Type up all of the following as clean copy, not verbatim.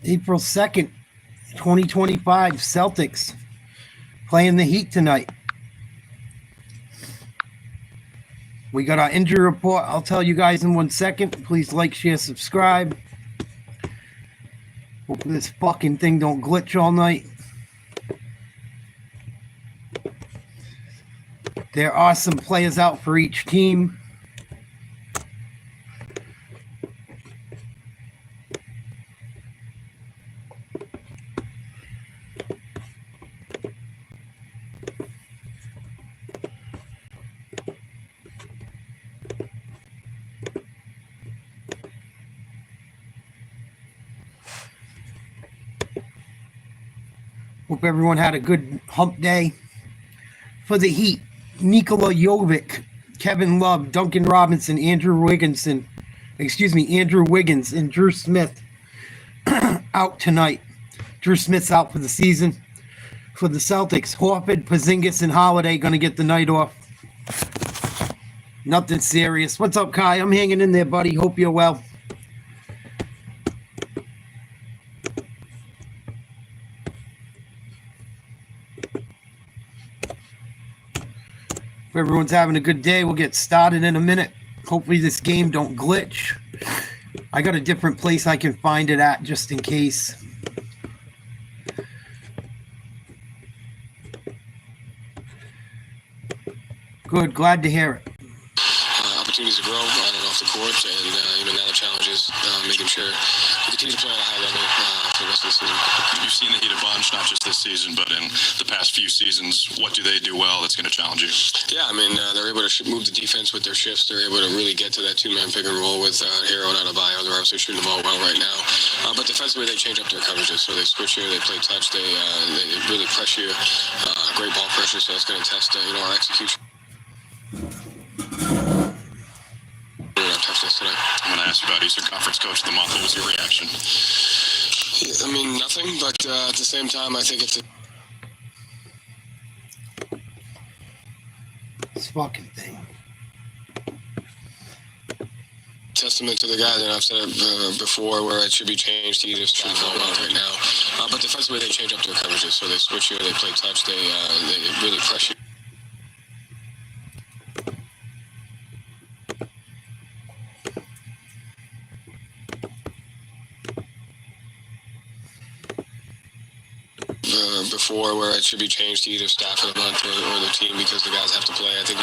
April 2nd, 2025, Celtics playing the Heat tonight. We got our injury report. I'll tell you guys in 1 second. Please like, share, subscribe. Hope this fucking thing don't glitch all night. There are some players out for each team. Hope everyone had a good hump day. For the Heat, Nikola Jovic, Kevin Love, Duncan Robinson, Andrew Wiggins, and Drew Smith out tonight. Drew Smith's out for the season. For the Celtics, Horford, Porzingis, and Holiday going to get the night off. Nothing serious. What's up, Kai? I'm hanging in there, buddy. Hope you're well. If everyone's having a good day, we'll get started in a minute. Hopefully this game don't glitch. I got a different place I can find it at just in case. Good, glad to hear it. Opportunities to grow on and off the court, and now the challenge is making sure we continue to play at a high level for the rest of the season. You've seen the Heat a bunch, not just this season, but in the past few seasons. What do they do well that's going to challenge you? Yeah, I mean, they're able to move the defense with their shifts. They're able to really get to that two-man pick and roll with Hero and Adebayo. They're obviously shooting the ball well right now. But defensively, they change up their coverages. So they switch here, they play touch, they really press you. Great ball pressure, so it's going to test our execution. I'm going to ask you about Eastern Conference Coach of the Month. What was your reaction? I mean, nothing, but at the same time, I think it's This fucking thing. testament to the guys, and I've said it before, where it should be changed to either staff or well right now. But defensively, they change up their coverages, so they switch here, they play touch, they really press you. Before, where it should be changed to either staff of the month or the team, because the guys have to play. I think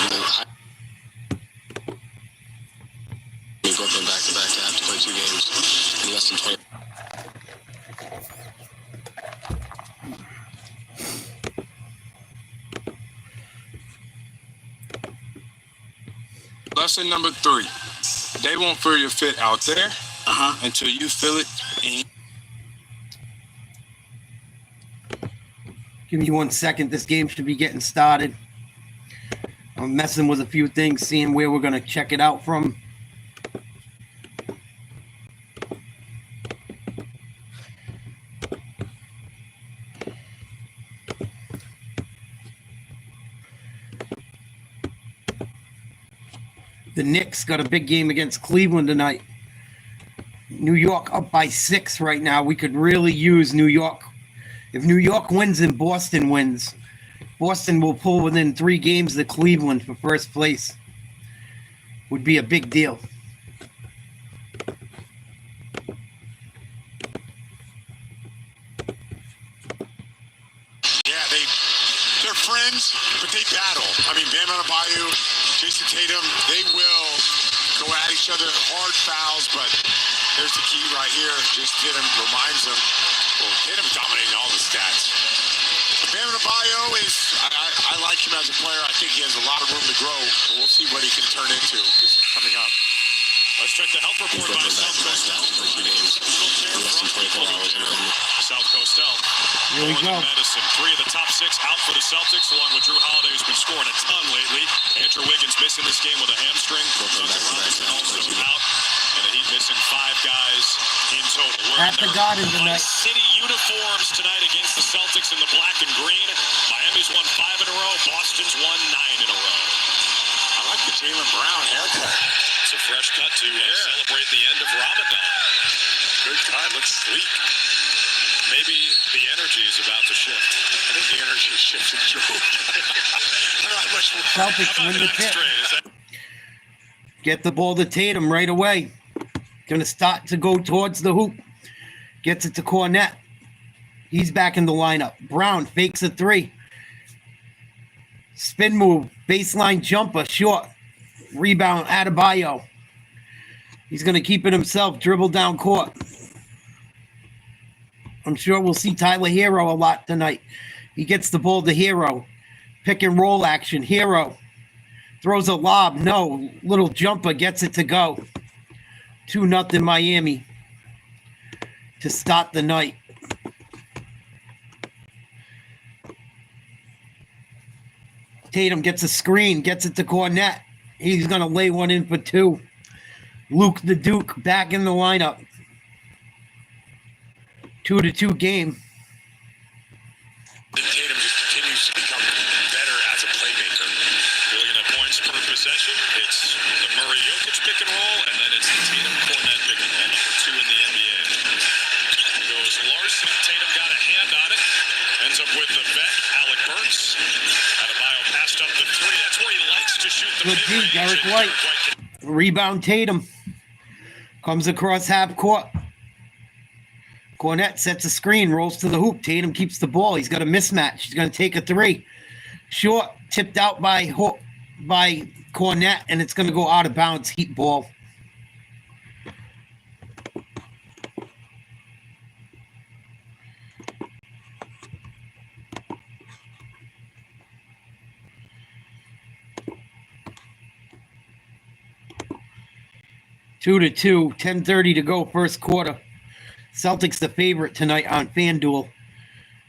Brooklyn back-to-back to have to play 2 games in less than 20. Lesson number 3. They won't feel your fit out there until you feel it in. Give me 1 second. This game should be getting started. I'm messing with a few things, seeing where we're going to check it out from. The Knicks got a big game against Cleveland tonight. New York up by 6 right now. We could really use New York. If New York wins and Boston wins, Boston will pull within 3 games of Cleveland for first place. Would be a big deal. Yeah, they're friends, but they battle. I mean, Bam Adebayo, Jason Tatum, they will go at each other, hard fouls, but there's the key right here. Just Tatum reminds them. Well, Tatum dominating all the stats. Bam Adebayo is, I like him as a player. I think he has a lot of room to grow. We'll see what he can turn into coming up. Let's check the health report by South Coast Health. South Coast Health. Here we go. Medicine. 3 of the top 6 out for the Celtics, along with Drew Holiday, who's been scoring a ton lately. Andrew Wiggins missing this game with a hamstring. Duncan Robinson also out. And the Heat missing 5 guys in total. We're At the Garden tonight. City uniforms tonight against the Celtics in the black and green. Miami's won 5 in a row. Boston's won 9 in a row. I like the Jaylen Brown haircut. It's a fresh cut to celebrate the end of Ramadan. Good cut, looks sleek. maybe the energy is about to shift. I think the energy is shifting through. I don't know how much more. Celtics How about win the the next tip. trade? Is that Get the ball to Tatum right away. Gonna start to go towards the hoop. Gets it to Cornette. He's back in the lineup. Brown fakes a three. Spin move. Baseline jumper. Short. Rebound. Adebayo. He's gonna keep it himself. Dribble down court. I'm sure we'll see Tyler Hero a lot tonight. He gets the ball to Hero. Pick and roll action. Hero throws a lob. No. Little jumper gets it to go. 2-0 Miami to start the night. Tatum gets a screen. Gets it to Cornette. He's going to lay one in for two. Luke the Duke back in the lineup. 2-2 game. Tatum just continues to become better as a playmaker. you're looking at points per possession? It's the Murray-Jokic pick and roll, and then it's the Tatum-Cornette pick and roll, number 2 in the NBA. Here goes Larson. Tatum got a hand on it. Ends up with the vet, Alec Burks. Adebayo passed up the three. That's where he likes to shoot the Good D, mid-range. Derek And White. Derek White Rebound Tatum. Comes across half court. Cornette sets a screen, rolls to the hoop. Tatum keeps the ball. He's got a mismatch. He's going to take a three. Short, tipped out by Cornette, and it's going to go out of bounds. Heat ball. Two to 2, 10:30 to go, first quarter. Celtics the favorite tonight on FanDuel.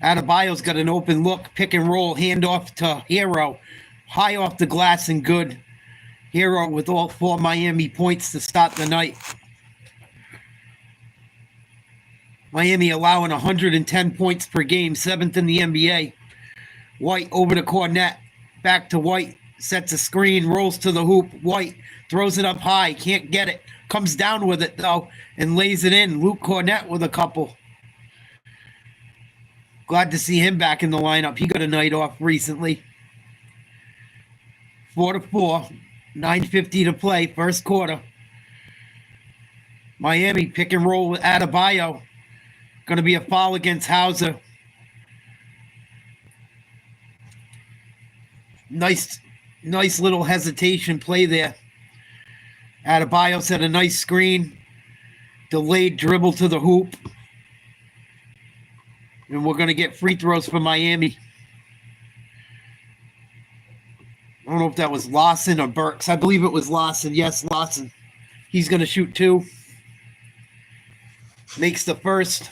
Adebayo's got an open look, pick and roll, handoff to Hero. High off the glass and good. Hero with all 4 Miami points to start the night. Miami allowing 110 points per game, 7th in the NBA. White over to Cornette. Back to White. Sets a screen, rolls to the hoop. White throws it up high, can't get it. Comes down with it, though, and lays it in. Luke Cornette with a couple. Glad to see him back in the lineup. He got a night off recently. 4-4, 9:50 to play, first quarter. Miami pick and roll with Adebayo. Going to be a foul against Hauser. Nice little hesitation play there. Adebayo set a nice screen. Delayed dribble to the hoop. And we're going to get free throws for Miami. I don't know if that was Lawson or Burks. I believe it was Lawson. Yes, Lawson. He's going to shoot 2. Makes the first.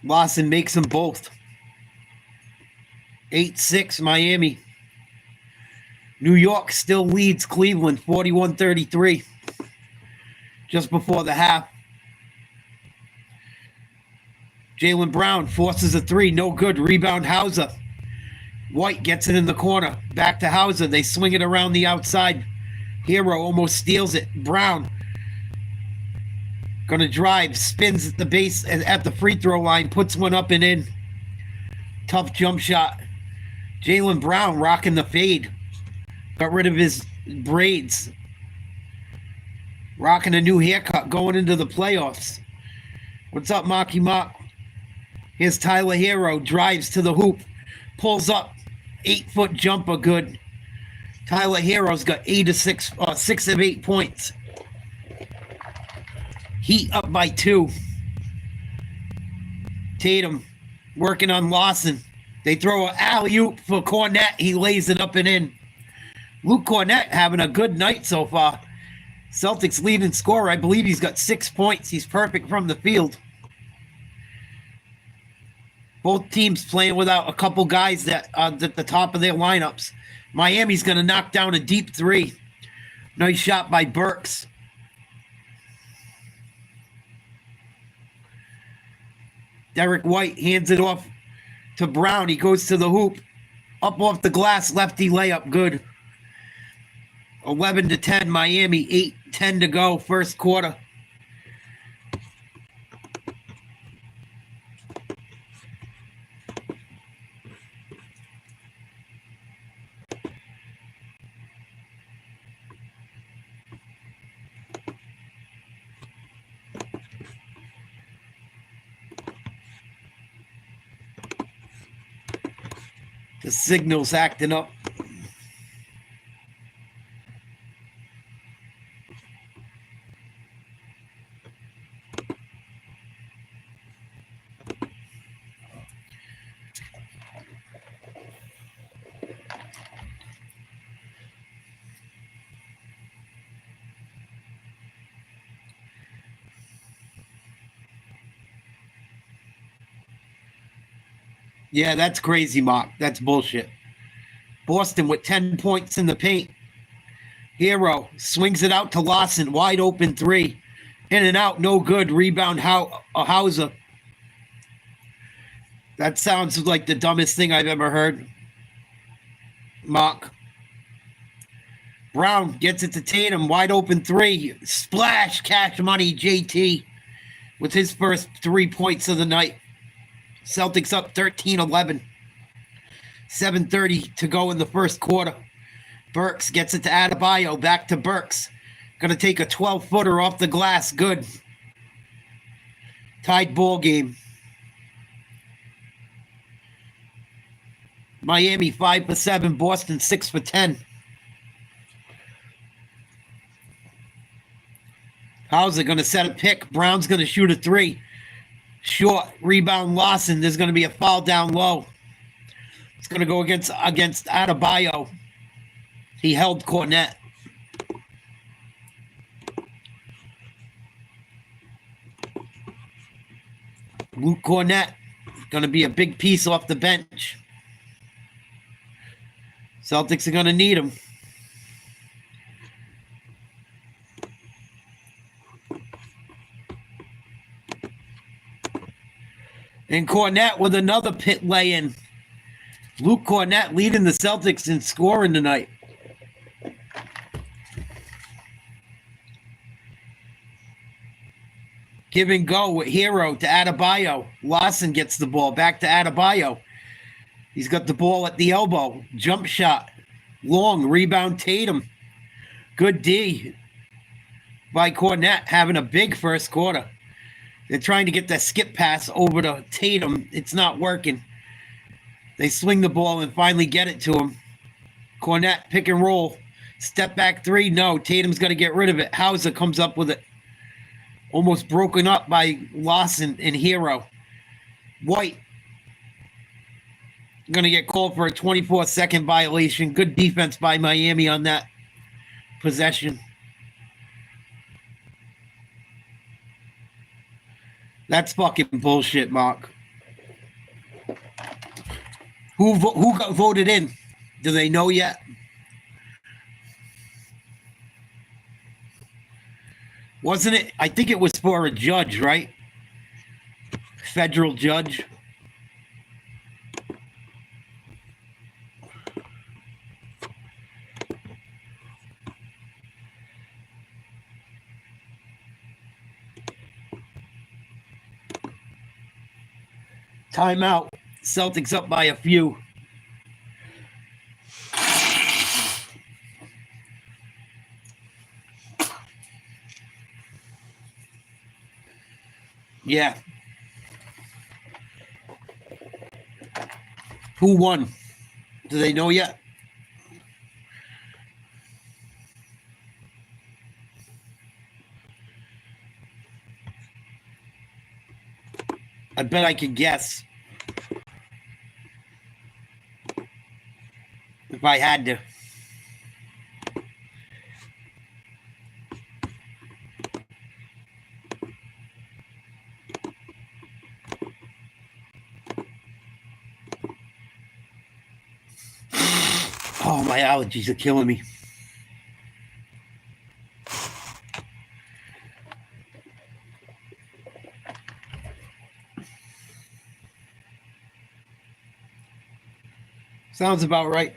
Lawson makes them both. 8-6 Miami. New York still leads Cleveland 41-33 just before the half. Jaylen Brown forces a 3. No good. Rebound Hauser. White gets it in the corner. Back to Hauser. They swing it around the outside. Hero almost steals it. Brown going to drive. Spins at the base at the free throw line. Puts one up and in. Tough jump shot. Jaylen Brown rocking the fade. Got rid of his braids. Rocking a new haircut going into the playoffs. What's up, Marky Mark? Here's Tyler Hero. Drives to the hoop. Pulls up. 8-foot jumper. Good. Tyler Hero's got 6 of 8 points. Heat up by 2. Tatum working on Lawson. They throw an alley-oop for Cornette. He lays it up and in. Luke Cornette having a good night so far. Celtics leading scorer. I believe he's got 6 points. He's perfect from the field. Both teams playing without a couple guys that at the top of their lineups. Miami's going to knock down a deep 3. Nice shot by Burks. Derek White hands it off to Brown. He goes to the hoop. Up off the glass, lefty layup, good. 11-10, Miami, 8:10 to go, first quarter. The signal's acting up. Yeah, that's crazy, Mark. That's bullshit. Boston with 10 points in the paint. Hero swings it out to Lawson. Wide open three. In and out, no good. Rebound, Hauser. That sounds like the dumbest thing I've ever heard. Mark. Brown gets it to Tatum. Wide open three. Splash, cash money, JT. With his first 3 points of the night. Celtics up 13-11. 7:30 to go in the first quarter. Burks gets it to Adebayo. Back to Burks. Going to take a 12-footer off the glass. Good. Tied ball game. Miami 5 for 7. Boston 6 for 10. Hauser going to set a pick. Brown's going to shoot a three. Short. Rebound Lawson. There's going to be a foul down low. It's going to go against Adebayo. He held Cornette. Luke Cornette going to be a big piece off the bench. Celtics are going to need him. And Cornette with another pit lay-in. Luke Cornette leading the Celtics in scoring tonight. Give and go with Hero to Adebayo. Lawson gets the ball. Back to Adebayo. He's got the ball at the elbow. Jump shot. Long. Rebound Tatum. Good D by Cornette, having a big first quarter. They're trying to get that skip pass over to Tatum. It's not working. They swing the ball and finally get it to him. Cornette, pick and roll. Step back three. No, Tatum's got to get rid of it. Hauser comes up with it. Almost broken up by Lawson and Hero. White going to get called for a 24-second violation. Good defense by Miami on that possession. That's fucking bullshit, Mark. Who got voted in? Do they know yet? Wasn't it? I think it was for a judge, right? Federal judge. Timeout. Celtics up by a few. Yeah. Who won? Do they know yet? I bet I could guess. If I had to. Oh, my allergies are killing me. Sounds about right.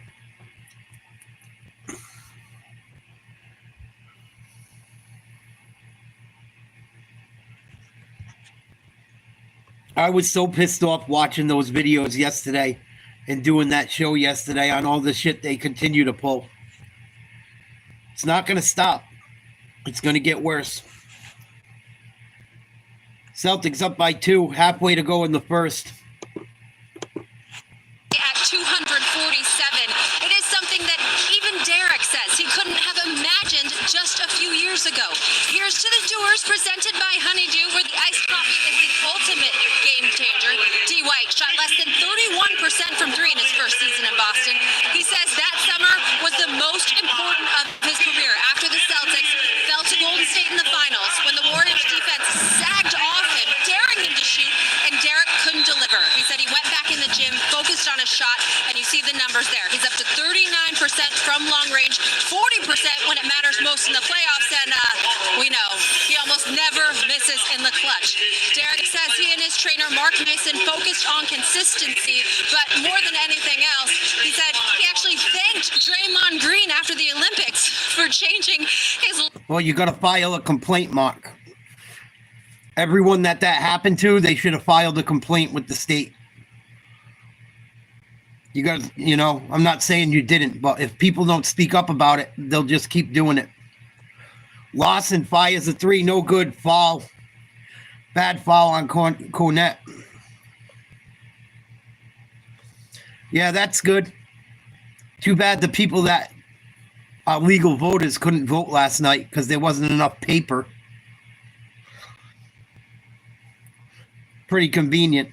I was so pissed off watching those videos yesterday and doing that show yesterday on all the shit they continue to pull. It's not going to stop. It's going to get worse. Celtics up by 2, halfway to go in the first. At 247, it is something that even Derek says he couldn't have imagined just a few years ago. Here's to the Doers, presented by Honeydew, where the iced coffee is the ultimate game changer. D. White shot less than 31% from 3 in his first season in Boston. He says that summer was the most important of his career after the Celtics fell to Golden State in the finals when the Warriors defense sagged off him, daring him to shoot, and Derek couldn't deliver. He said he went back in the gym, focused on a shot, and you see the numbers there. He's up to 39% from long range, 40% when it matters most in the playoffs, and we know he almost never misses in the clutch. Derek says he and his trainer Mark Mason focused on consistency, but more than anything else, he said he actually thanked Draymond Green after the Olympics for changing his... Well, you got to file a complaint, Mark. Everyone that happened to, they should have filed a complaint with the state. You got, I'm not saying you didn't, but if people don't speak up about it, they'll just keep doing it. Lawson fires a 3, no good, foul. Bad foul on Cornette. Yeah, that's good. Too bad the people that are legal voters couldn't vote last night because there wasn't enough paper. Pretty convenient.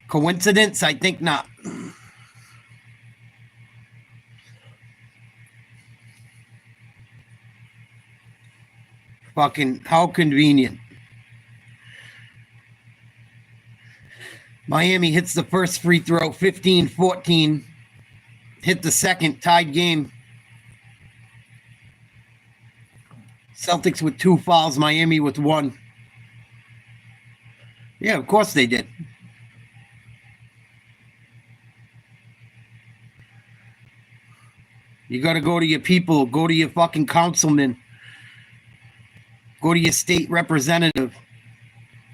Coincidence? I think not. Fucking how convenient. Miami hits the first free throw, 15-14. Hit the second, tied game. Celtics with 2 fouls, Miami with 1. Yeah, of course they did. You got to go to your people, go to your fucking councilman, go to your state representative.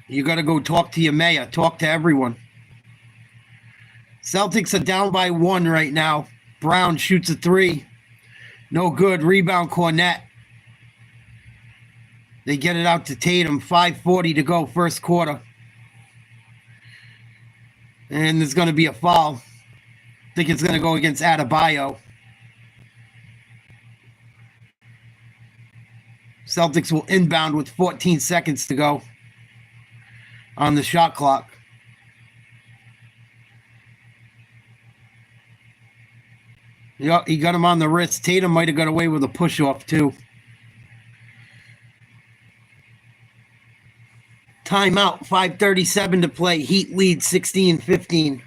You got to go talk to your mayor, talk to everyone. Celtics are down by 1 right now. Brown shoots a 3. No good. Rebound, Cornette. They get it out to Tatum. 5:40 to go, first quarter. And there's going to be a foul. I think it's going to go against Adebayo. Celtics will inbound with 14 seconds to go on the shot clock. Yeah, he got him on the wrist. Tatum might have got away with a push-off, too. Timeout, 5:37 to play. Heat lead 16-15.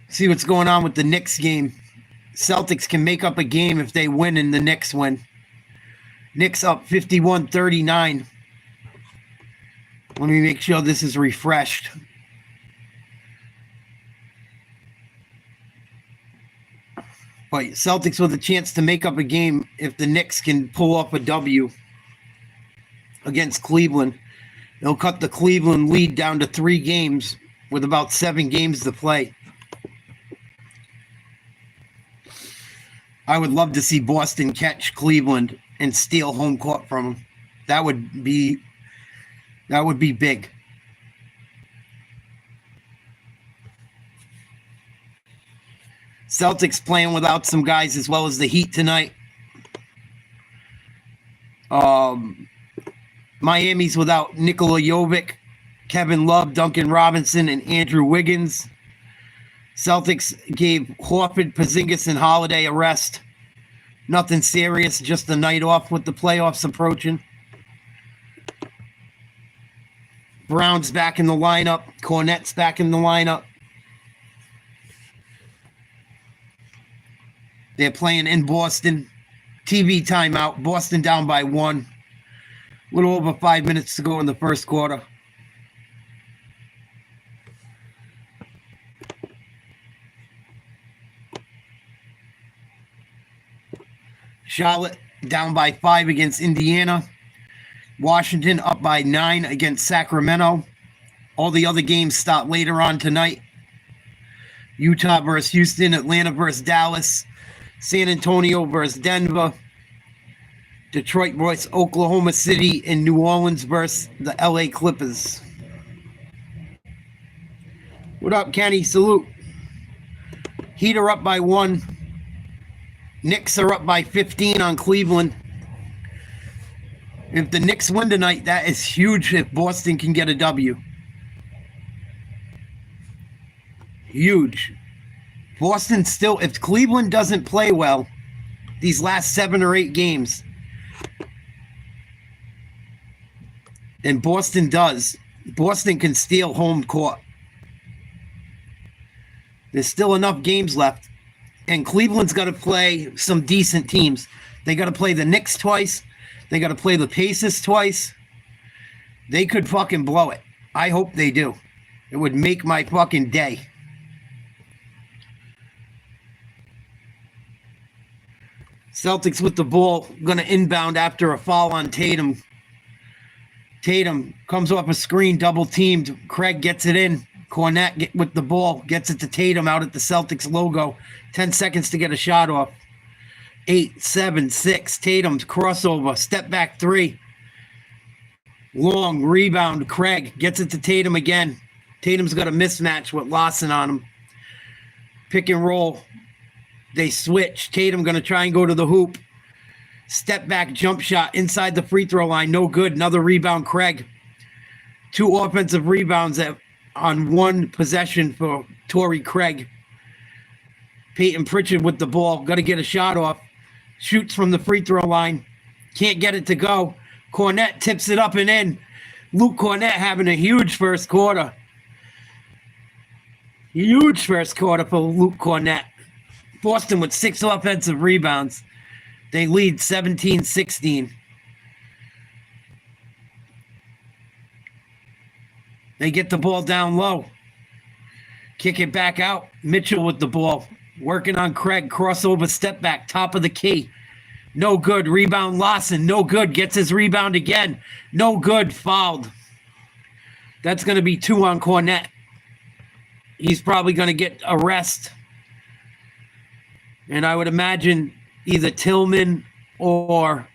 See what's going on with the Knicks game. Celtics can make up a game if they win and the Knicks win. Knicks up 51-39. Let me make sure this is refreshed. But Celtics with a chance to make up a game if the Knicks can pull off a W against Cleveland. They'll cut the Cleveland lead down to 3 games with about 7 games to play. I would love to see Boston catch Cleveland and steal home court from them. That would be big. Celtics playing without some guys as well as the Heat tonight. Miami's without Nikola Jovic, Kevin Love, Duncan Robinson, and Andrew Wiggins. Celtics gave Horford, Porzingis, and Holiday a rest. Nothing serious, just a night off with the playoffs approaching. Brown's back in the lineup. Cornette's back in the lineup. They're playing in Boston. TV timeout. Boston down by 1. A little over 5 minutes to go in the first quarter. Charlotte down by 5 against Indiana. Washington up by 9 against Sacramento. All the other games start later on tonight. Utah versus Houston, Atlanta versus Dallas, San Antonio versus Denver, Detroit versus Oklahoma City, and New Orleans versus the LA Clippers. What up, Kenny? Salute. Heat are up by 1. Knicks are up by 15 on Cleveland. If the Knicks win tonight, that is huge if Boston can get a W. Huge. Boston still, if Cleveland doesn't play well these last 7 or 8 games, and Boston does, Boston can steal home court. There's still enough games left. And Cleveland's got to play some decent teams. They got to play the Knicks twice. They got to play the Pacers twice. They could fucking blow it. I hope they do. It would make my fucking day. Celtics with the ball, going to inbound after a foul on Tatum. Tatum comes off a screen, double teamed. Craig gets it in. Cornette with the ball, gets it to Tatum out at the Celtics logo. 10 seconds to get a shot off. 8, 7, 6. Tatum's crossover. Step back 3. Long rebound. Craig gets it to Tatum again. Tatum's got a mismatch with Lawson on him. Pick and roll. They switch. Tatum going to try and go to the hoop. Step back jump shot inside the free throw line. No good. Another rebound. Craig. 2 offensive rebounds on 1 possession for Torrey Craig. Peyton Pritchard with the ball. Got to get a shot off. Shoots from the free throw line. Can't get it to go. Cornette tips it up and in. Luke Cornette having a huge first quarter. Huge first quarter for Luke Cornette. Boston with 6 offensive rebounds. They lead 17-16. They get the ball down low. Kick it back out. Mitchell with the ball. Working on Craig. Crossover step back. Top of the key. No good. Rebound Lawson. No good. Gets his rebound again. No good. Fouled. That's going to be 2 on Cornette. He's probably going to get a rest. And I would imagine either Tillman or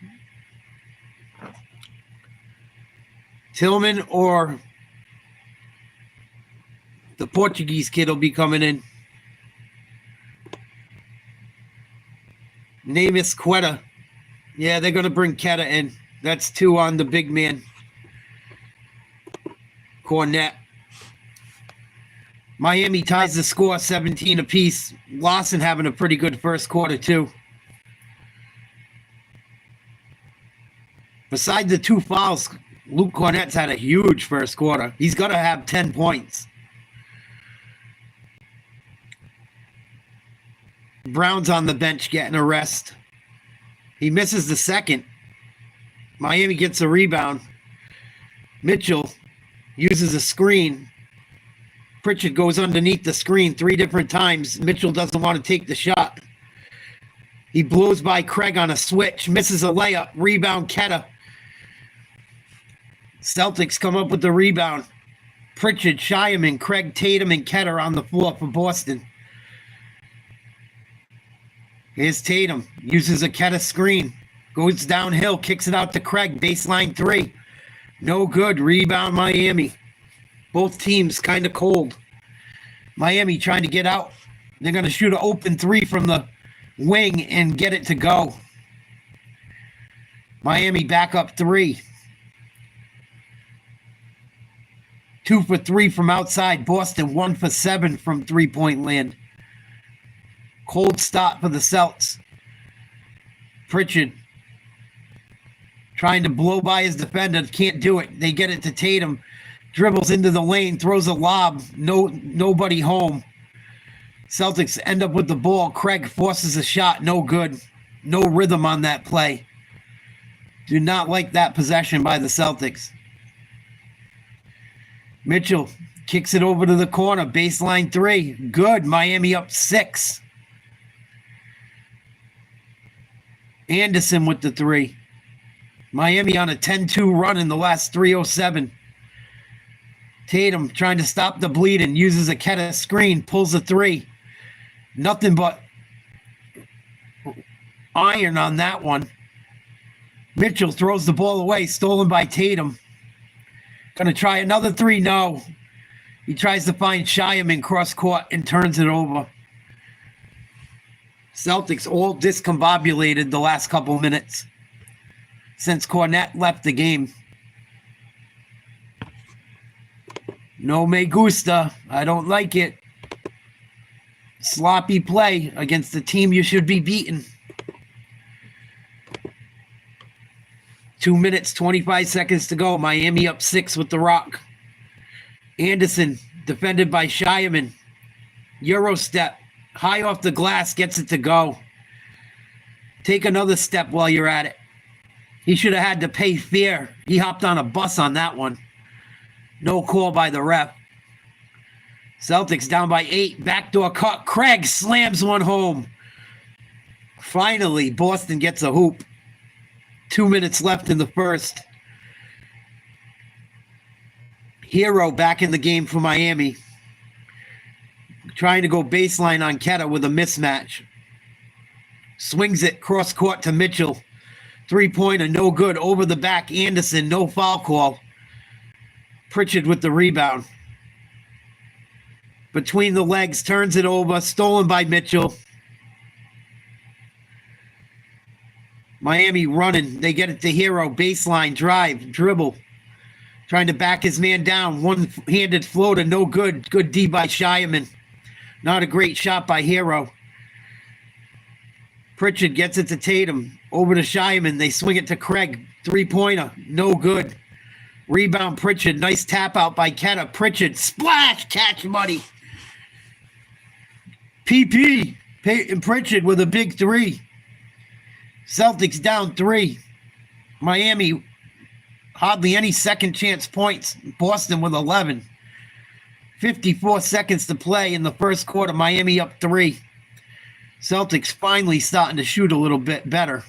the Portuguese kid will be coming in. Namus Quetta. Yeah, they're going to bring Quetta in. That's 2 on the big man. Cornette. Miami ties the score 17 apiece. Lawson having a pretty good first quarter, too. Besides the 2 fouls, Luke Cornette's had a huge first quarter. He's got to have 10 points. Brown's on the bench getting a rest. He misses the second. Miami gets a rebound. Mitchell uses a screen. Pritchard goes underneath the screen 3 different times. Mitchell doesn't want to take the shot. He blows by Craig on a switch. Misses a layup. Rebound Quetta. Celtics come up with the rebound. Pritchard, Shireman, Craig, Tatum, and Quetta on the floor for Boston. Here's Tatum. Uses a Quetta screen. Goes downhill. Kicks it out to Craig. Baseline 3. No good. Rebound Miami. Both teams kind of cold. Miami trying to get out. They're going to shoot an open 3 from the wing and get it to go. Miami back up 3. 2 for 3 from outside. Boston 1 for 7 from 3-point land. Cold start for the Celts. Pritchard trying to blow by his defender. Can't do it. They get it to Tatum. Dribbles into the lane. Throws a lob. Nobody home. Celtics end up with the ball. Craig forces a shot. No good. No rhythm on that play. Do not like that possession by the Celtics. Mitchell kicks it over to the corner. Baseline 3. Good. Miami up 6. Anderson with the 3. Miami on a 10-2 run in the last 3:07. Tatum trying to stop the bleeding. Uses a Keta screen. Pulls a 3. Nothing but iron on that one. Mitchell throws the ball away. Stolen by Tatum. Gonna try another 3. No. He tries to find Shyam cross court and turns it over. Celtics all discombobulated the last couple minutes since Cornette left the game. No me gusta. I don't like it. Sloppy play against the team you should be beating. 2 minutes, 25 seconds to go. Miami up 6 with the rock. Anderson, defended by Shyam. Euro step. High off the glass, gets it to go. Take another step while you're at it. He should have had to pay fair. He hopped on a bus on that one. No call by the ref. Celtics down by 8. Backdoor cut. Craig slams one home. Finally, Boston gets a hoop. 2 minutes left in the first. Hero back in the game for Miami. Trying to go baseline on Keta with a mismatch. Swings it cross court to Mitchell. 3-pointer, no good. Over the back, Anderson, no foul call. Pritchard with the rebound. Between the legs, turns it over. Stolen by Mitchell. Miami running. They get it to Hero. Baseline, drive, dribble. Trying to back his man down. One-handed floater, no good. Good D by Shyam. Not a great shot by Hero. Pritchard gets it to Tatum. Over to Shyam. They swing it to Craig. 3-pointer. No good. Rebound Pritchard. Nice tap out by Keta. Pritchard. Splash. Catch money. PP. Peyton Pritchard with a big 3. Celtics down 3. Miami hardly any second chance points. Boston with 11. 54 seconds to play in the first quarter. Miami up 3. Celtics finally starting to shoot a little bit better.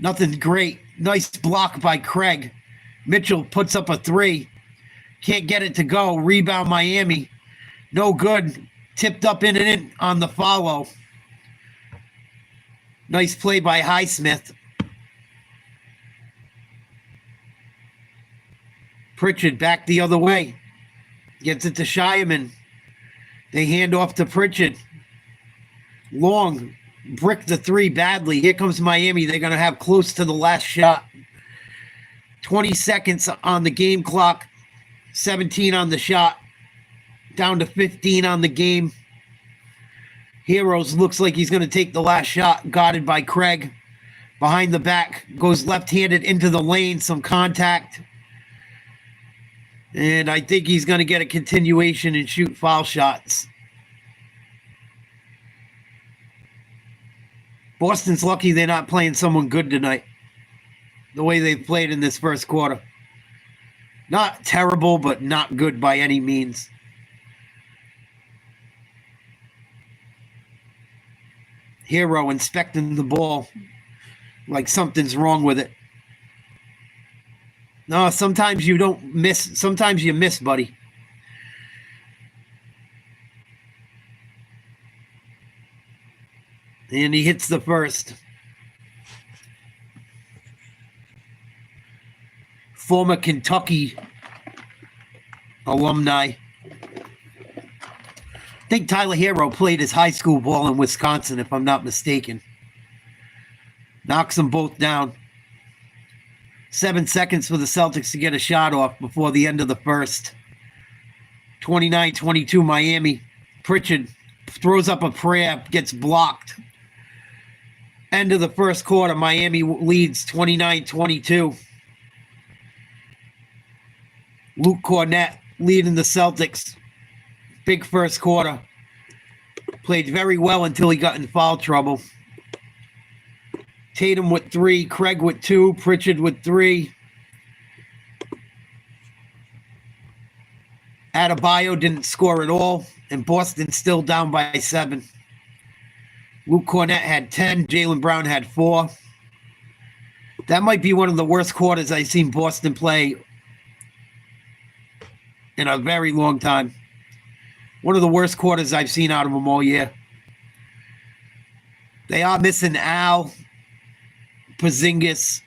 Nothing great. Nice block by Craig. Mitchell puts up a 3. Can't get it to go. Rebound Miami. No good. Tipped up in and in on the follow. Nice play by Highsmith. Pritchard back the other way. Gets it to Shyam. They hand off to Pritchard. Long. Brick the 3 badly. Here comes Miami. They're going to have close to the last shot. 20 seconds on the game clock. 17 on the shot. Down to 15 on the game. Heroes looks like he's going to take the last shot. Guarded by Craig. Behind the back. Goes left-handed into the lane. Some contact. And I think he's going to get a continuation and shoot foul shots. Boston's lucky they're not playing someone good tonight. The way they played in this first quarter. Not terrible, but not good by any means. Hero inspecting the ball like something's wrong with it. No, sometimes you don't miss. Sometimes you miss, buddy. And he hits the first. Former Kentucky alumni. I think Tyler Hero played his high school ball in Wisconsin, if I'm not mistaken. Knocks them both down. 7 seconds for the Celtics to get a shot off before the end of the first. 29-22 Miami. Pritchard throws up a prayer, gets blocked. End of the first quarter, Miami leads 29-22. Luke Cornette leading the Celtics. Big first quarter. Played very well until he got in foul trouble. Tatum with 3, Craig with 2, Pritchard with 3. Adebayo didn't score at all, and Boston still down by 7. Luke Cornett had 10, Jaylen Brown had 4. That might be one of the worst quarters I've seen Boston play in a very long time. One of the worst quarters I've seen out of them all year. They are missing Al, Porzingis,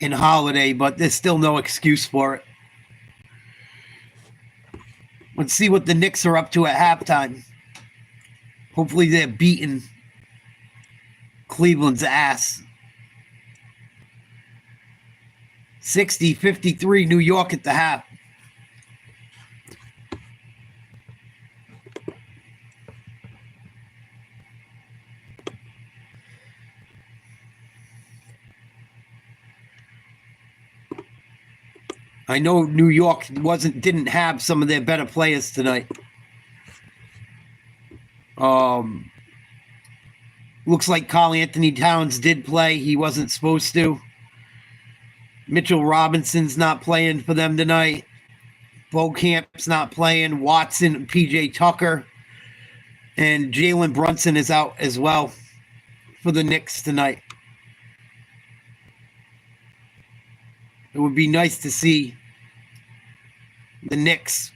and Holiday, but there's still no excuse for it. Let's see what the Knicks are up to at halftime. Hopefully they're beating Cleveland's ass. 60-53 New York at the half. I know New York didn't have some of their better players tonight. Looks like Karl Anthony Towns did play. He wasn't supposed to. Mitchell Robinson's not playing for them tonight. Bocamp's not playing. Watson, PJ Tucker, and Jalen Brunson is out as well for the Knicks tonight. It would be nice to see the Knicks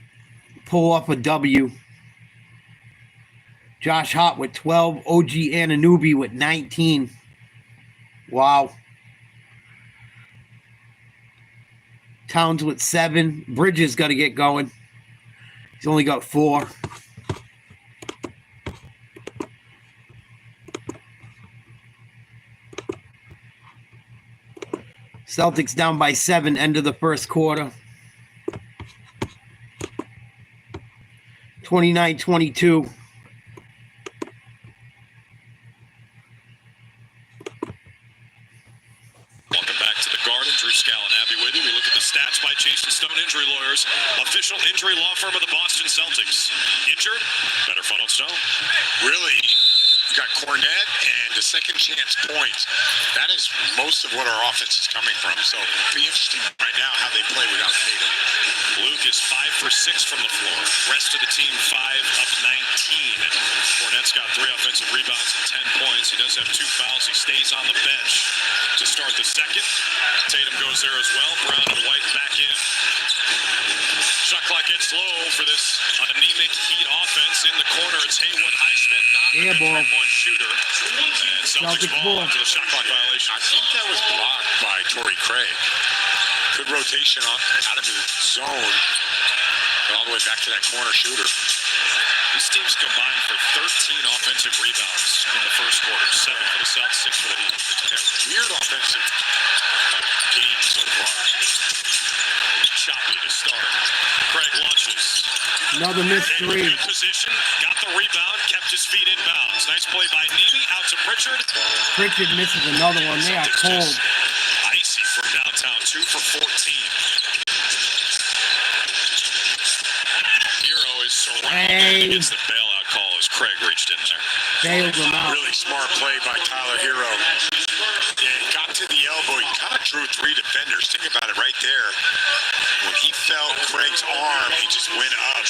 pull off a W. Josh Hart with 12. OG Anunoby with 19. Wow. Towns with 7. Bridges got to get going. He's only got 4. Celtics down by 7, end of the first quarter. 29-22. Welcome back to the Garden. Drew Scalanabi with you. We look at the stats by Jason Stone Injury Lawyers, official injury law firm of the Boston Celtics. Injured? Better funnel Stone. Really, you got Cornette and the second chance points. That is most of what our offense is coming from. So it'll be interesting right now how they play without Tatum. Luke is 5 for 6 from the floor. Rest of the team 5 of 19. Cornette's got 3 offensive rebounds and 10 points. He does have 2 fouls. He stays on the bench to start the second. Tatum goes there as well. Brown and White back in. Shot clock gets low for this anemic Heat offense. In the corner, it's Haywood Highsmith, not a three-point shooter. And Celtics ball after the shot clock violation. I think that was blocked by Torrey Craig. Good rotation out of the zone, but all the way back to that corner shooter. These teams combined for 13 offensive rebounds in the first quarter. 7 for the Celtics, 6 for the Heat. Weird offensive game so far. Choppy to start. Craig launches. Another missed 3. Good position. Got the rebound. Kept his feet in bounds. Nice play by Nemi. Out to Pritchard. Pritchard misses another one. They are cold. Icy from downtown. 2 for 14. Hero is surrounded against the bailout call as Craig reached in there. Bailed him out. Really smart play by Tyler Hero. Yeah, got to the elbow. He kind of drew 3 defenders. Think about it right there. When he felt Craig's arm, he just went up.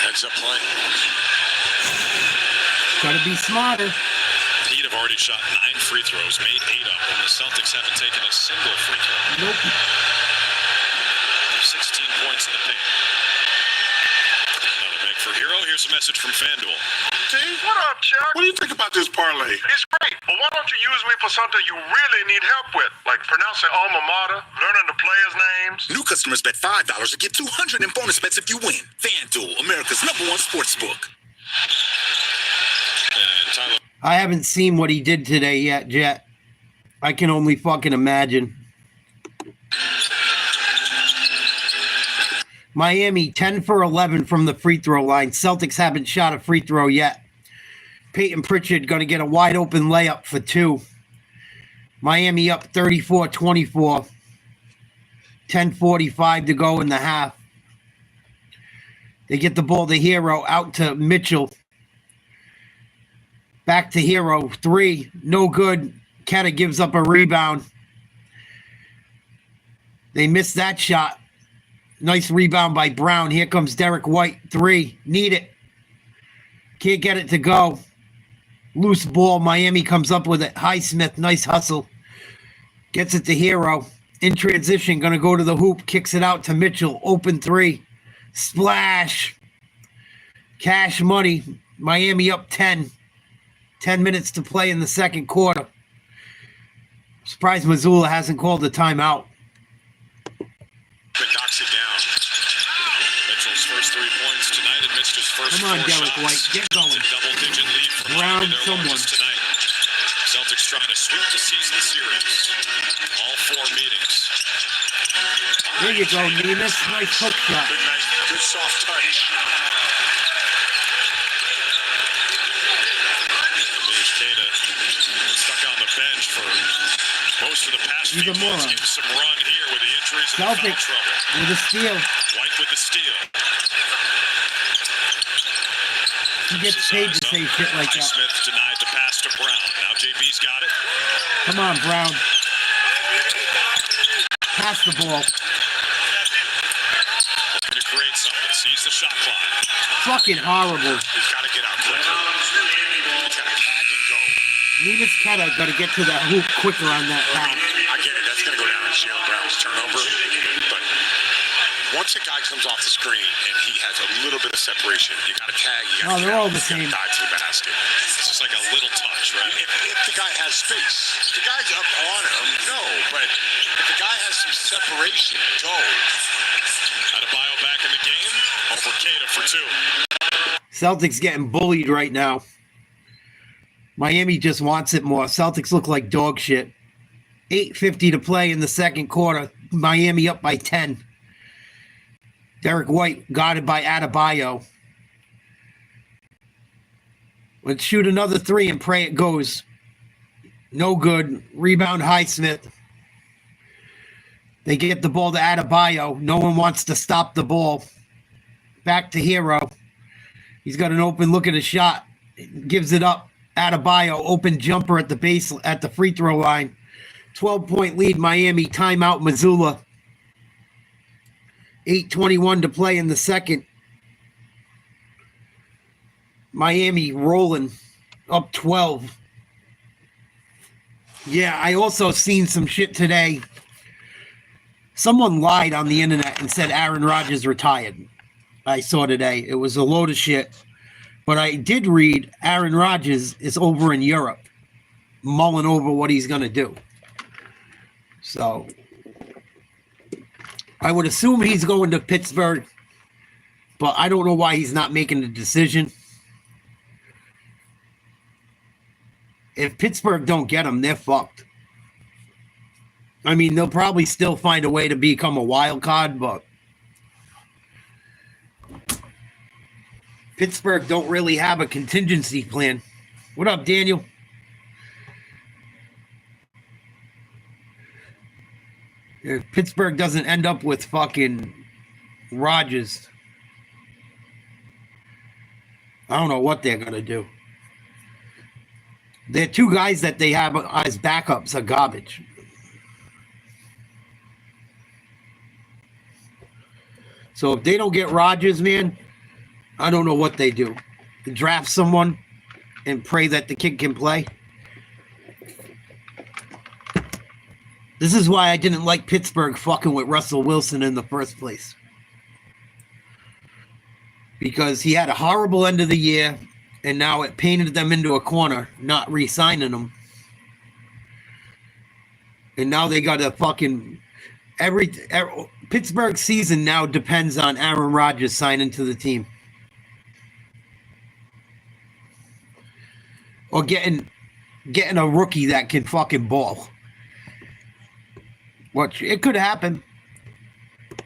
Heads up play. Gotta be smarter. The Heat have already shot 9 free throws, made 8 of them. The Celtics haven't taken a single free throw. Nope. 16 points in the paint. Another make for Hero. Here's a message from FanDuel. See? What up, Chuck? What do you think about this parlay? It's great, but why don't you use me for something you really need help with? Like pronouncing alma mater, learning the players' names. New customers bet $5 to get $200 in bonus bets if you win. FanDuel, America's #1 sportsbook. And Tyler. I haven't seen what he did today yet, Jet. I can only fucking imagine. Miami, 10 for 11 from the free throw line. Celtics haven't shot a free throw yet. Peyton Pritchard going to get a wide open layup for 2. Miami up 34-24. 10:45 to go in the half. They get the ball to Hero, out to Mitchell. Back to Hero. 3. No good. Keta gives up a rebound. They missed that shot. Nice rebound by Brown. Here comes Derek White. 3. Need it. Can't get it to go. Loose ball. Miami comes up with it. Highsmith. Nice hustle. Gets it to Hero. In transition. Going to go to the hoop. Kicks it out to Mitchell. Open 3. Splash. Cash money. Miami up 10. 10 minutes to play in the second quarter. Surprised Missoula hasn't called a timeout. But knocks it down. Mitchell's first 3 points tonight and missed his first Come on, 4 Derek shots. White, get going. It's a double-digit lead for Round Miami, their someone. largest tonight. Celtics trying to sweep the season series. All 4 meetings. There you go, Nemus. Nice hook shot. Good, nice, good soft touch. Tatum stuck on the bench for most of the past He's few a months. moron. Getting some run here with the injuries and the foul Celtics trouble. with a steal. White with the steal. He gets paid to say shit like that. Smith denied the pass to Brown. Now JB's got it. Come on, Brown. Pass the ball. Looking to create something. Sees the shot clock. Fucking horrible. He's got to get out quicker. He's got to tag and go. Nemus Keta got to get to that hoop quicker on that pass. I get it. That's going to go down as Jalen Brown's turnover. But once a guy comes off the screen and he has a little bit of separation, you got to tag. You got to they're all the same. dive to the basket. It's just like a little touch, right? If the guy has space, if the guy's up on him, no. But if the guy has some separation, go. Adebayo back in the game. Over Tatum for 2. Celtics getting bullied right now. Miami just wants it more. Celtics look like dog shit. 8:50 to play in the second quarter. Miami up by 10. Derek White guarded by Adebayo. Let's shoot another 3 and pray it goes. No good. Rebound Highsmith. They get the ball to Adebayo. No one wants to stop the ball. Back to Hero. He's got an open look at a shot. Gives it up. Adebayo, open jumper at the base at the free throw line. 12-point lead, Miami. Timeout, Missoula. 8:21 to play in the second. Miami rolling up 12. Yeah, I also seen some shit today. Someone lied on the internet and said Aaron Rodgers retired. I saw today. It was a load of shit. But I did read Aaron Rodgers is over in Europe, mulling over what he's going to do. So I would assume he's going to Pittsburgh, but I don't know why he's not making the decision. If Pittsburgh don't get him, they're fucked. I mean, they'll probably still find a way to become a wild card, but Pittsburgh don't really have a contingency plan. What up, Daniel? If Pittsburgh doesn't end up with fucking Rodgers, I don't know what they're going to do. Their 2 guys that they have as backups are garbage. So if they don't get Rodgers, man, I don't know what they do. Draft someone and pray that the kid can play. This is why I didn't like Pittsburgh fucking with Russell Wilson in the first place. Because he had a horrible end of the year, and now it painted them into a corner, not re-signing him. And now they got a fucking... Pittsburgh's season now depends on Aaron Rodgers signing to the team. Or getting a rookie that can fucking ball. What it could happen.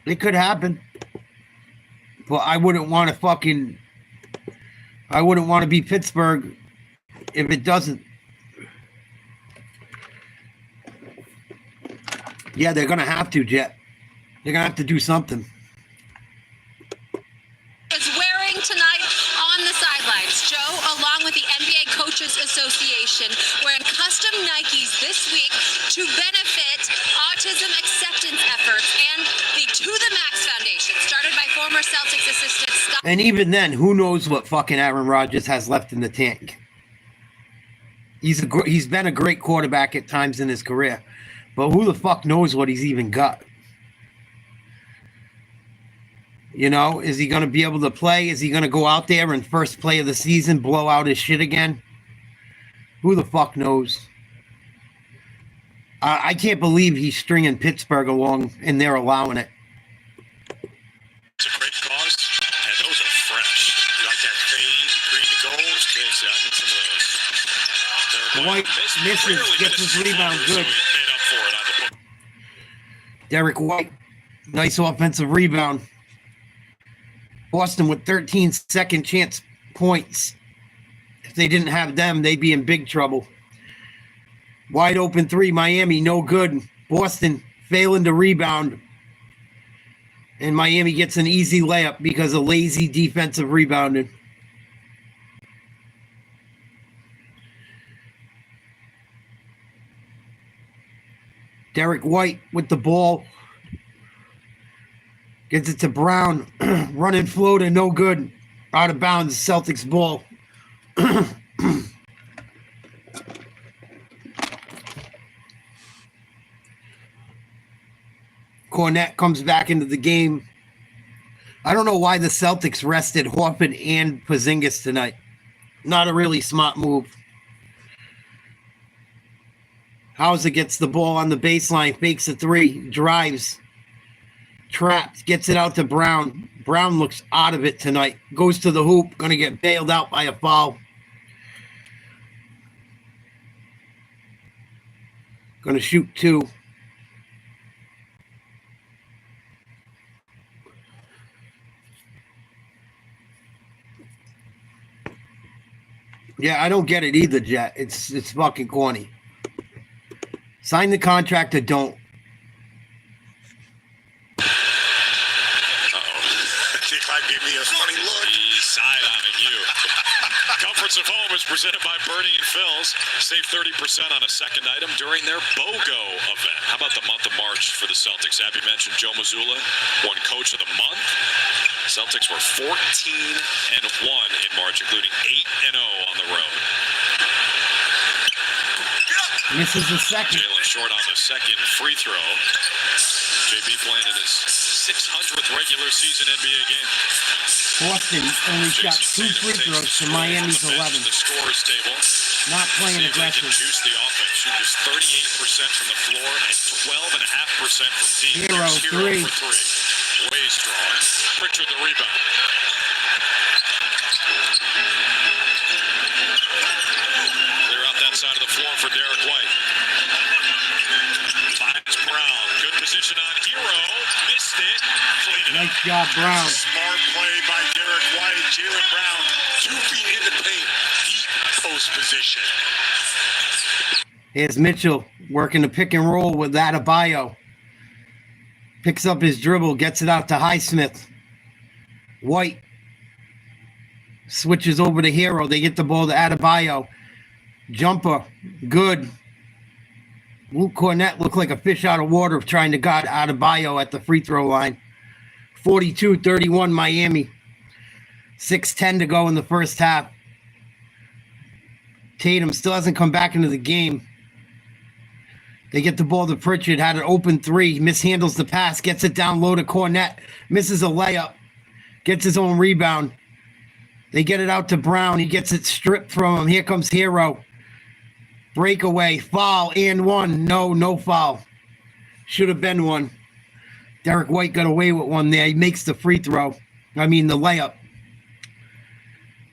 It could happen. But I wouldn't want to be Pittsburgh if it doesn't. Yeah, they're gonna have to, Jet. They're gonna have to do something. Is wearing tonight on the sidelines. Joe, along with the NBA coach Coaches Association wearing custom Nikes this week to benefit autism acceptance efforts and the To the Max Foundation, started by former Celtics assistant Scott. And even then, who knows what fucking Aaron Rodgers has left in the tank? He's been a great quarterback at times in his career, but who the fuck knows what he's even got? You know, is he going to be able to play? Is he going to go out there and first play of the season blow out his shit again? Who the fuck knows? I can't believe he's stringing Pittsburgh along and they're allowing it. It's a great cause, and those are fresh. You like that fade, green to gold? Yes, I need some of those. White misses, gets his rebound good. Derek White, nice offensive rebound. Boston with 13 second chance points. If they didn't have them, they'd be in big trouble. Wide open three, Miami, no good. Boston failing to rebound. And Miami gets an easy layup because of lazy defensive rebounding. Derek White with the ball. Gets it to Brown. Running floater, no good. Out of bounds, Celtics ball. Cornette comes back into the game. I don't know why the Celtics rested Horford and Porzingis tonight. Not a really smart move. Hauser gets the ball on the baseline, fakes a three, drives, trapped, gets it out to Brown. Brown looks out of it tonight. Goes to the hoop, going to get bailed out by a foul. Going to shoot two. Yeah, I don't get it either, Jet. It's fucking corny. Sign the contract or don't. T-Clyde gave me a funny look. He's side-eyeing you. Comforts of Home is presented by Bernie and Phil's. Save 30% on a second item during their BOGO event. How about the month of March for the Celtics? Abby mentioned Joe Missoula won Coach of the Month. Celtics were 14-1 in March, including 8-0 on the road. Misses the second. Jalen short on the second free throw. JB playing in his 600th regular season NBA game. Boston only shot 2 free throws to Miami's 11. The scores table. Not playing See if they can aggressive. juice the offense. Shoot just 38% from the floor and 12.5% from deep. Hero, There's three. for three. Way strong. Pritchard the rebound. Clear out that side of the floor for Derek White. Finds Brown. Good position on Hero. Missed it. Clean it up. Nice job, Brown. Smart play by Derek White. Jaylen Brown, 2 feet in the paint. Deep post position. Here's Mitchell working the pick and roll with Adebayo. Picks up his dribble, gets it out to Highsmith. White switches over to Hero. They get the ball to Adebayo. Jumper, good. Luke Cornette looked like a fish out of water trying to guard Adebayo at the free throw line. 42-31 Miami. 6:10 to go in the first half. Tatum still hasn't come back into the game. They get the ball to Pritchard, had an open three, mishandles the pass, gets it down low to Cornette, misses a layup, gets his own rebound. They get it out to Brown. He gets it stripped from him. Here comes Hero. Breakaway, foul, and one. No foul. Should have been one. Derek White got away with one there. He makes the free throw. The layup.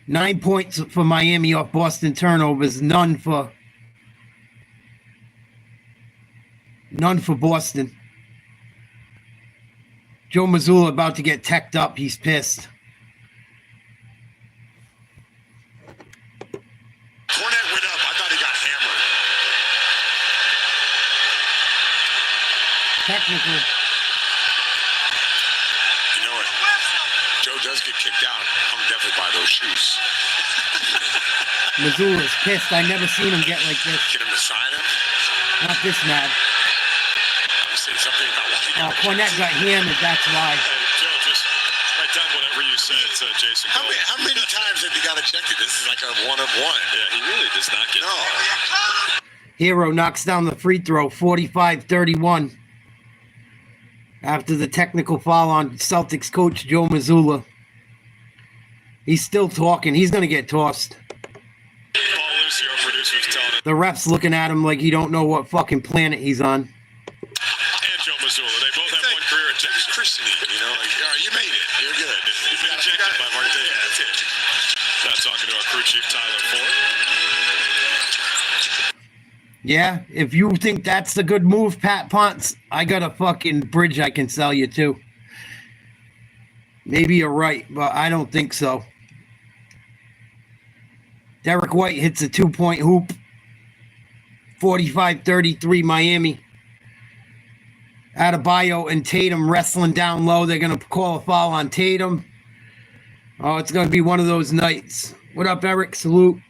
9 points for Miami off Boston turnovers. None for Boston. Joe Missoula about to get teched up. He's pissed. Cornette went up. I thought he got hammered. Technical. You know what? Joe does get kicked out. I'm definitely buy those shoes. Missoula's pissed. I never seen him get like this. Get him to sign him. Not this mad. You say something about why he Oh, got Cornette got hammered, that's why. Joe, just write down whatever you said to Jason. How many times have you got ejected? This is like a one of one. Yeah, he really does not get. No. Hero knocks down the free throw, 45-31. After the technical foul on Celtics coach Joe Missoula. He's still talking. He's going to get tossed. Paul Lucio, producer's telling it. The ref's looking at him like he don't know what fucking planet he's on. And Joe Missoula, they both have one career It's ejection. christening, you know, like, all right, you made it. You're good. You've been ejected by Mark Tatum. Yeah, that's it. Talking to our crew chief Tyler Ford. Yeah, if you think that's the good move, Pat Ponce, I got a fucking bridge I can sell you too. Maybe you're right, but I don't think so. Derek White hits a 2-point hoop. 45-33 Miami. Adebayo and Tatum wrestling down low. They're going to call a foul on Tatum. Oh, it's going to be one of those nights. What up, Eric? Salute.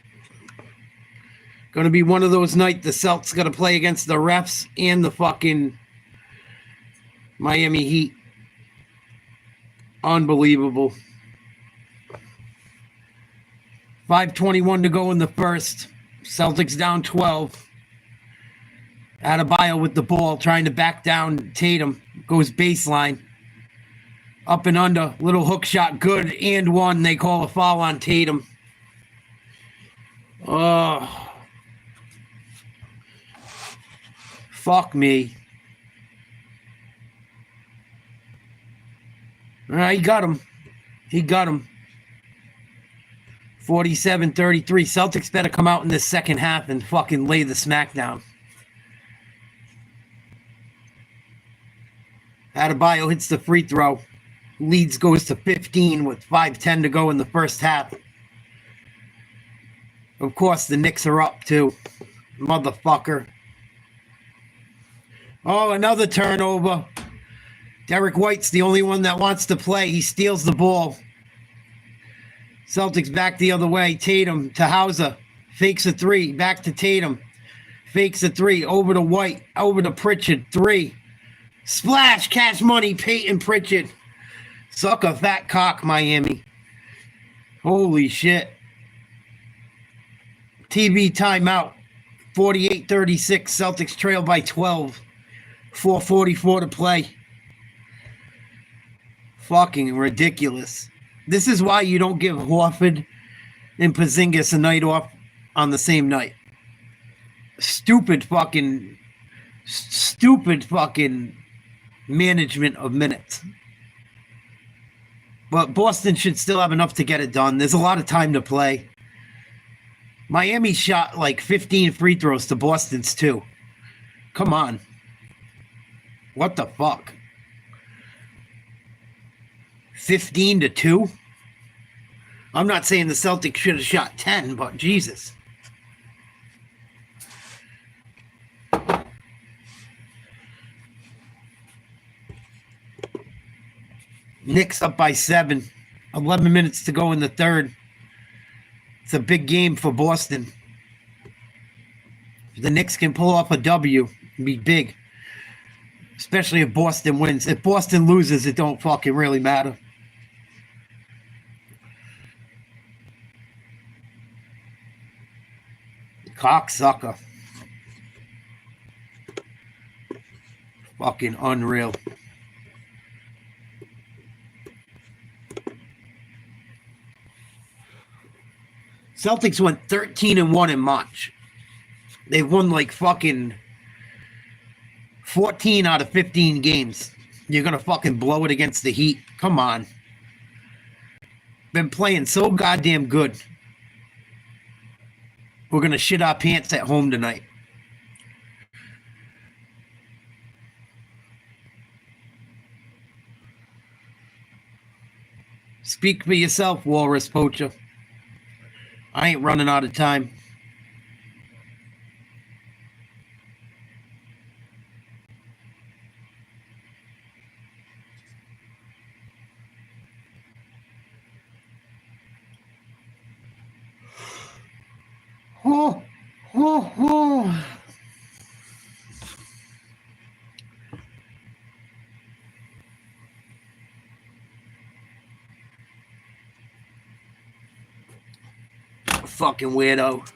Going to be one of those nights the Celtics going to play against the refs and the fucking Miami Heat. Unbelievable. 5:21 to go in the first. Celtics down 12. Adebayo with the ball, trying to back down Tatum. Goes baseline. Up and under. Little hook shot. Good. And one. They call a foul on Tatum. Oh. Fuck me. He got him. He got him. 47-33. Celtics better come out in the second half and fucking lay the smackdown. Adebayo hits the free throw. Leads goes to 15 with 5:10 to go in the first half. Of course, the Knicks are up too. Motherfucker. Oh, another turnover. Derek White's the only one that wants to play. He steals the ball. Celtics back the other way. Tatum to Hauser. Fakes a three. Back to Tatum. Fakes a three. Over to White. Over to Pritchard. Three. Splash. Cash money. Peyton Pritchard. Suck a fat cock, Miami. Holy shit. TV timeout. 48-36. Celtics trail by 12. 4:44 to play. Fucking ridiculous. This is why you don't give Horford and Porzingis a night off on the same night. Stupid fucking management of minutes. But Boston should still have enough to get it done. There's a lot of time to play. Miami shot like 15 free throws to Boston's too. Come on. What the fuck? 15-2? I'm not saying the Celtics should have shot 10, but Jesus. Knicks up by 7. 11 minutes to go in the third. It's a big game for Boston. If the Knicks can pull off a W, it'd be big. Especially if Boston wins. If Boston loses, it don't fucking really matter. Cocksucker. Fucking unreal. Celtics went 13-1 in March. They've won like fucking 14 out of 15 games. You're going to fucking blow it against the Heat. Come on. Been playing so goddamn good. We're going to shit our pants at home tonight. Speak for yourself, Walrus Poacher. I ain't running out of time. Oh, oh, oh. Fucking weirdo.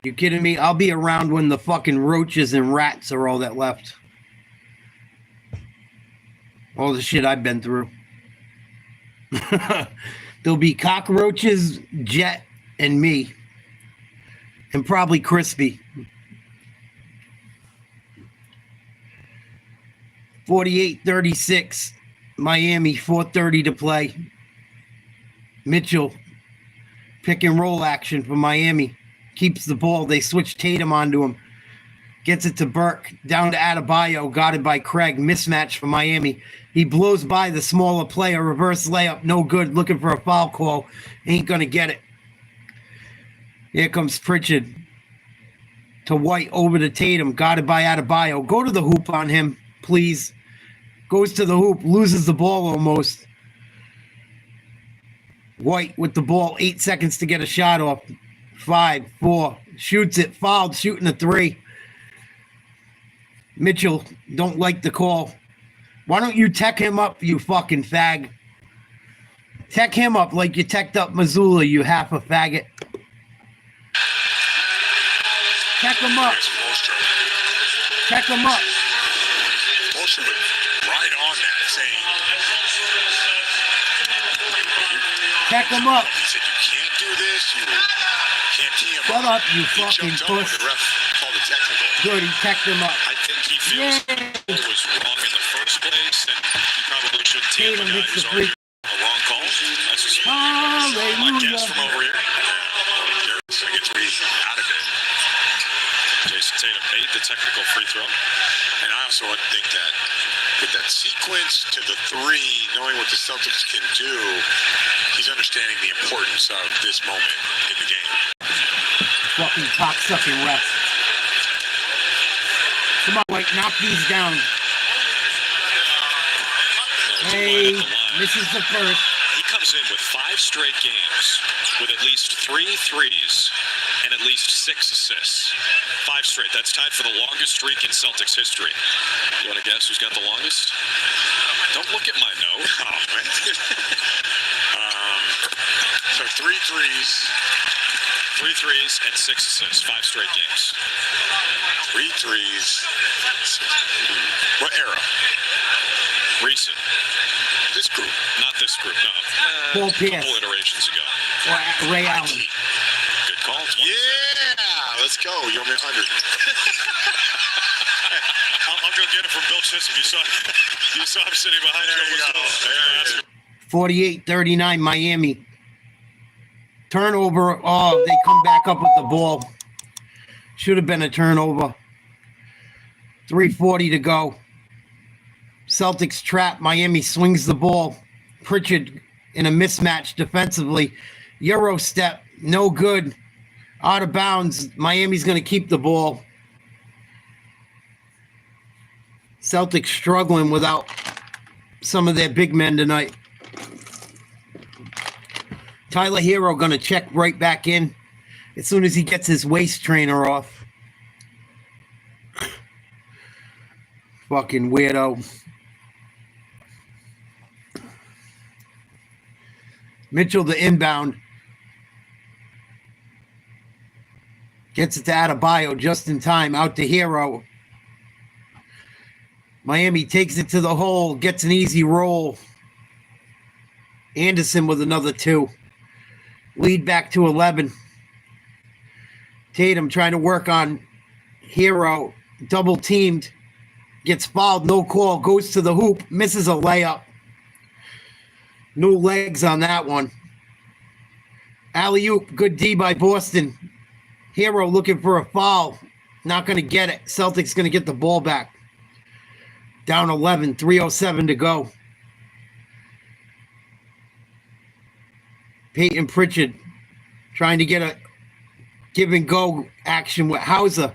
You kidding me? I'll be around when the fucking roaches and rats are all that left. All the shit I've been through. There'll be cockroaches, Jet, and me. And probably Crispy. 48-36. Miami, 4:30 to play. Mitchell. Pick and roll action for Miami. Keeps the ball. They switch Tatum onto him. Gets it to Burke. Down to Adebayo. Guarded by Craig. Mismatch for Miami. He blows by the smaller player. Reverse layup. No good. Looking for a foul call. Ain't going to get it. Here comes Pritchard. To White. Over to Tatum. Guarded by Adebayo. Go to the hoop on him, please. Goes to the hoop. Loses the ball almost. White with the ball. 8 seconds to get a shot off. 5, 4. Shoots it. Fouled. Shooting a 3. Mitchell, don't like the call. Why don't you tech him up, you fucking fag? Tech him up like you teched up Missoula, you half a faggot. Tech him up. Tech him up. Motion right on that saying. Tech him up. He said you can't do this. You can't tee him Shut up, you He fucking jumped up when puss. the ref called it technical. Good, he teched him up. I think he feels it was wrong in the first place, and he probably shouldn't team a Tatum guy hits who's the already free. a wrong call. That's just my guess from over here. Garrett's going to get to be out of it. Jason Tatum made the technical free throw. And I also think that with that sequence to the three, knowing what the Celtics can do, he's understanding the importance of this moment in the game. Fucking cocksucking refs. Come on, White, knock these down. Hey, this is the first. He comes in with 5 straight games with at least 3 threes and at least 6 assists. 5 straight. That's tied for the longest streak in Celtics history. You want to guess who's got the longest? Don't look at my note. Oh, man. So 3 threes. 3 threes and 6 assists. 5 straight games. 3 threes. What era? Recent. This group. Not this group, no. Paul A Pierce. couple iterations ago. Or Ray Allen. Good call. 27. Yeah, let's go. You owe me 100. I'll go get it from Bill Chisholm. You saw him sitting behind There you go. There it is. 48-39 Miami. Turnover. Oh, they come back up with the ball. Should have been a turnover. 3:40 to go. Celtics trap. Miami swings the ball. Pritchard in a mismatch defensively. Euro step. No good. Out of bounds. Miami's going to keep the ball. Celtics struggling without some of their big men tonight. Tyler Hero going to check right back in as soon as he gets his waist trainer off. Fucking weirdo. Mitchell the inbound. Gets it to Adebayo just in time. Out to Hero. Miami takes it to the hole. Gets an easy roll. Anderson with another 2. Lead back to 11. Tatum trying to work on Hero. Double teamed. Gets fouled. No call. Goes to the hoop. Misses a layup. No legs on that one. Alley-oop. Good D by Boston. Hero looking for a foul. Not going to get it. Celtics going to get the ball back. Down 11. 3:07 to go. Peyton Pritchard trying to get a give and go action with Hauser.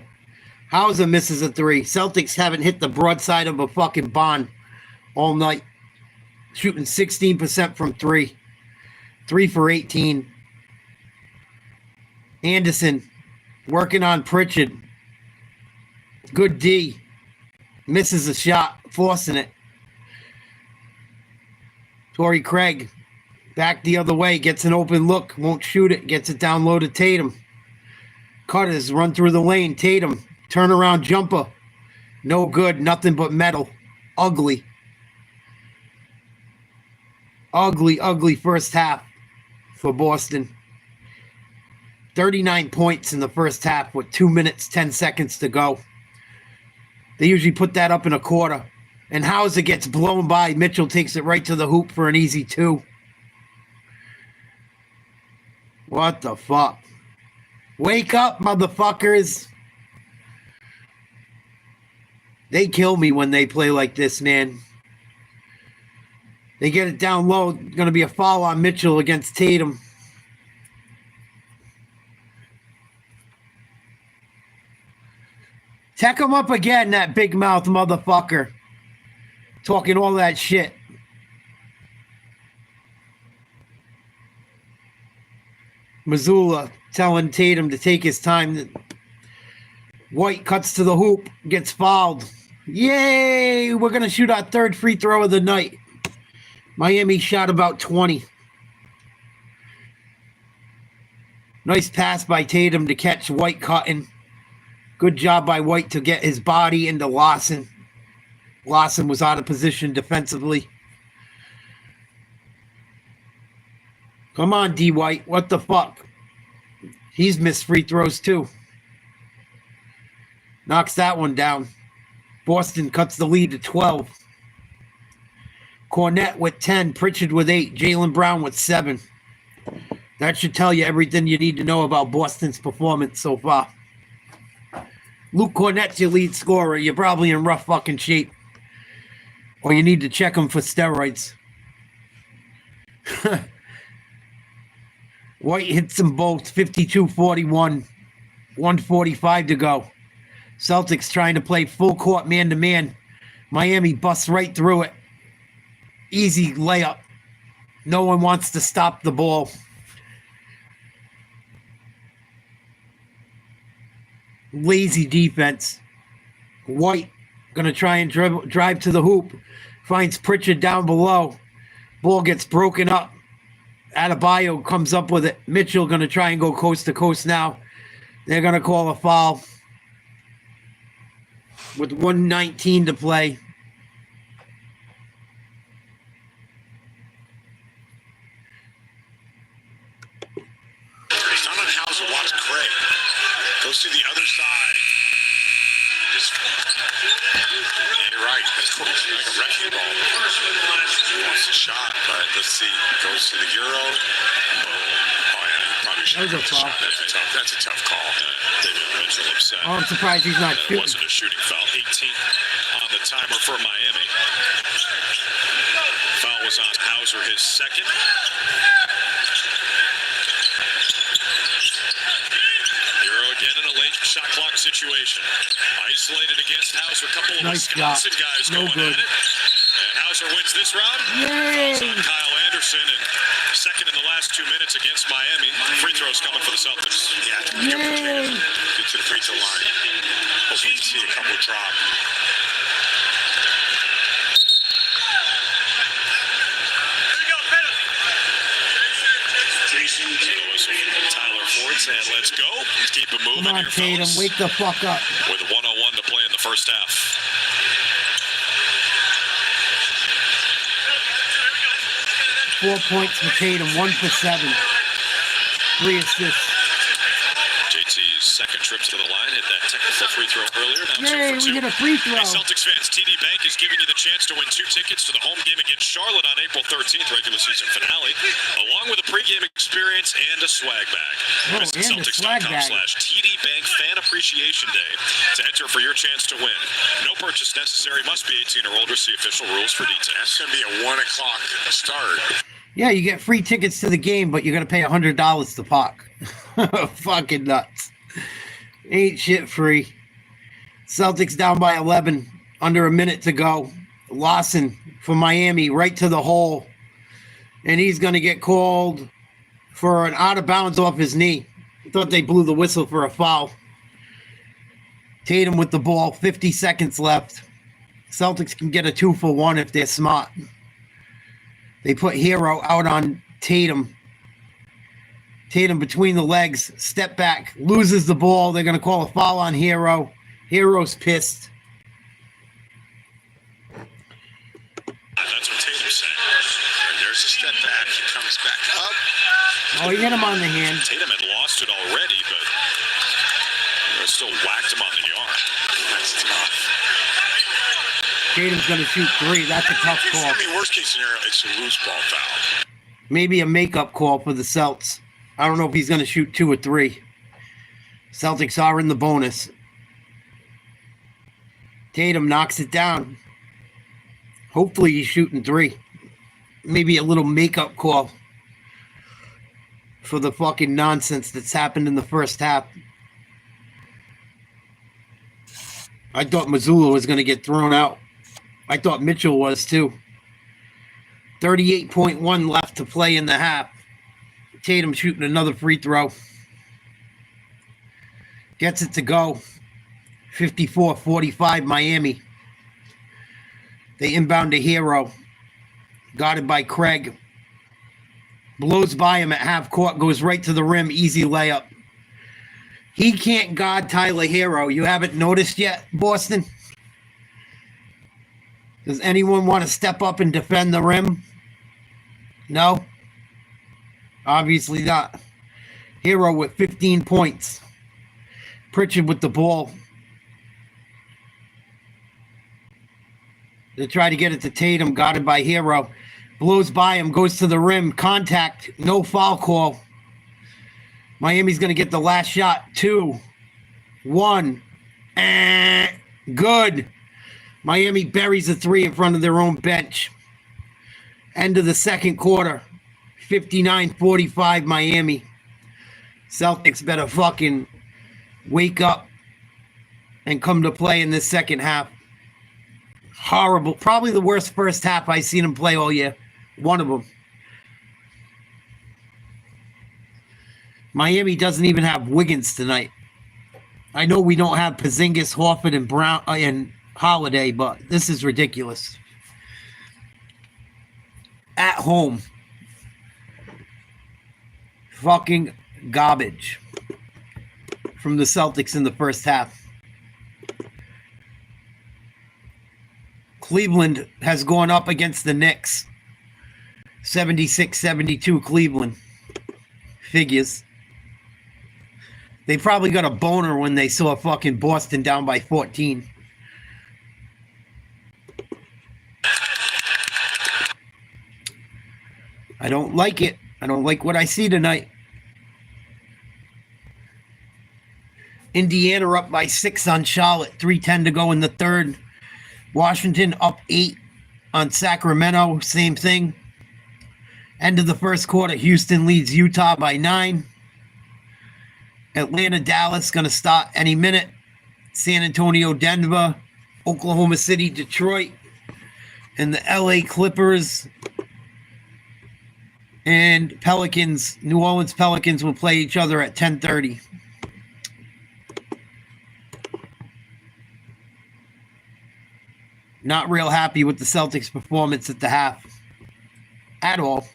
Hauser misses a 3. Celtics haven't hit the broadside of a fucking barn all night. Shooting 16% from 3. 3 for 18. Anderson working on Pritchard. Good D. Misses a shot, forcing it. Torrey Craig back the other way, gets an open look, won't shoot it, gets it down low to Tatum. Cutters run through the lane. Tatum, turnaround jumper. No good, nothing but metal. Ugly. Ugly first half for Boston. 39 points in the first half with 2 minutes, 10 seconds to go. They usually put that up in a quarter. And Hauser gets blown by. Mitchell takes it right to the hoop for an easy 2. What the fuck? Wake up, motherfuckers. They kill me when they play like this, man. They get it down low. Going to be a foul on Mitchell against Tatum. Tech him up again, that big mouth motherfucker. Talking all that shit. Missoula telling Tatum to take his time. White cuts to the hoop, gets fouled. Yay! We're going to shoot our third free throw of the night. Miami shot about 20. Nice pass by Tatum to catch White cutting. Good job by White to get his body into Lawson. Lawson was out of position defensively. Come on, D. White. What the fuck? He's missed free throws too. Knocks that one down. Boston cuts the lead to 12. Cornette with 10. Pritchard with 8. Jaylen Brown with 7. That should tell you everything you need to know about Boston's performance so far. Luke Cornett's your lead scorer. You're probably in rough fucking shape. Or you need to check him for steroids. White hits them both. 52-41. 1:45 to go. Celtics trying to play full court man-to-man. Miami busts right through it. Easy layup. No one wants to stop the ball. Lazy defense. White going to try and drive to the hoop. Finds Pritchard down below. Ball gets broken up. Adebayo comes up with it. Mitchell going to try and go coast to coast now. They're going to call a foul with 1:19 to play. It's not on Hauser. Watch Craig. Goes to the other side. Just, yeah, you're right. It's like a wrecking ball. He wants a shot, but let's see. Goes to the Euro. Oh, yeah, he probably should have That was a foul. That's a tough call. David Mitchell upset. Oh, I'm surprised he's not That shooting. wasn't a shooting foul. 18 on the timer for Miami. Foul was on Hauser, his second. Euro again in a late shot clock situation. Isolated against Hauser. A couple of Nice Wisconsin shot. guys No going good. at it. And Hauser wins this round. Yay! Fouls on Kyle Anderson, and second in the last 2 minutes against Miami. Free throws coming for the Celtics. Yeah, Yay! get to the free throw line. Hopefully see a couple drop. Tyler Ford saying, let's go. Let's keep it moving Come on, here, Tatum. fellas. Wake the fuck up. With 1:01 to play in the first half. 4 points for Tatum. 1 for 7. 3 assists. JT's second trips to the line, hit that technical free throw earlier. Now Yay, 2 for we 2. get a free throw. Hey, Celtics fans, TD Bank is giving you the chance to win 2 tickets to the home game against Charlotte on April 13th, regular season finale, along with a pregame experience and a swag bag. Oh, Visit and a swag bag. Celtics.com/TD Bank Fan Appreciation Day to enter for your chance to win. No purchase necessary. Must be 18 or older. See official rules for details. That's going to be a 1 o'clock start. Yeah, you get free tickets to the game, but you're going to pay $100 to park. Fucking nuts. Ain't shit free. Celtics down by 11, under a minute to go. Lawson from Miami right to the hole. And he's going to get called for an out of bounds off his knee. I thought they blew the whistle for a foul. Tatum with the ball, 50 seconds left. Celtics can get a 2-for-1 if they're smart. They put Hero out on Tatum. Tatum between the legs, step back, loses the ball. They're going to call a foul on Hero. Hero's pissed. That's what Tatum said. And there's a step back. He comes back up. Oh, he hit him on the hand. Tatum had lost it already, but they still whacked him on the arm. That's tough. Tatum's going to shoot 3. That's a tough call. I mean, worst case scenario, it's a loose ball foul. Maybe a makeup call for the Celts. I don't know if he's going to shoot 2 or 3. Celtics are in the bonus. Tatum knocks it down. Hopefully he's shooting 3. Maybe a little makeup call for the fucking nonsense that's happened in the first half. I thought Missoula was going to get thrown out. I thought Mitchell was too. 38.1 left to play in the half. Tatum shooting another free throw. Gets it to go. 54-45 Miami. They inbound to Hero. Guarded by Craig. Blows by him at half court. Goes right to the rim. Easy layup. He can't guard Tyler Hero. You haven't noticed yet, Boston? Does anyone want to step up and defend the rim? No? Obviously not. Hero with 15 points. Pritchard with the ball. They try to get it to Tatum, guarded by Hero. Blows by him, goes to the rim. Contact, no foul call. Miami's going to get the last shot. 2, 1. Good. Miami buries a 3 in front of their own bench. End of the second quarter. 59-45 Miami. Celtics better fucking wake up and come to play in this second half. Horrible. Probably the worst first half I've seen them play all year. One of them. Miami doesn't even have Wiggins tonight. I know we don't have Porzingis, Horford, and Brown and Holiday, but this is ridiculous. At home. Fucking garbage from the Celtics in the first half. Cleveland has gone up against the Knicks. 76-72 Cleveland. Figures. They probably got a boner when they saw fucking Boston down by 14. I don't like it. I don't like what I see tonight. Indiana up by 6 on Charlotte. 3:10 to go in the third. Washington up 8 on Sacramento. Same thing. End of the first quarter. Houston leads Utah by 9. Atlanta, Dallas going to start any minute. San Antonio, Denver, Oklahoma City, Detroit, and the LA Clippers and Pelicans. New Orleans Pelicans will play each other at 10:30. Not real happy with the Celtics' performance at the half. At all.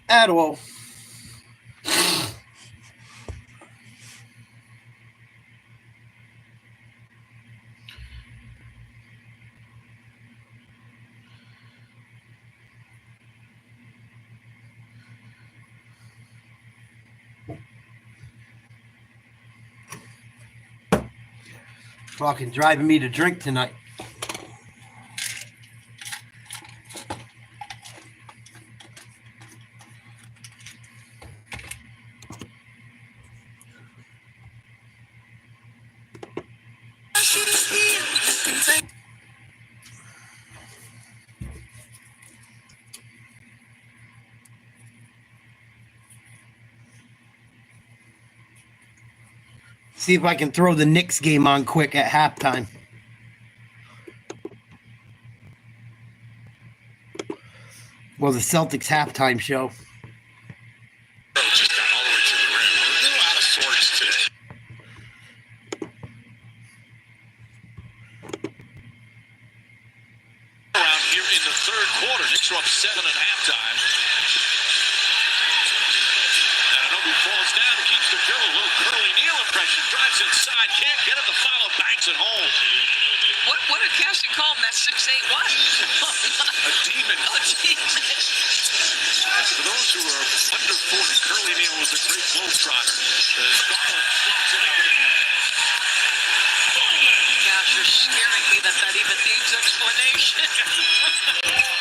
At all. Fucking driving me to drink tonight. See if I can throw the Knicks game on quick at halftime. Well, the Celtics halftime show. Just got all the way to the rim. A little out of sorts today. Around here in the third quarter, Knicks are up 7 at halftime. Ananobi falls down, keeps the dribble. Little curly kneel impression, drives inside, can't get it. The follow, banks it home. What did Cassie call him? That 6'8" what? A demon. A demon. And for those who are under 40, Curly Neal was a great globetrotter. Garland floats it out. Gosh, you're scaring me that even needs explanation.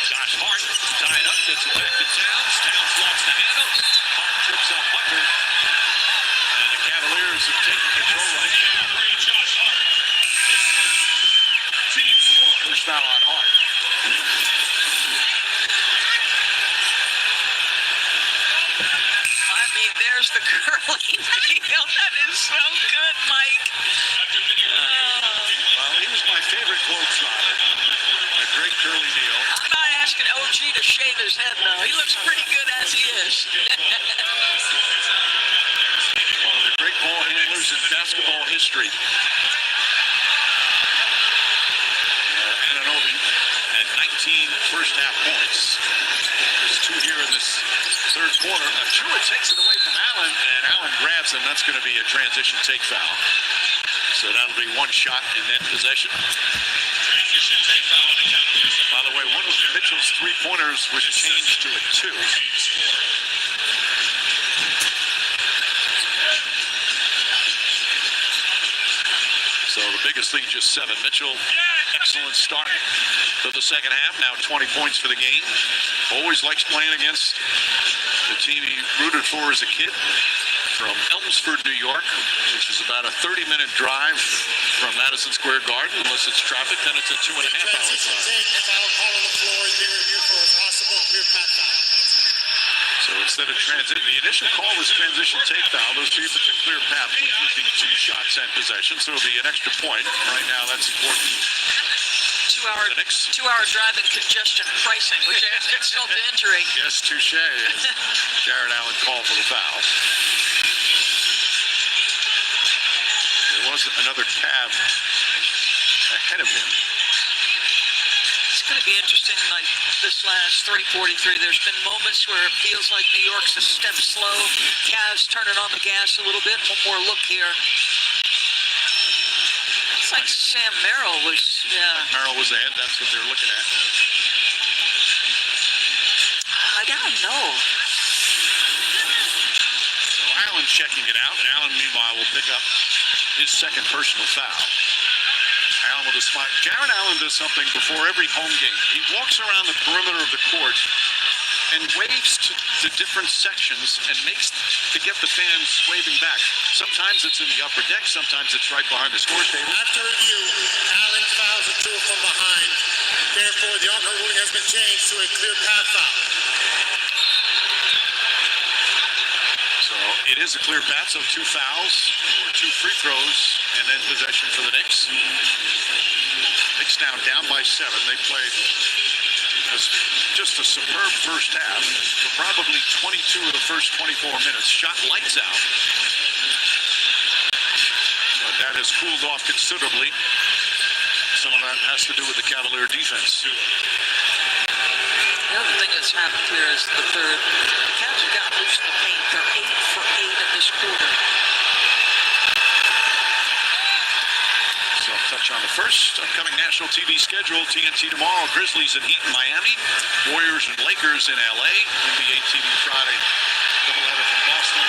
Josh Hart tied up, gets it back to Towns. Towns lost the handle. Hart trips up under. And the Cavaliers have taken control right now. Josh Hart. First foul on Hart. I mean, there's the curly kneel. That is so good, Mike. Well, he was my favorite globetrotter. A great curly kneel. I'm not asking OG to shave his head, though. He looks pretty good as he is. One of the great ball handlers in basketball history. Ananobi at 19 first half points. There's 2 here in this third quarter. Achua takes it away from Allen, and Allen grabs him. That's going to be a transition take foul. So that'll be 1 shot and then possession. By the way, one of Mitchell's 3-pointers was changed to a 2. So the biggest lead, just 7. Mitchell, excellent start to the second half. Now 20 points for the game. Always likes playing against the team he rooted for as a kid from Elmsford, New York, which is about a 30-minute drive from Madison Square Garden. Unless it's traffic, then it's a 2.5-hour drive. So instead of transition, the initial call was transition take foul. Those people to clear path, which would be 2 shots and possession. So it'll be an extra point. Right now, that's important. 2-hour drive and congestion pricing, which adds insult to injury. Yes, touche. Jared Allen called for the foul. There was another Cav ahead of him. It's going to be interesting, like this last 3:43. There's been moments where it feels like New York's a step slow. Cavs turning on the gas a little bit. One more look here. It's like Sam Merrill was, Merrill was ahead. That's what they're looking at. I don't know. So Allen checking it out. Allen, meanwhile, will pick up his second personal foul. Allen with a spot. Jared Allen does something before every home game. He walks around the perimeter of the court and waves to different sections and makes to get the fans waving back. Sometimes it's in the upper deck, sometimes it's right behind the score table. After review, Allen fouls Achua from behind. Therefore, the on-court ruling has been changed to a clear path foul. So it is a clear path, so 2 fouls or 2 free throws and then possession for the Knicks. Knicks now down by 7. They played just a superb first half for probably 22 of the first 24 minutes. Shot lights out. But that has cooled off considerably. Some of that has to do with the Cavalier defense. The other thing that's happened here is the third. The Cavs have got loose in the paint. They're 8 for 8 in this quarter. So I'll touch on the first upcoming national TV schedule. TNT tomorrow, Grizzlies and Heat in Miami, Warriors and Lakers in LA, NBA TV Friday, doubleheader from Boston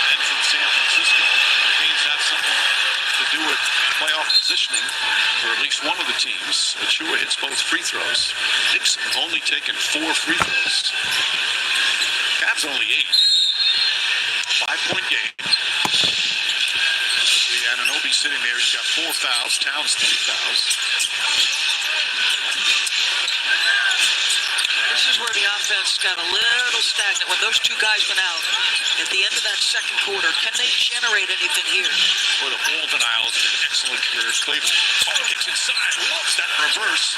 and from San Francisco. Hurricanes have something to do with playoff positioning for at least one of the teams. Achua hits both free throws. Knicks have only taken 4 free throws. Cavs only 8. 5-point game. Ananobi sitting there. He's got 4 fouls. Towns 3 fouls. This is where the offense got a little stagnant when those two guys went out at the end of that second quarter. Can they generate anything here? For the ball denials, excellent here. Cleveland. Oh, kicks inside. Loves that reverse.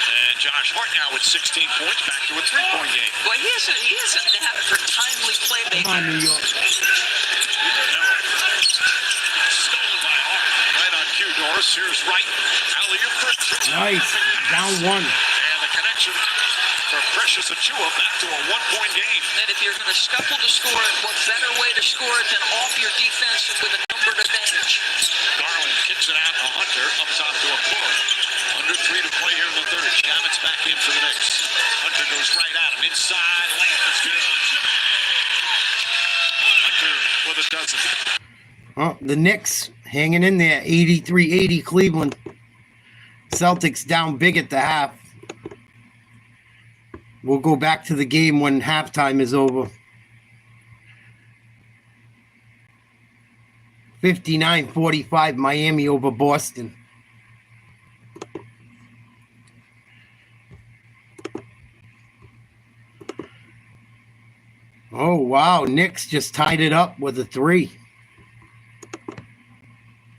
And Josh Hart now with 16 points, back to a three-point game. Boy, he has a knack for timely playmaking. Come on, New York. Stolen by Hart. Right on cue, Doris. Here's Wright. Alley-oop for Nice. Down one. And the connection for Precious Achua back to a one-point game. And if you're going to scuffle to score it, what better way to score it than off your defense with a numbered advantage? Garland kicks it out to Hunter, up top to a Fuller. Under 3 to play here in the third. Shamit's back in for the Knicks. Hunter goes right at him. Inside, layup is good. Hunter with a dozen. Oh, the Knicks hanging in there, 83-80 Cleveland. Celtics down big at the half. We'll go back to the game when halftime is over. 59-45 Miami over Boston. Oh, wow. Knicks just tied it up with a 3.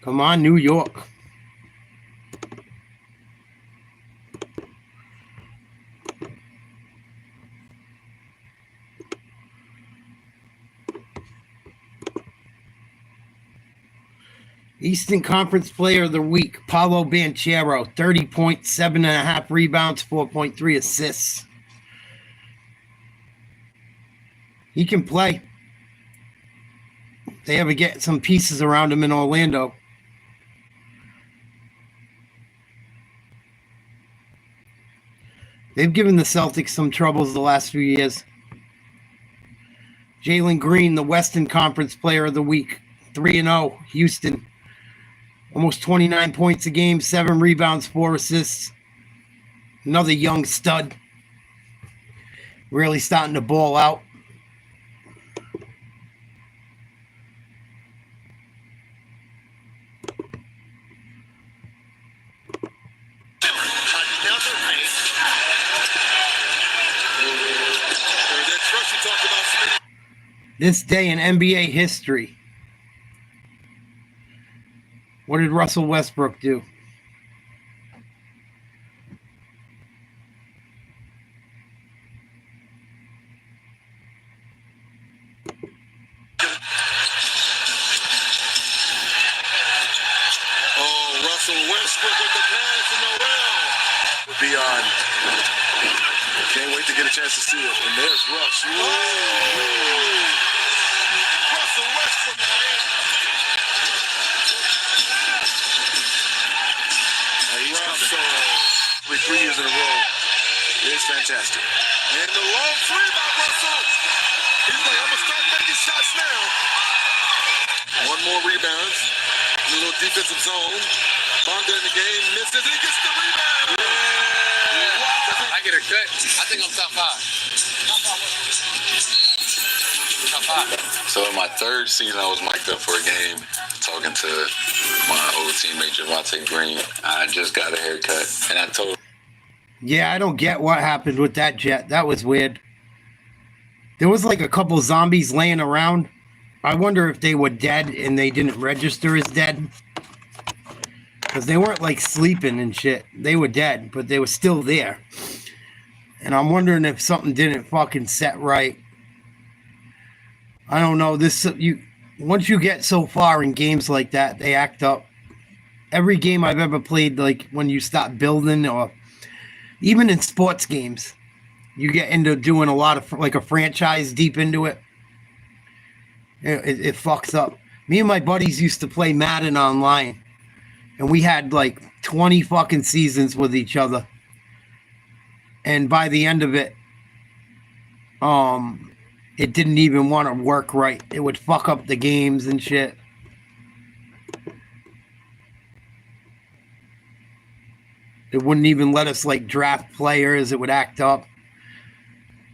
Come on, New York. Eastern Conference Player of the Week, Paolo Banchero, 30 points, 7.5 rebounds, 4.3 assists. He can play. They ever get some pieces around him in Orlando. They've given the Celtics some troubles the last few years. Jalen Green, the Western Conference Player of the Week, 3-0, Houston. Almost 29 points a game, 7 rebounds, 4 assists. Another young stud. Really starting to ball out. This day in NBA history. What did Russell Westbrook do? Oh, Russell Westbrook with the pass to Noel. Will be on. Can't wait to get a chance to see it. And there's Russ. Russell Westbrook. Russell, 3 years in a row. It's fantastic. And the long three by Russell. He's like, I'm going to start making shots now. One more rebound. A little defensive zone. Bonga in the game. Misses. He gets the rebound. Yeah. Wow. I get a cut. I think I'm top 5. Top 5. So in my third season, I was mic'd up for a game talking to my old teammate, Javante Green. I just got a haircut, and I told him. Yeah, I don't get what happened with that jet. That was weird. There was like a couple zombies laying around. I wonder if they were dead and they didn't register as dead. Because they weren't like sleeping and shit. They were dead, but they were still there. And I'm wondering if something didn't fucking set right. I don't know. Once you get so far in games like that, they act up. Every game I've ever played, like when you start building, or even in sports games, you get into doing a lot of like a franchise deep into it. It fucks up. Me and my buddies used to play Madden online, and we had like 20 fucking seasons with each other. And by the end of it, it didn't even want to work right. It would fuck up the games and shit. It wouldn't even let us like draft players. It would act up.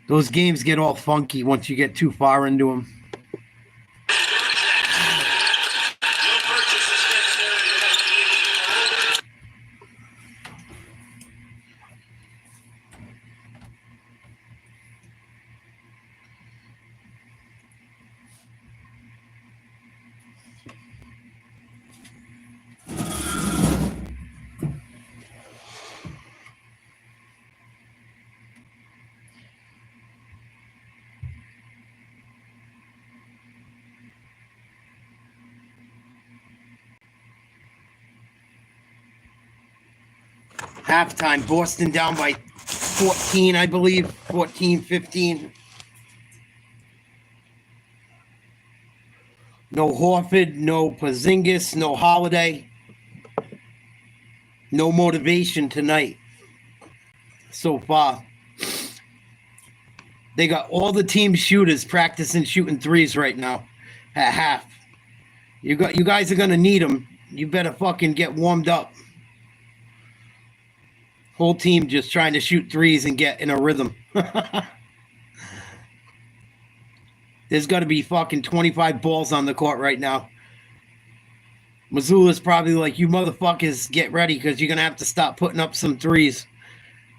Those games get all funky once you get too far into them. Halftime, Boston down by 14, I believe. 14-15. No Horford, no Porzingis, no Holiday. No motivation tonight so far. They got all the team shooters practicing shooting threes right now at half. You guys are going to need them. You better fucking get warmed up. Whole team just trying to shoot threes and get in a rhythm. There's got to be fucking 25 balls on the court right now. Missoula's probably like, you motherfuckers get ready because you're going to have to stop putting up some threes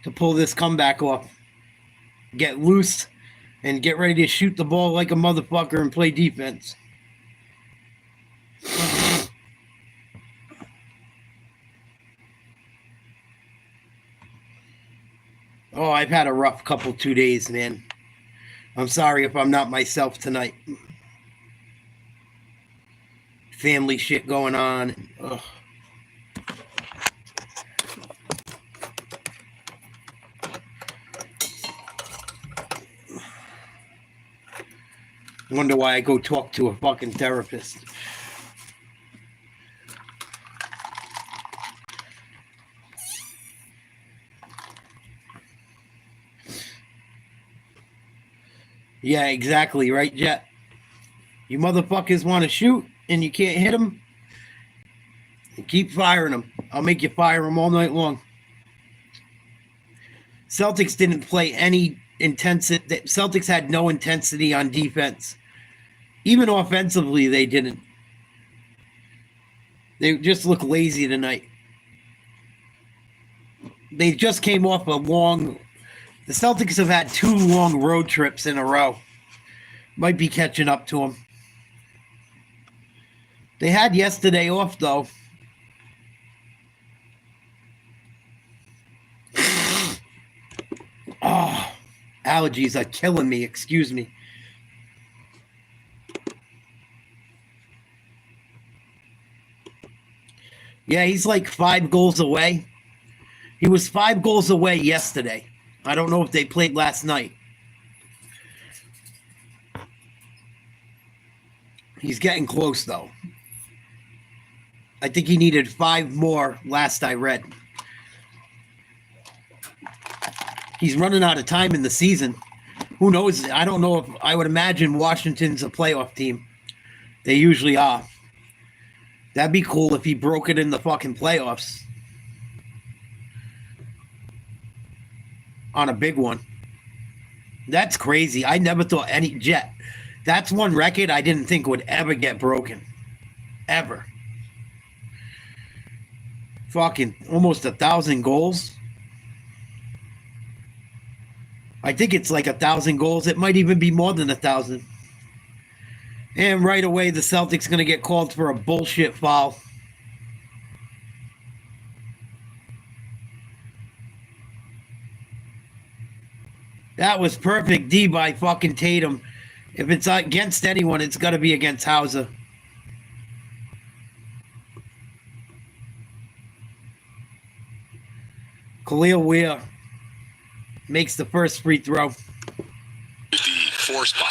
to pull this comeback off. Get loose and get ready to shoot the ball like a motherfucker and play defense. Oh, I've had a rough 2 days, man. I'm sorry if I'm not myself tonight. Family shit going on. Ugh. Wonder why I go talk to a fucking therapist. Yeah, exactly, right, Jet? You motherfuckers want to shoot and you can't hit them? Keep firing them. I'll make you fire them all night long. Celtics didn't play any intensity. Celtics had no intensity on defense. Even offensively, they didn't. They just look lazy tonight. They just came off a long... The Celtics have had 2 long road trips in a row. Might be catching up to them. They had yesterday off, though. Oh, allergies are killing me. Excuse me. Yeah, he's like 5 goals away. He was 5 goals away yesterday. I don't know if they played last night. He's getting close, though. I think he needed 5 more last I read. He's running out of time in the season. Who knows? I don't know if... I would imagine Washington's a playoff team. They usually are. That'd be cool if he broke it in the fucking playoffs. On a big one. That's crazy. I never thought any... Jet. That's one record I didn't think would ever get broken. Ever. Fucking almost 1,000 goals. I think it's like 1,000 goals. It might even be more than 1,000. And right away, the Celtics going to get called for a bullshit foul. That was perfect D by fucking Tatum. If it's against anyone, it's got to be against Hauser. Khalil Weir makes the first free throw. The 4 spot.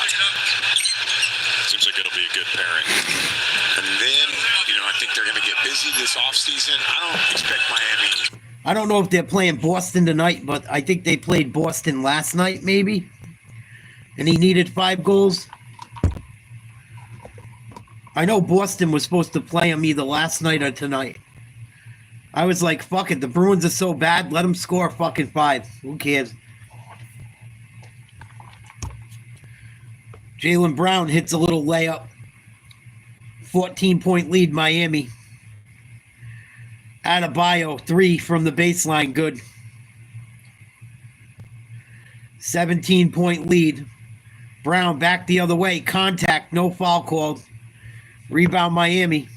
Seems like it'll be a good pairing. And then, I think they're going to get busy this offseason. I don't expect Miami. I don't know if they're playing Boston tonight, but I think they played Boston last night, maybe. And he needed 5 goals. I know Boston was supposed to play him either last night or tonight. I was like, fuck it. The Bruins are so bad. Let them score fucking 5. Who cares? Jaylen Brown hits a little layup. 14-point lead, Miami. Adebayo, 3 from the baseline, good. 17-point lead. Brown back the other way. Contact, no foul called. Rebound, Miami.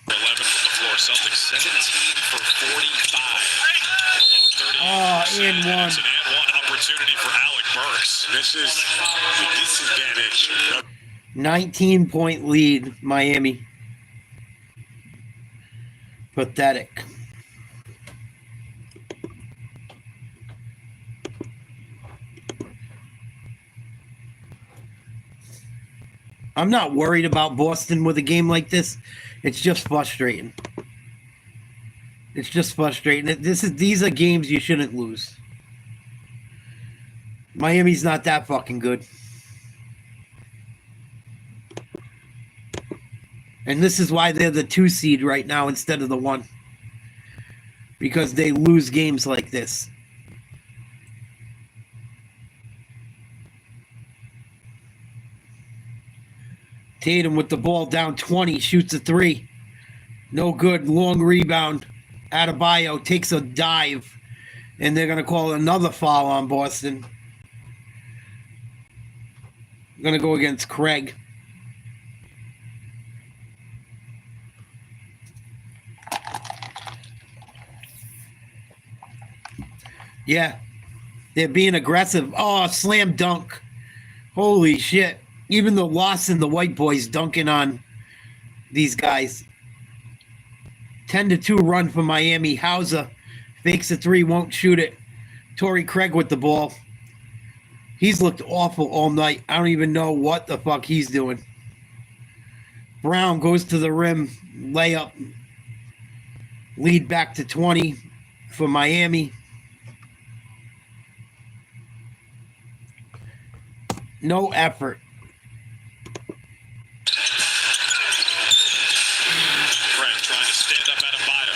11 from the floor. Celtics 17 for 45. Below 30. And one. It's an and one opportunity for Alec Burks. This is the disadvantage. 19-point lead, Miami. Pathetic. I'm not worried about Boston with a game like this. It's just frustrating. It's just frustrating. These are games you shouldn't lose. Miami's not that fucking good. And this is why they're the 2 seed right now instead of the 1. Because they lose games like this. Tatum with the ball down 20, shoots a 3. No good. Long rebound. Adebayo takes a dive. And they're going to call another foul on Boston. Going to go against Craig. Yeah. They're being aggressive. Oh, slam dunk. Holy shit. Even the Lawson, the white boys dunking on these guys. 10-2 run for Miami. Hauser fakes a 3, won't shoot it. Torrey Craig with the ball. He's looked awful all night. I don't even know what the fuck he's doing. Brown goes to the rim. Layup. Lead back to 20 for Miami. No effort. Brent trying to stand up Adebayo.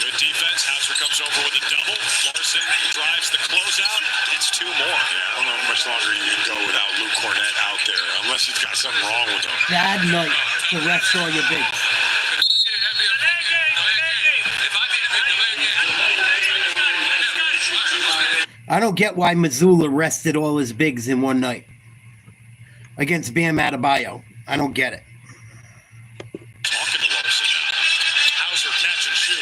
Good defense. Hauser comes over with a double. Larson drives the closeout. It's 2 more. Yeah, I don't know how much longer you can go without Luke Cornett out there, unless he's got something wrong with him. Bad night. The rest all your bigs. I don't get why Missoula rested all his bigs in one night against Bam Adebayo. I don't get it. Talking to Larson. Hauser catch and shoot.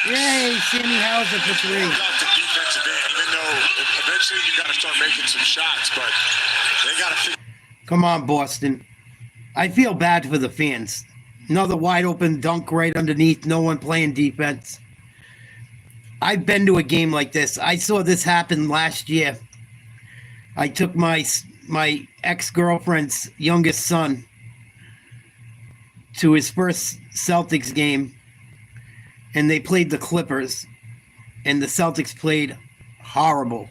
Yes. Yay, Sammy Hauser for 3. Out the defensive end, even though eventually you got to start making some shots, but they got to. Come on, Boston. I feel bad for the fans. Another wide open dunk right underneath. No one playing defense. I've been to a game like this. I saw this happen last year. I took my ex-girlfriend's youngest son to his first Celtics game, and they played the Clippers, and the Celtics played horrible.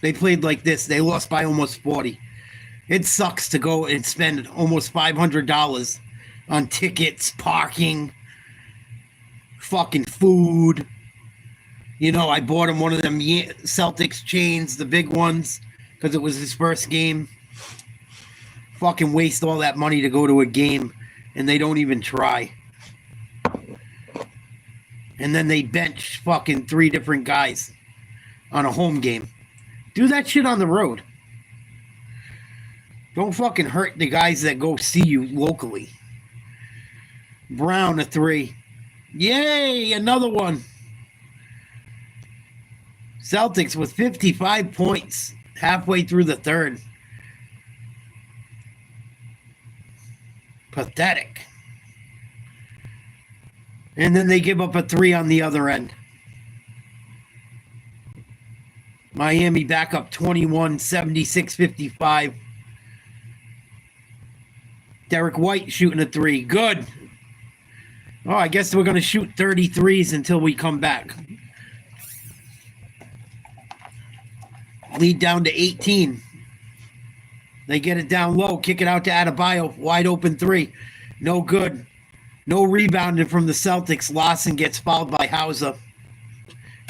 They played like this. They lost by almost 40. It sucks to go and spend almost $500 on tickets, parking, fucking food. You know, I bought him one of them Celtics chains, the big ones, because it was his first game. Fucking waste all that money to go to a game, and they don't even try. And then they bench fucking 3 different guys on a home game. Do that shit on the road. Don't fucking hurt the guys that go see you locally. Brown a 3. Yay, another one. Celtics with 55 points halfway through the third. Pathetic. And then they give up a 3 on the other end. Miami back up 21, 76-55. Derek White shooting a 3. Good. Oh, I guess we're going to shoot 33s until we come back. Lead down to 18. They get it down low. Kick it out to Adebayo. Wide open 3. No good. No rebounding from the Celtics. Lawson gets fouled by Hauser.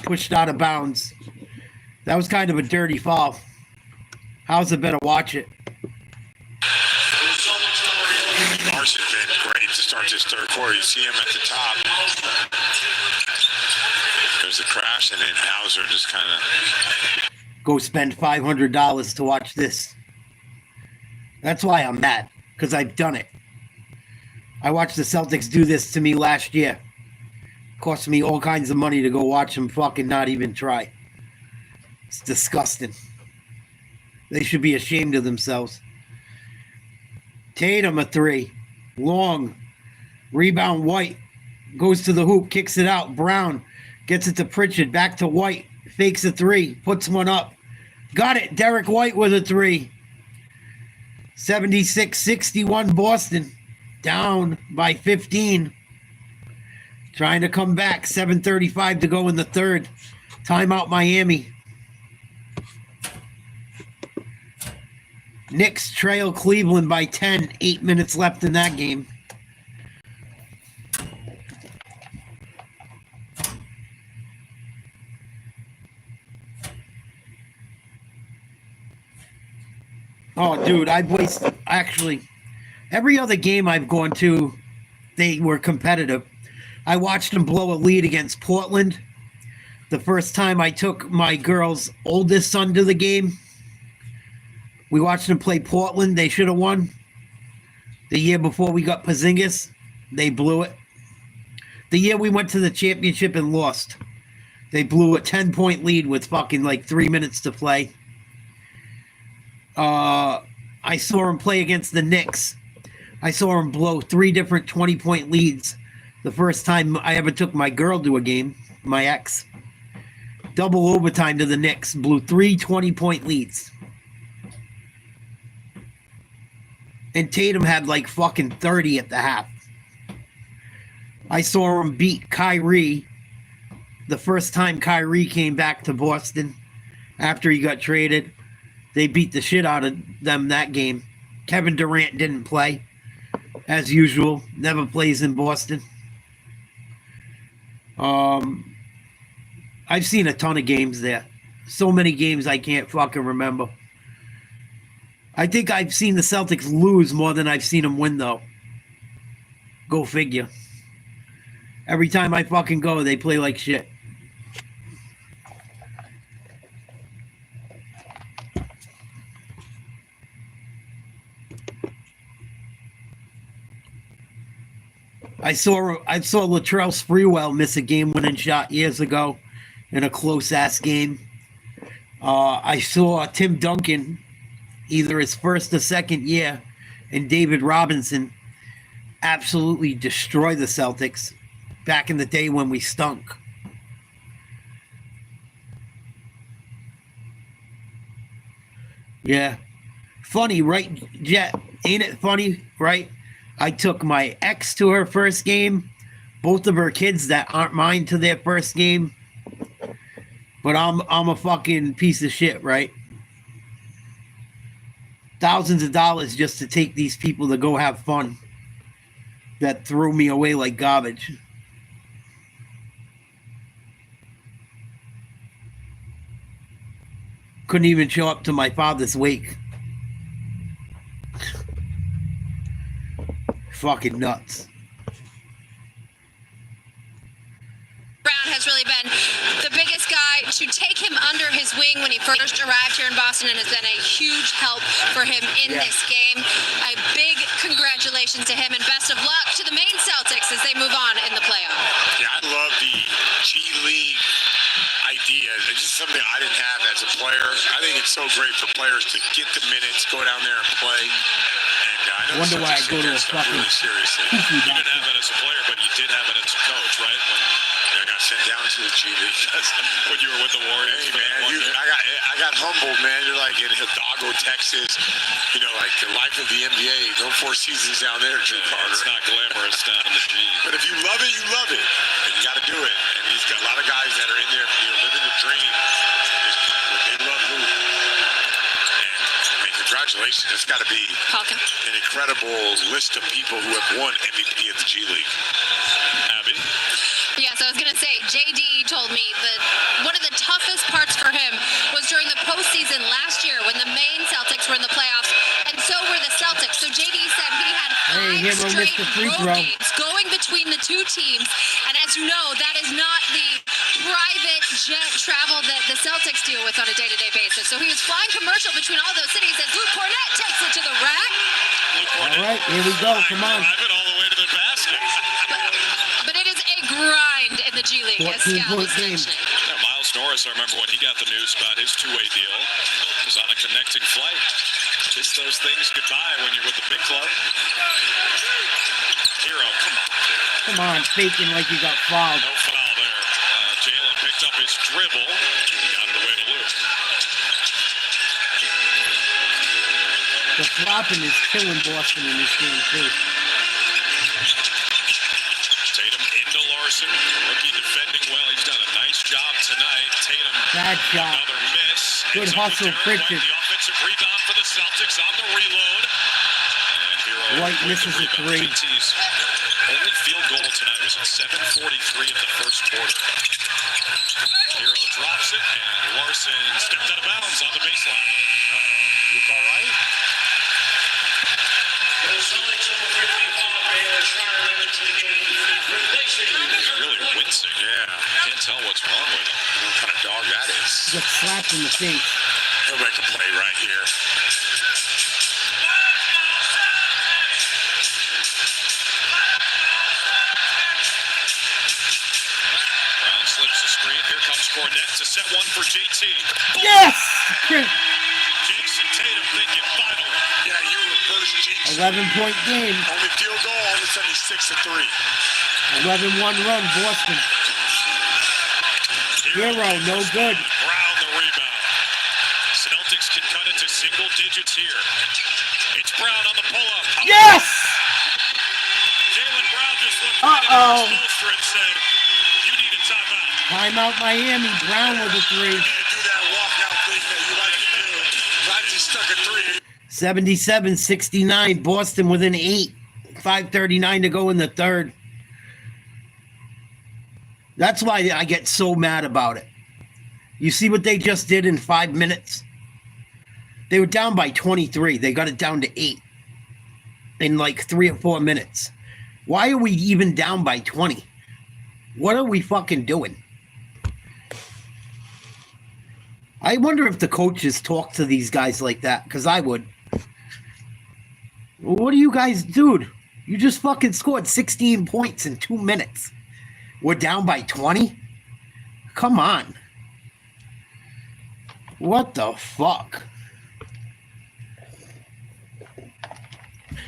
Pushed out of bounds. That was kind of a dirty foul. Hauser better watch it. Larson's been great to start this third quarter. You see him at the top. There's a crash, and then Hauser just kind of... Go spend $500 to watch this. That's why I'm mad, because I've done it. I watched the Celtics do this to me last year. Cost me all kinds of money to go watch them fucking not even try. It's disgusting. They should be ashamed of themselves. Tatum a 3. Long. Rebound White. Goes to the hoop, kicks it out. Brown gets it to Pritchard. Back to White. Fakes a 3. Puts one up. Got it. Derek White with a 3. 76-61 Boston. Down by 15. Trying to come back. 7:35 to go in the third. Timeout Miami. Knicks trail Cleveland by 10. 8 minutes left in that game. Oh, dude, I've wasted... Actually, every other game I've gone to, they were competitive. I watched them blow a lead against Portland. The first time I took my girl's oldest son to the game, we watched them play Portland. They should have won. The year before we got Porzingis, they blew it. The year we went to the championship and lost, they blew a 10-point lead with fucking like 3 minutes to play. I saw him play against the Knicks. I saw him blow 3 different 20-point leads. The first time I ever took my girl to a game, my ex. Double overtime to the Knicks. Blew 3 20-point leads. And Tatum had like fucking 30 at the half. I saw him beat Kyrie the first time Kyrie came back to Boston after he got traded. They beat the shit out of them that game. Kevin Durant didn't play, as usual. Never plays in Boston. I've seen a ton of games there. So many games I can't fucking remember. I think I've seen the Celtics lose more than I've seen them win, though. Go figure. Every time I fucking go, they play like shit. I saw Latrell Sprewell miss a game-winning shot years ago in a close-ass game. I saw Tim Duncan, either his first or second year, and David Robinson absolutely destroy the Celtics back in the day when we stunk. Yeah. Funny, right, Jet? Ain't it funny, right? I took my ex to her first game, both of her kids that aren't mine to their first game. But I'm a fucking piece of shit, right? Thousands of dollars just to take these people to go have fun that threw me away like garbage. Couldn't even show up to my father's wake. Fucking nuts. Brown has really been the biggest guy to take him under his wing when he first arrived here in Boston and has been a huge help for him in this game. A big congratulations to him and best of luck to the Maine Celtics as they move on in the playoff. Yeah, I love the G League idea. It's just something I didn't have as a player. I think it's so great for players to get the minutes, go down there and play. I wonder why I go to a fucking really seriously. You didn't have it as a player, but you did have it as a coach, right? I got sent down to the G League When you were with the Warriors. Hey, man, I got humbled, man. You're like in Hidalgo, Texas. You know, like the life of the NBA. No 4 seasons down there, Drew Carter. It's not glamorous down in the G. But if you love it, you love it. And you got to do it. And he's got a lot of guys that are in there, living the dream. They love hoop. Congratulations. It's got to be an incredible list of people who have won MVP of the G League. Abby? Yes, I was going to say, JD told me that one of the toughest parts for him was during the postseason last year when the Maine Celtics were in the playoffs, and so were the Celtics. So JD said he had 5 straight road games going between the two teams, and as you know, that is not the private jet travel that the Celtics deal with on a day-to-day basis. So he was flying commercial between all those cities as Luke Cornett takes it to the rack. All right, here we go. Come on. Drive it all the way to the basket. But it is a grind in the G League, as Scal was mentioning. Yeah, Miles Norris, I remember when he got the news about his two-way deal, was on a connecting flight. Kiss those things goodbye when you're with the big club. Hero, come on. Come on, faking like you got fouled. No foul there. Jalen picked up his dribble. Got it away to Luke. The The flopping is killing Boston in this game, too. Tatum into Larson. Rookie defending well. He's done a nice job tonight. Tatum, Bad shot. another miss. Good Ends up hustle, with Derek Pritchard. White, the offensive rebound for the Celtics on the reload. And Hero White with misses the a rebound. three. JT's only field goal tonight was at 7:43 of the first quarter. Hero drops it, and Larson stepped out of bounds on the baseline. Luke all right? He's really wincing. Yeah. Can't tell what's wrong with him. What kind of dog that is? Just slapped in the face. He'll make a play right here. Brown slips the screen. Here comes Cornette to set one for JT. Yes! Jason Tatum thinking finally. Yeah, you reverse Jinx. 11-point game. Only field goal, all of a sudden he's 6-3. 11-1 run, Boston. Hero, no good. Brown the rebound. Celtics can cut it to single digits here. It's Brown on the pull-up. Yes! Jaylen Brown just looked right at his poster and said, you need a timeout. Timeout Miami. Brown with a three. You do that walkout thing that you like to do. Glad you stuck a three. 77-69. Boston within 8. 5:39 to go in the third. That's why I get so mad about it. You see what they just did in 5 minutes? They were down by 23. They got it down to 8 in like 3 or 4 minutes. Why are we even down by 20? What are we fucking doing? I wonder if the coaches talk to these guys like that, because I would. What do you guys do? You just fucking scored 16 points in 2 minutes. We're down by 20? Come on. What the fuck?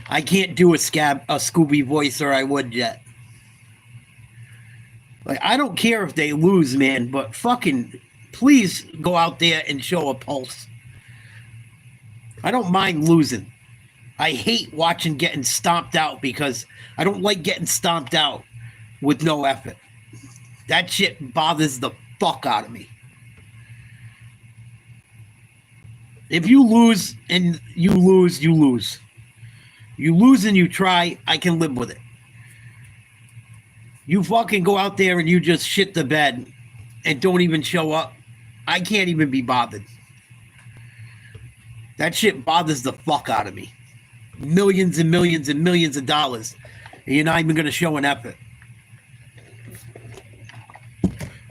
I can't do a Scooby voice, or I would yet. Like, I don't care if they lose, man, but fucking please go out there and show a pulse. I don't mind losing. I hate watching getting stomped out because I don't like getting stomped out with no effort. That shit bothers the fuck out of me. If you lose and you lose, you lose. You lose and you try, I can live with it. You fucking go out there and you just shit the bed and don't even show up, I can't even be bothered. That shit bothers the fuck out of me. Millions and millions and millions of dollars, and you're not even going to show an effort.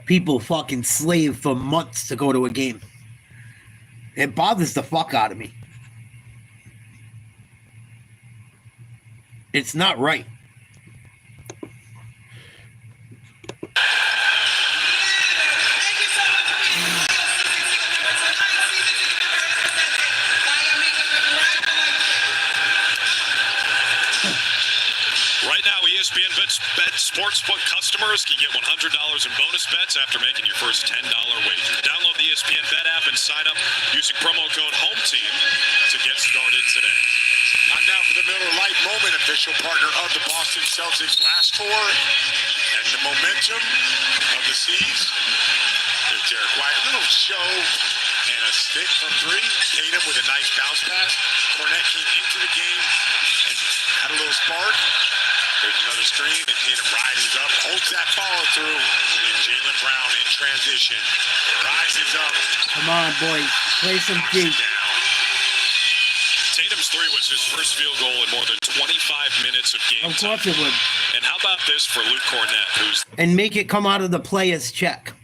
People fucking slave for months to go to a game. It bothers the fuck out of me. It's not right. Right now, ESPN Bet Sportsbook customers can get $100 in bonus bets after making your first $10 wager. Download the ESPN Bet app and sign up using promo code HOMETEAM to get started today. Time now for the Miller Lite Moment, official partner of the Boston Celtics last tour and the momentum of the Seas. There's Derek White, little show and a stick from three. Tatum with a nice bounce pass. Cornette came into the game and had a little spark. There's another screen, and Tatum rises up, holds that follow through, and Jaylen Brown in transition rises up. Come on, boys, play some deep. Tatum's three was his first field goal in more than 25 minutes of game Of time. course it would. And how about this for Luke Cornette, who's And make it come out of the player's check.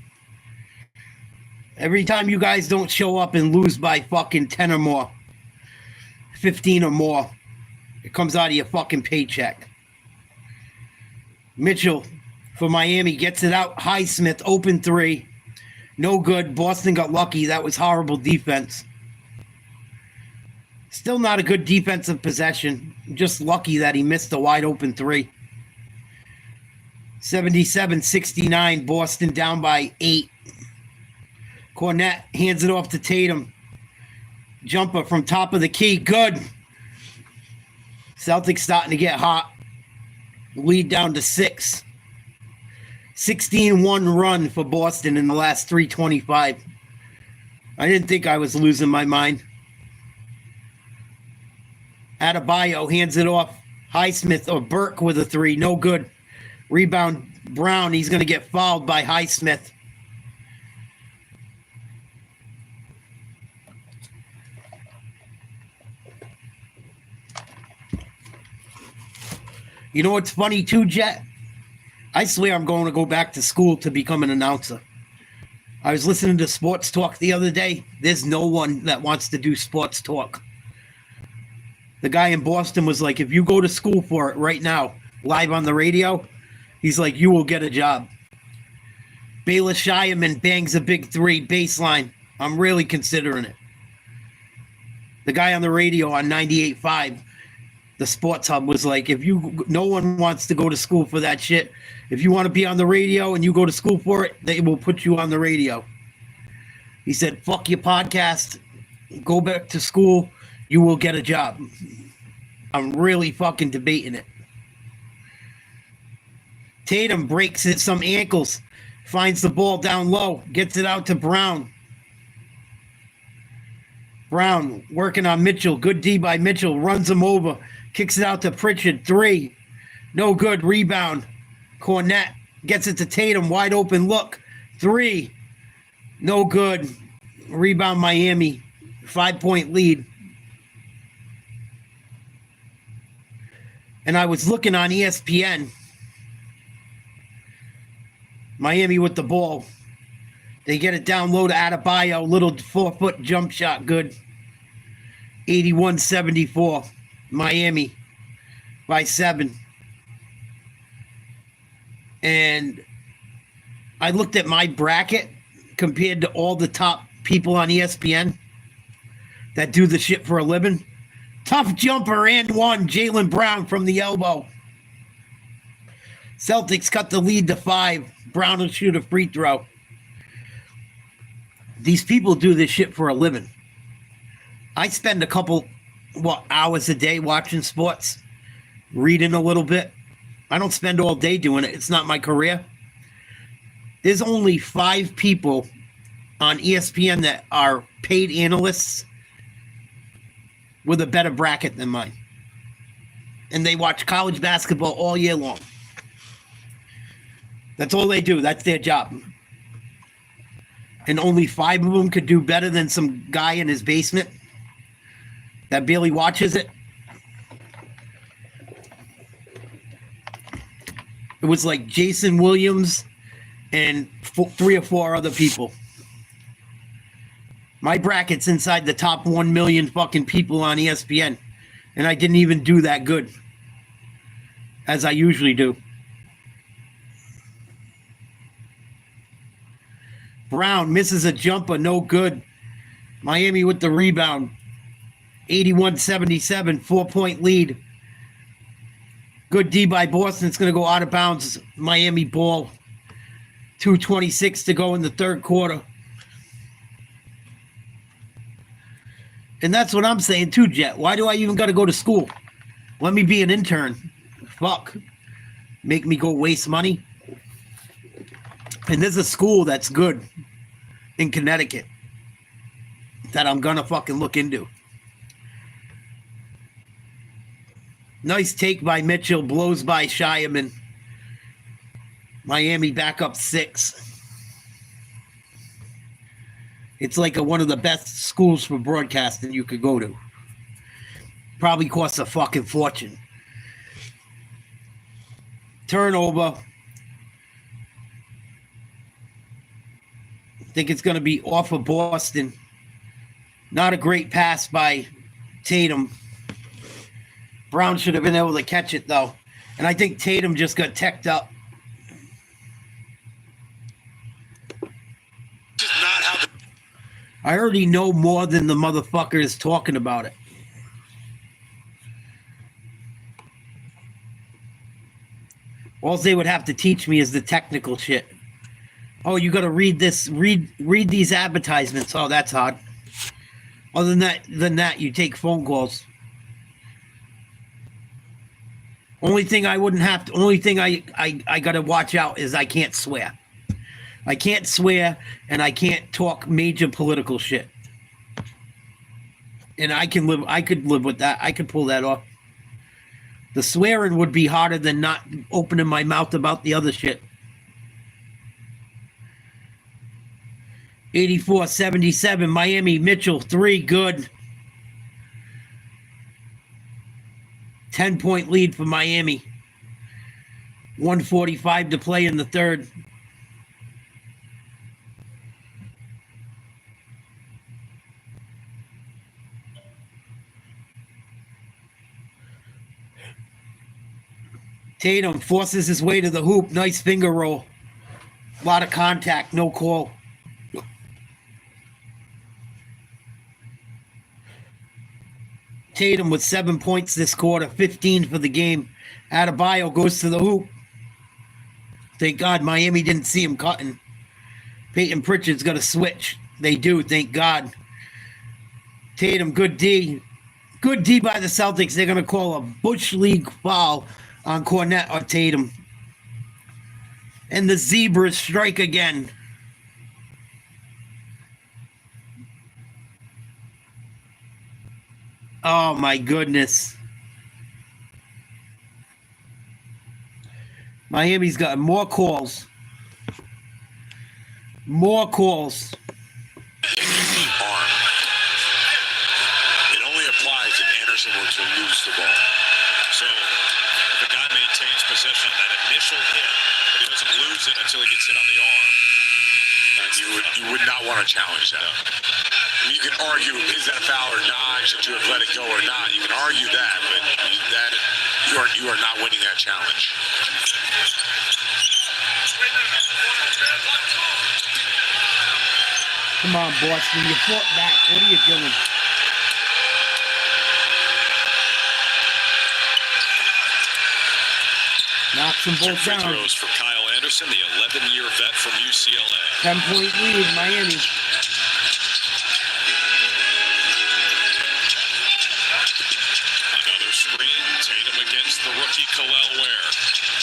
Every time you guys don't show up and lose by fucking 10 or more, 15 or more, it comes out of your fucking paycheck. Mitchell for Miami gets it out. Highsmith, open three. No good. Boston got lucky. That was horrible defense. Still not a good defensive possession. Just lucky that he missed a wide open three. 77-69. Boston down by 8. Cornette hands it off to Tatum. Jumper from top of the key. Good. Celtics starting to get hot. Lead down to 6. 16-1 run for Boston in the last 3:25. I didn't think I was losing my mind. Adebayo hands it off. Highsmith or Burke with a 3. No good. Rebound Brown. He's going to get fouled by Highsmith. You know what's funny too, Jet? I swear I'm going to go back to school to become an announcer. I was listening to sports talk the other day. There's no one that wants to do sports talk. The guy in Boston was like, if you go to school for it right now, live on the radio, he's like, you will get a job. Bayless Shireman bangs a big 3 baseline. I'm really considering it. The guy on the radio on 98.5, the Sports Hub, was like, no one wants to go to school for that shit. If you want to be on the radio and you go to school for it, they will put you on the radio. He said, fuck your podcast. Go back to school. You will get a job. I'm really fucking debating it. Tatum breaks some ankles. Finds the ball down low. Gets it out to Brown. Brown working on Mitchell. Good D by Mitchell. Runs him over. Kicks it out to Pritchard. 3. No good. Rebound. Cornette gets it to Tatum. Wide open look. 3. No good. Rebound Miami. 5-point lead. And I was looking on ESPN. Miami with the ball. They get it down low to Adebayo. Little 4-foot jump shot. Good. 81-74. Miami by 7. And I looked at my bracket compared to all the top people on ESPN that do the shit for a living. Tough jumper and 1. Jaylen Brown from the elbow. Celtics cut the lead to 5. Brown will shoot a free throw. These people do this shit for a living. I spend a couple hours a day watching sports, reading a little bit. I don't spend all day doing it. It's not my career. There's only 5 people on ESPN that are paid analysts with a better bracket than mine. And they watch college basketball all year long. That's all they do. That's their job. And only 5 of them could do better than some guy in his basement that barely watches it. It was like Jason Williams and 3 or 4 other people. My bracket's inside the top 1 million fucking people on ESPN. And I didn't even do that good, as I usually do. Brown misses a jumper, no good. Miami with the rebound. 81-77, 4-point lead. Good D by Boston. It's going to go out of bounds. Miami ball. 2:26 to go in the third quarter. And that's what I'm saying too, Jet. Why do I even got to go to school? Let me be an intern. Fuck. Make me go waste money. And there's a school that's good in Connecticut that I'm going to fucking look into. Nice take by Mitchell. Blows by Shireman. Miami back up 6. It's like one of the best schools for broadcasting you could go to. Probably costs a fucking fortune. Turnover. I think it's going to be off of Boston. Not a great pass by Tatum. Brown should have been able to catch it, though. And I think Tatum just got teched up. I already know more than the motherfucker is talking about it. All they would have to teach me is the technical shit. Oh, you got to read this, read these advertisements. Oh, that's hard. Other than that, you take phone calls. Only thing I wouldn't have to. Only thing I got to watch out is I can't swear. I can't swear, and I can't talk major political shit. And I could live with that. I could pull that off. The swearing would be harder than not opening my mouth about the other shit. 84-77, Miami, Mitchell, 3, good. 10-point lead for Miami. 1:45 to play in the third. Tatum forces his way to the hoop. Nice finger roll. A lot of contact, no call. Tatum with 7 points this quarter, 15 for the game. Adebayo goes to the hoop. Thank God Miami didn't see him cutting. Peyton Pritchard's got to switch. They do, thank God. Tatum, good D. Good D by the Celtics. They're going to call a Bush League foul on Cornette or Tatum. And the Zebras strike again. Oh, my goodness. Miami's got more calls. More calls. Arm. It only applies if Anderson were to lose the ball. So if a guy maintains possession on that initial hit, but he doesn't lose it until he gets hit on the arm, You would not want to challenge that. You can argue, is that a foul or not? Should you have let it go or not? You can argue that, but you are not winning that challenge. Come on, Boston. You fought back. What are you doing? Knocks them both free down. throws for Kyle Anderson, the 11-year vet from UCLA. 10-point lead, Miami. Another screen. Tatum against the rookie Khalil Ware.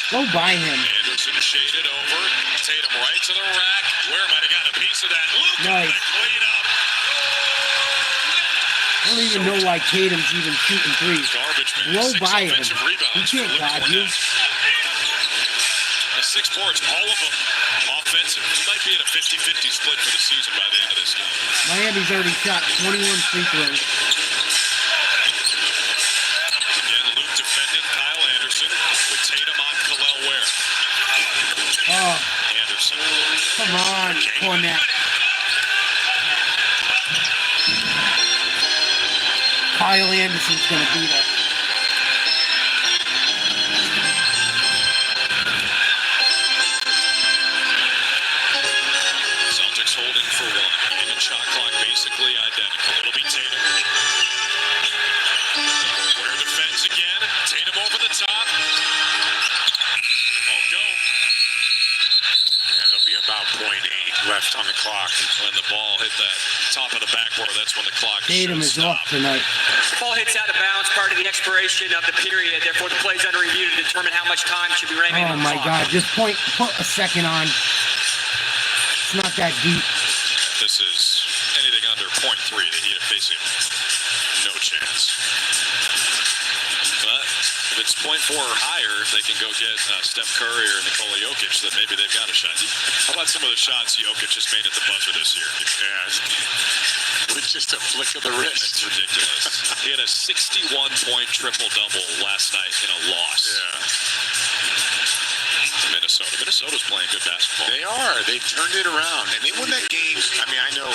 Go by him. Anderson shaded over. Tatum right to the rack. Ware might have gotten a piece of that. Luka Nice. clean up. I don't even know why Tatum's even shooting threes. Garbage man. Blow 6 by him. offensive He rebounds can't for Luke guard you. Cornette. The 6 boards, all of them offensive. He might be at a 50-50 split for the season by the end of this game. Miami's already shot 21 free throws. Again, Luke defending Kyle Anderson with Tatum on Khalil Ware. Oh, Anderson. come on, Cornette. Kyle Anderson's going to beat us. Celtics holding for 1. Game and shot clock basically identical. It'll be Tatum. Ware defends again. Tatum over the top. Won't go. And there'll be about 0.8 left on the clock. When the ball hit that top of the backboard, that's when the clock Tatum should is off stop. tonight. Ball hits out of bounds prior to the expiration of the period. Therefore, the play is under review to determine how much time should be remaining Oh on the my clock. God! Just put a second on. It's not that deep. This is anything under 0.3. The Heat are facing no chance. But if it's 0.4 or higher, they can go get Steph Curry or Nikola Jokic, then maybe they've got a shot. How about some of the shots Jokic just made at the buzzer this year? Yeah, with just a flick of the wrist. It's ridiculous. He had a 61-point triple-double last night in a loss. To Minnesota. Minnesota's playing good basketball. They are. They turned it around, and they won that game. I mean, I know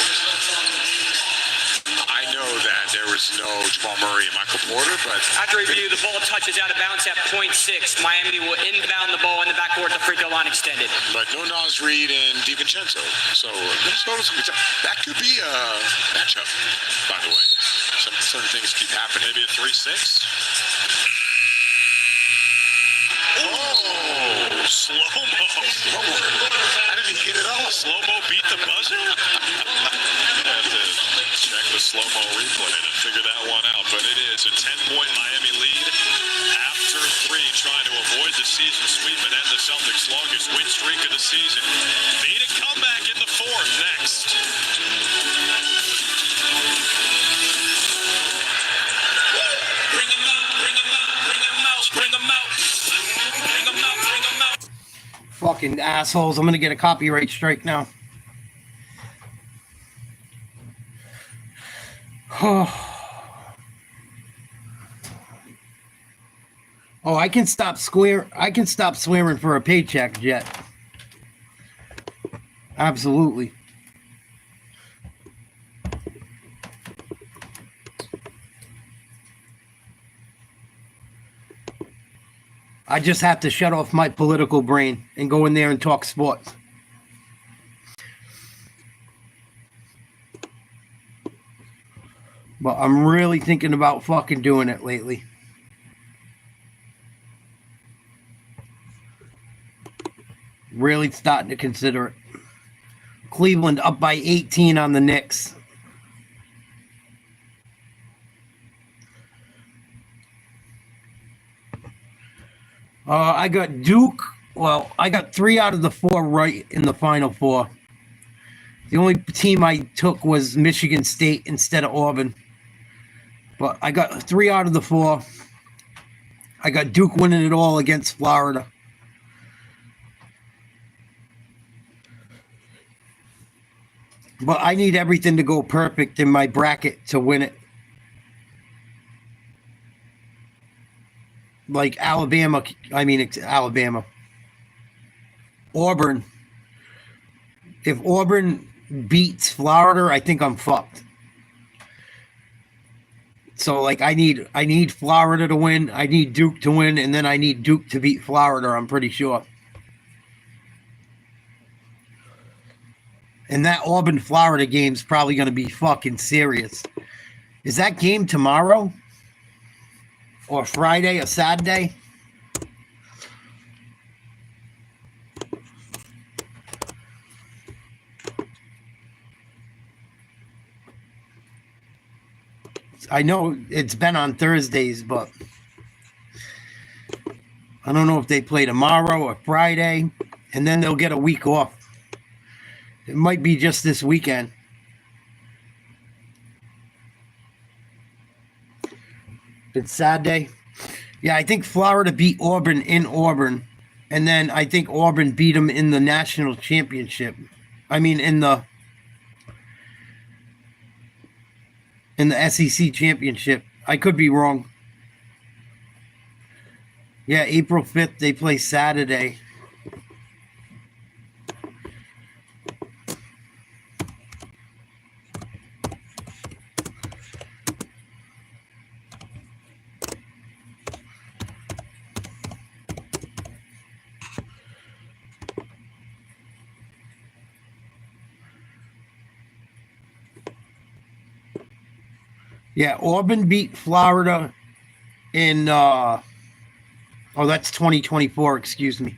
that there was no Jamal Murray and Michael Porter, but After review, the ball touches out of bounds at 0.6. Miami will inbound the ball in the backcourt, the free throw line extended. But no Nas Reed and DiVincenzo. So Minnesota's gonna be tough. That could be a matchup, by the way. Some certain things keep happening. Maybe a 3-6. Oh, Slow-mo. I didn't get it all. Slow-mo beat the buzzer? I have to check the slow-mo replay to figure that one out. But it is a 10-point Miami lead. Halftime. serve three, trying to avoid the season sweep and end the Celtics' longest win streak of the season. Need a comeback in the fourth next. Bring them out, bring them out, bring them out, bring them out. Bring them out, bring them out. Fucking assholes. I'm going to get a copyright strike now. Oh, I can stop swearing for a paycheck, Jet. Absolutely. I just have to shut off my political brain and go in there and talk sports. But I'm really thinking about fucking doing it lately. Really starting to consider it. Cleveland up by 18 on the Knicks. I got Duke. Well, I got 3 out of the 4 right in the Final Four. The only team I took was Michigan State instead of Auburn. But I got 3 out of the 4. I got Duke winning it all against Florida. But I need everything to go perfect in my bracket to win it. Like Alabama. Auburn. If Auburn beats Florida, I think I'm fucked. So like I need Florida to win, I need Duke to win, and then I need Duke to beat Florida, I'm pretty sure. And that Auburn-Florida game's probably going to be fucking serious. Is that game tomorrow? Or Friday or Saturday? I know it's been on Thursdays, but I don't know if they play tomorrow or Friday, and then they'll get a week off. It might be just this weekend. It's Saturday. Yeah, I think Florida beat Auburn in Auburn, and then I think Auburn beat them in the national championship. I mean, in the SEC championship. I could be wrong. Yeah, April 5th, they play Saturday. Yeah, Auburn beat Florida in, that's 2024, excuse me.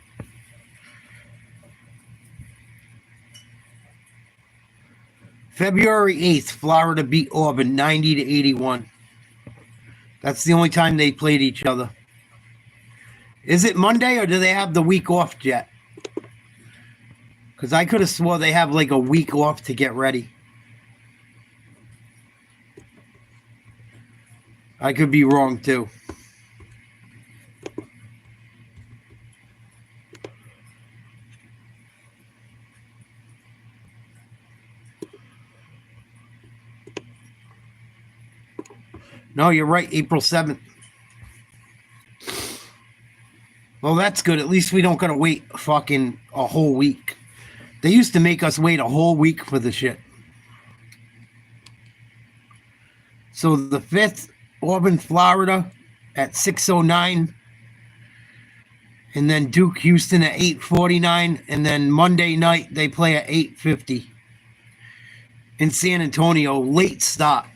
February 8th, Florida beat Auburn 90-81. That's the only time they played each other. Is it Monday or do they have the week off yet? Because I could have swore they have like a week off to get ready. I could be wrong too. No, you're right. April 7th. Well, that's good. At least we don't got to wait fucking a whole week. They used to make us wait a whole week for the shit. So the 5th, Auburn, Florida at 6:09. And then Duke, Houston at 8:49. And then Monday night, they play at 8:50. In San Antonio, late start.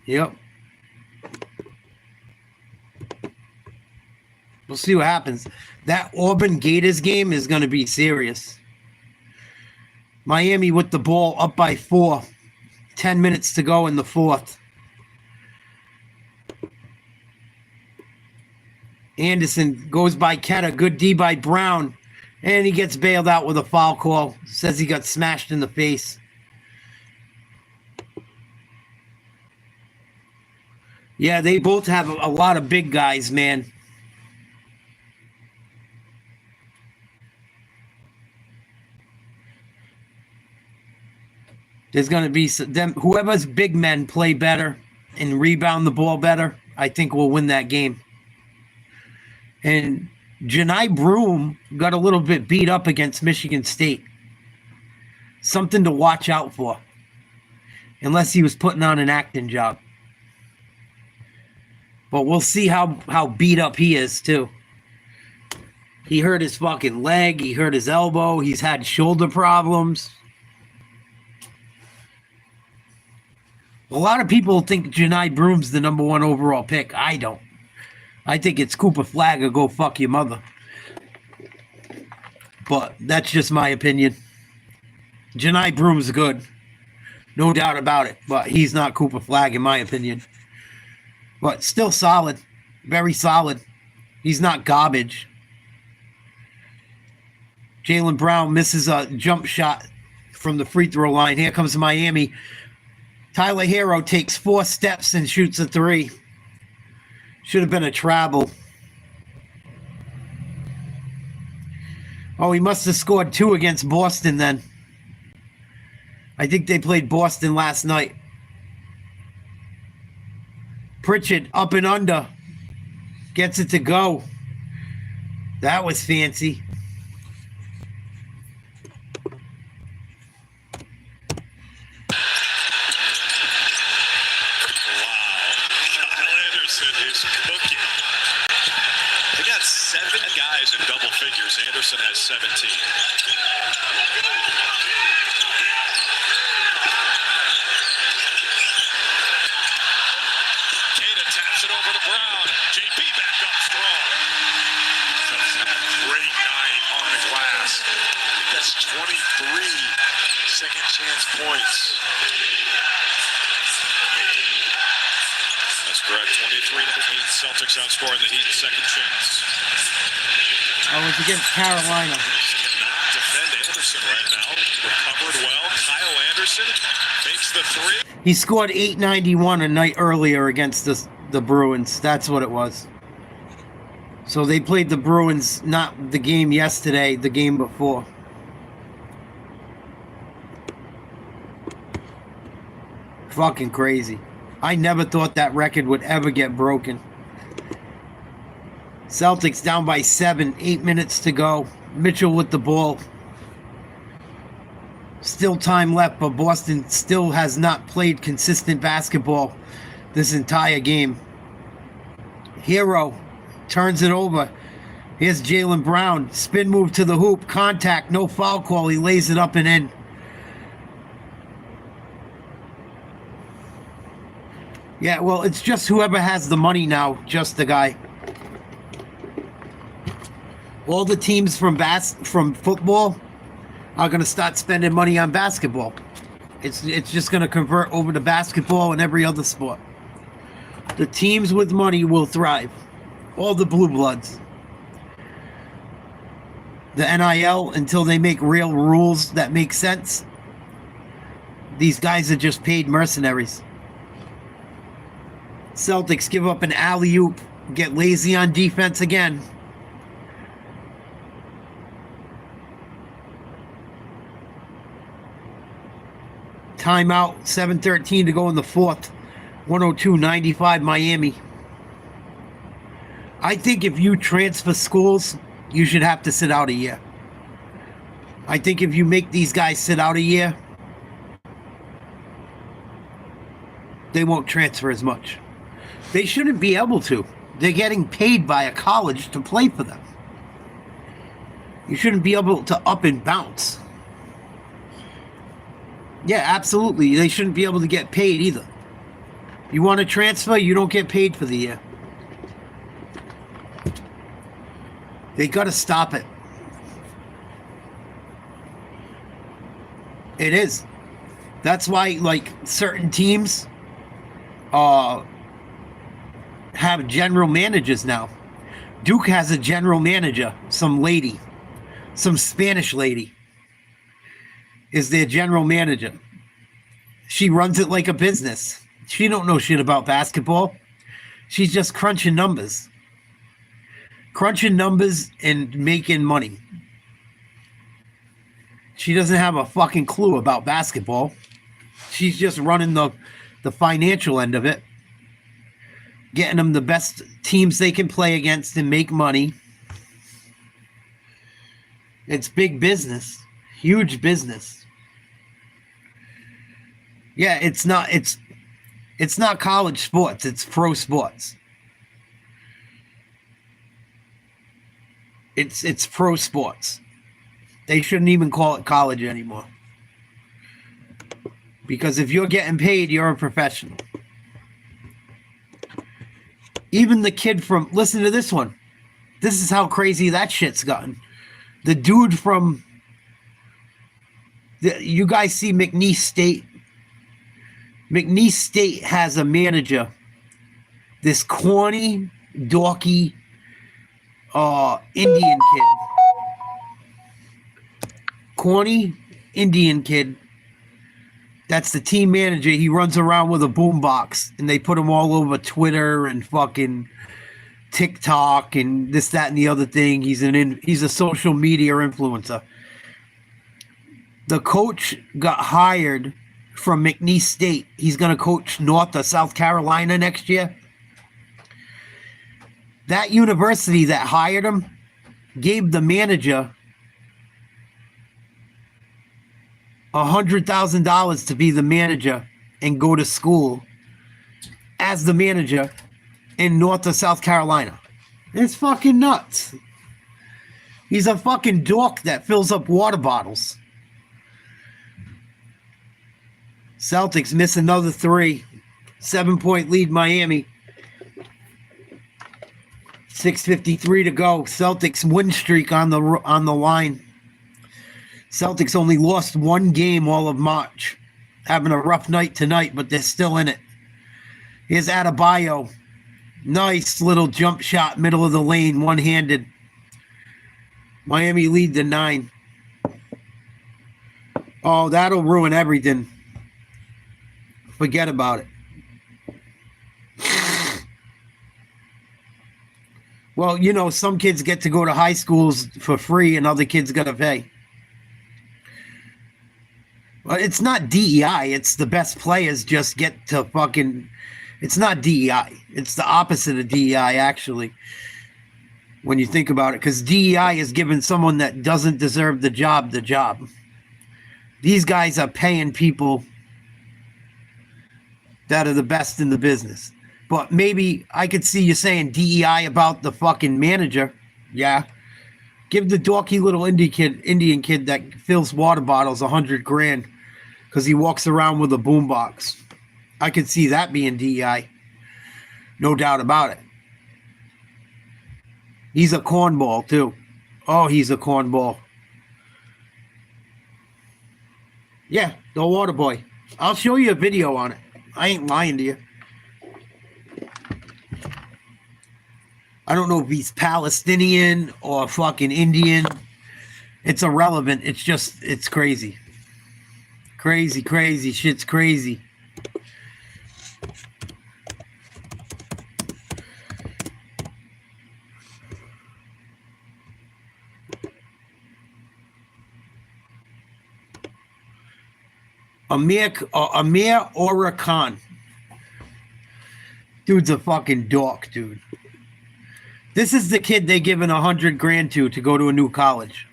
Yep. We'll see what happens. That Auburn Gators game is going to be serious. Miami with the ball up by 4. 10 minutes to go in the fourth. Anderson goes by Ketta. Good D by Brown. And he gets bailed out with a foul call. Says he got smashed in the face. Yeah, they both have a lot of big guys, man. There's going to be them. Whoever's big men play better and rebound the ball better, I think will win that game. And Janai Broom got a little bit beat up against Michigan State. Something to watch out for. Unless he was putting on an acting job. But we'll see how beat up he is, too. He hurt his fucking leg. He hurt his elbow. He's had shoulder problems. A lot of people think Janai Broom's the number 1 overall pick. I don't. I think it's Cooper Flagg or go fuck your mother. But that's just my opinion. Janai Broom's good. No doubt about it. But he's not Cooper Flagg in my opinion. But still solid. Very solid. He's not garbage. Jaylen Brown misses a jump shot from the free throw line. Here comes Miami. Tyler Hero takes 4 steps and shoots a 3. Should have been a travel. Oh, he must have scored 2 against Boston then. I think they played Boston last night. Pritchard up and under. Gets it to go. That was fancy. They got 7 guys in double figures. Anderson has 17. Kata taps it over to Brown. JP back up strong. Great night on the glass. That's 23 second chance points. That's correct. 23-8. Celtics outscoring the Heat. Second chance. Oh, it's against Carolina. Cannot defend Anderson right now. Recovered well. Kyle Anderson makes the 3. He scored 891 a night earlier against the Bruins. That's what it was. So they played the Bruins, not the game yesterday, the game before. Fucking crazy. I never thought that record would ever get broken. Celtics down by 7, 8 minutes to go. Mitchell with the ball. Still time left, but Boston still has not played consistent basketball this entire game. Hero turns it over. Here's Jaylen Brown. Spin move to the hoop. Contact. No foul call. He lays it up and in. Yeah, well, it's just whoever has the money now. Just the guy. All the teams from football are going to start spending money on basketball. It's just going to convert over to basketball and every other sport. The teams with money will thrive. All the blue bloods. The NIL, until they make real rules that make sense, these guys are just paid mercenaries. Celtics give up an alley-oop, get lazy on defense again. Timeout, 7:13 to go in the fourth. 102-95 Miami. I think if you transfer schools, you should have to sit out a year. I think if you make these guys sit out a year, they won't transfer as much. They shouldn't be able to. They're getting paid by a college to play for them. You shouldn't be able to up and bounce. Yeah, absolutely. They shouldn't be able to get paid either. You want to transfer, you don't get paid for the year. They got to stop it. It is. That's why, like, certain teams have general managers now. Duke has a general manager, some lady, some Spanish lady is their general manager. She runs it like a business. She don't know shit about basketball. She's just crunching numbers and making money. She doesn't have a fucking clue about basketball. She's just running the financial end of it, getting them the best teams they can play against and make money. It's big business, huge business. Yeah, it's not college sports, it's pro sports. It's pro sports. They shouldn't even call it college anymore. Because if you're getting paid, you're a professional. Even the kid from, listen to this one. This is how crazy that shit's gotten. The dude from, you guys see McNeese State? McNeese State has a manager, this corny, dorky, Indian kid. Corny Indian kid. That's the team manager. He runs around with a boombox, and they put him all over Twitter and fucking TikTok and this, that, and the other thing. He's a social media influencer. The coach got hired from McNeese State. He's going to coach North or South Carolina next year. That university that hired him gave the manager $100,000 to be the manager and go to school as the manager in North or South Carolina. It's fucking nuts. He's a fucking dork that fills up water bottles. Celtics miss another 3. 7-point lead, Miami. 6:53 to go. Celtics win streak on the line. Celtics only lost 1 game all of March. Having a rough night tonight, but they're still in it. Here's Adebayo. Nice little jump shot, middle of the lane, one-handed. Miami lead to 9. Oh, that'll ruin everything. Forget about it. Well, you know, some kids get to go to high schools for free and other kids got to pay. Well, it's not DEI. It's the best players just get to fucking... It's not DEI. It's the opposite of DEI, actually, when you think about it. Because DEI is giving someone that doesn't deserve the job. These guys are paying people that are the best in the business. But maybe I could see you saying DEI about the fucking manager. Yeah. Give the dorky little Indian kid that fills water bottles $100,000 because he walks around with a boombox. I could see that being DEI. No doubt about it. He's a cornball, too. Oh, he's a cornball. Yeah, the water boy. I'll show you a video on it. I ain't lying to you. I don't know if he's Palestinian or fucking Indian. It's irrelevant. It's just, it's crazy. Crazy. Shit's crazy. Amir Orakan. Dude's a fucking dork, dude. This is the kid they given $100,000 to go to a new college.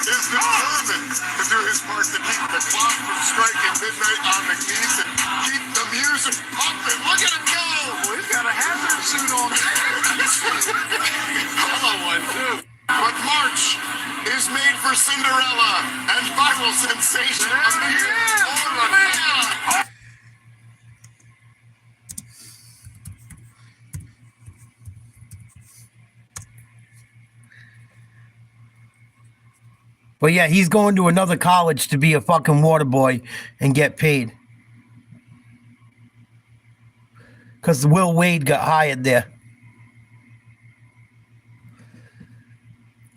Is determined to do his part to keep the clock from striking midnight on the keys and keep the music pumping. Look at him go! Well, he's got a hazard suit on. Follow one too. But March is made for Cinderella and viral sensation. But yeah, he's going to another college to be a fucking water boy and get paid. Because Will Wade got hired there.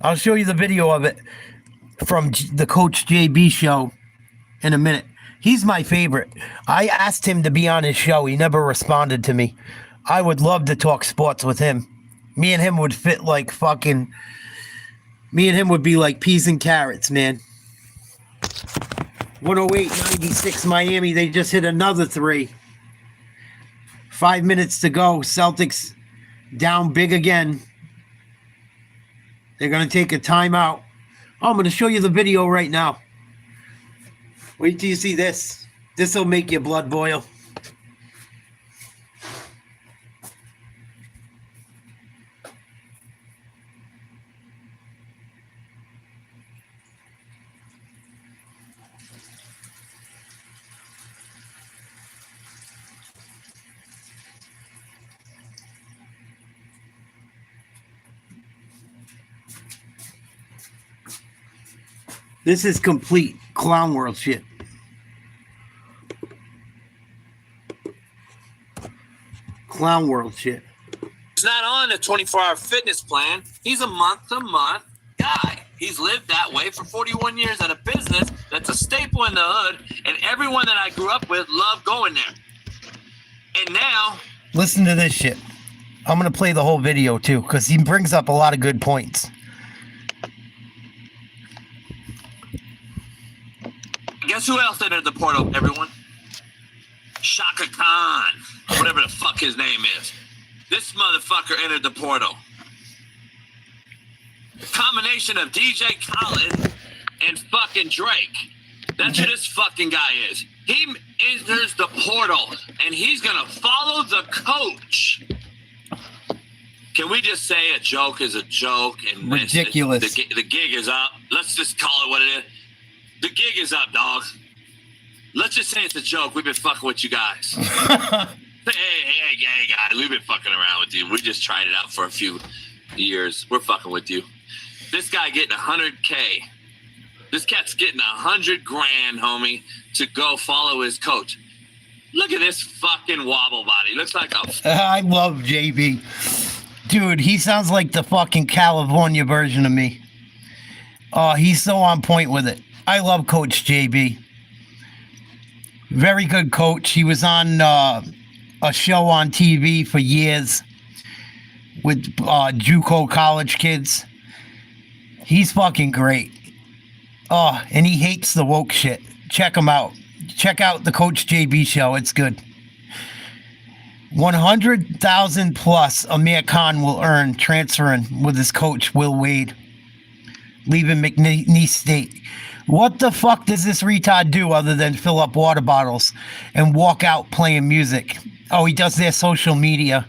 I'll show you the video of it from the Coach JB show in a minute. He's my favorite. I asked him to be on his show. He never responded to me. I would love to talk sports with him. Me and him would fit like fucking... Me and him would be like peas and carrots, man. 108-96 Miami. They just hit another three. 5 minutes to go. Celtics down big again. They're going to take a timeout. Oh, I'm going to show you the video right now. Wait till you see this. This will make your blood boil. This is complete clown world shit. Clown world shit. He's not on a 24-hour fitness plan. He's a month-to-month guy. He's lived that way for 41 years at a business that's a staple in the hood, and everyone that I grew up with loved going there. And now... Listen to this shit. I'm going to play the whole video, too, because he brings up a lot of good points. Guess who else entered the portal, everyone? Shaka Khan, or whatever the fuck his name is. This motherfucker entered the portal. Combination of DJ Khaled and fucking Drake. That's who this fucking guy is. He enters the portal, and he's gonna follow the coach. Can we just say a joke is a joke? And ridiculous. The gig is up. Let's just call it what it is. The gig is up, dog. Let's just say it's a joke. We've been fucking with you guys. hey, guys. We've been fucking around with you. We just tried it out for a few years. We're fucking with you. This guy getting $100K. This cat's getting $100 grand, homie, to go follow his coach. Look at this fucking wobble body. Looks like a... I love JB. Dude, he sounds like the fucking California version of me. Oh, he's so on point with it. I love Coach JB. Very good coach. He was on a show on TV for years with JUCO college kids. He's fucking great. Oh, and he hates the woke shit. Check him out. Check out the Coach JB show. It's good. 100,000 plus Amir Khan will earn transferring with his coach Will Wade, leaving McNeese State. What the fuck does this retard do other than fill up water bottles and walk out playing music? Oh, he does their social media.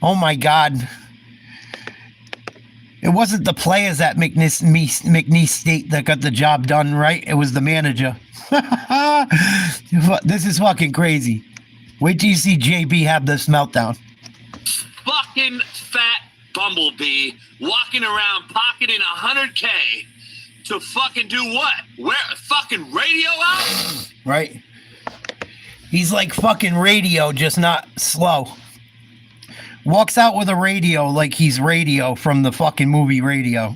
Oh my God. It wasn't the players at McNeese State that got the job done, right? It was the manager. This is fucking crazy. Wait till you see JB have this meltdown. Fucking fat bumblebee walking around pocketing $100K to fucking do what? Wear fucking radio out? Right. He's like fucking radio, just not slow. Walks out with a radio like he's Radio from the fucking movie Radio.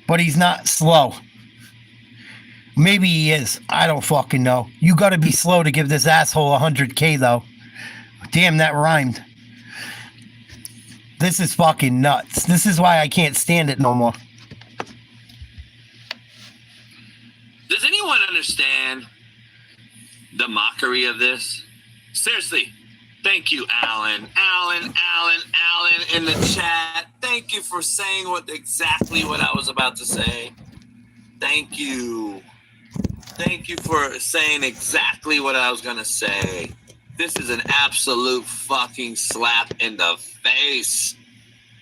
But he's not slow. Maybe he is. I don't fucking know. You gotta be slow to give this asshole $100K though. Damn, that rhymed. This is fucking nuts. This is why I can't stand it no more. Does anyone understand the mockery of this? Seriously, thank you, Alan in the chat. Thank you for saying exactly what I was about to say. Thank you. Thank you for saying exactly what I was going to say. This is an absolute fucking slap in the face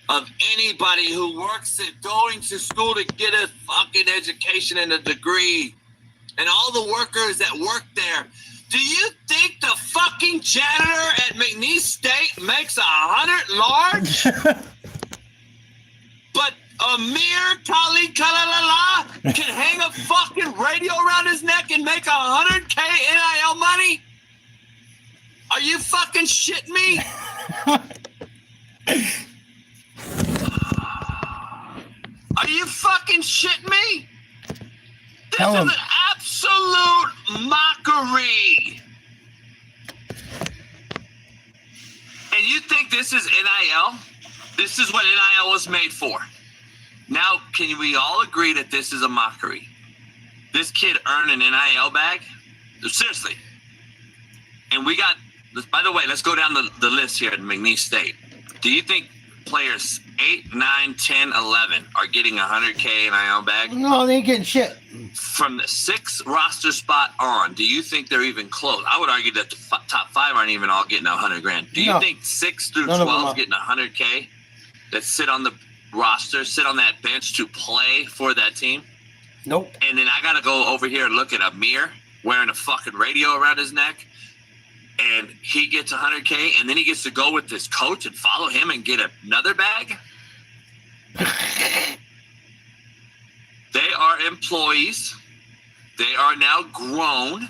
of anybody who works at going to school to get a fucking education and a degree. And all the workers that work there. Do you think the fucking janitor at McNeese State makes $100 large? But Amir Tali Kalalala can hang a fucking radio around his neck and make $100K NIL money? Are you fucking shitting me? Are you fucking shitting me? This is an absolute mockery. And you think this is NIL? This is what NIL was made for. Now, can we all agree that this is a mockery? This kid earned an NIL bag? Seriously. And we got, by the way, let's go down the list here at McNeese State. Do you think players 8, 9, 10, 11 are getting $100K NIL bag? No, they ain't getting shit. From the 6th roster spot on, do you think they're even close? I would argue that the top 5 aren't even all getting $100,000. Do you think 6 through 12 getting $100K that sit on the roster, sit on that bench to play for that team? Nope. And then I got to go over here and look at Amir wearing a fucking radio around his neck, and he gets $100K, and then he gets to go with this coach and follow him and get another bag? They are employees. They are now grown.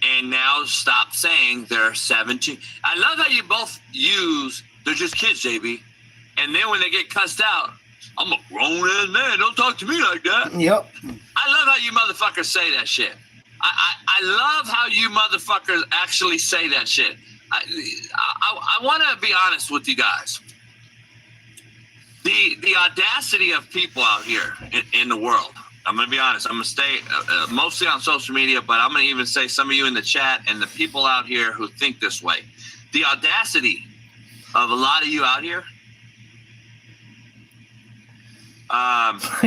And now stop saying they're 17. I love how you both use, they're just kids, JB. And then when they get cussed out, I'm a grown-ass man. Don't talk to me like that. Yep. I love how you motherfuckers say that shit. I love how you motherfuckers actually say that shit. I want to be honest with you guys. The audacity of people out here in the world. I'm going to be honest. I'm going to stay mostly on social media, but I'm going to even say some of you in the chat and the people out here who think this way. The audacity of a lot of you out here.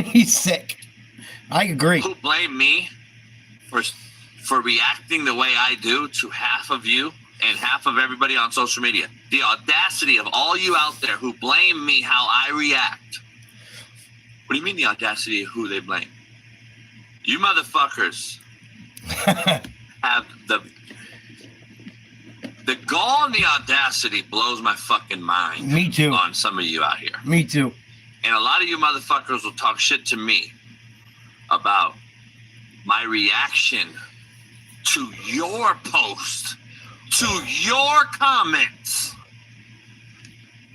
He's sick. I agree. Who blame me for reacting the way I do to half of you and half of everybody on social media. The audacity of all you out there who blame me how I react. What do you mean the audacity of who they blame? You motherfuckers have the gall and the audacity blows my fucking mind. Me too. On some of you out here. Me too. And a lot of you motherfuckers will talk shit to me about my reaction to your post, to your comments.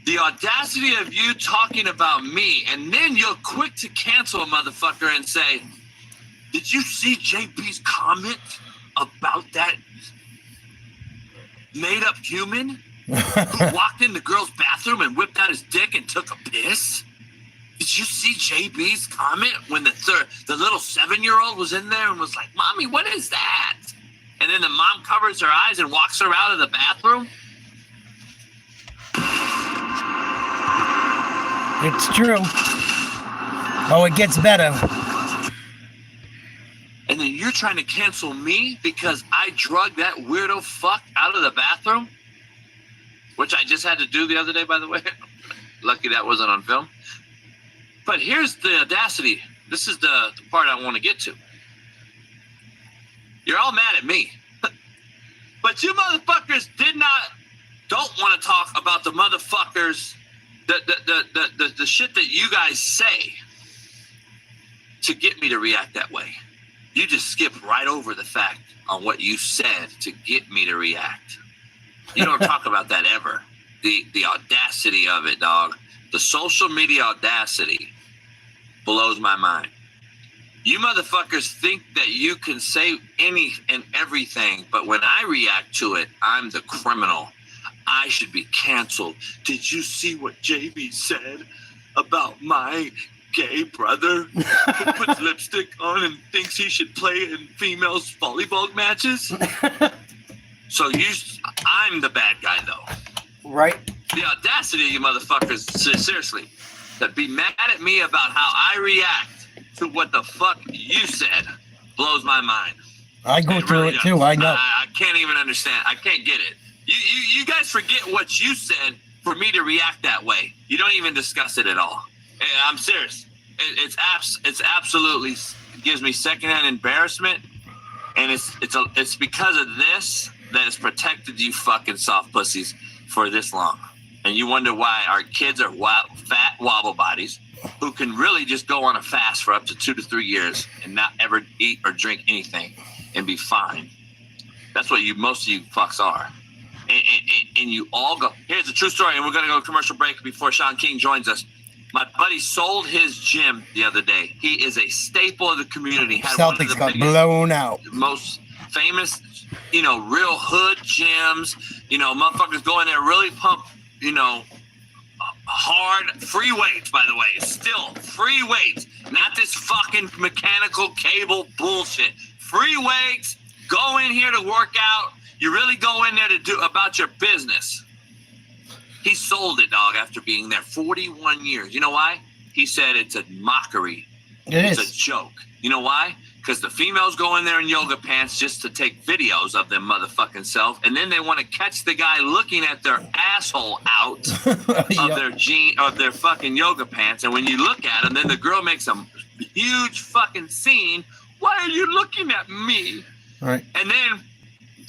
The audacity of you talking about me, and then you're quick to cancel a motherfucker and say, did you see JB's comment about that made-up human who walked in the girl's bathroom and whipped out his dick and took a piss? Did you see JB's comment when the little 7-year-old was in there and was like, Mommy, what is that? And then the mom covers her eyes and walks her out of the bathroom? It's true. Oh, it gets better. And then you're trying to cancel me because I drugged that weirdo fuck out of the bathroom? Which I just had to do the other day, by the way. Lucky that wasn't on film. But here's the audacity. This is the part I want to get to. You're all mad at me. But you motherfuckers don't want to talk about the motherfuckers, the shit that you guys say to get me to react that way. You just skip right over the fact on what you said to get me to react. You don't talk about that ever. The audacity of it, dog. The social media audacity blows my mind. You motherfuckers think that you can say any and everything, but when I react to it, I'm the criminal. I should be canceled. Did you see what JB said about my gay brother who puts lipstick on and thinks he should play in females volleyball matches? So I'm the bad guy, though. Right. The audacity of you motherfuckers, seriously, that be mad at me about how I react to what the fuck you said blows my mind. I go through it too. I know. I can't even understand. I can't get it. You guys forget what you said for me to react that way. You don't even discuss it at all. And I'm serious. It's absolutely gives me secondhand embarrassment, and it's because of this that has protected you fucking soft pussies for this long. And you wonder why our kids are fat wobble bodies. who can really just go on a fast for up to 2 to 3 years and not ever eat or drink anything and be fine. That's what most of you fucks are. And you all go. Here's a true story, and we're going to go to commercial break before Sean King joins us. My buddy sold his gym the other day. He is a staple of the community. Had Celtics got blown out. Most famous, real hood gyms. Motherfuckers go in there, really pump, hard, free weights, by the way. It's still free weights, not this fucking mechanical cable bullshit. Free weights, go in here to work out. You really go in there to do about your business. He sold it, dog, after being there 41 years. You know why? He said it's a mockery. It's a joke. You know why? Because the females go in there in yoga pants just to take videos of their motherfucking self, and then they want to catch the guy looking at their asshole out of their fucking yoga pants. And when you look at him, then the girl makes a huge fucking scene. Why are you looking at me? Right. And then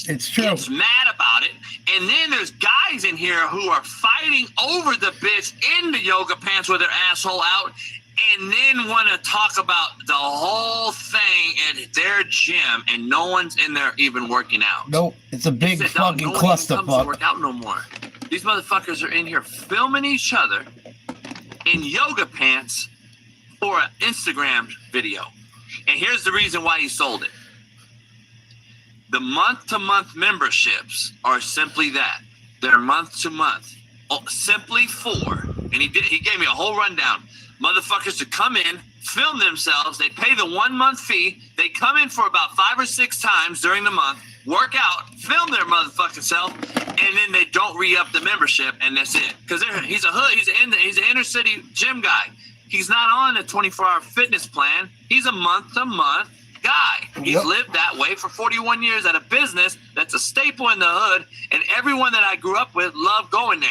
it's true. Gets mad about it, and then there's guys in here who are fighting over the bitch in the yoga pants with their asshole out, and then want to talk about the whole thing at their gym, and no one's in there even working out. Nope, it's a big fucking clusterfuck. Work out no more. These motherfuckers are in here filming each other in yoga pants for an Instagram video, and here's the reason why he sold it. The month-to-month memberships are simply that. They're month-to-month. Simply for, and he gave me a whole rundown. Motherfuckers to come in, film themselves, they pay the 1 month fee, they come in for about 5 or 6 times during the month, work out, film their motherfucking self, and then they don't re-up the membership, and that's it. Because he's a hood, he's an inner city gym guy. He's not on a 24-hour fitness plan. He's a month-to-month guy. He's lived that way for 41 years at a business that's a staple in the hood, and everyone that I grew up with loved going there.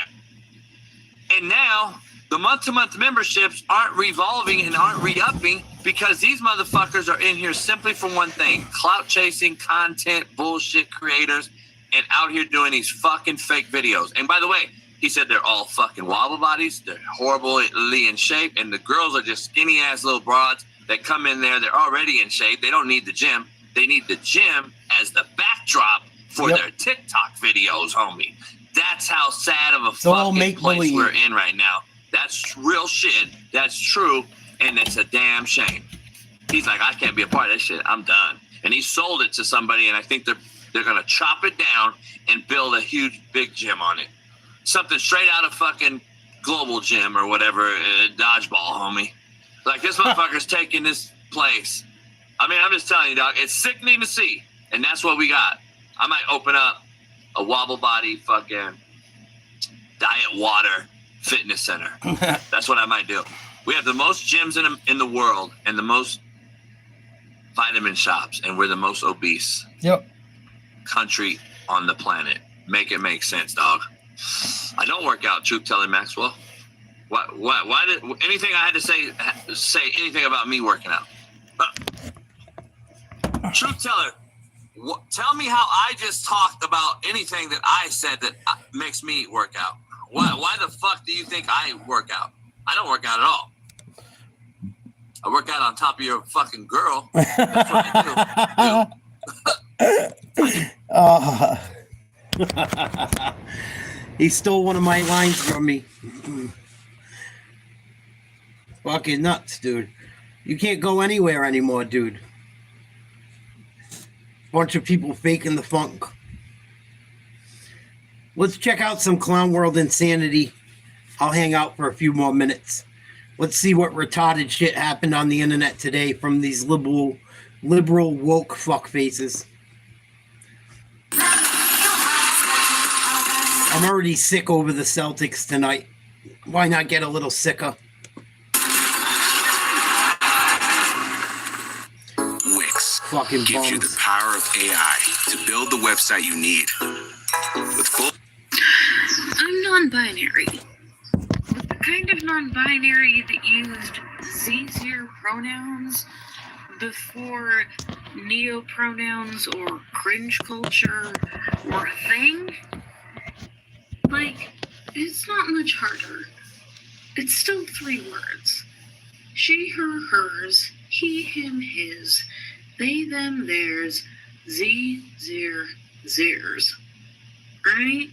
And now the month-to-month memberships aren't revolving and aren't re-upping because these motherfuckers are in here simply for one thing: clout chasing, content, bullshit creators, and out here doing these fucking fake videos. And by the way, he said they're all fucking wobble bodies, they're horribly in shape, and the girls are just skinny ass little broads that come in there, they're already in shape. They don't need the gym. They need the gym as the backdrop for their TikTok videos, homie. That's how sad of a fucking place we're in right now. That's real shit. That's true. And it's a damn shame. He's like, I can't be a part of that shit. I'm done. And he sold it to somebody, and I think they're going to chop it down and build a huge, big gym on it. Something straight out of fucking Global Gym or whatever, dodgeball, homie. Like, this motherfucker's taking this place. I mean, I'm just telling you, dog, it's sickening to see. And that's what we got. I might open up a wobble body fucking diet water fitness center. That's what I might do. We have the most gyms in the world and the most vitamin shops, and we're the most obese country on the planet. Make it make sense, dog. I don't work out, truth telling, Maxwell. Why did anything I had to say anything about me working out? Truth teller, tell me how I just talked about anything that I said that makes me work out. Why the fuck do you think I work out? I don't work out at all. I work out on top of your fucking girl. That's what I do. He stole one of my lines from me. Fucking nuts, dude. You can't go anywhere anymore, dude. Bunch of people faking the funk. Let's check out some Clown World insanity. I'll hang out for a few more minutes. Let's see what retarded shit happened on the internet today from these liberal woke fuck faces. I'm already sick over the Celtics tonight. Why not get a little sicker? Wix fucking gives you the power of AI to build the website you need. With full... I'm non-binary. The kind of non-binary that used Z0 pronouns before neo-pronouns or cringe culture or thing. Like, it's not much harder. It's still 3 words. she, her, hers, he, him, his, they, them, theirs, z, zir, zirs. Right?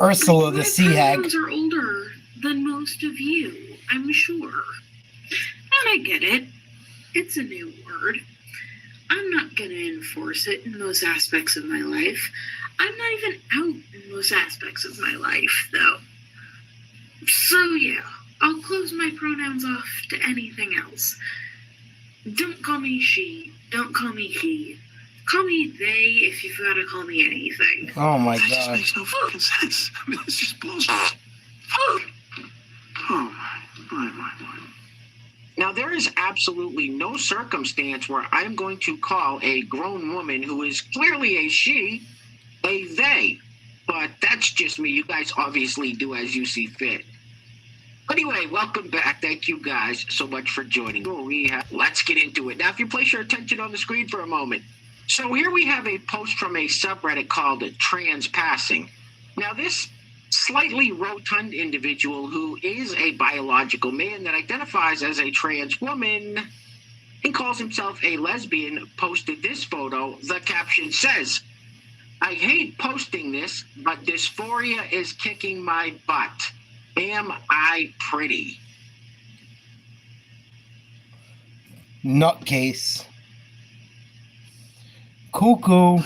Ursula the sea My hag. pronouns are older than most of you, I'm sure. And I get it. It's a new word. I'm not going to enforce it in most aspects of my life. I'm not even out in most aspects of my life, though. So yeah, I'll close my pronouns off to anything else. Don't call me she. Don't call me he. Call me they if you've got to call me anything. Oh my That just god. makes no fucking sense. I mean, it's just bullshit. Oh my. Now, there is absolutely no circumstance where I'm going to call a grown woman who is clearly a she, a they. But that's just me. You guys obviously do as you see fit. Anyway, welcome back. Thank you guys so much for joining. Let's get into it. Now, if you place your attention on the screen for a moment. So here we have a post from a subreddit called Trans Passing. Now, this slightly rotund individual who is a biological man that identifies as a trans woman and calls himself a lesbian posted this photo. The caption says, "I hate posting this, but dysphoria is kicking my butt. Am I pretty?" Nutcase. Cuckoo.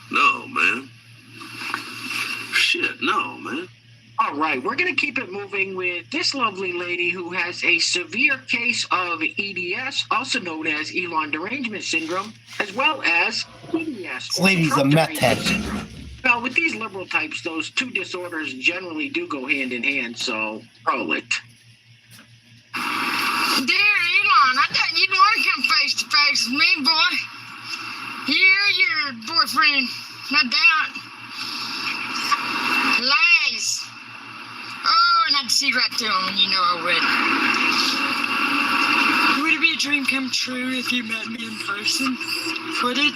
No, man. Shit, no, man. All right, we're going to keep it moving with this lovely lady who has a severe case of EDS, also known as Elon Derangement Syndrome, as well as EDS. This lady's a meth head. Well, with these liberal types, those two disorders generally do go hand in hand, so roll it. Dear Elon, I thought you'd want to come face to face with me, boy. You're your boyfriend, no doubt. Lies. Oh, and I'd see right through them, you know I would. Would it be a dream come true if you met me in person? Would it?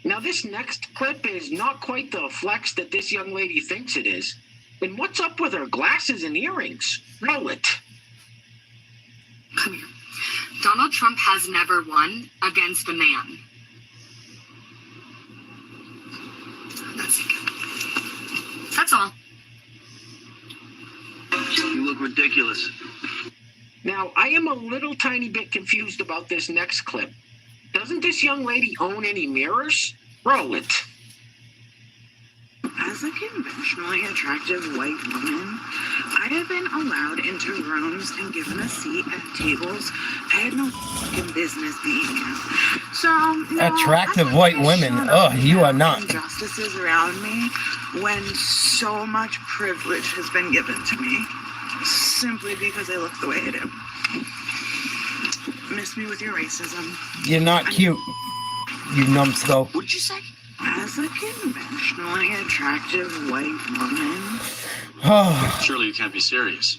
Now, this next clip is not quite the flex that this young lady thinks it is. And what's up with her glasses and earrings? Roll it. Come here. Donald Trump has never won against a man. That's all. You look ridiculous. Now, I am a little tiny bit confused about this next clip. Doesn't this young lady own any mirrors? Roll it. As a conventionally attractive white woman, I have been allowed into rooms and given a seat at tables I had no fucking business being in. So, no, Attractive white women. Oh, you are not. Injustices around me when so much privilege has been given to me simply because I look the way I do. Miss me with your racism. You're not cute, you numbskull. What'd you say? As a conventionally attractive white woman. Surely you can't be serious.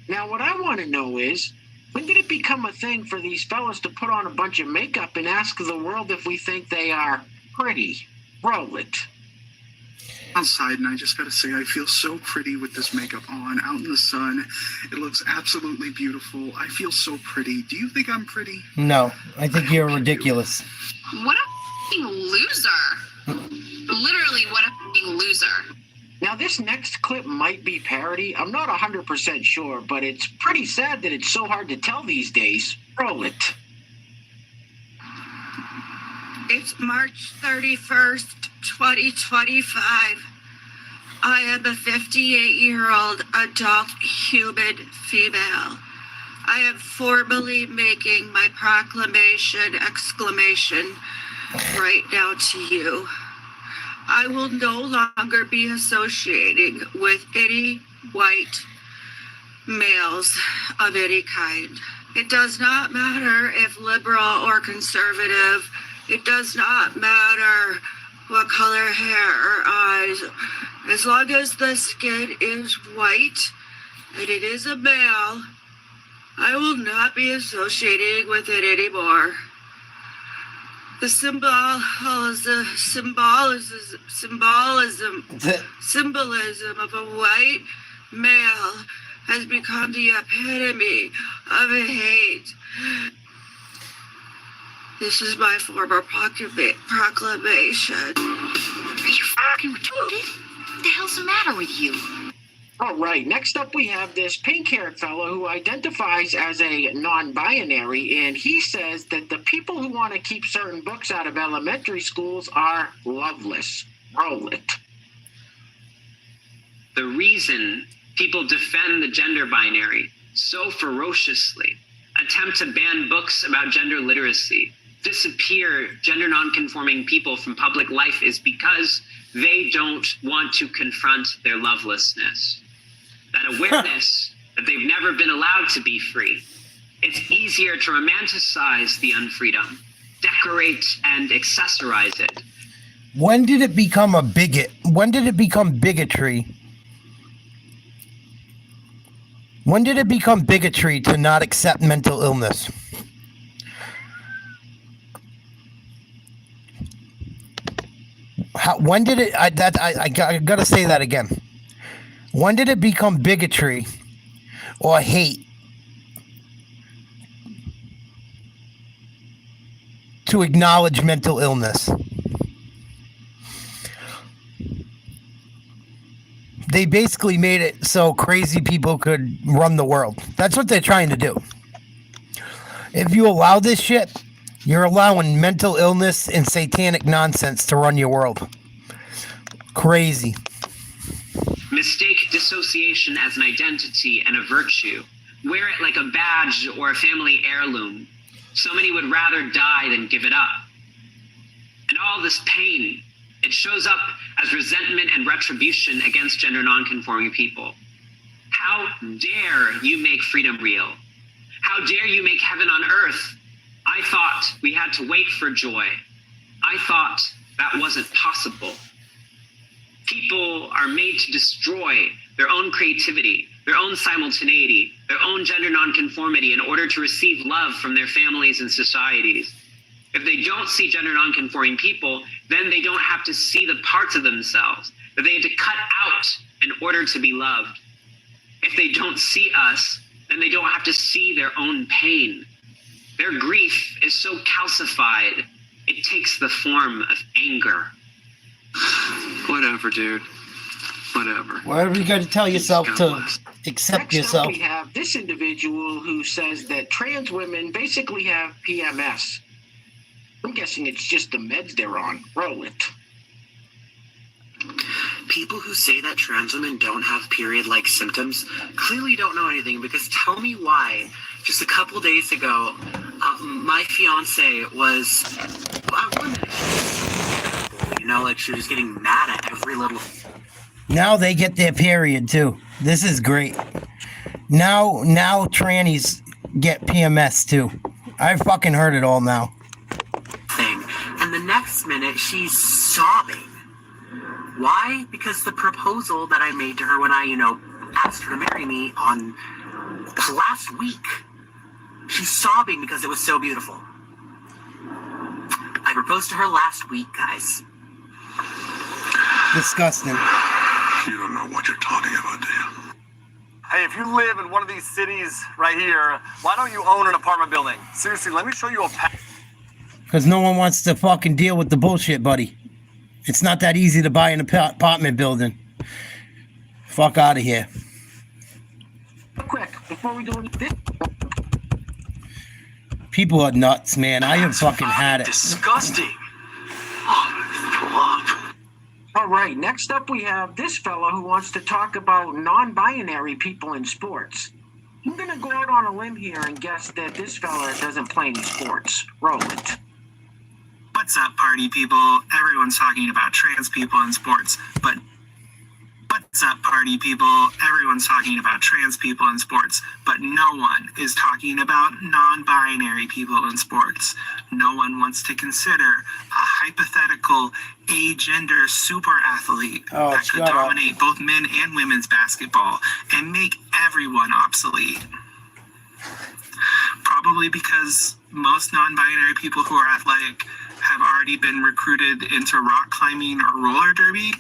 Now, what I want to know is, when did it become a thing for these fellas to put on a bunch of makeup and ask the world if we think they are pretty? Roll it. Outside, and I just gotta say, I feel so pretty with this makeup on, out in the sun. It looks absolutely beautiful. I feel so pretty. Do you think I'm pretty? No, I think you're ridiculous. What a f***ing loser. Literally, what a f***ing loser. Now, this next clip might be parody. I'm not 100% sure, but it's pretty sad that it's so hard to tell these days. Roll it. It's March 31st, 2025. I am a 58-year-old adult human female. I am formally making my proclamation, exclamation, right now to you. I will no longer be associating with any white males of any kind. It does not matter if liberal or conservative. It does not matter what color hair or eyes. As long as the skin is white and it is a male, I will not be associating with it anymore. The symbolism of a white male has become the epitome of hate. This is my former proclamation. Are you fucking retarded? What the hell's the matter with you? All right, next up we have this pink-haired fellow who identifies as a non-binary, and he says that the people who want to keep certain books out of elementary schools are loveless. Roll it. The reason people defend the gender binary so ferociously, attempt to ban books about gender literacy, disappear gender nonconforming people from public life is because they don't want to confront their lovelessness. That awareness that they've never been allowed to be free. It's easier to romanticize the unfreedom, decorate and accessorize it. When did it become a bigot? When did it become bigotry? When did it become bigotry to not accept mental illness? When did it? I gotta say that again. When did it become bigotry or hate to acknowledge mental illness? They basically made it so crazy people could run the world. That's what they're trying to do. If you allow this shit, you're allowing mental illness and satanic nonsense to run your world. Crazy. Mistake dissociation as an identity and a virtue. Wear it like a badge or a family heirloom. So many would rather die than give it up. And all this pain, it shows up as resentment and retribution against gender nonconforming people. How dare you make freedom real? How dare you make heaven on earth? I thought we had to wait for joy. I thought that wasn't possible. People are made to destroy their own creativity, their own simultaneity, their own gender nonconformity in order to receive love from their families and societies. If they don't see gender nonconforming people, then they don't have to see the parts of themselves that they have to cut out in order to be loved. If they don't see us, then they don't have to see their own pain. Their grief is so calcified, it takes the form of anger. Whatever, dude. Whatever. Whatever you got to tell yourself to accept yourself. Next up we have this individual who says that trans women basically have PMS. I'm guessing it's just the meds they're on. Roll it. People who say that trans women don't have period-like symptoms clearly don't know anything, because tell me why. Just a couple days ago, my fiance was, like she was getting mad at every little. Now they get their period too. This is great. Now trannies get PMS too. I fucking heard it all now. Thing, and the next minute she's sobbing. Why? Because the proposal that I made to her when I, asked her to marry me on last week. She's sobbing because it was so beautiful. I proposed to her last week, guys. Disgusting. You don't know what you're talking about, do you? Hey, if you live in one of these cities right here, why don't you own an apartment building? Seriously, let me show you a Because no one wants to fucking deal with the bullshit, buddy. It's not that easy to buy an apartment building. Fuck out of here. Quick, before we do this. People are nuts, man. I have fucking had it. Disgusting. All right, next up we have this fellow who wants to talk about non-binary people in sports. I'm going to go out on a limb here and guess that this fella doesn't play any sports. Roll it. What's up, party people? Everyone's talking about trans people in sports, but what's up, party people? Everyone's talking about trans people in sports, but no one is talking about non-binary people in sports. No one wants to consider a hypothetical agender super athlete that could dominate both men and women's basketball and make everyone obsolete. Probably because most non-binary people who are athletic have already been recruited into rock climbing or roller derby.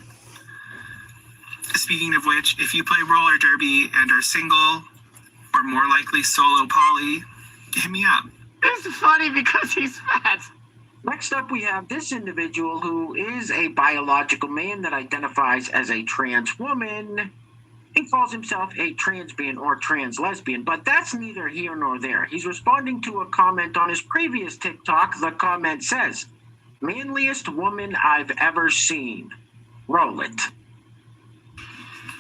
Speaking of which, if you play roller derby and are single or more likely solo poly, hit me up. It's funny because he's fat. Next up, we have this individual who is a biological man that identifies as a trans woman. He calls himself a transman or trans lesbian, but that's neither here nor there. He's responding to a comment on his previous TikTok. The comment says, "Manliest woman I've ever seen." Roll it.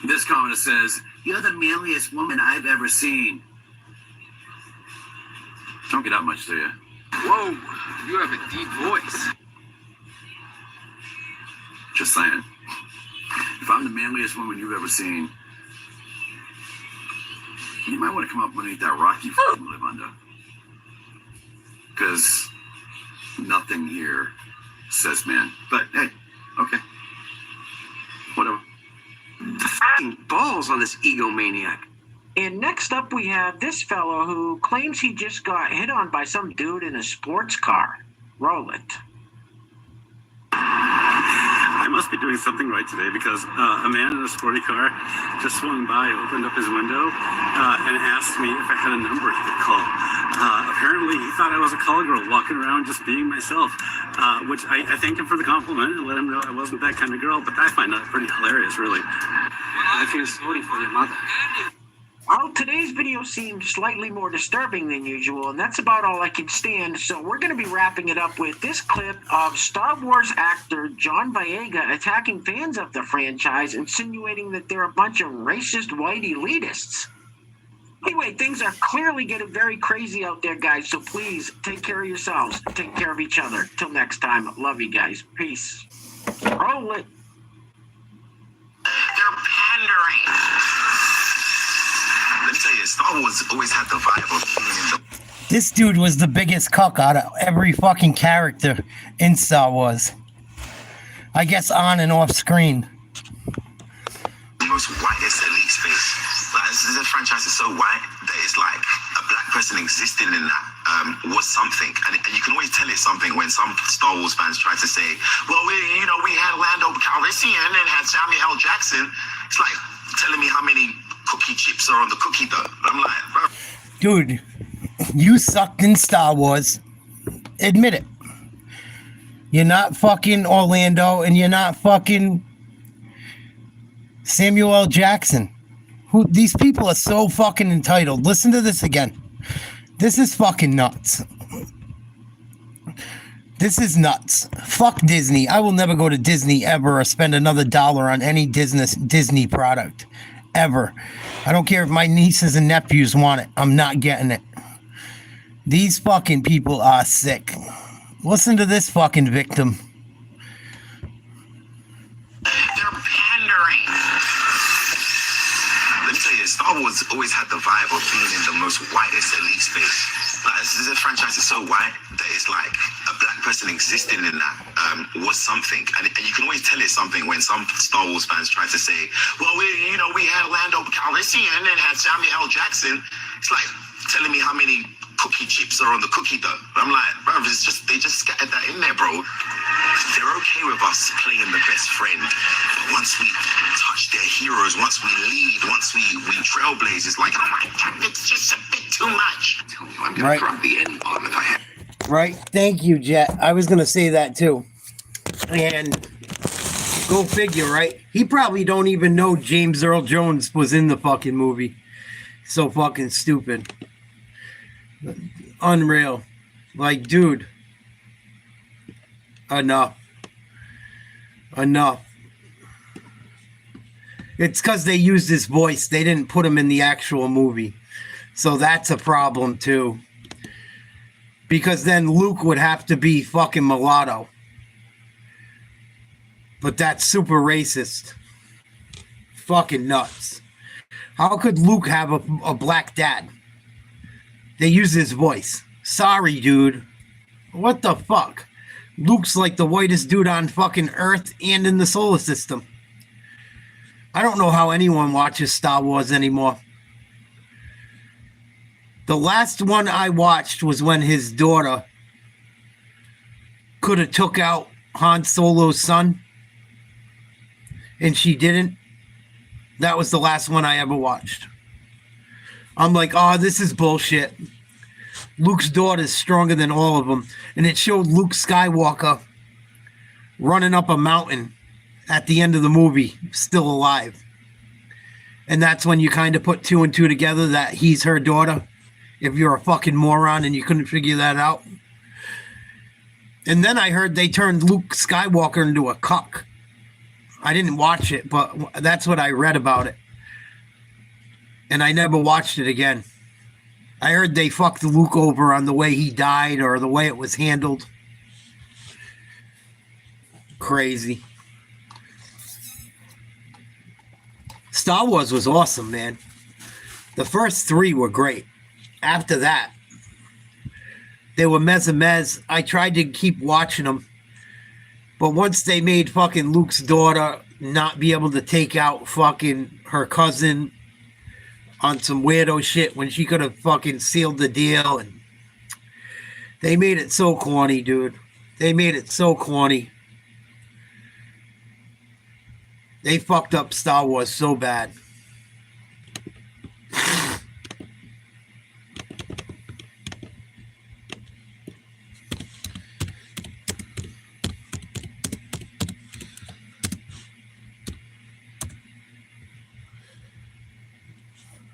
This comment says, "You're the manliest woman I've ever seen." Don't get out much, do you? Whoa, you have a deep voice. Just saying. If I'm the manliest woman you've ever seen, you might want to come up underneath that rock you fucking live under. Because nothing here says man. But hey, okay. Whatever. The fucking balls on this egomaniac. And next up, we have this fellow who claims he just got hit on by some dude in a sports car. Roll it. I must be doing something right today because a man in a sporty car just swung by, opened up his window, and asked me if I had a number he could call. Apparently, he thought I was a call girl walking around just being myself, which I thanked him for the compliment and let him know I wasn't that kind of girl, but I find that pretty hilarious, really. I feel sorry for your mother. Well, today's video seemed slightly more disturbing than usual, and that's about all I can stand, so we're going to be wrapping it up with this clip of Star Wars actor John Boyega attacking fans of the franchise, insinuating that they're a bunch of racist white elitists. Anyway, things are clearly getting very crazy out there, guys, so please take care of yourselves. Take care of each other. Till next time, love you guys. Peace. Roll it. They're pandering. Let me tell you, Star Wars always had the vibe of being in the... This dude was the biggest cuck out of every fucking character in Star Wars. I guess on and off screen. The most whitest elite space. Like, this franchise is so white that it's like a black person existing in that was something. And you can always tell it's something when some Star Wars fans try to say, well, we had Lando Calrissian and had Samuel L. Jackson. It's like telling me how many cookie chips are on the cookie dough. I'm like, bro. Dude, you sucked in Star Wars. Admit it. You're not fucking Orlando and you're not fucking Samuel L. Jackson. These people are so fucking entitled. Listen to this again. This is fucking nuts. This is nuts. Fuck Disney. I will never go to Disney ever or spend another dollar on any Disney product. Ever. I don't care if my nieces and nephews want it. I'm not getting it. These fucking people are sick. Listen to this fucking victim. They're pandering. Let me tell you, Star Wars always had the vibe of being in the most whitest elite space. Like, this franchise is so white that it's like a black person existing in that was something. And you can always tell it's something when some Star Wars fans try to say, well, we had Lando Calrissian and had Samuel L. Jackson. It's like telling me how many cookie chips are on the cookie dough. I'm like, bro, they just scattered that in there, bro. They're okay with us playing the best friend. But once we touch their heroes, once we lead, once we trailblaze, it's like, oh my God, it's just a bit too much. I'm going to drop the N bomb if I have. Right. Thank you, Jet. I was going to say that too. And go figure, right? He probably don't even know James Earl Jones was in the fucking movie. So fucking stupid. Unreal. Like, dude. Enough. It's because they used his voice. They didn't put him in the actual movie. So that's a problem too. Because then Luke would have to be fucking mulatto. But that's super racist. Fucking nuts. How could Luke have a black dad? They use his voice. Sorry, dude. What the fuck? Luke's like the whitest dude on fucking Earth and in the solar system. I don't know how anyone watches Star Wars anymore. The last one I watched was when his daughter could have took out Han Solo's son, and she didn't. That was the last one I ever watched. I'm like, oh, this is bullshit. Luke's daughter is stronger than all of them. And it showed Luke Skywalker running up a mountain at the end of the movie, still alive. And that's when you kind of put two and two together that he's her daughter. If you're a fucking moron and you couldn't figure that out. And then I heard they turned Luke Skywalker into a cuck. I didn't watch it, but that's what I read about it. And I never watched it again. I heard they fucked Luke over on the way he died or the way it was handled. Crazy. Star Wars was awesome, man. The first three were great. After that, they were mez. I tried to keep watching them. But once they made fucking Luke's daughter not be able to take out fucking her cousin on some weirdo shit when she could have fucking sealed the deal, and they made it so corny, dude. They made it so corny. They fucked up Star Wars so bad.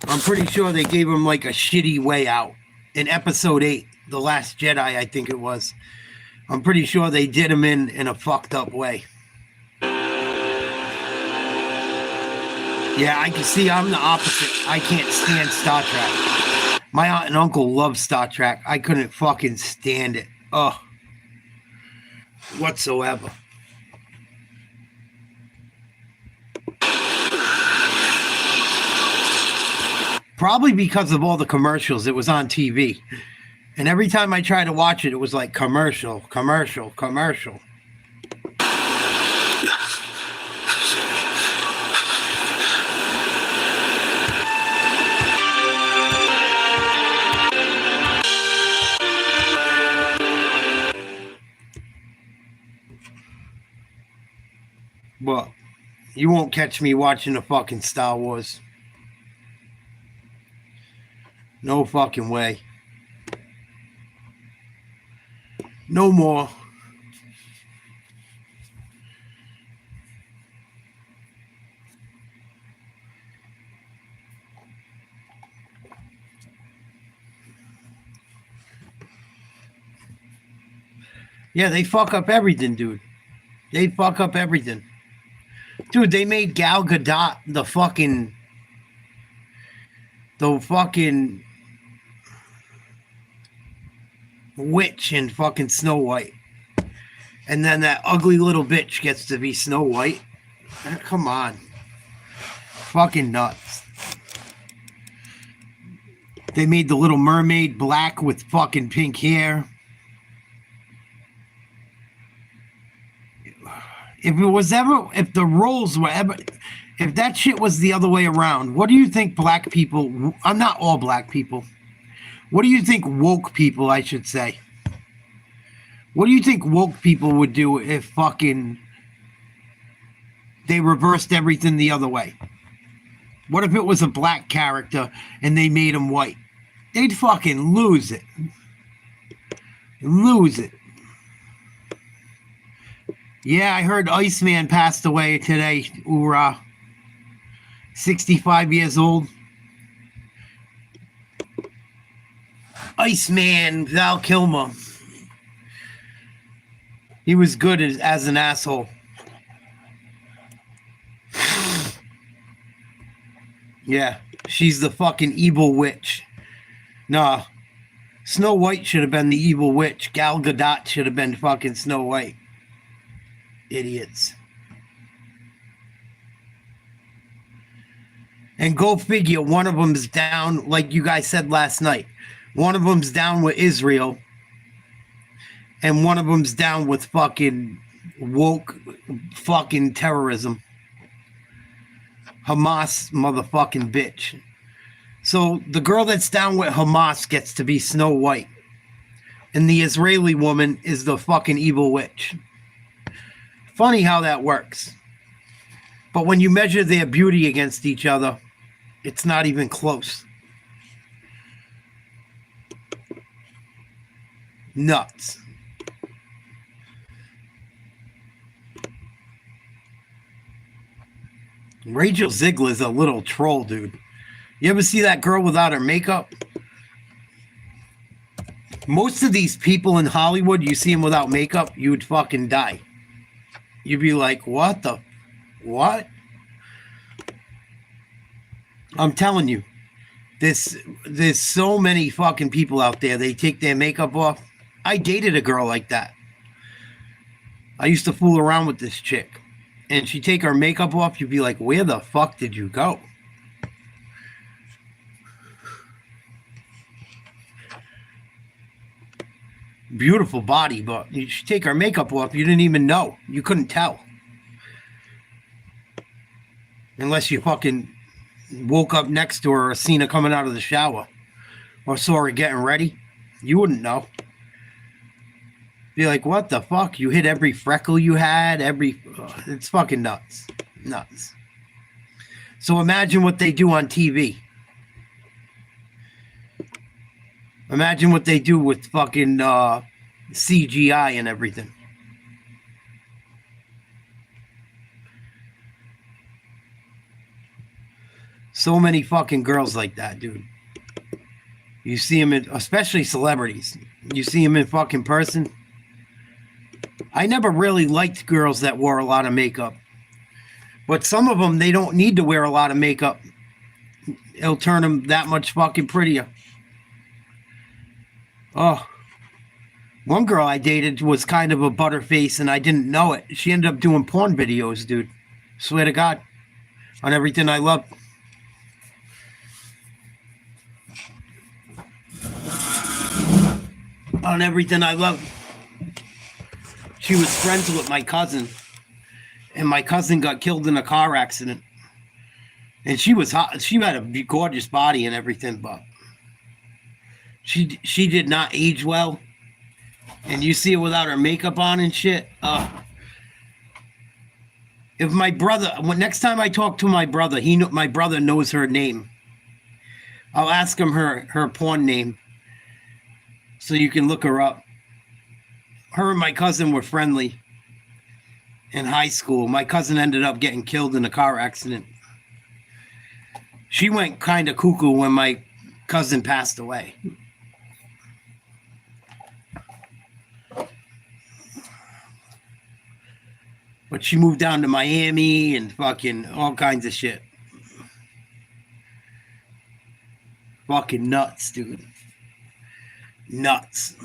I'm pretty sure they gave him like a shitty way out in episode 8, The Last Jedi, I think it was. I'm pretty sure they did him in a fucked up way. Yeah, I can see I'm the opposite. I can't stand Star Trek. My aunt and uncle love Star Trek. I couldn't fucking stand it. Ugh. Whatsoever. Probably because of all the commercials. It was on TV. And every time I tried to watch it, it was like commercial. Well, you won't catch me watching the fucking Star Wars. No fucking way. No more. Yeah, they fuck up everything, dude. They fuck up everything. Dude, they made Gal Gadot the fucking witch in fucking Snow White. And then that ugly little bitch gets to be Snow White. Come on. Fucking nuts. They made the Little Mermaid black with fucking pink hair. If the roles were ever, if that shit was the other way around, what do you think black people, I'm not all black people, what do you think woke people, I should say, what do you think woke people would do if fucking they reversed everything the other way? What if it was a black character and they made him white? They'd fucking lose it. Lose it. Yeah, I heard Iceman passed away today. Hoorah. 65 years old. Iceman, Val Kilmer. He was good as an asshole. Yeah, she's the fucking evil witch. Nah, Snow White should have been the evil witch. Gal Gadot should have been fucking Snow White. Idiots. And go figure, one of them's down, like you guys said last night. One of them's down with Israel. And one of them's down with fucking woke fucking terrorism. Hamas motherfucking bitch. So the girl that's down with Hamas gets to be Snow White. and the Israeli woman is the fucking evil witch. Funny how that works. But when you measure their beauty against each other, it's not even close. Nuts. Rachel Ziegler's a little troll, dude. You ever see that girl without her makeup? Most of these people in Hollywood, you see them without makeup, you would fucking die. You'd be like, what the? What? I'm telling you, there's so many fucking people out there. They take their makeup off. I dated a girl like that. I used to fool around with this chick. And she'd take her makeup off. You'd be like, where the fuck did you go? Beautiful body, but you should take her makeup off. You didn't even know. You couldn't tell. Unless you fucking woke up next to her or seen her coming out of the shower or saw her getting ready. You wouldn't know. Be like, what the fuck? You hit every freckle you had, it's fucking nuts. Nuts. So imagine what they do on TV. Imagine what they do with fucking CGI and everything. So many fucking girls like that, dude. You see them in, especially celebrities. You see them in fucking person. I never really liked girls that wore a lot of makeup. But some of them, they don't need to wear a lot of makeup. It'll turn them that much fucking prettier. Oh. One girl I dated was kind of a butterface and I didn't know it. She ended up doing porn videos, dude. Swear to God. On Everything I Love. On Everything I Love. She was friends with my cousin. And my cousin got killed in a car accident. And she was hot. She had a gorgeous body and everything, but she did not age well. And you see her without her makeup on and shit. If my brother, next time I talk to my brother, my brother knows her name. I'll ask him her porn name so you can look her up. Her and my cousin were friendly in high school. My cousin ended up getting killed in a car accident. She went kind of cuckoo when my cousin passed away. But she moved down to Miami and fucking all kinds of shit. Fucking nuts, dude. Nuts.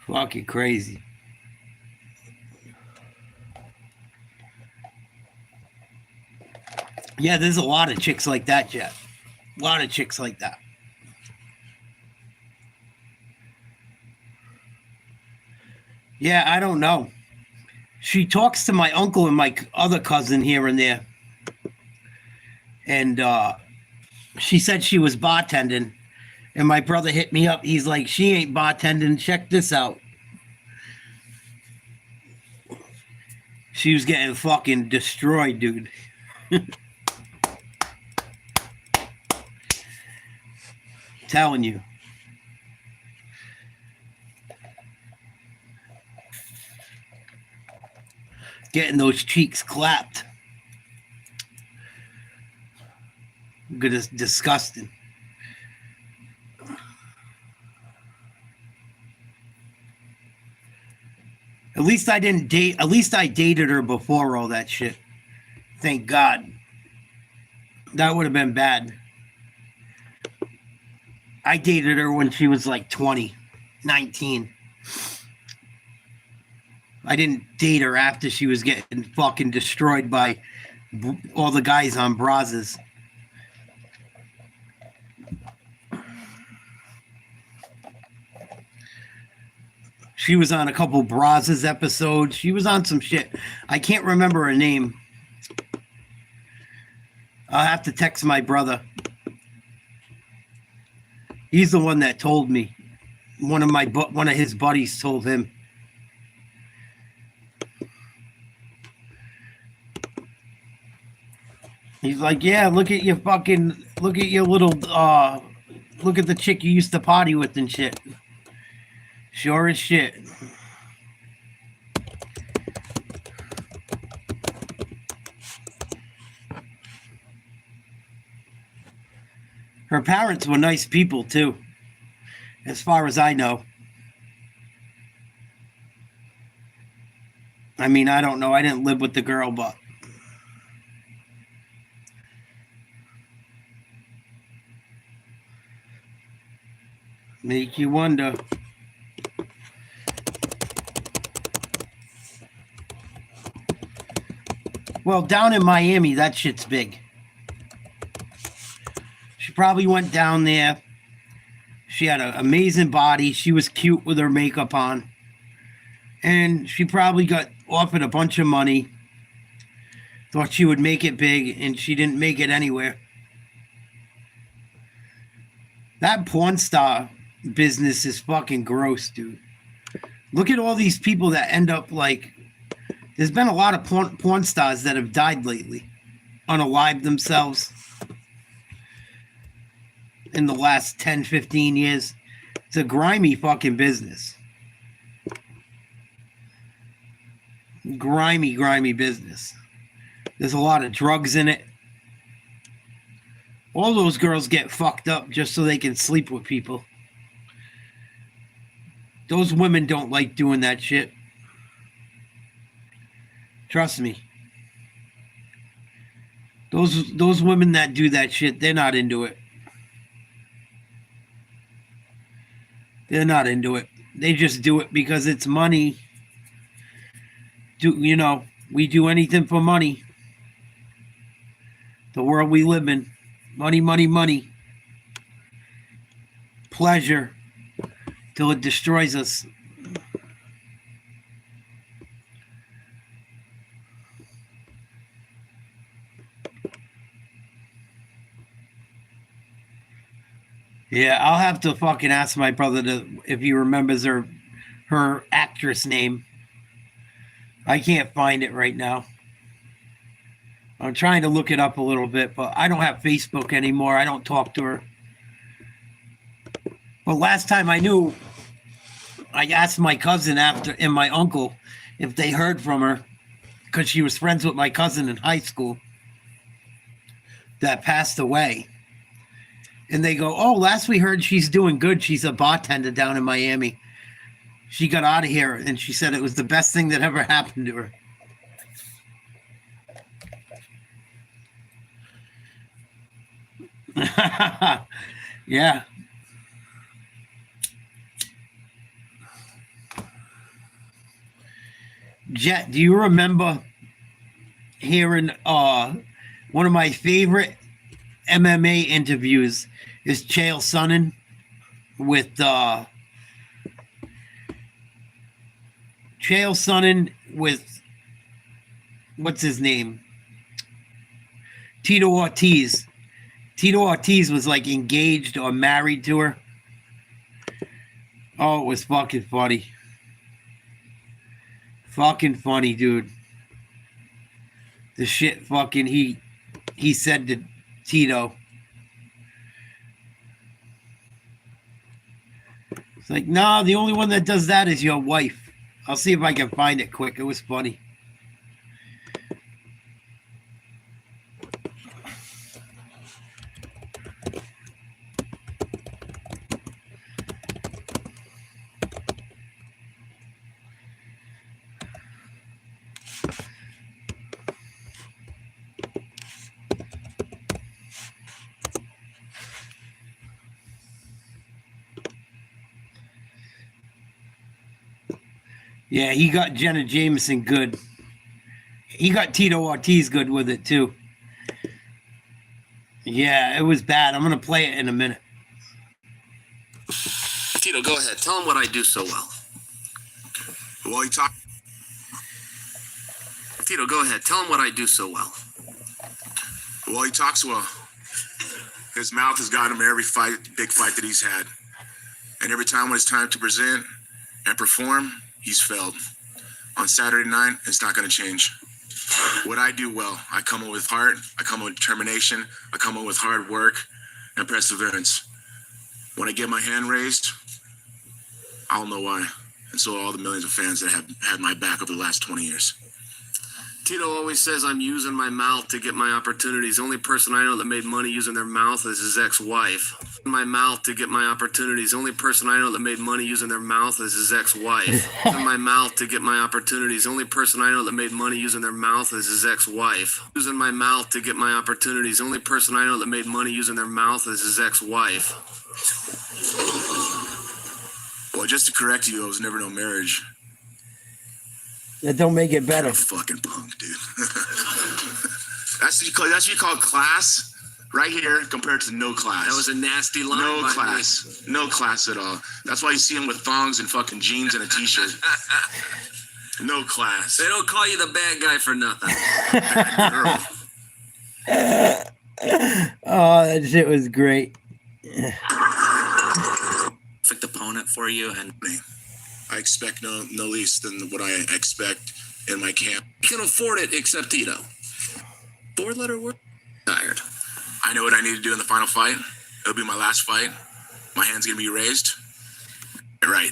Fucking crazy. Yeah, there's a lot of chicks like that, Jeff. A lot of chicks like that. Yeah, I don't know. She talks to my uncle and my other cousin here and there. And she said she was bartending. And my brother hit me up. He's like, she ain't bartending. Check this out. She was getting fucking destroyed, dude. Telling you. Getting those cheeks clapped. Good, it's disgusting. At least I didn't date. At least I dated her before all that shit. Thank God. That would have been bad. I dated her when she was like 20, 19. I didn't date her after she was getting fucking destroyed by all the guys on Brazos. She was on a couple Brazos episodes. She was on some shit. I can't remember her name. I'll have to text my brother. He's the one that told me. One of his buddies told him. He's like, yeah, look at your little, look at the chick you used to party with and shit. Sure as shit. Her parents were nice people, too, as far as I know. I mean, I don't know. I didn't live with the girl, but... Make you wonder. Well, down in Miami, that shit's big. She probably went down there. She had an amazing body. She was cute with her makeup on. And she probably got offered a bunch of money. Thought she would make it big, and she didn't make it anywhere. That porn star business is fucking gross, dude. Look at all these people that end up like... There's been a lot of porn stars that have died lately. Unalived themselves. In the last 10, 15 years. It's a grimy fucking business. Grimy business. There's a lot of drugs in it. All those girls get fucked up just so they can sleep with people. Those women don't like doing that shit. Trust me. Those women that do that shit, they're not into it. They're not into it. They just do it because it's money. We do anything for money. The world we live in. Money. Pleasure. Till it destroys us. Yeah, I'll have to fucking ask my brother if he remembers her actress name. I can't find it right now. I'm trying to look it up a little bit, but I don't have Facebook anymore. I don't talk to her. But last time I knew, I asked my cousin and my uncle if they heard from her, because she was friends with my cousin in high school that passed away. And they go, oh, last we heard she's doing good. She's a bartender down in Miami. She got out of here, and she said it was the best thing that ever happened to her. Yeah. Jet, do you remember hearing one of my favorite MMA interviews is Chael Sonnen with what's his name? Tito Ortiz. Tito Ortiz was like engaged or married to her. Oh, it was fucking funny. Fucking funny, dude. The shit fucking he said to Tito. It's like, no, the only one that does that is your wife. I'll see if I can find it quick. It was funny. Yeah, he got Jenna Jameson good. He got Tito Ortiz good with it, too. Yeah, it was bad. I'm going to play it in a minute. Tito, go ahead. Tell him what I do so well. Well, you talk. Tito, go ahead. Tell him what I do so well. Well, he talks well. His mouth has got him in every fight, big fight that he's had. And every time when it's time to present and perform, he's failed. On Saturday night, it's not going to change. What I do well, I come in with heart, I come in with determination, I come in with hard work and perseverance. When I get my hand raised, I'll know why. And so all the millions of fans that have had my back over the last 20 years. Tito always says I'm using my mouth to get my opportunities. The only person I know that made money using their mouth is his ex-wife. My mouth to get my opportunities. The only person I know that made money using their mouth is his ex-wife. Using my mouth to get my opportunities. The only person I know that made money using their mouth is his ex-wife. Using my mouth to get my opportunities. The only person I know that made money using their mouth is his ex-wife. Well, just to correct you, I was never no marriage. That don't make it better. Fucking punk, dude. That's what you call class right here compared to no class. That was a nasty line. No class. No class at all. That's why you see him with thongs and fucking jeans and a t-shirt. No class. They don't call you the bad guy for nothing. Bad girl. Oh, that shit was great. Perfect opponent for you, and I expect no least than what I expect in my camp. You can afford it except Tito. 4-letter word. Tired. I know what I need to do in the final fight. It'll be my last fight. My hand's gonna be raised. Right.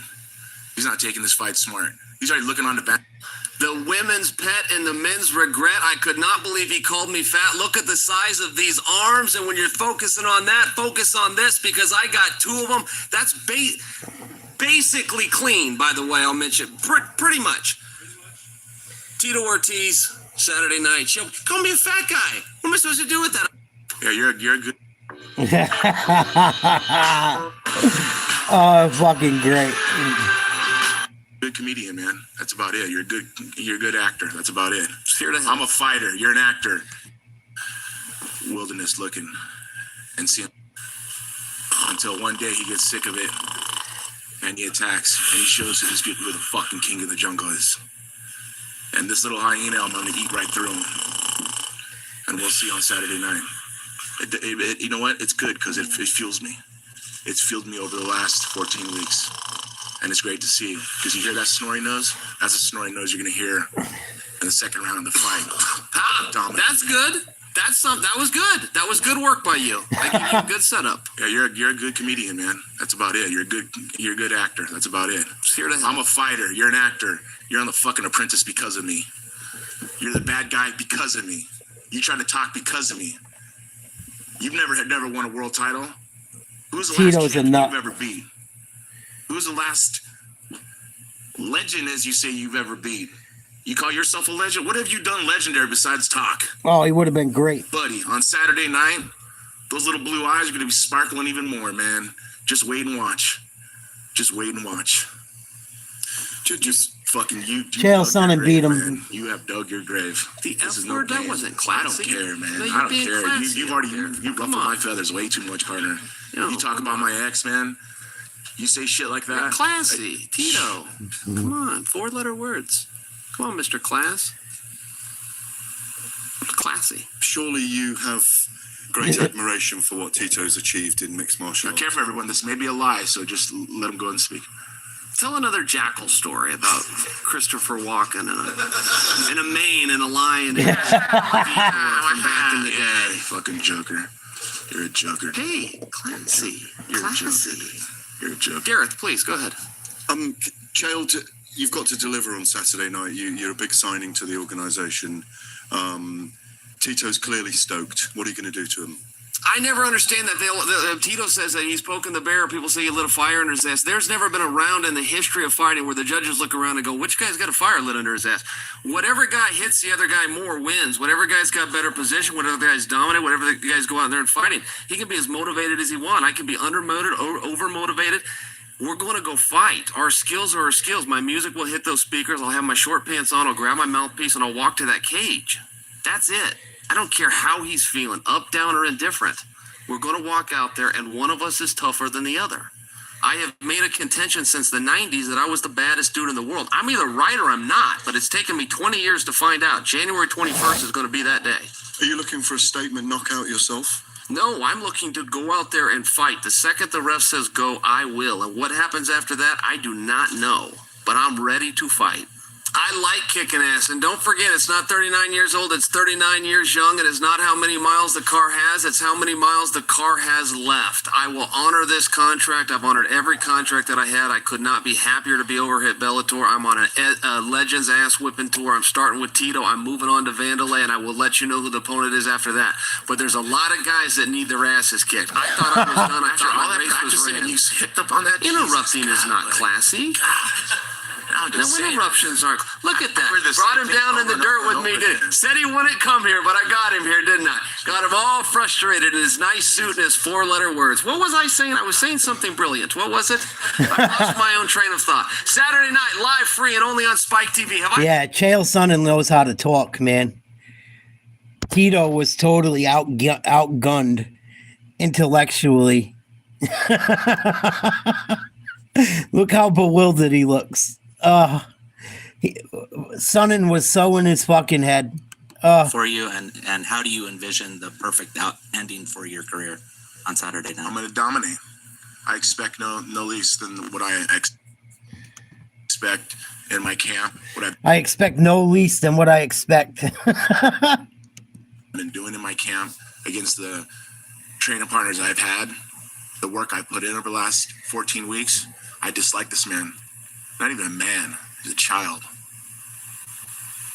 He's not taking this fight smart. He's already looking on the back. The women's pet and the men's regret. I could not believe he called me fat. Look at the size of these arms, and when you're focusing on that, focus on this because I got 2 of them. That's basically clean, by the way. I'll mention pretty much. Tito Ortiz, Saturday night. She'll call me a fat guy. What am I supposed to do with that? Yeah, you're good. Oh, fucking great. Good comedian, man. That's about it. You're a good actor. That's about it. I'm a fighter. You're an actor. Wilderness looking and see him until one day he gets sick of it and he attacks and he shows who the fucking king of the jungle is. And this little hyena, I'm gonna eat right through him. And we'll see on Saturday night. You know what? It's good because it fuels me. It's fueled me over the last 14 weeks. And it's great to see. Because you hear that snoring nose? That's a snoring nose you're going to hear in the second round of the fight. That's good. That was good. That was good work by you. I give you a good setup. Yeah, you're a good comedian, man. That's about it. You're a good actor. That's about it. I'm a fighter. You're an actor. You're on The fucking Apprentice because of me. You're the bad guy because of me. You trying to talk because of me. You've never won a world title. Who's the last champion you've ever beat? Who's the last legend, as you say, you've ever beat? You call yourself a legend? What have you done legendary besides talk? Oh, he would have been great. Buddy, on Saturday night, those little blue eyes are going to be sparkling even more, man. Just wait and watch. Just wait and watch. Just fucking you. Chael Sonnen beat him. Man. You have dug your grave. The F word, that wasn't classy. I don't care, man. No, I don't care. You've ruffled my feathers way too much, partner. You talk about my ex, man. You say shit like that. Classy. Tito. Come on. 4-letter words. Come on, Mr. Class. Classy. Surely you have great admiration for what Tito's achieved in mixed martial arts. I care for everyone. This may be a lie, so just let him go and speak. Tell another Jackal story about Christopher Walken and a mane and a lion from back in the day. Fucking joker. You're a joker. Hey, classy. You're a joker. You're a joker. Gareth, please, go ahead. Chael, you've got to deliver on Saturday night. You're a big signing to the organisation. Tito's clearly stoked. What are you going to do to him? I never understand that. Tito says that he's poking the bear. People say he lit a fire under his ass. There's never been a round in the history of fighting where the judges look around and go, which guy's got a fire lit under his ass? Whatever guy hits the other guy more wins. Whatever guy's got better position, whatever the guy's dominant, whatever the guys go out there and fighting, he can be as motivated as he wants. I can be undermotivated or over-motivated. We're going to go fight. Our skills are our skills. My music will hit those speakers. I'll have my short pants on. I'll grab my mouthpiece and I'll walk to that cage. That's it. I don't care how he's feeling, up, down, or indifferent. We're going to walk out there, and one of us is tougher than the other. I have made a contention since the 90s that I was the baddest dude in the world. I'm either right or I'm not, but it's taken me 20 years to find out. January 21st is going to be that day. Are you looking for a statement knockout yourself? No, I'm looking to go out there and fight. The second the ref says go, I will. And what happens after that, I do not know. But I'm ready to fight. I like kicking ass. And don't forget, it's not 39 years old. It's 39 years young. It is not how many miles the car has. It's how many miles the car has left. I will honor this contract. I've honored every contract that I had. I could not be happier to be over here at Bellator. I'm on a Legends ass whipping tour. I'm starting with Tito. I'm moving on to Vandalay, and I will let you know who the opponent is after that. But there's a lot of guys that need their asses kicked. I thought I was done. I thought my race was ran. You hipped up on that. Interrupting is not classy. No interruptions aren't. Look at that. Brought him down in the dirt with me. Said he wouldn't come here, but I got him here, didn't I? Got him all frustrated in his nice suit and his four-letter words. What was I saying? I was saying something brilliant. What was it? I lost my own train of thought. Saturday night, live, free, and only on Spike TV. Yeah, Chael Sonnen knows how to talk, man. Tito was totally outgunned intellectually. Look how bewildered he looks. Sonnen was so in his fucking head. For you, and how do you envision the perfect ending for your career on Saturday night? I'm going to dominate. I expect no less than what I expect in my camp. I expect no least than what I expect. I've been doing in my camp against the training partners I've had, the work I put in over the last 14 weeks. I dislike this man. Not even a man. He's a child.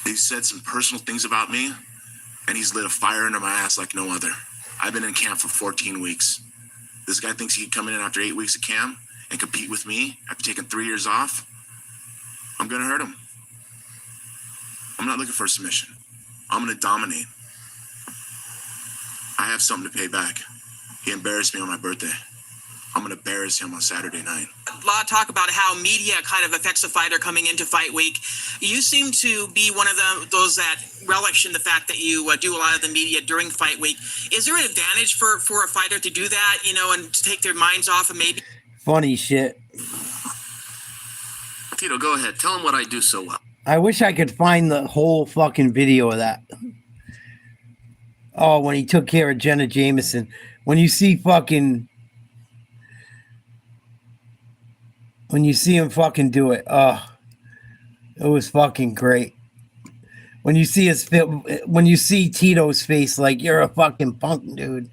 He's said some personal things about me, and he's lit a fire under my ass like no other. I've been in camp for 14 weeks. This guy thinks he can come in after 8 weeks of camp and compete with me after taking 3 years off. I'm going to hurt him. I'm not looking for a submission. I'm going to dominate. I have something to pay back. He embarrassed me on my birthday. I'm going to embarrass him on Saturday night. A lot of talk about how media kind of affects a fighter coming into fight week. You seem to be one of those that relish in the fact that you do a lot of the media during fight week. Is there an advantage for a fighter to do that, and to take their minds off of maybe? Funny shit. Tito, go ahead. Tell him what I do so well. I wish I could find the whole fucking video of that. Oh, when he took care of Jenna Jameson. When you see him fucking do it, it was fucking great. When you see Tito's face, like, you're a fucking punk, dude.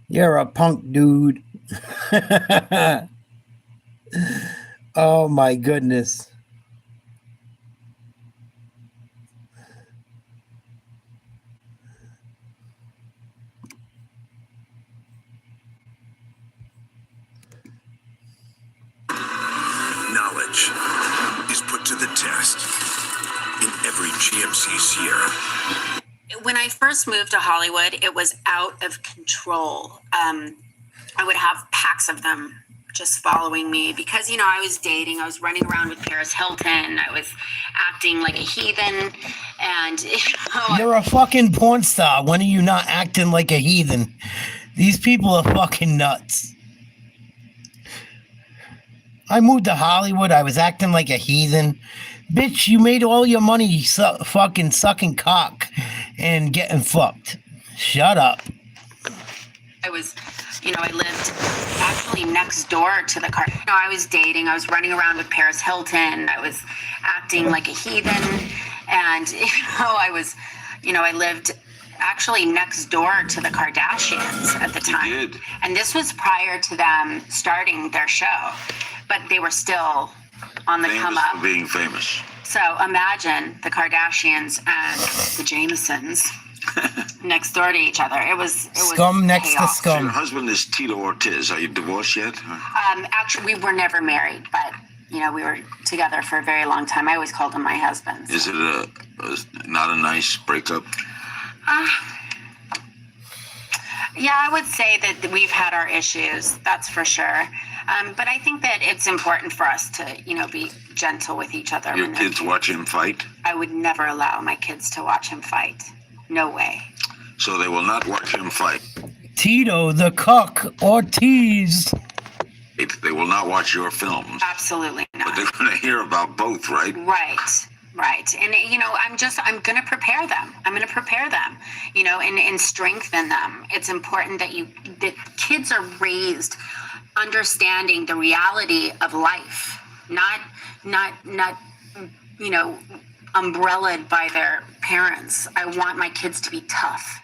You're a punk, dude. Oh my goodness. Knowledge is put to the test in every GMC Sierra. When I first moved to Hollywood, it was out of control. I would have packs of them just following me because, I was dating. I was running around with Paris Hilton. I was acting like a heathen. And, You're a fucking porn star. When are you not acting like a heathen? These people are fucking nuts. I moved to Hollywood. I was acting like a heathen. Bitch, you made all your money fucking sucking cock and getting fucked. Shut up. I was, I lived actually next door to the car. I was dating. I was running around with Paris Hilton. I was acting like a heathen. And, I lived actually next door to the Kardashians at the time. And this was prior to them starting their show. But they were still on the come up. For being famous. So imagine the Kardashians and the Jamesons next door to each other. It was scum next to scum. So your husband is Tito Ortiz. Are you divorced yet? Actually, we were never married, but we were together for a very long time. I always called him my husband. Is it not a nice breakup? Yeah, I would say that we've had our issues. That's for sure. But I think that it's important for us to, be gentle with each other. Your kids watch him fight? I would never allow my kids to watch him fight. No way. So they will not watch him fight? Tito the Cuck Ortiz. They will not watch your films? Absolutely not. But they're going to hear about both, right? Right. Right. And, I'm going to prepare them. And strengthen them. It's important that kids are raised understanding the reality of life, not umbrellaed by their parents. I want my kids to be tough.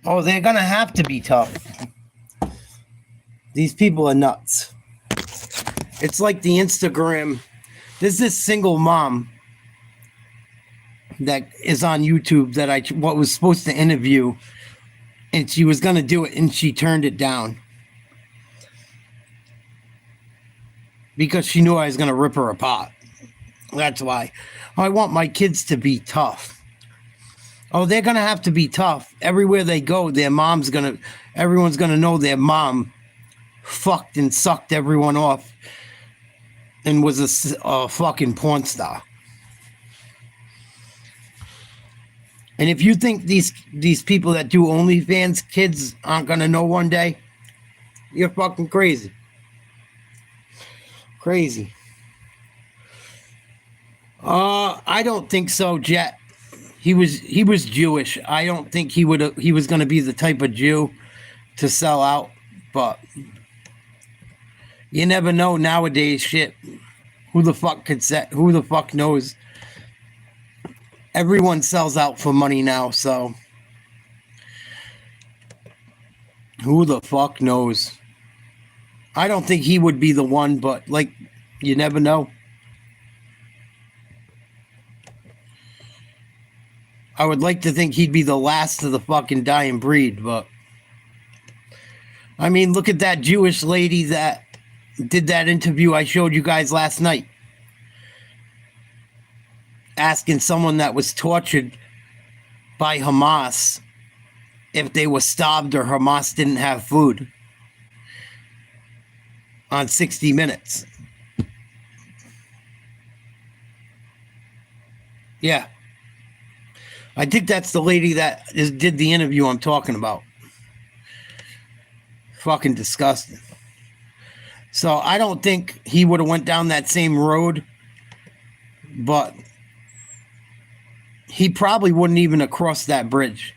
Oh, they're going to have to be tough. These people are nuts. It's like the Instagram. There's this single mom that is on YouTube that I was supposed to interview, and she was going to do it, and she turned it down because she knew I was going to rip her apart. That's why. I want my kids to be tough. Oh, they're going to have to be tough. Everywhere they go, everyone's going to know their mom fucked and sucked everyone off and was a fucking porn star. And if you think these people that do OnlyFans kids aren't going to know one day, you're fucking crazy. Crazy. I don't think so, Jet. He was Jewish. I don't think he was going to be the type of Jew to sell out, but you never know nowadays. Shit, who the fuck knows? Everyone sells out for money now, so who the fuck knows? I don't think he would be the one, but you never know. I would like to think he'd be the last of the fucking dying breed, but I mean, look at that Jewish lady that did that interview I showed you guys last night, asking someone that was tortured by Hamas if they were starved or Hamas didn't have food on 60 Minutes. Yeah. I think that's the lady that did the interview I'm talking about. Fucking disgusting. So I don't think he would have went down that same road, but he probably wouldn't even have crossed that bridge.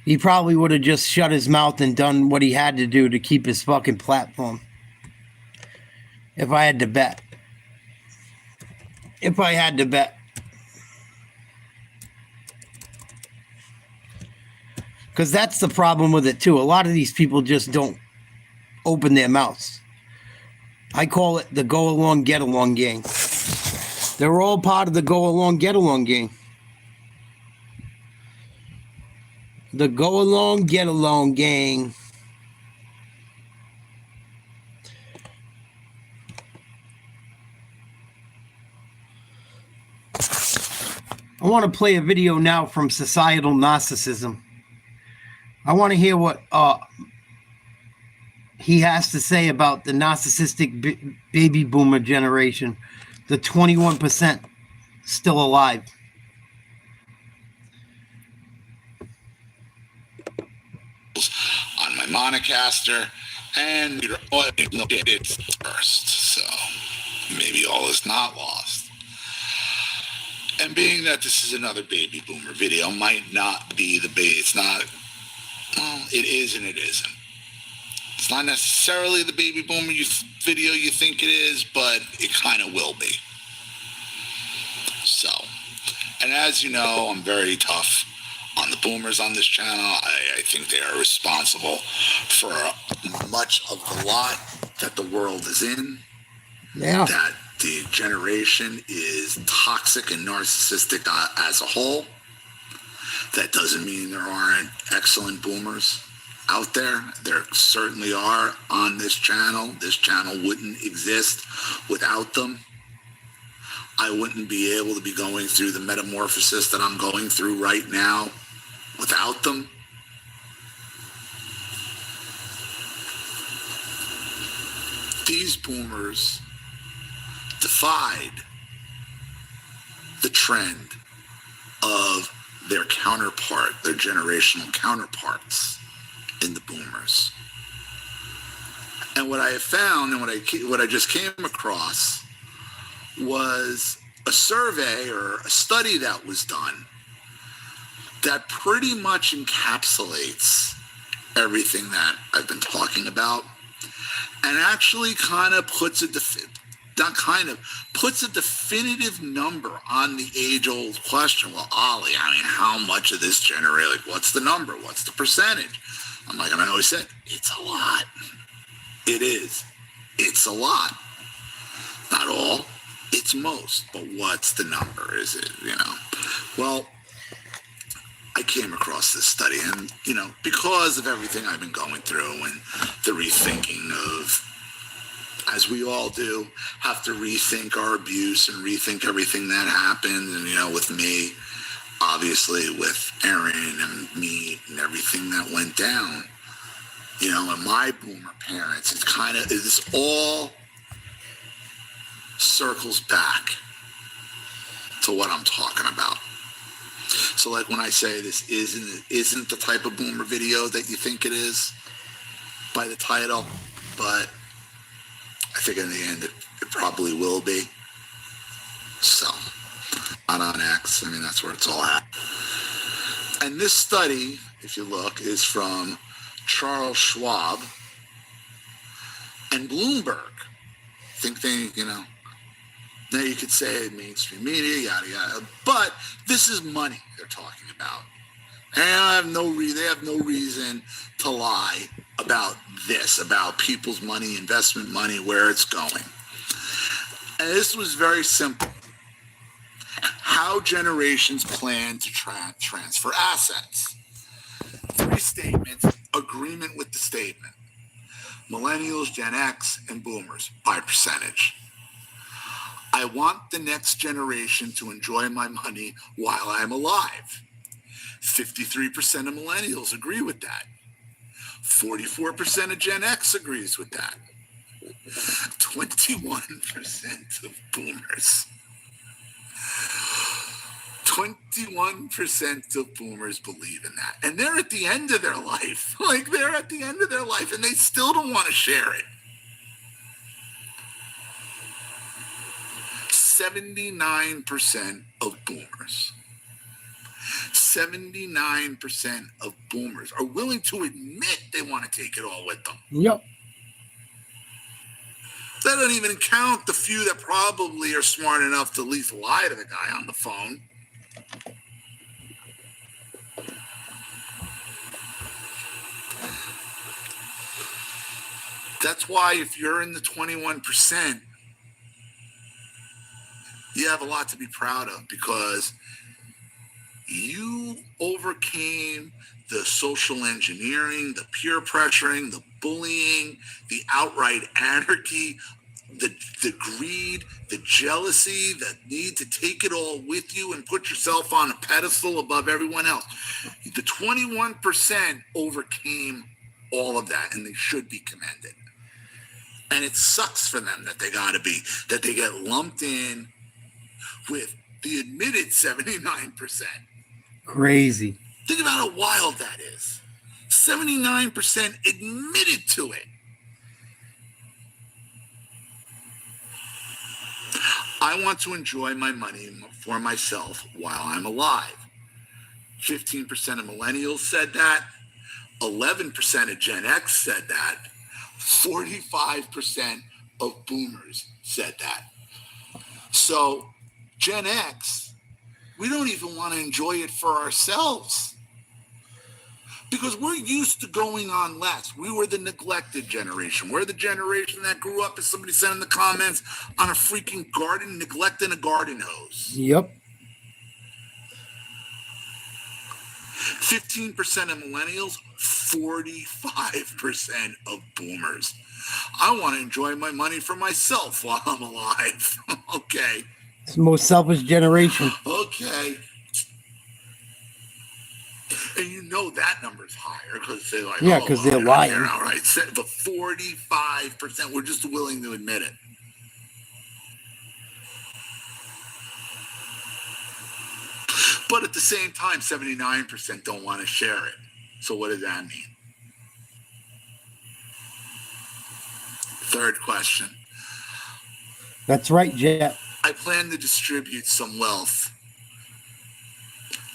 He probably would have just shut his mouth and done what he had to do to keep his fucking platform. If I had to bet. Because that's the problem with it too. A lot of these people just don't open their mouths. I call it the go along, get along gang. They're all part of the go along, get along gang. The go along, get along gang. I want to play a video now from Societal Narcissism. I want to hear what he has to say about the narcissistic baby boomer generation, the 21% still alive. On my Monocaster, and it's first, so maybe all is not lost. And being that this is another baby boomer video, might not be the base. It's not. Well, it is and it isn't. It's not necessarily the baby boomer video you think it is, but it kind of will be. So, and as you know, I'm very tough on the boomers on this channel. I think they are responsible for much of the lot that the world is in. Yeah. That the generation is toxic and narcissistic as a whole. That doesn't mean there aren't excellent boomers out there. There certainly are on this channel. This channel wouldn't exist without them. I wouldn't be able to be going through the metamorphosis that I'm going through right now without them. These boomers defied the trend of their counterpart, their generational counterparts in the boomers. And what I have found and what I just came across was a survey or a study that was done that pretty much encapsulates everything that I've been talking about and actually kind of puts a definitive number on the age-old question. Well, Ollie, I mean, how much of this generate? Like, what's the number? What's the percentage? I'm like, and I always said, it's a lot. It is. It's a lot. Not all. It's most. But what's the number? Is it, Well, I came across this study and, because of everything I've been going through and the rethinking of, as we all do, have to rethink our abuse and rethink everything that happened. And, with me, obviously with Aaron and me and everything that went down, and my boomer parents, this all circles back to what I'm talking about. So like when I say this isn't the type of boomer video that you think it is by the title, but I think in the end it probably will be. So, not on X, that's where it's all at. And this study, if you look, is from Charles Schwab and Bloomberg. I think they, now you could say mainstream media, yada, yada, but this is money they're talking about. And they have no reason to lie about this, about people's money, investment money, where it's going. And this was very simple. How generations plan to transfer assets. 3 statements, agreement with the statement. Millennials, Gen X, and boomers by percentage. I want the next generation to enjoy my money while I'm alive. 53% of millennials agree with that. 44% of Gen X agrees with that. 21% of boomers. 21% of boomers believe in that. And they're at the end of their life. They're at the end of their life and they still don't want to share it. 79% of boomers. 79% of boomers are willing to admit they want to take it all with them. Yep. That doesn't even count the few that probably are smart enough to at least lie to the guy on the phone. That's why if you're in the 21%, you have a lot to be proud of because you overcame the social engineering, the peer pressuring, the bullying, the outright anarchy, the greed, the jealousy, the need to take it all with you and put yourself on a pedestal above everyone else. The 21% overcame all of that, and they should be commended. And it sucks for them that they get lumped in with the admitted 79%. Crazy. Think about how wild that is. 79% admitted to it. I want to enjoy my money for myself while I'm alive. 15% of millennials said that. 11% of Gen X said that. 45% of boomers said that. So Gen X, we don't even want to enjoy it for ourselves because we're used to going on less. We were the neglected generation. We're the generation that grew up, as somebody said in the comments, on a freaking garden, neglecting a garden hose. Yep. 15% of millennials, 45% of boomers. I want to enjoy my money for myself while I'm alive. Okay. It's the most selfish generation. Okay. And that number's higher because they're like, yeah, because they're lying. All right, but 45%, we're just willing to admit it. But at the same time, 79% don't want to share it. So what does that mean? Third question. That's right, Jet. I plan to distribute some wealth.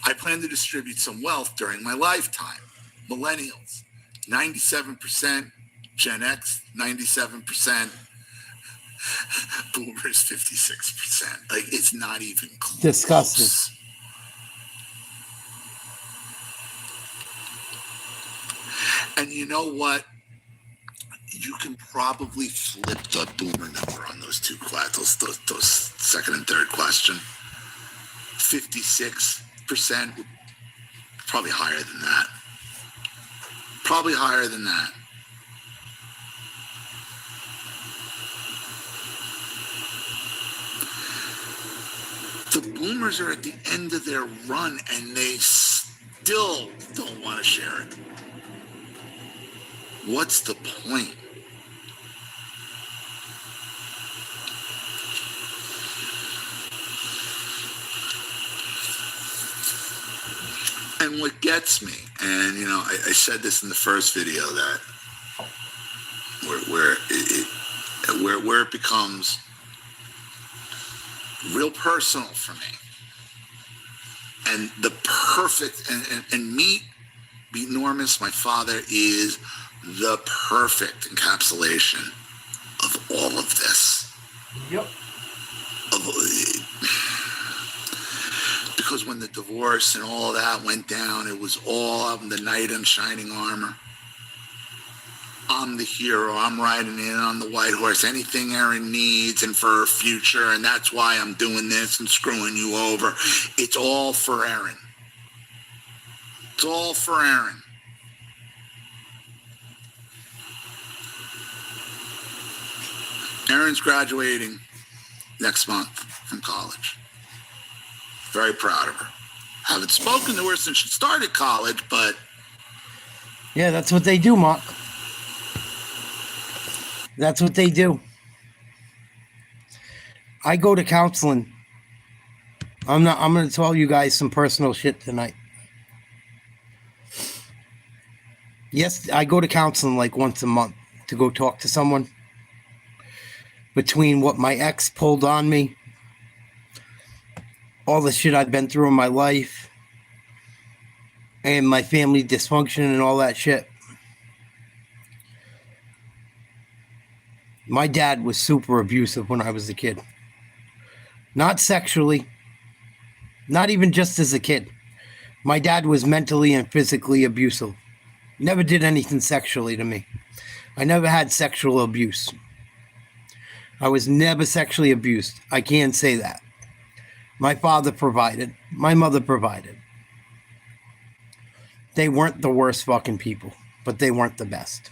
I plan to distribute some wealth during my lifetime. Millennials, 97%. Gen X, 97%. Boomers, 56%. Like, it's not even close. Disgusting. And you know what? You can probably flip the boomer number on those two questions, those second and third question. 56%, probably higher than that. Probably higher than that. The boomers are at the end of their run and they still don't want to share it. What's the point? And what gets me, and you know, I said this in the first video, that where it becomes real personal for me, and the perfect, and me, be enormous, my father is the perfect encapsulation of all of this. Yep. Because when the divorce and all that went down, it was all the knight in shining armor. I'm the hero. I'm riding in on the white horse. Anything Erin needs and for her future, and that's why I'm doing this and screwing you over. It's all for Erin. It's all for Erin. Erin's graduating next month from college. Very proud of her. Haven't spoken to her since she started college, but... Yeah, that's what they do, Mark. That's what they do. I go to counseling. I'm going to tell you guys some personal shit tonight. Yes, I go to counseling like once a month to go talk to someone. Between what my ex pulled on me, all the shit I've been through in my life, and my family dysfunction and all that shit. My dad was super abusive when I was a kid. Not sexually. Not even just as a kid. My dad was mentally and physically abusive. Never did anything sexually to me. I never had sexual abuse. I was never sexually abused. I can say that. My father provided. My mother provided. They weren't the worst fucking people, but they weren't the best.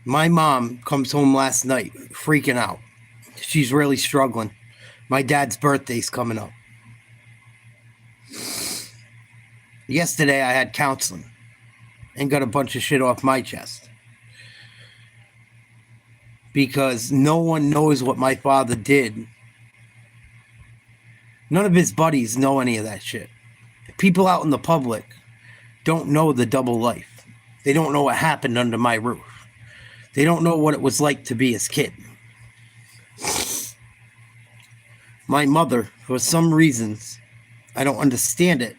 My mom comes home last night freaking out. She's really struggling. My dad's birthday's coming up. Yesterday I had counseling and got a bunch of shit off my chest. Because no one knows what my father did. None of his buddies know any of that shit. People out in the public don't know the double life. They don't know what happened under my roof. They don't know what it was like to be his kid. My mother, for some reasons, I don't understand it.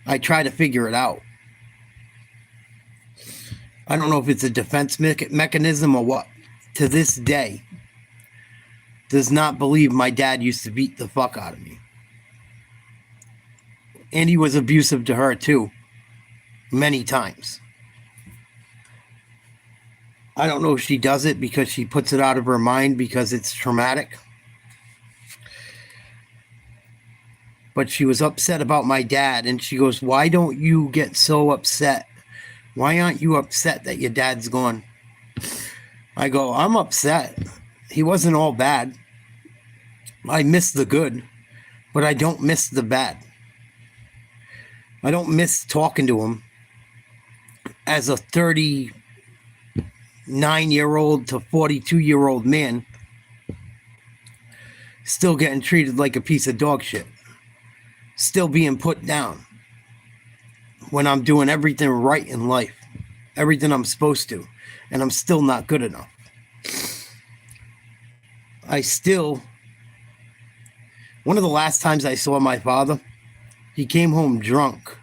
I try to figure it out. I don't know if it's a defense mechanism or what. To this day, does not believe my dad used to beat the fuck out of me. And he was abusive to her too. Many times. I don't know if she does it because she puts it out of her mind because it's traumatic. But she was upset about my dad and she goes, "Why don't you get so upset? Why aren't you upset that your dad's gone?" I go, "I'm upset. He wasn't all bad. I miss the good, but I don't miss the bad. I don't miss talking to him as a 39-year-old to 42-year-old man, still getting treated like a piece of dog shit, still being put down when I'm doing everything right in life, everything I'm supposed to. And I'm still not good enough. one of the last times I saw my father, he came home drunk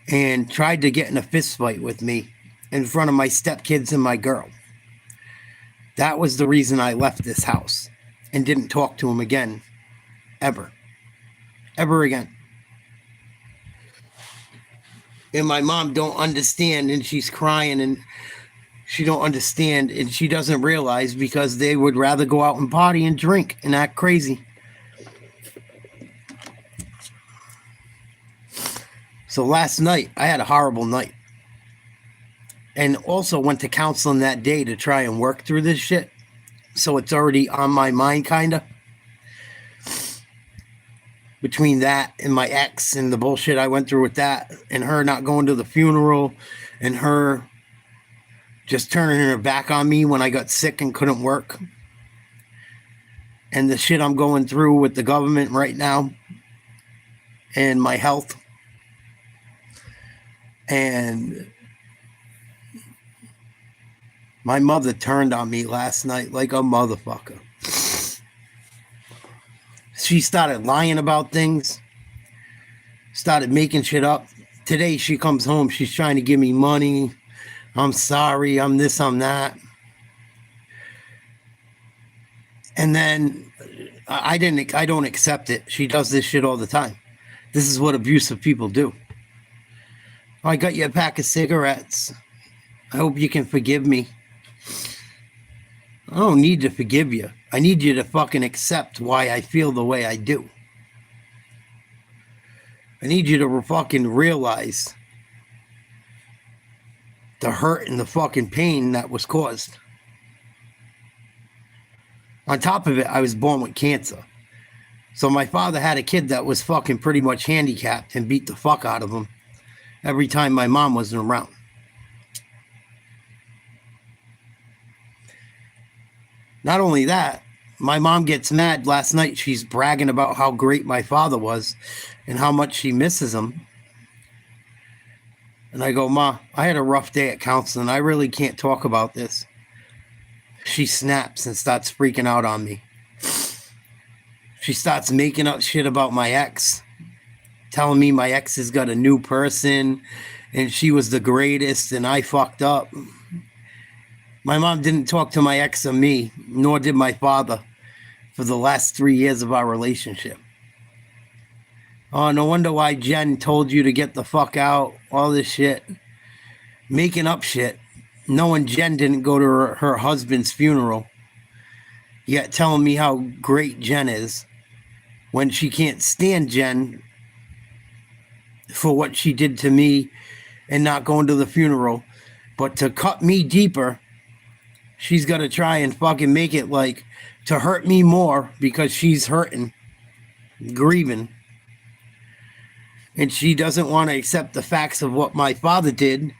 and tried to get in a fist fight with me in front of my stepkids and my girl. That was the reason I left this house and didn't talk to him again, ever again. And my mom don't understand, and she's crying, and she don't understand, and she doesn't realize because they would rather go out and party and drink and act crazy. So last night, I had a horrible night. And also went to counseling that day to try and work through this shit. So it's already on my mind, kind of. Between that and my ex and the bullshit I went through with that, and her not going to the funeral, and her just turning her back on me when I got sick and couldn't work. And the shit I'm going through with the government right now and my health. And my mother turned on me last night like a motherfucker. She started lying about things, started making shit up. Today she comes home, she's trying to give me money. I'm sorry, I'm this, I'm that. And then I don't accept it. She does this shit all the time. This is what abusive people do. I got you a pack of cigarettes. I hope you can forgive me. I don't need to forgive you. I need you to fucking accept why I feel the way I do. I need you to fucking realize the hurt and the fucking pain that was caused. On top of it, I was born with cancer. So my father had a kid that was fucking pretty much handicapped and beat the fuck out of him every time my mom wasn't around. Not only that, my mom gets mad. Last night, she's bragging about how great my father was and how much she misses him. And I go, Ma, I had a rough day at counseling. I really can't talk about this. She snaps and starts freaking out on me. She starts making up shit about my ex, telling me my ex has got a new person and she was the greatest and I fucked up. My mom didn't talk to my ex or me, nor did my father, for the last 3 years of our relationship. Oh, no wonder why Jen told you to get the fuck out, all this shit. Making up shit, knowing Jen didn't go to her husband's funeral, yet telling me how great Jen is, when she can't stand Jen for what she did to me and not going to the funeral, but to cut me deeper, she's got to try and fucking make it like to hurt me more because she's hurting, grieving. And she doesn't want to accept the facts of what my father did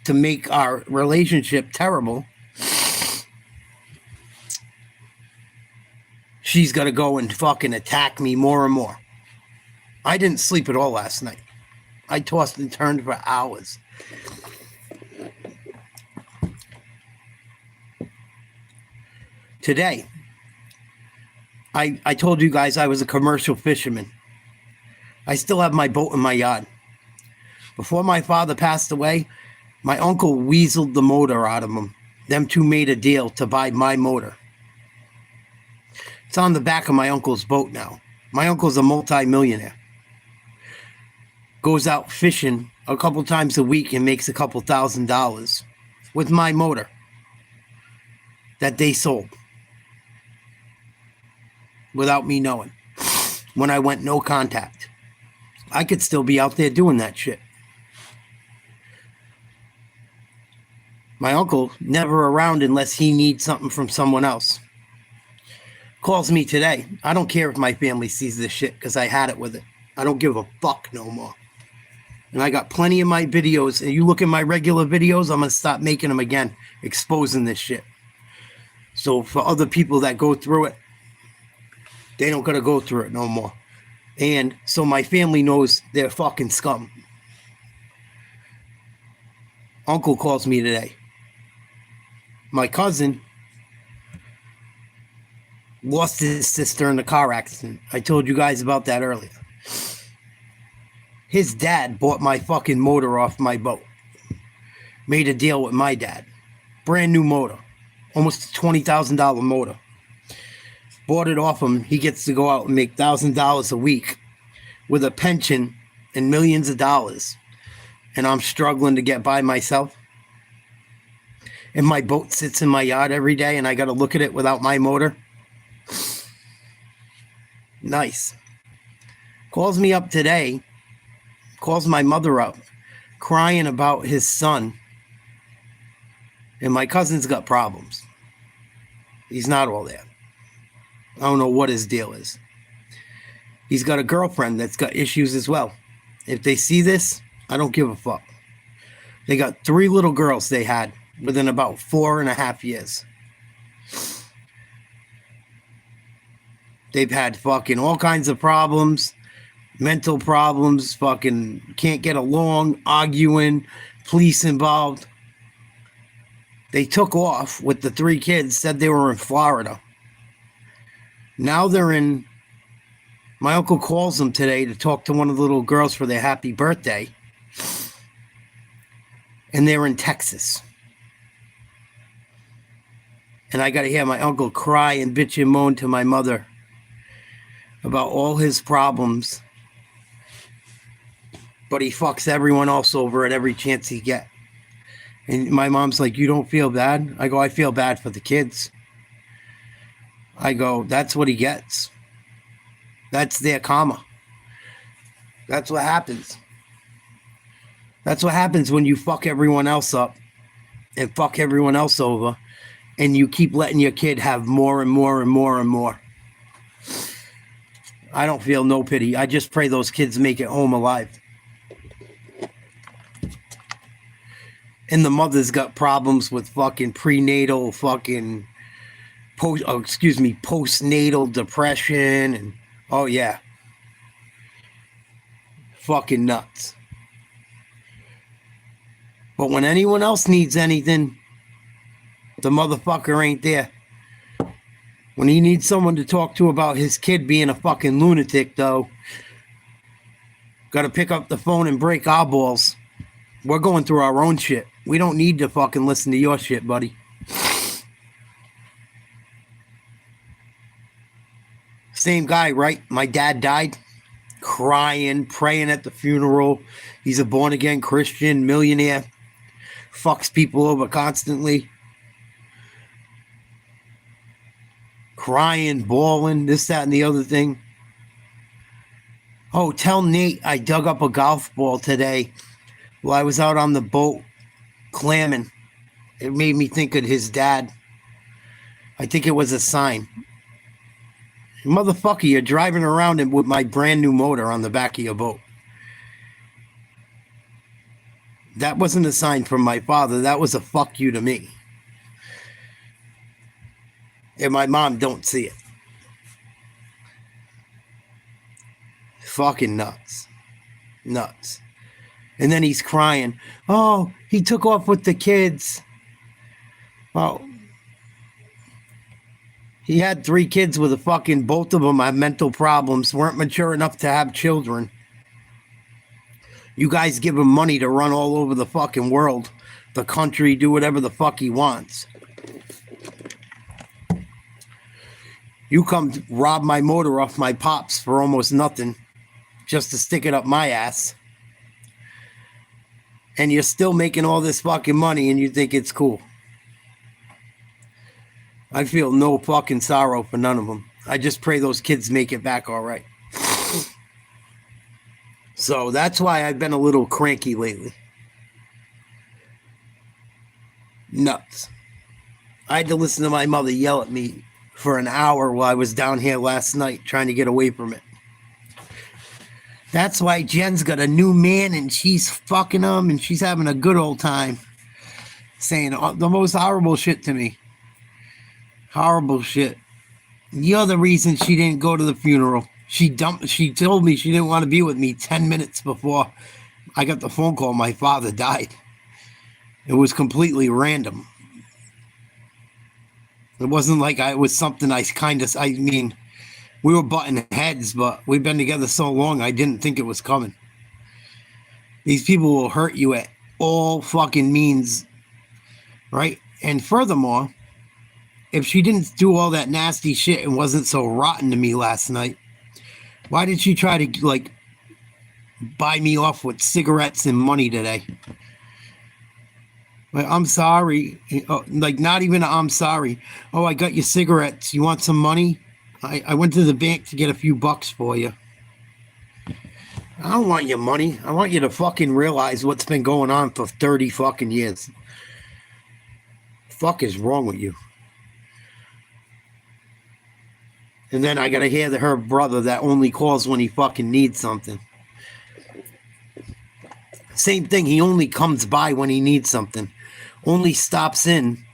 to make our relationship terrible. She's got to go and fucking attack me more and more. I didn't sleep at all last night. I tossed and turned for hours. Today, I told you guys I was a commercial fisherman. I still have my boat in my yard. Before my father passed away, my uncle weaseled the motor out of him. Them two made a deal to buy my motor. It's on the back of my uncle's boat now. My uncle's a multi-millionaire. Goes out fishing a couple times a week and makes a couple $1,000 with my motor that they sold without me knowing when I went no contact. I could still be out there doing that shit. My uncle never around unless he needs something from someone else. Calls me today. I don't care if my family sees this shit because I had it with it. I don't give a fuck no more. And I got plenty of my videos. And you look at my regular videos, I'm going to stop making them again, exposing this shit. So for other people that go through it, they don't got to go through it no more. And so my family knows they're fucking scum. Uncle calls me today. My cousin lost his sister in a car accident. I told you guys about that earlier. His dad bought my fucking motor off my boat. Made a deal with my dad. Brand new motor. Almost a $20,000 motor. Bought it off him. He gets to go out and make $1,000 a week with a pension and millions of dollars. And I'm struggling to get by myself. And my boat sits in my yard every day and I got to look at it without my motor. Nice. Calls me up today. Calls my mother up. Crying about his son. And my cousin's got problems. He's not all there. I don't know what his deal is. He's got a girlfriend that's got issues as well. If they see this, I don't give a fuck. They got 3 little girls they had within about 4.5 years. They've had fucking all kinds of problems, mental problems, fucking can't get along, arguing, police involved. They took off with the 3 kids, said they were in Florida. Now they're in, my uncle calls them today to talk to one of the little girls for their happy birthday. And they're in Texas. And I got to hear my uncle cry and bitch and moan to my mother about all his problems. But he fucks everyone else over at every chance he gets. And my mom's like, you don't feel bad? I go, I feel bad for the kids. I go, that's what he gets. That's their karma. That's what happens. That's what happens when you fuck everyone else up and fuck everyone else over and you keep letting your kid have more and more and more and more. I don't feel no pity. I just pray those kids make it home alive. And the mother's got problems with fucking prenatal fucking postnatal depression and oh yeah. Fucking nuts. But when anyone else needs anything, the motherfucker ain't there. When he needs someone to talk to about his kid being a fucking lunatic, though, gotta pick up the phone and break our balls. We're going through our own shit. We don't need to fucking listen to your shit, buddy. Same guy, right? My dad died. Crying, praying at the funeral. He's a born-again Christian, millionaire. Fucks people over constantly. Crying, bawling, this, that, and the other thing. Oh, tell Nate I dug up a golf ball today while I was out on the boat clamming. It made me think of his dad. I think it was a sign. Motherfucker, you're driving around with my brand new motor on the back of your boat. That wasn't a sign from my father. That was a fuck you to me. And my mom don't see it. Fucking nuts. Nuts. And then he's crying. Oh, he took off with the kids. Well, he had 3 kids with both of them had mental problems, weren't mature enough to have children. You guys give him money to run all over the fucking world, the country, do whatever the fuck he wants. You come rob my motor off my pops for almost nothing, just to stick it up my ass. And you're still making all this fucking money and you think it's cool. I feel no fucking sorrow for none of them. I just pray those kids make it back all right. So that's why I've been a little cranky lately. Nuts. I had to listen to my mother yell at me for an hour while I was down here last night trying to get away from it. That's why Jen's got a new man and she's fucking him and she's having a good old time. Saying the most horrible shit to me. Horrible shit. You're the reason she didn't go to the funeral. She told me she didn't want to be with me 10 minutes before I got the phone call my father died. It was completely random. It wasn't like it was something I mean, we were butting heads, but we've been together so long, I didn't think it was coming. These people will hurt you at all fucking means, right? And furthermore, if she didn't do all that nasty shit and wasn't so rotten to me last night, why did she try to, like, buy me off with cigarettes and money today? Like, I'm sorry. Like, not even I'm sorry. Oh, I got you cigarettes. You want some money? I went to the bank to get a few bucks for you. I don't want your money. I want you to fucking realize what's been going on for 30 fucking years. Fuck is wrong with you? And then I gotta hear her brother that only calls when he fucking needs something. Same thing, he only comes by when he needs something. Only stops in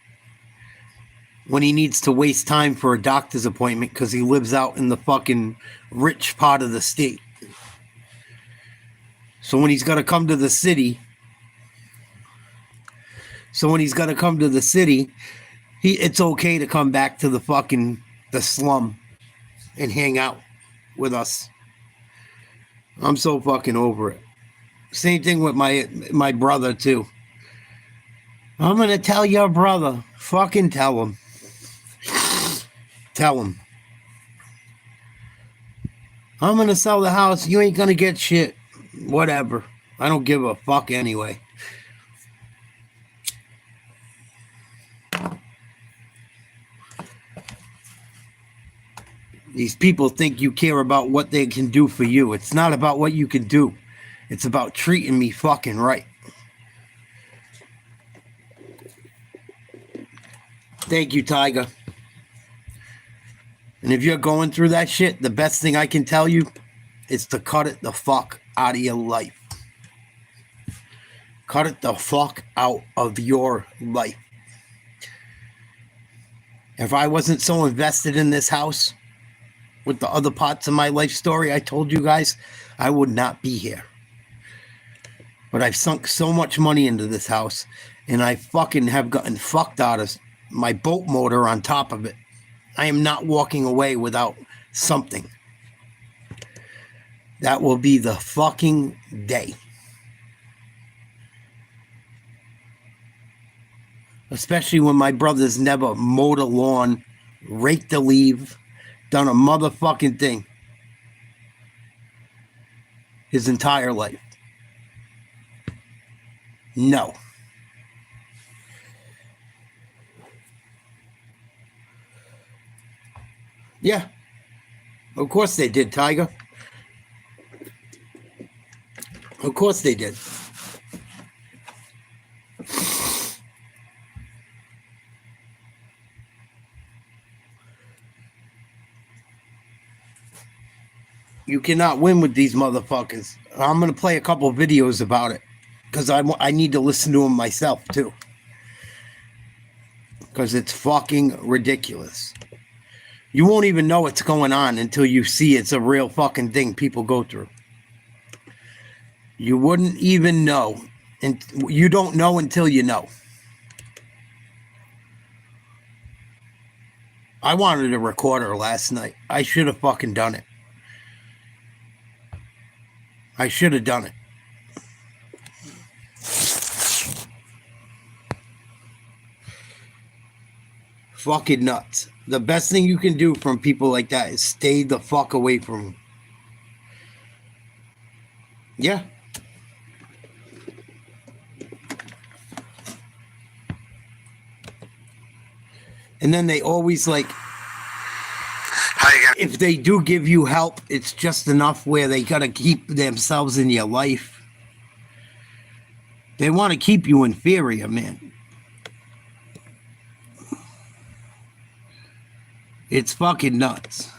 when he needs to waste time for a doctor's appointment because he lives out in the fucking rich part of the state. So when he's gotta come to the city, it's okay to come back to the slum and hang out with us. I'm so fucking over it. Same thing with my brother too. I'm gonna tell your brother. Fucking tell him. Tell him. I'm gonna sell the house. You ain't gonna get shit. Whatever. I don't give a fuck anyway. These people think you care about what they can do for you. It's not about what you can do. It's about treating me fucking right. Thank you, Tiger. And if you're going through that shit, the best thing I can tell you is to cut it the fuck out of your life. Cut it the fuck out of your life. If I wasn't so invested in this house with the other parts of my life story I told you guys, I would not be here. But I've sunk so much money into this house, and I fucking have gotten fucked out of my boat motor on top of it. I am not walking away without something. That will be the fucking day. Especially when my brother's never mowed a lawn, raked a leaf, done a motherfucking thing his entire life. No. Yeah. Of course they did, Tiger. Of course they did. You cannot win with these motherfuckers. I'm going to play a couple videos about it because I need to listen to them myself too. Because it's fucking ridiculous. You won't even know what's going on until you see it's a real fucking thing people go through. You wouldn't even know. And you don't know until you know. I wanted a recorder last night. I should have fucking done it. I should have done it. Fucking nuts. The best thing you can do from people like that is stay the fuck away from them. Yeah. And then they always like, if they do give you help, it's just enough where they got to keep themselves in your life. They want to keep you inferior, man. It's fucking nuts.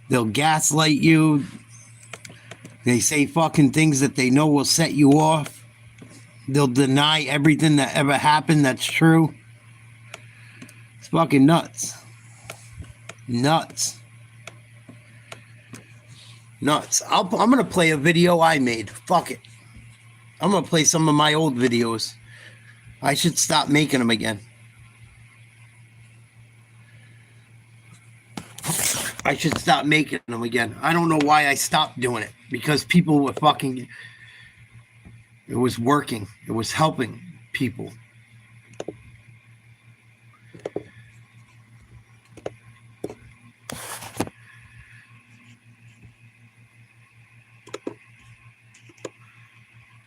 They'll gaslight you. They say fucking things that they know will set you off. They'll deny everything that ever happened that's true. It's fucking nuts. Nuts. Nuts. I'm going to play a video I made. Fuck it. I'm going to play some of my old videos. I should stop making them again. I should stop making them again. I don't know why I stopped doing it, because people were fucking, it was working. It was helping people.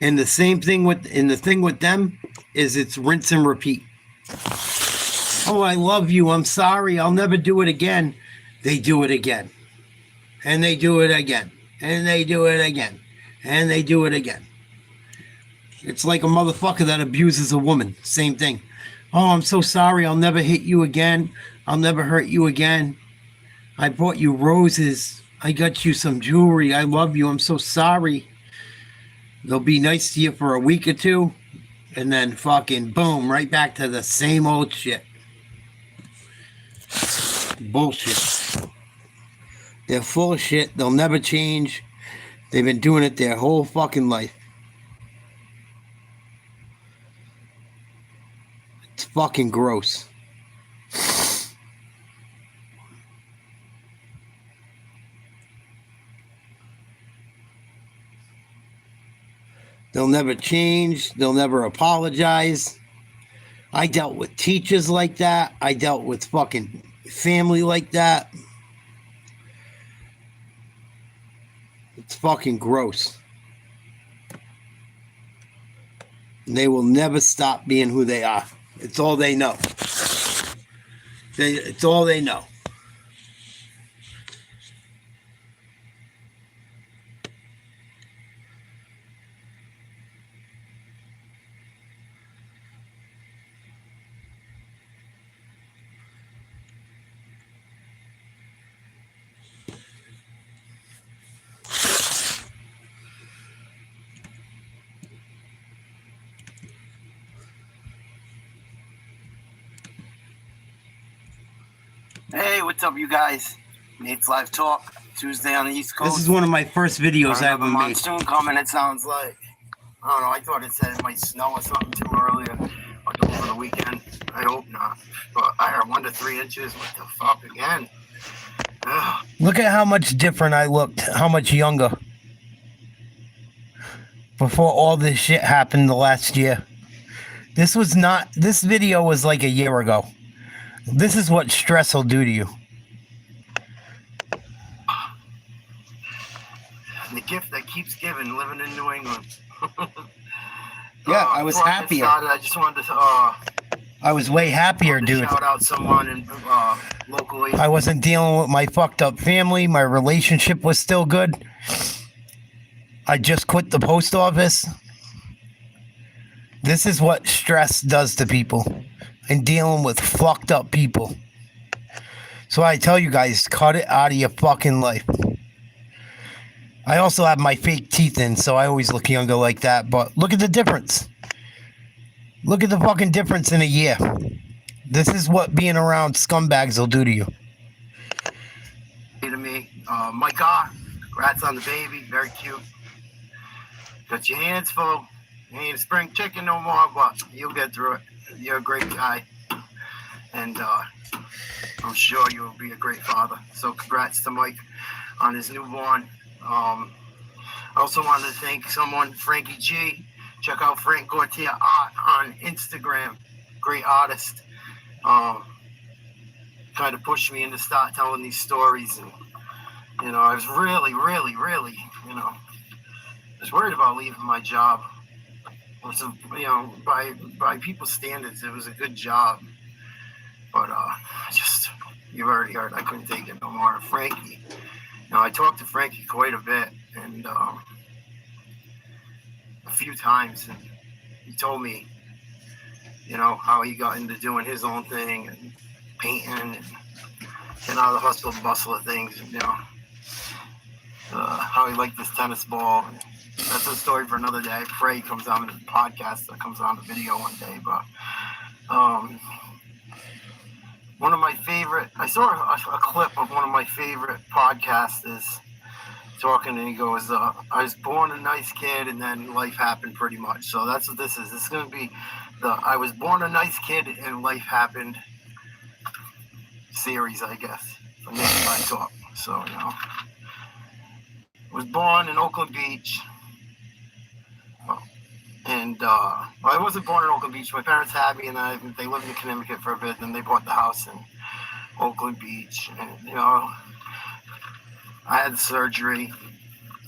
And the same thing with, and the thing with them is it's rinse and repeat. Oh, I love you. I'm sorry. I'll never do it again. They do it again. And they do it again. And they do it again. And they do it again. It's like a motherfucker that abuses a woman. Same thing. Oh, I'm so sorry. I'll never hit you again. I'll never hurt you again. I bought you roses. I got you some jewelry. I love you. I'm so sorry. They'll be nice to you for a week or two, and then fucking boom, right back to the same old shit. Bullshit. They're full of shit. They'll never change. They've been doing it their whole fucking life. It's fucking gross. They'll never change. They'll never apologize. I dealt with teachers like that. I dealt with fucking family like that. It's fucking gross. And they will never stop being who they are. It's all they know. It's all they know. Hey, what's up, you guys? Nate's Live Talk, Tuesday on the East Coast. This is one of my first videos I ever made. Monsoon coming, it sounds like. I don't know, I thought it said it might snow or something too early over the weekend. I hope not. But I heard 1 to 3 inches. What the fuck again? Ugh. Look at how much different I looked, how much younger. Before all this shit happened the last year. This video was like a year ago. This is what stress will do to you. The gift that keeps giving, living in New England. Yeah, I was happier. I just wanted to I was way happier, dude. shout out someone in, locally. I wasn't dealing with my fucked up family. My relationship was still good. I just quit the post office. This is what stress does to people. And dealing with fucked up people. So I tell you guys, cut it out of your fucking life. I also have my fake teeth in, so I always look younger like that. But look at the difference. Look at the fucking difference in a year. This is what being around scumbags will do to you. To me, my God, congrats on the baby, very cute. Got your hands full. You ain't spring chicken no more, but you'll get through it. You're a great guy, and I'm sure you'll be a great father. So congrats to Mike on his newborn. I also wanted to thank someone, Frankie G. Check out Frank Gortia Art on Instagram. Great artist. Kind of pushed me into start telling these stories, and I was really, I was worried about leaving my job. So, by people's standards, it was a good job. But you've already heard, I couldn't take it no more. Frankie, I talked to Frankie quite a bit, and a few times, and he told me, how he got into doing his own thing and painting and getting out of the hustle and bustle of things, and, how he liked this tennis ball. That's a story for another day. I pray he comes on the podcast or comes on the video one day. But one of my favorite, I saw a clip of one of my favorite podcasters talking, and he goes, I was born a nice kid, and then life happened pretty much. So that's what this is. This is going to be the I was born a nice kid, and life happened series, I guess. From NatesLiveTalk. So, was born in Oakland Beach. And I wasn't born in Oakland Beach. My parents had me, and they lived in Connecticut for a bit. Then they bought the house in Oakland Beach. And, I had surgery.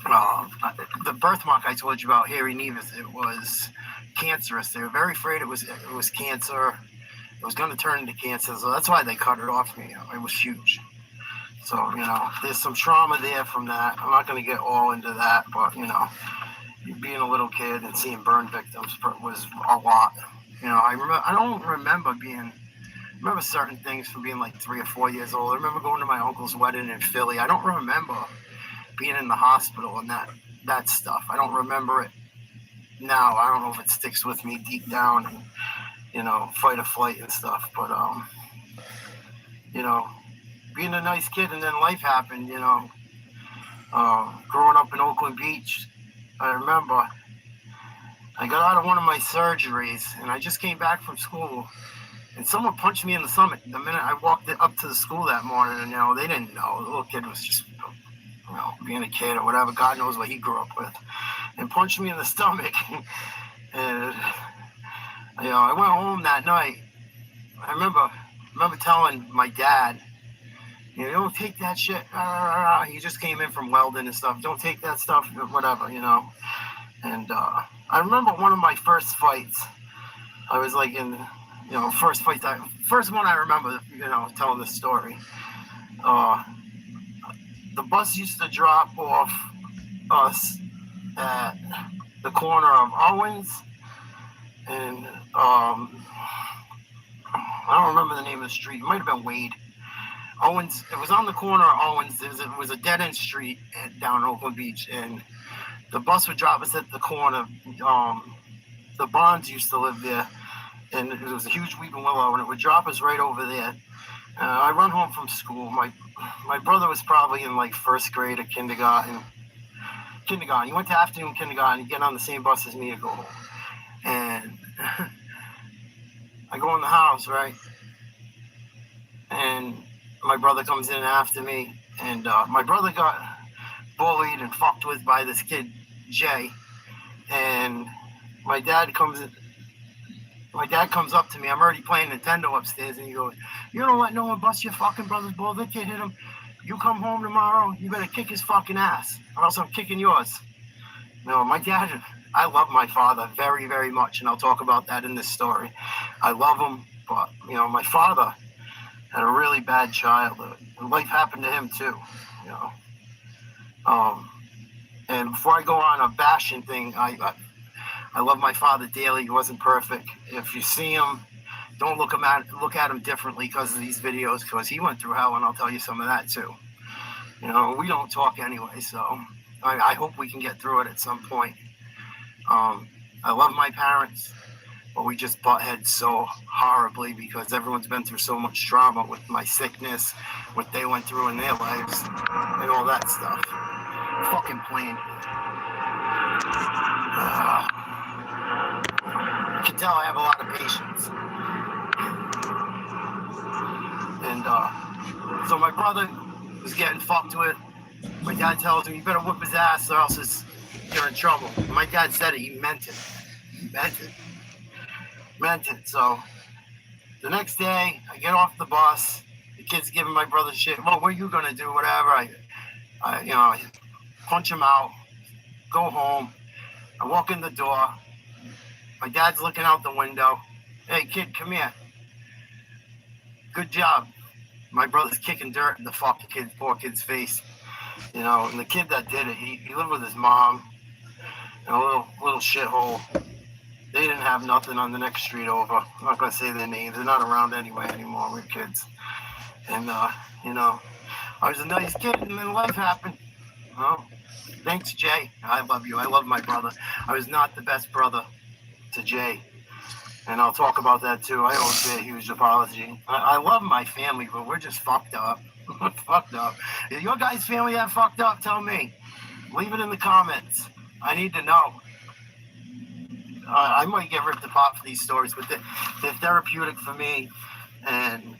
The birthmark I told you about, hairy nevus, it was cancerous. They were very afraid it was cancer. It was going to turn into cancer, so that's why they cut it off me. It was huge. So, there's some trauma there from that. I'm not going to get all into that, but, being a little kid and seeing burn victims was a lot. I don't remember certain things from being like 3 or 4 years old. I remember going to my uncle's wedding in Philly. I don't remember being in the hospital and that stuff. I don't remember it now. I don't know if it sticks with me deep down and, fight or flight and stuff. But, being a nice kid and then life happened, growing up in Oakland Beach, I remember I got out of one of my surgeries and I just came back from school and someone punched me in the stomach the minute I walked up to the school that morning, and, they didn't know. The little kid was just, being a kid or whatever. God knows what he grew up with. And punched me in the stomach. And, I went home that night. I remember telling my dad, don't take that shit. He just came in from welding and stuff. Don't take that stuff, whatever, And I remember one of my first fights. I was like in, first one I remember, telling this story. The bus used to drop off us at the corner of Owens and I don't remember the name of the street. It might have been Wade. Owens. It was on the corner of Owens. It was a dead end street down in Oakland Beach, and the bus would drop us at the corner. The Bonds used to live there, and it was a huge weeping willow, and it would drop us right over there. I run home from school. My brother was probably in like first grade or kindergarten. He went to afternoon kindergarten. He'd get on the same bus as me to go home. And I go in the house, right? And my brother comes in after me. And my brother got bullied and fucked with by this kid, Jay. And my dad comes up to me. I'm already playing Nintendo upstairs, and he goes, "You don't let no one bust your fucking brother's balls. That kid hit him. You come home tomorrow, you better kick his fucking ass, or else I'm kicking yours." My dad, I love my father very, very much, and I'll talk about that in this story. I love him, but, my father had a really bad childhood, and life happened to him too, And before I go on a bashing thing, I love my father dearly. He wasn't perfect. If you see him, don't look at him differently because of these videos, because he went through hell, and I'll tell you some of that too. We don't talk anyway, so I hope we can get through it at some point. I love my parents, but we just butt heads so horribly because everyone's been through so much trauma with my sickness, what they went through in their lives, and all that stuff. Fucking plain. You can tell I have a lot of patience. And so my brother was getting fucked with. My dad tells him, "You better whip his ass or else you're in trouble." My dad said it. He meant it. Meant it. So the next day, I get off the bus. The kid's giving my brother shit. "Well, what are you going to do?" Whatever. I punch him out. Go home. I walk in the door. My dad's looking out the window. "Hey, kid, come here. Good job." My brother's kicking dirt in the fucking poor kid's face. And the kid that did it, he lived with his mom in a little shithole. They didn't have nothing on the next street over. I'm not going to say their names. They're not around anyway anymore. We're kids. And, I was a nice kid, and then life happened. Thanks, Jay. I love you. I love my brother. I was not the best brother to Jay. And I'll talk about that too. I owe Jay a huge apology. I love my family, but we're just fucked up. Fucked up. Is your guys' family that fucked up? Tell me. Leave it in the comments. I need to know. I might get ripped apart for these stories, but they're therapeutic for me. And,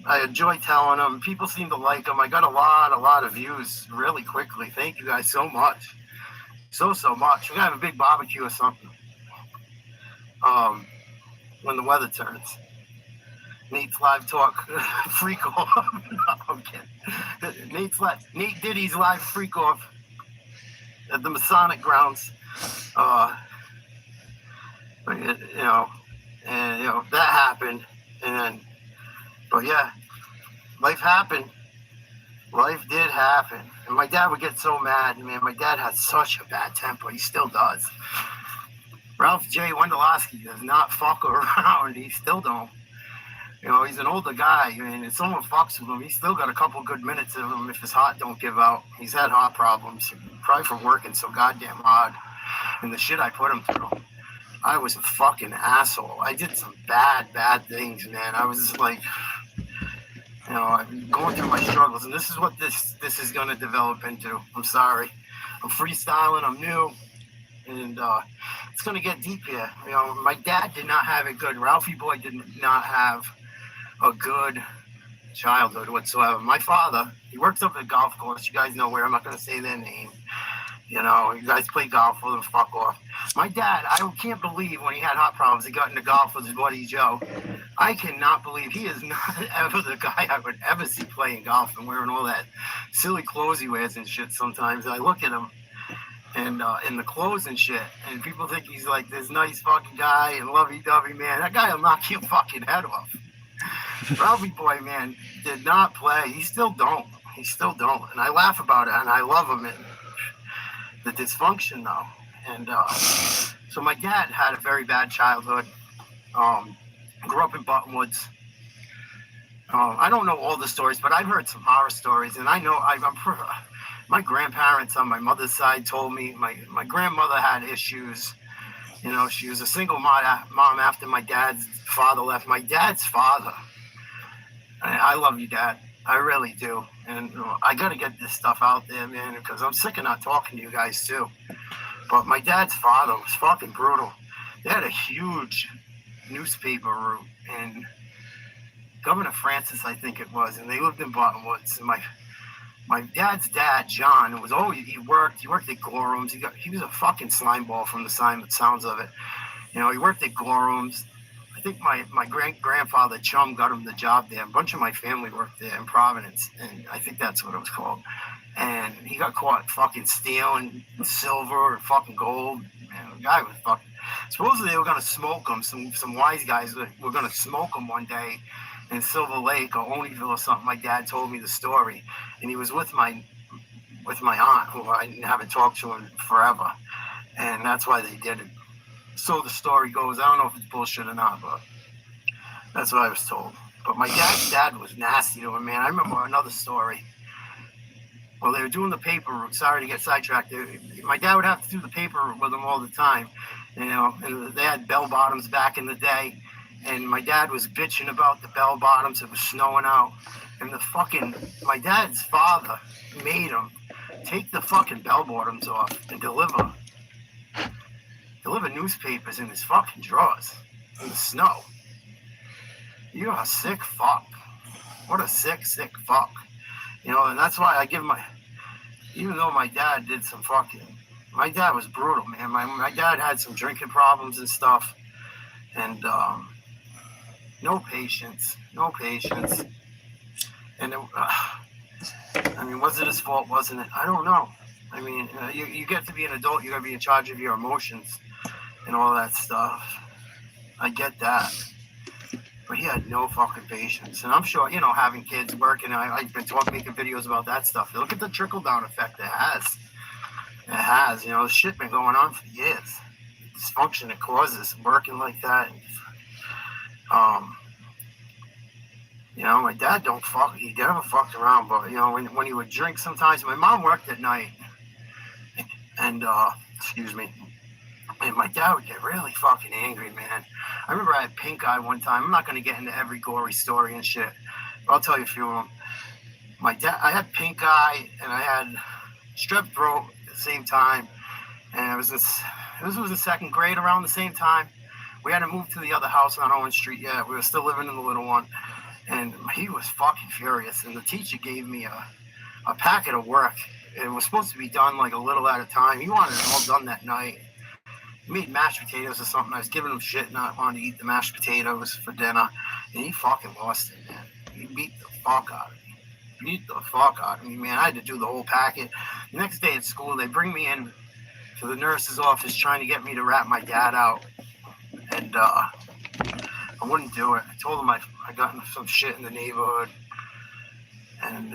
I enjoy telling them. People seem to like them. I got a lot of views really quickly. Thank you guys so much. So much. We're gonna have a big barbecue or something. When the weather turns. Nate's live talk freak off. No, I'm kidding. Nate Diddy's live freak off at the Masonic grounds. But, that happened, but yeah, life happened. Life did happen, and my dad would get so mad. Man, my dad had such a bad temper. He still does. Ralph J. Wendelowski does not fuck around. He still don't. He's an older guy. I mean, if someone fucks with him, he's still got a couple good minutes of him if his heart don't give out. He's had heart problems, probably from working so goddamn hard, and the shit I put him through. I was a fucking asshole. I did some bad things, man. I was just like, I'm going through my struggles, and this is what this is going to develop into. I'm sorry. I'm freestyling. I'm new, and it's going to get deep here. My dad did not have it good. Ralphie Boy did not have a good childhood whatsoever. My father, he works up at a golf course. You guys know where. I'm not going to say their name. You guys play golf with him, fuck off. My dad, I can't believe when he had heart problems, he got into golf with his buddy Joe. I cannot believe he is not ever the guy I would ever see playing golf and wearing all that silly clothes he wears and shit sometimes. I look at him and in the clothes and shit, and people think he's like this nice fucking guy and lovey-dovey, man. That guy will knock your fucking head off. Ralphie Boy, man, did not play. He still don't. And I laugh about it, and I love him. And the dysfunction, though. And so my dad had a very bad childhood. Grew up in Buttonwoods. I don't know all the stories, but I've heard some horror stories, and I know my grandparents on my mother's side told me my grandmother had issues. She was a single mom after my dad's father left. My dad's father. I love you, Dad. I really do. And I got to get this stuff out there, man, because I'm sick of not talking to you guys, too. But my dad's father was fucking brutal. They had a huge newspaper route in Governor Francis, I think it was, and they lived in Buttonwoods. And my dad's dad, John, he worked at Gorham's. He was a fucking slime ball from the sounds of it. He worked at Gorham's. I think my grandfather Chum got him the job there. A bunch of my family worked there in Providence, and I think that's what it was called. And he got caught fucking stealing silver and fucking gold. Man, the guy was fucking. Supposedly they were gonna smoke him. Some wise guys were gonna smoke him one day in Silver Lake or Oneyville or something. My dad told me the story, and he was with my aunt, who I haven't talked to in forever, and that's why they did it. So the story goes. I don't know if it's bullshit or not, but that's what I was told. But my dad's dad was nasty to him, man. I remember another story. Well, they were doing the paper route. Sorry to get sidetracked. My dad would have to do the paper route with them all the time. And they had bell bottoms back in the day. And my dad was bitching about the bell bottoms. It was snowing out. And my dad's father made him take the fucking bell bottoms off and deliver newspapers in his fucking drawers in the snow. You're a sick fuck. What a sick fuck. And that's why I give even though my dad did some my dad was brutal, man. My dad had some drinking problems and stuff. And no patience. And was it his fault? Wasn't it? I don't know. You get to be an adult, you got to be in charge of your emotions and all that stuff. I get that. But he had no fucking patience. And I'm sure, having kids working, I've been making videos about that stuff. Look at the trickle-down effect it has. It has. This shit been going on for years. Dysfunction it causes working like that. My dad he never fucked around, but, when he would drink sometimes, my mom worked at night. And, excuse me. And my dad would get really fucking angry, man. I remember I had pink eye one time. I'm not going to get into every gory story and shit, but I'll tell you a few of them. I had pink eye and I had strep throat at the same time. And this was the second grade around the same time. We hadn't moved to the other house on Owen Street yet. We were still living in the little one. And he was fucking furious. And the teacher gave me a packet of work. It was supposed to be done like a little at a time. He wanted it all done that night. He made mashed potatoes or something. I was giving him shit not wanting to eat the mashed potatoes for dinner. And he fucking lost it, man. He beat the fuck out of me. Man. I had to do the whole packet. The next day at school, they bring me in to the nurse's office trying to get me to rat my dad out. And I wouldn't do it. I told him I got into some shit in the neighborhood. And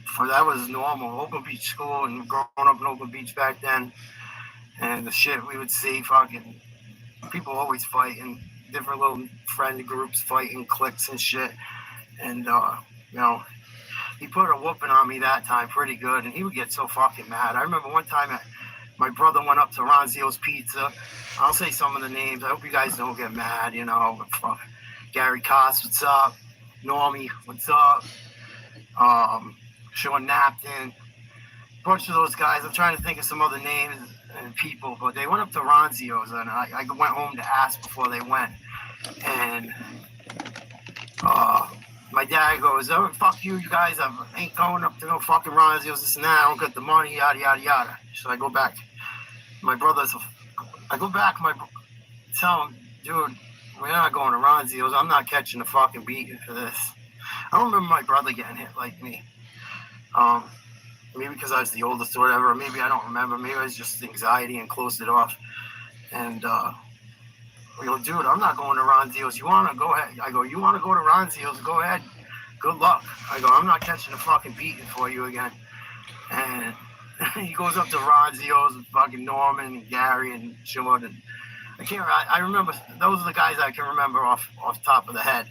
for that was normal. Oakland Beach school, and growing up in Oakland Beach back then. And the shit we would see, fucking people always fighting, different little friend groups fighting, cliques and shit. And, he put a whooping on me that time pretty good, and he would get so fucking mad. I remember one time my brother went up to Ronzio's Pizza. I'll say some of the names. I hope you guys don't get mad, Gary Koss, what's up? Normie, what's up? Sean Napton. A bunch of those guys. I'm trying to think of some other names and people, but they went up to Ronzio's, and I went home to ask before they went. And my dad goes, "Oh, fuck you guys, I ain't going up to no fucking Ronzio's, this and that, I don't get the money, yada, yada, yada." So I go back. I tell him, "Dude, we're not going to Ronzio's. I'm not catching a fucking beating for this." I don't remember my brother getting hit like me. Maybe because I was the oldest or whatever, or maybe I don't remember. Maybe it was just anxiety and closed it off. And we go, "Dude, I'm not going to Ronzio's. You want to go ahead?" I go, "You want to go to Ronzio's? Go ahead. Good luck." I go, "I'm not catching a fucking beating for you again." And he goes up to Ronzio's with fucking Norman and Gary and Sean. And I remember, those are the guys I can remember off the top of the head.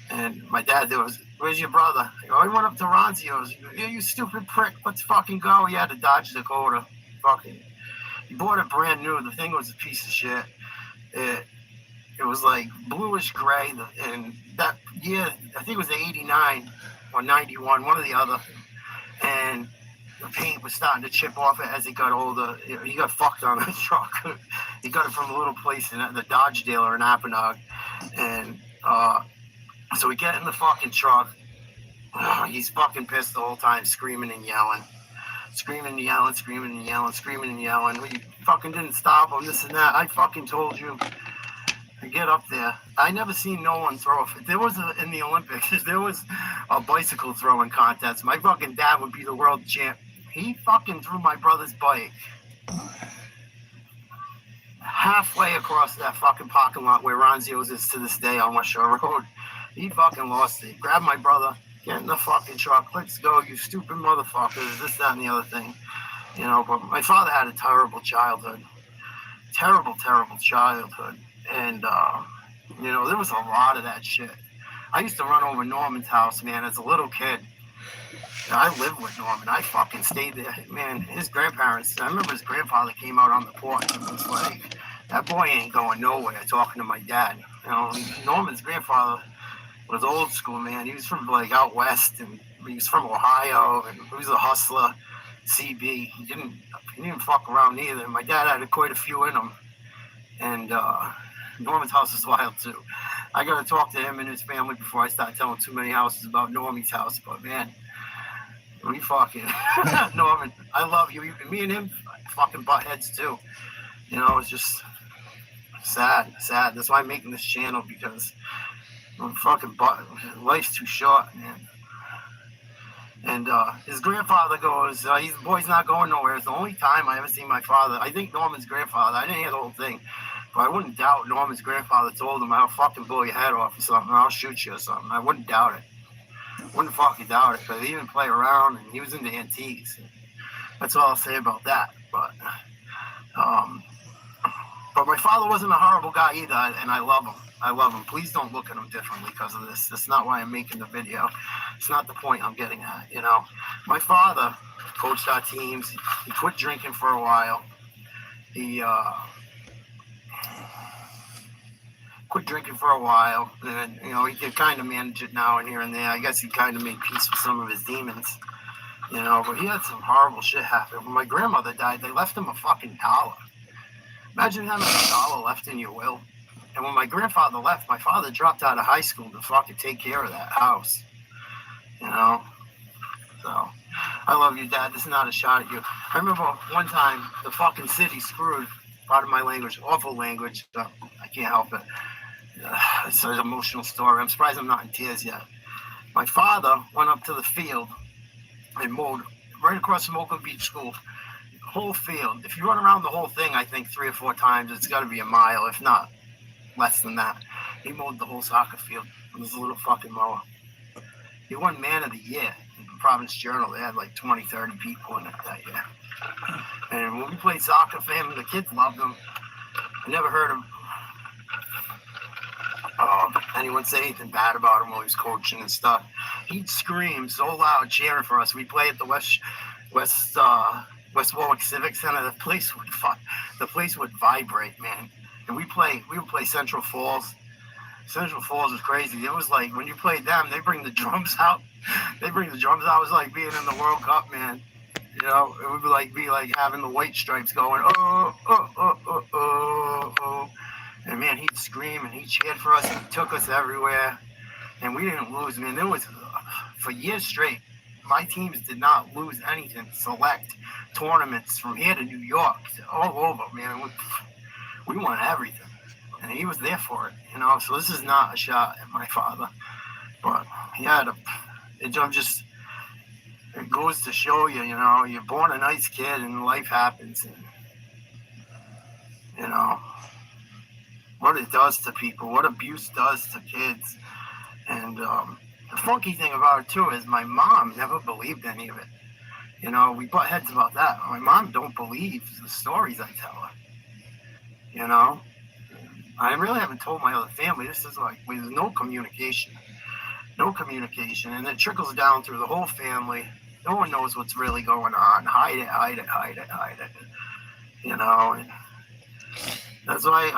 And my dad, "Where's your brother?" I go, "He went up to Ronzio's." He goes, "Yeah, you stupid prick. Let's fucking go." He had to dodge Dakota. He bought it brand new. The thing was a piece of shit. It was like bluish gray, and that year, I think it was the 89 or 91, one or the other. And the paint was starting to chip off it as he got older. He got fucked on the truck. He got it from a little place in the Dodge dealer in Apponeog. And so we get in the fucking truck. He's fucking pissed the whole time, screaming and yelling. Screaming and yelling, screaming and yelling, screaming and yelling. We fucking didn't stop him, this and that. I fucking told you. I get up there. I never seen no one throw it. There was in the Olympics, there was a bicycle throwing contest. My fucking dad would be the world champ. He fucking threw my brother's bike halfway across that fucking parking lot where Ronzio's is to this day on West Shore Road. He fucking lost it. Grabbed my brother, get in the fucking truck, let's go, you stupid motherfuckers, this, that, and the other thing. But my father had a terrible childhood. Terrible, terrible childhood. And, there was a lot of that shit. I used to run over Norman's house, man, as a little kid. I lived with Norman. I fucking stayed there. Man, his grandparents, I remember his grandfather came out on the porch and was like, "That boy ain't going nowhere," talking to my dad. Norman's grandfather was old school, man. He was from like out west, and he was from Ohio, and he was a hustler, CB. He didn't fuck around either. My dad had quite a few in him. And Norman's house is wild too. I gotta talk to him and his family before I start telling too many houses about Normie's house. But man, we fucking Norman, I love you. Me and him fucking butt heads too. It's just sad. That's why I'm making this channel, because life's too short, man. And his grandfather goes, the boy's not going nowhere. It's the only time I ever seen my father. I think Norman's grandfather, I didn't hear the whole thing, but I wouldn't doubt Norman's grandfather told him, "I'll fucking blow your head off or something, or I'll shoot you or something." I wouldn't doubt it. Wouldn't fucking doubt it, because he didn't play around, and he was into antiques. That's all I'll say about that. But my father wasn't a horrible guy either, and I love him. Please don't look at him differently because of this. That's not why I'm making the video. It's not the point I'm getting at, My father coached our teams. He quit drinking for a while. He quit drinking for a while, and he could kind of manage it now and here and there. I guess he kind of made peace with some of his demons, but he had some horrible shit happen. When my grandmother died, they left him a fucking $1. Imagine having $1 left in your will. And when my grandfather left, my father dropped out of high school to fucking take care of that house. You know? So, I love you, Dad. This is not a shot at you. I remember one time the fucking city screwed, part of my language, awful language. So I can't help it. It's an emotional story. I'm surprised I'm not in tears yet. My father went up to the field and mowed right across from Oakland Beach School. Whole field. If you run around the whole thing, I think 3 or 4 times, it's got to be a mile, if not less than that. He mowed the whole soccer field with his little fucking mower. He won Man of the Year in the Province Journal. They had like 20, 30 people in it that year. And when we played soccer for him, the kids loved him. I never heard him anyone say anything bad about him while he was coaching and stuff. He'd scream so loud cheering for us. We'd play at the West Warwick Civic Center. The place would vibrate, man. And we would play Central Falls. Central Falls was crazy. It was like when you played them, they bring the drums out. It was like being in the World Cup, man. You know, it would be like having the white stripes going, oh, oh, oh, oh, oh, oh. And man, he'd scream and he cheered for us and he took us everywhere. And we didn't lose, man. There was, for years straight, my teams did not lose anything. Select tournaments from here to New York, all over, man. We won everything. And he was there for it, you know. So this is not a shot at my father. But it goes to show you, you know, you're born a nice kid and life happens. And, you know, what it does to people, what abuse does to kids. And the funky thing about it, too, is my mom never believed any of it. You know, we butt heads about that. My mom don't believe the stories I tell her. You know? I really haven't told my other family. This is like, there's no communication. No communication. And it trickles down through the whole family. No one knows what's really going on. Hide it, hide it, hide it, hide it. You know? And that's why,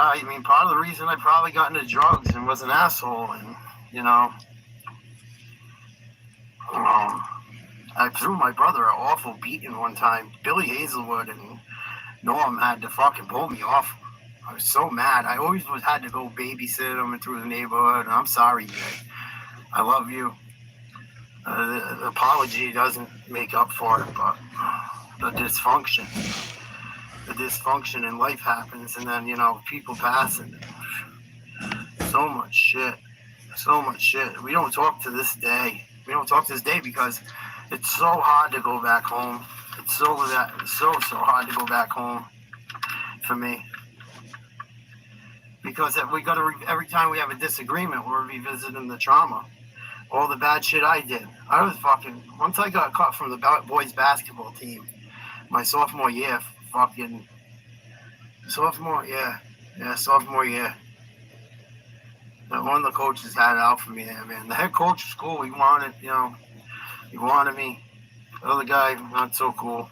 part of the reason I probably got into drugs and was an asshole. And, you know, I threw my brother an awful beating one time. Billy Hazelwood and Norm had to fucking pull me off. I was so mad. I always had to go babysit him through the neighborhood. And I'm sorry, Jay. I love you. The apology doesn't make up for it, but the dysfunction in life happens, and then, you know, people pass, and so much shit. We don't talk to this day. Because it's so hard to go back home. It's so hard to go back home for me. Because every time we have a disagreement, we're revisiting the trauma. All the bad shit I did. Once I got cut from the boys basketball team, my sophomore year. Sophomore year. But one of the coaches had it out for me there, man. The head coach was cool. He wanted me. The other guy, not so cool.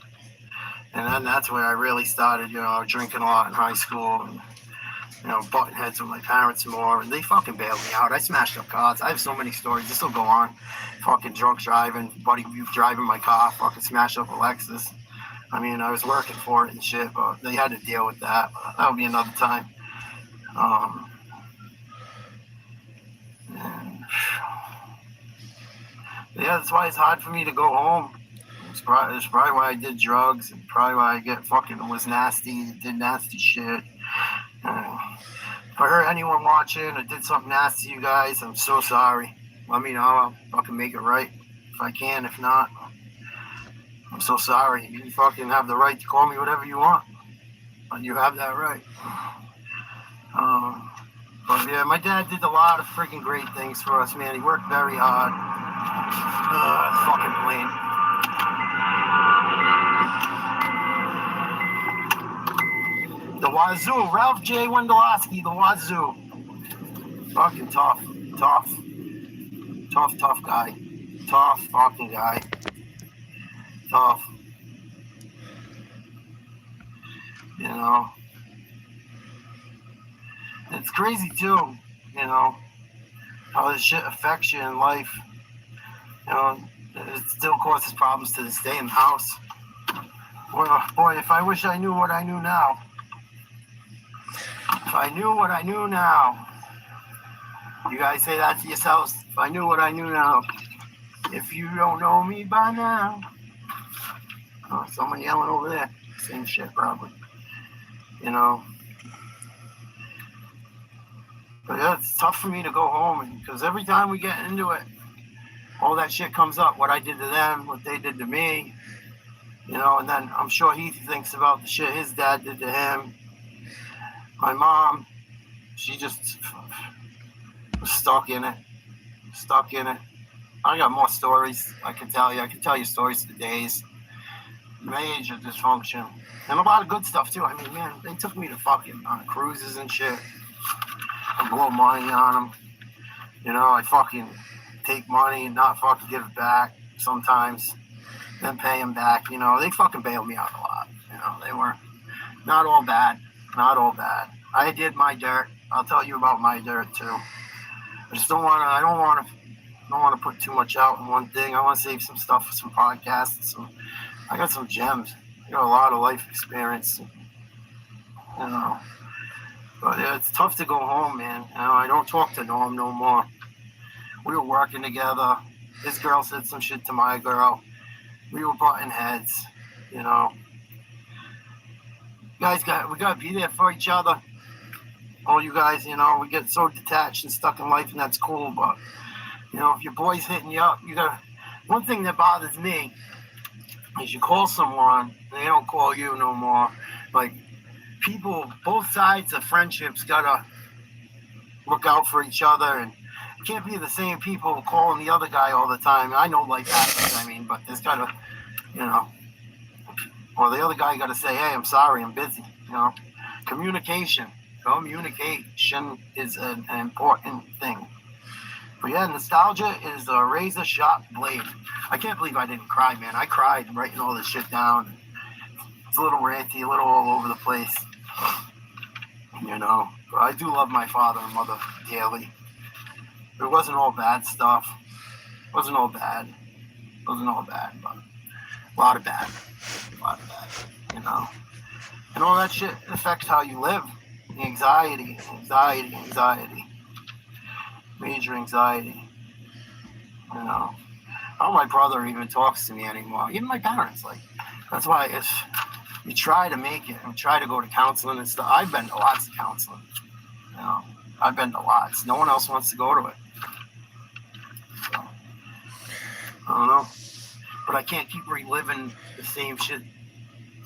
And then that's where I really started, you know, drinking a lot in high school and, you know, butting heads with my parents more. And they fucking bailed me out. I smashed up cars. I have so many stories. This will go on. Fucking drunk driving. Buddy driving my car. Fucking smashed up a Lexus. I mean, I was working for it and shit, but they had to deal with that. That'll be another time. Yeah, that's why it's hard for me to go home. It's probably why I did drugs, and probably why I was nasty, did nasty shit. If I hurt anyone watching or did something nasty to you guys, I'm so sorry. Let me know. I'll fucking make it right if I can. If not, I'm so sorry. You fucking have the right to call me whatever you want. But you have that right. But yeah, my dad did a lot of freaking great things for us, man. He worked very hard. Fucking plane. The Wazoo, Ralph J. Wendolowski, the Wazoo. Fucking tough guy. Tough fucking guy. Tough. You know. It's crazy too, you know, how this shit affects you in life. You know, it still causes problems to this day in the house. Boy, if I wish I knew what I knew now. If I knew what I knew now, you guys say that to yourselves. If I knew what I knew now, if you don't know me by now. Oh, someone yelling over there. Same shit, probably. You know. But yeah, it's tough for me to go home because every time we get into it, all that shit comes up. What I did to them, what they did to me. You know, and then I'm sure he thinks about the shit his dad did to him. My mom, she just was stuck in it. Stuck in it. I got more stories I can tell you. I can tell you stories for days. Major dysfunction. And a lot of good stuff, too. I mean, man, they took me to fucking cruises and shit. I blow money on them. You know, I fucking take money and not fucking give it back sometimes. Then pay them back. You know, they fucking bailed me out a lot. You know, they were not all bad. Not all bad. I did my dirt. I'll tell you about my dirt, too. I just don't want to, I don't want to put too much out in one thing. I want to save some stuff for some podcasts. I got some gems. I got a lot of life experience. You know. But yeah, it's tough to go home, man. You know, I don't talk to Norm no more. We were working together. His girl said some shit to my girl. We were butting heads, you know. We gotta be there for each other. All you guys, you know, we get so detached and stuck in life, and that's cool. But you know, if your boy's hitting you up, you gotta. One thing that bothers me is you call someone, and they don't call you no more. Like people, both sides of friendships gotta look out for each other, and it can't be the same people calling the other guy all the time. I know life happens, I mean, but there's gotta, you know, or the other guy gotta say, hey, I'm sorry, I'm busy. You know, communication is an important thing. But yeah, nostalgia is a razor sharp blade. I can't believe I didn't cry, man. I cried writing all this shit down. It's a little ranty, a little all over the place. You know, but I do love my father and mother dearly. It wasn't all bad stuff. It wasn't all bad, but a lot of bad, you know. And all that shit affects how you live. The anxiety. Major anxiety. You know. How my brother even talks to me anymore. Even my parents, like. That's why if you try to make it and try to go to counseling and stuff. I've been to lots of counseling. You know. I've been to lots. No one else wants to go to it. So, I don't know. But I can't keep reliving the same shit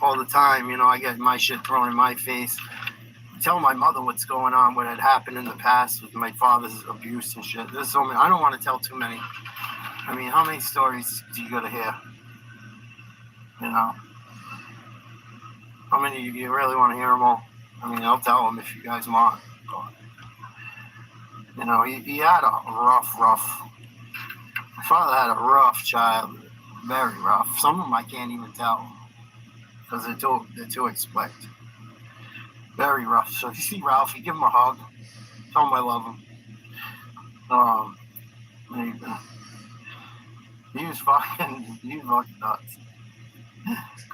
all the time. You know, I get my shit thrown in my face. Tell my mother what's going on, what had happened in the past with my father's abuse and shit. There's so many. I don't want to tell too many. I mean, how many stories do you gotta hear? You know? How many do you really want to hear them all? I mean, I'll tell them if you guys want. But, you know, he had a rough. My father had a rough childhood. Very rough. Some of them I can't even tell. Because they're too explicit. Very rough. So if you see Ralphie, give him a hug. Tell him I love him. He was fucking nuts.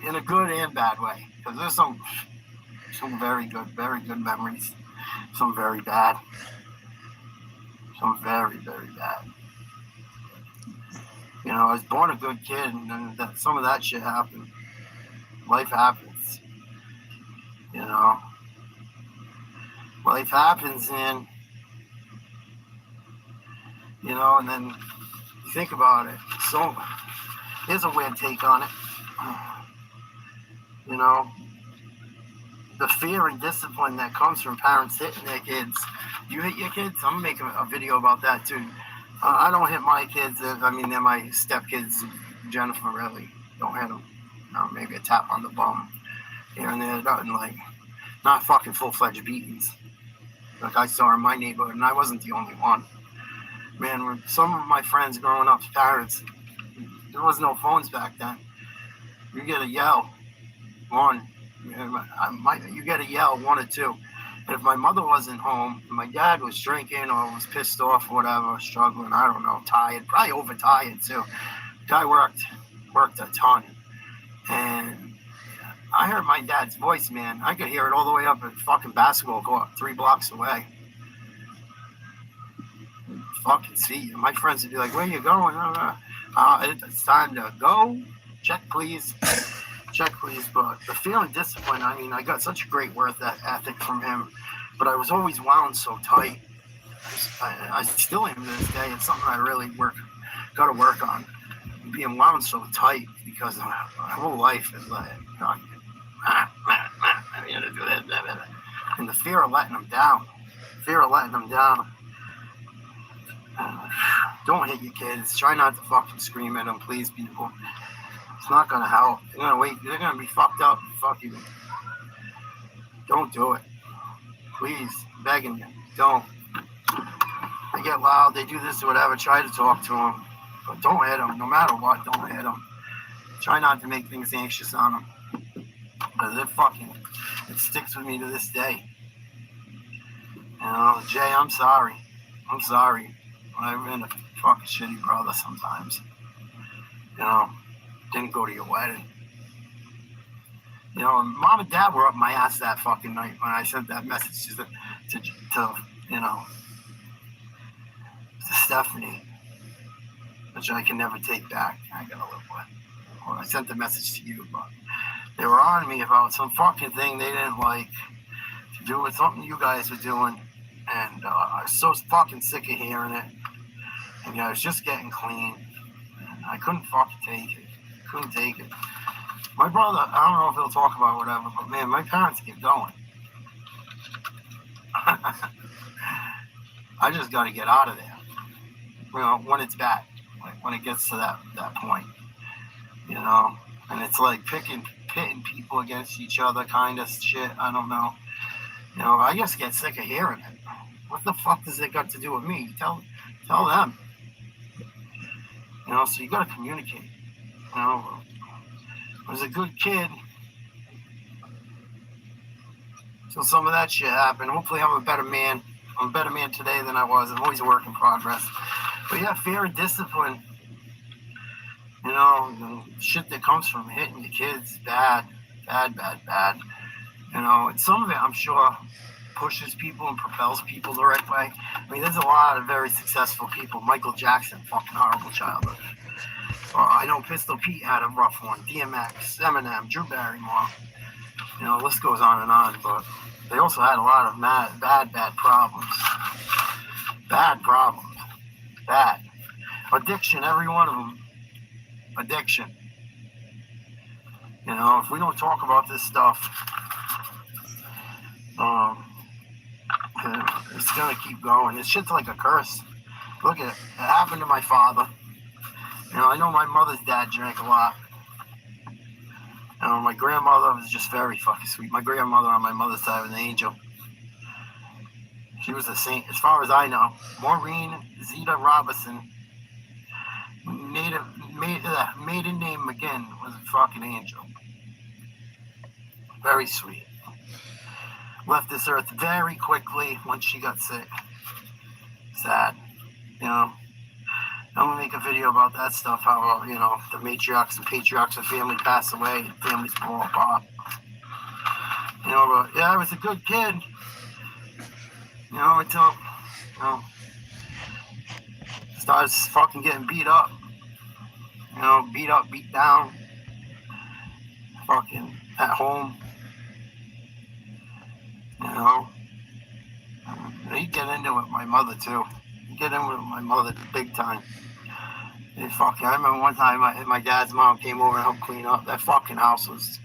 In a good and bad way. Because there's some very good memories. Some very bad. Some very, very bad. You know, I was born a good kid, and then some of that shit happened. Life happens. You know. Life happens, and you know, and then you think about it. So here's a weird take on it. You know, the fear and discipline that comes from parents hitting their kids. You hit your kids? I'm making a video about that too. I don't hit my kids. I mean, they're my stepkids. Jennifer, really. Don't hit them. You know, maybe a tap on the bum here and there. Nothing like, not fucking full-fledged beatings like I saw in my neighborhood, and I wasn't the only one. Man, when some of my friends growing up's parents, there was no phones back then. You get a yell, one. You get a yell, one or two. And if my mother wasn't home, and my dad was drinking or was pissed off or whatever, struggling, I don't know, tired, probably overtired too. Guy worked a ton. And I heard my dad's voice, man. I could hear it all the way up at fucking basketball court 3 blocks away. Fucking see you. My friends would be like, where you going? It's time to go. Check, please. Check, please. But the feeling discipline, I mean, I got such a great work ethic from him, but I was always wound so tight. I still am to this day. It's something I really got to work on. Being wound so tight because my whole life is like, and the fear of letting them down. Don't hit your kids. Try not to fucking scream at them, please, people. It's not gonna help. They're gonna be fucked up. Fuck you. Don't do it. Please, I'm begging you, don't. They get loud. They do this or whatever. Try to talk to them, but don't hit them. No matter what, don't hit them. Try not to make things anxious on them. Because it sticks with me to this day. Jay, I'm sorry. I've been a fucking shitty brother sometimes. Didn't go to your wedding. Mom and Dad were up my ass that fucking night when I sent that message to Stephanie, which I can never take back. I gotta live with. Well, I sent the message to you, but they were on me about some fucking thing they didn't like to do with something you guys were doing, and I was so fucking sick of hearing it. And I was just getting clean, and I couldn't fucking take it. My brother, I don't know if he'll talk about whatever, but man, my parents keep going. I just got to get out of there. When it's bad, like when it gets to that point, and it's like pitting people against each other kind of shit. I don't know. I just get sick of hearing it. What the fuck does it got to do with me? Tell them. So you got to communicate. I was a good kid till some of that shit happened. Hopefully I'm a better man. I'm a better man today than I was. I'm always a work in progress. But yeah, fear and discipline, the shit that comes from hitting the kids, bad. And some of it, I'm sure, pushes people and propels people the right way. I mean, there's a lot of very successful people. Michael Jackson, fucking horrible childhood. I know Pistol Pete had a rough one. DMX, Eminem, Drew Barrymore. The list goes on and on. But they also had a lot of bad problems. Bad problems. Bad. Addiction, every one of them. Addiction. If we don't talk about this stuff, it's gonna keep going. This shit's like a curse. Look at it. It happened to my father. I know my mother's dad drank a lot. My grandmother was just very fucking sweet. My grandmother on my mother's side was an angel. She was a saint, as far as I know. Maureen Zeta Robinson, maiden name McGinn, was a fucking angel. Very sweet. Left this earth very quickly when she got sick. Sad. I'm gonna make a video about that stuff, how, the matriarchs and patriarchs of family pass away, families fall apart. But yeah, I was a good kid. Until, started fucking getting beat up. Beat down. Fucking at home. You get into it with my mother too. Get in with my mother big time. I remember one time my dad's mom came over and helped clean up. That fucking house was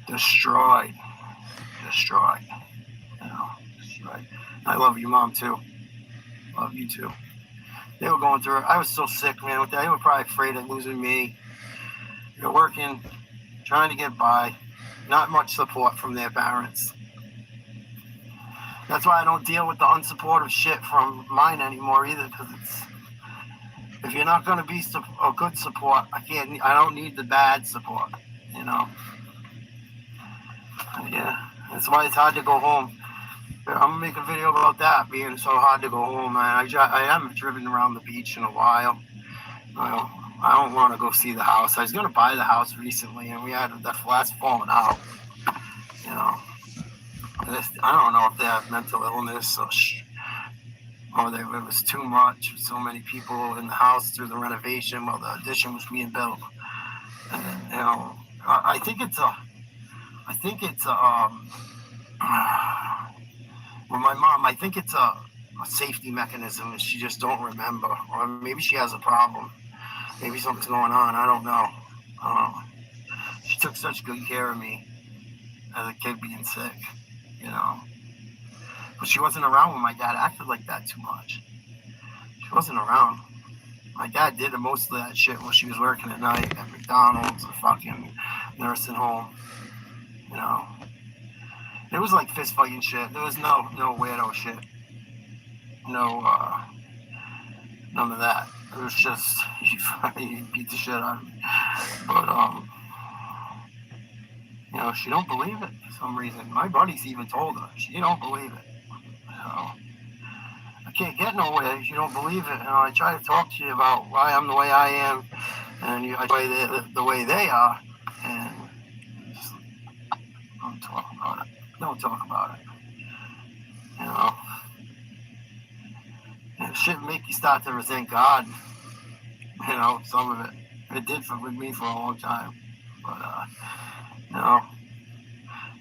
destroyed. Destroyed. I love you, Mom, too. Love you, too. They were going through it. I was so sick, man, with that. They were probably afraid of losing me. They're working, trying to get by. Not much support from their parents. That's why I don't deal with the unsupportive shit from mine anymore either, because if you're not going to be a good support, I don't need the bad support, Yeah, that's why it's hard to go home. I'm going to make a video about that, being so hard to go home, man. I haven't driven around the beach in a while. I don't want to go see the house. I was going to buy the house recently, and we had the last falling out. You know, I don't know if they have mental illness or it was too much. So many people in the house through the renovation while the addition was being built. And, you know, I think it's well, my mom, I think it's a safety mechanism, and she just don't remember, or maybe she has a problem. Maybe something's going on. I don't know. She took such good care of me as a kid being sick, you know. But she wasn't around when my dad acted like that too much. She wasn't around. My dad did most of that shit when she was working at night at McDonald's or fucking nursing home, you know. It was like fist fighting shit. There was no weirdo shit. No, none of that. It was just, he beat the shit out of me. But, you know, she don't believe it for some reason. My buddies even told her, she don't believe it. You know, I can't get nowhere if you don't believe it. You know, I try to talk to you about why I'm the way I am, and the way they are, and just don't talk about it. Don't talk about it. You know, and it should make you start to resent God. You know, some of it. It did with me for a long time. But, you know,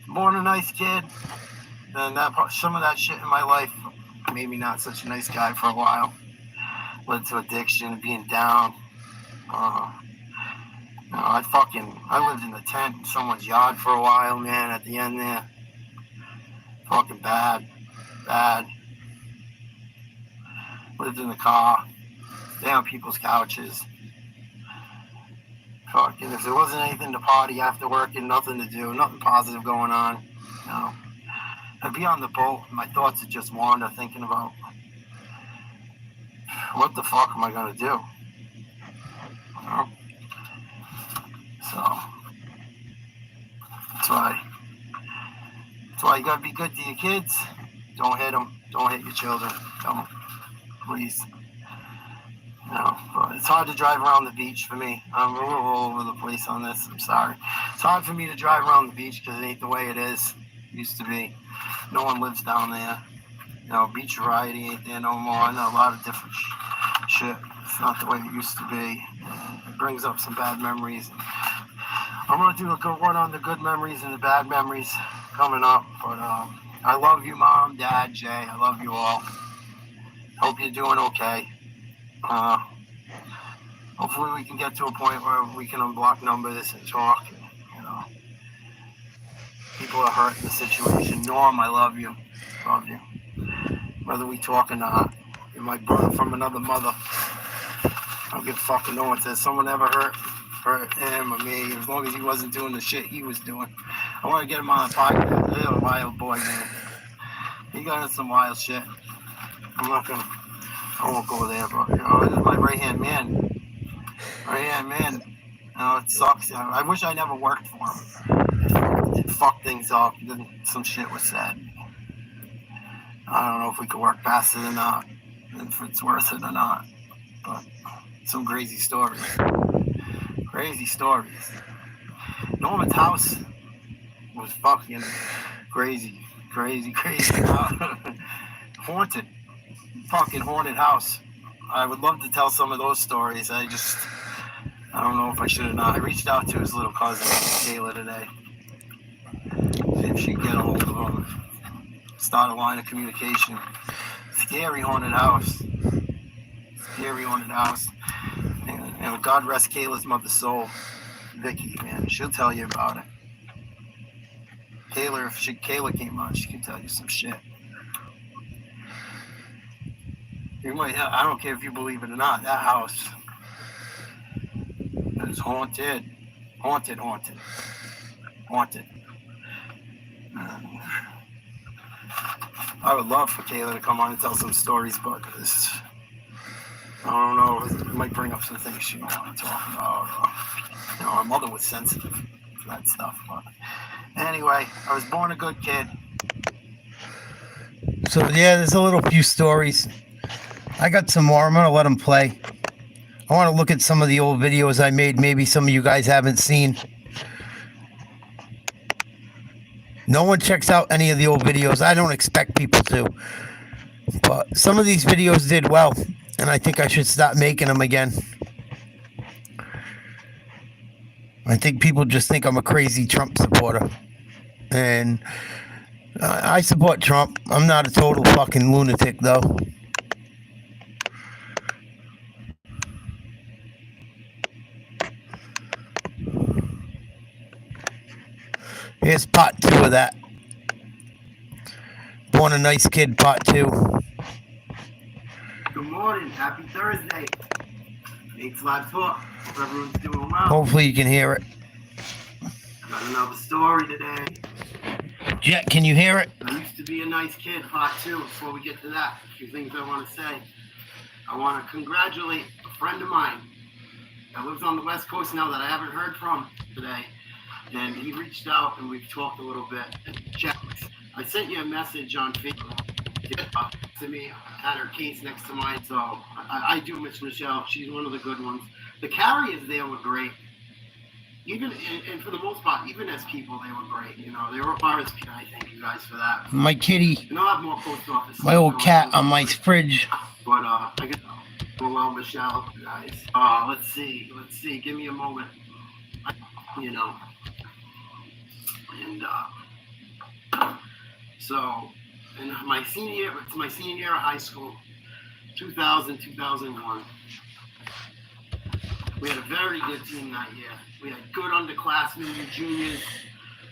born a nice kid, and some of that shit in my life made me not such a nice guy for a while. Led to addiction, being down. You know, I lived in the tent in someone's yard for a while, man, at the end there. Fucking bad. Lived in the car. Stay on people's couches. Fucking, if there wasn't anything to party after work and nothing to do, nothing positive going on, you know, I'd be on the boat. My thoughts would just wander, thinking about what the fuck am I gonna do? You know? So that's why you gotta be good to your kids. Don't hit them. Don't hit your children. Don't, please. You know, but it's hard to drive around the beach for me. I'm a little all over the place on this. I'm sorry. It's hard for me to drive around the beach because it ain't the way it is. It used to be. No one lives down there. You know, beach variety ain't there no more. I know a lot of different shit. It's not the way it used to be. It brings up some bad memories. I'm going to do a good one on the good memories and the bad memories coming up. But I love you, Mom, Dad, Jay. I love you all. Hope you're doing okay. Hopefully we can get to a point where we can unblock numbers and talk. You know, people are hurt in the situation. Norm, I love you. Love you. Whether we talk or not. You're my brother from another mother. I don't give a fuck if no one says someone ever hurt him or me, as long as he wasn't doing the shit he was doing. I want to get him on a podcast. Little wild boy, man. He got into some wild shit. I won't go there, but, you know, this is my right-hand man. Right-hand man. You know, it sucks. I wish I never worked for him. It fucked things up. Then some shit was said. I don't know if we could work past it or not, if it's worth it or not. But some crazy stories. Crazy stories. Norman's house was fucking crazy. Haunted. Fucking haunted house. I would love to tell some of those stories. I don't know if I should or not. I reached out to his little cousin, Kayla, today. See if she can get a hold of him. Start a line of communication. Scary haunted house. And God rest Kayla's mother's soul. Vicky, man, she'll tell you about it. Kayla, if Kayla came on, she can tell you some shit. I don't care if you believe it or not, that house is haunted. Haunted. I would love for Kayla to come on and tell some stories, but I don't know, it might bring up some things she don't want to talk about. You know, her mother was sensitive to that stuff. But anyway, I was born a good kid. So yeah, there's a few stories. I got some more. I'm gonna let them play. I want to look at some of the old videos I made. Maybe some of you guys haven't seen. No one checks out any of the old videos. I don't expect people to. But some of these videos did well, and I think I should stop making them again. I think people just think I'm a crazy Trump supporter. And I support Trump. I'm not a total fucking lunatic, though. Here's part 2 of that. Born a Nice Kid, part 2. Good morning. Happy Thursday. NatesLiveTalk. Hope everyone's doing well. Hopefully you can hear it. Got another story today. Jet, can you hear it? I used to be a nice kid, part 2. Before we get to that, a few things I want to say. I want to congratulate a friend of mine that lives on the West Coast now that I haven't heard from today. And he reached out and we've talked a little bit. Jet, I sent you a message on Facebook. To me, I had her case next to mine, so I do miss Michelle. She's one of the good ones. The carriers there were great. Even and for the most part, even as people, they were great. You know, they were RSP. I thank you guys for that. My kitty. And I'll have more post office. My old cat on my fridge. But I guess well, Michelle, guys. Let's see. Give me a moment. You know. And so, in my senior year of high school, 2000, 2001. We had a very good team that year. We had good underclassmen and juniors,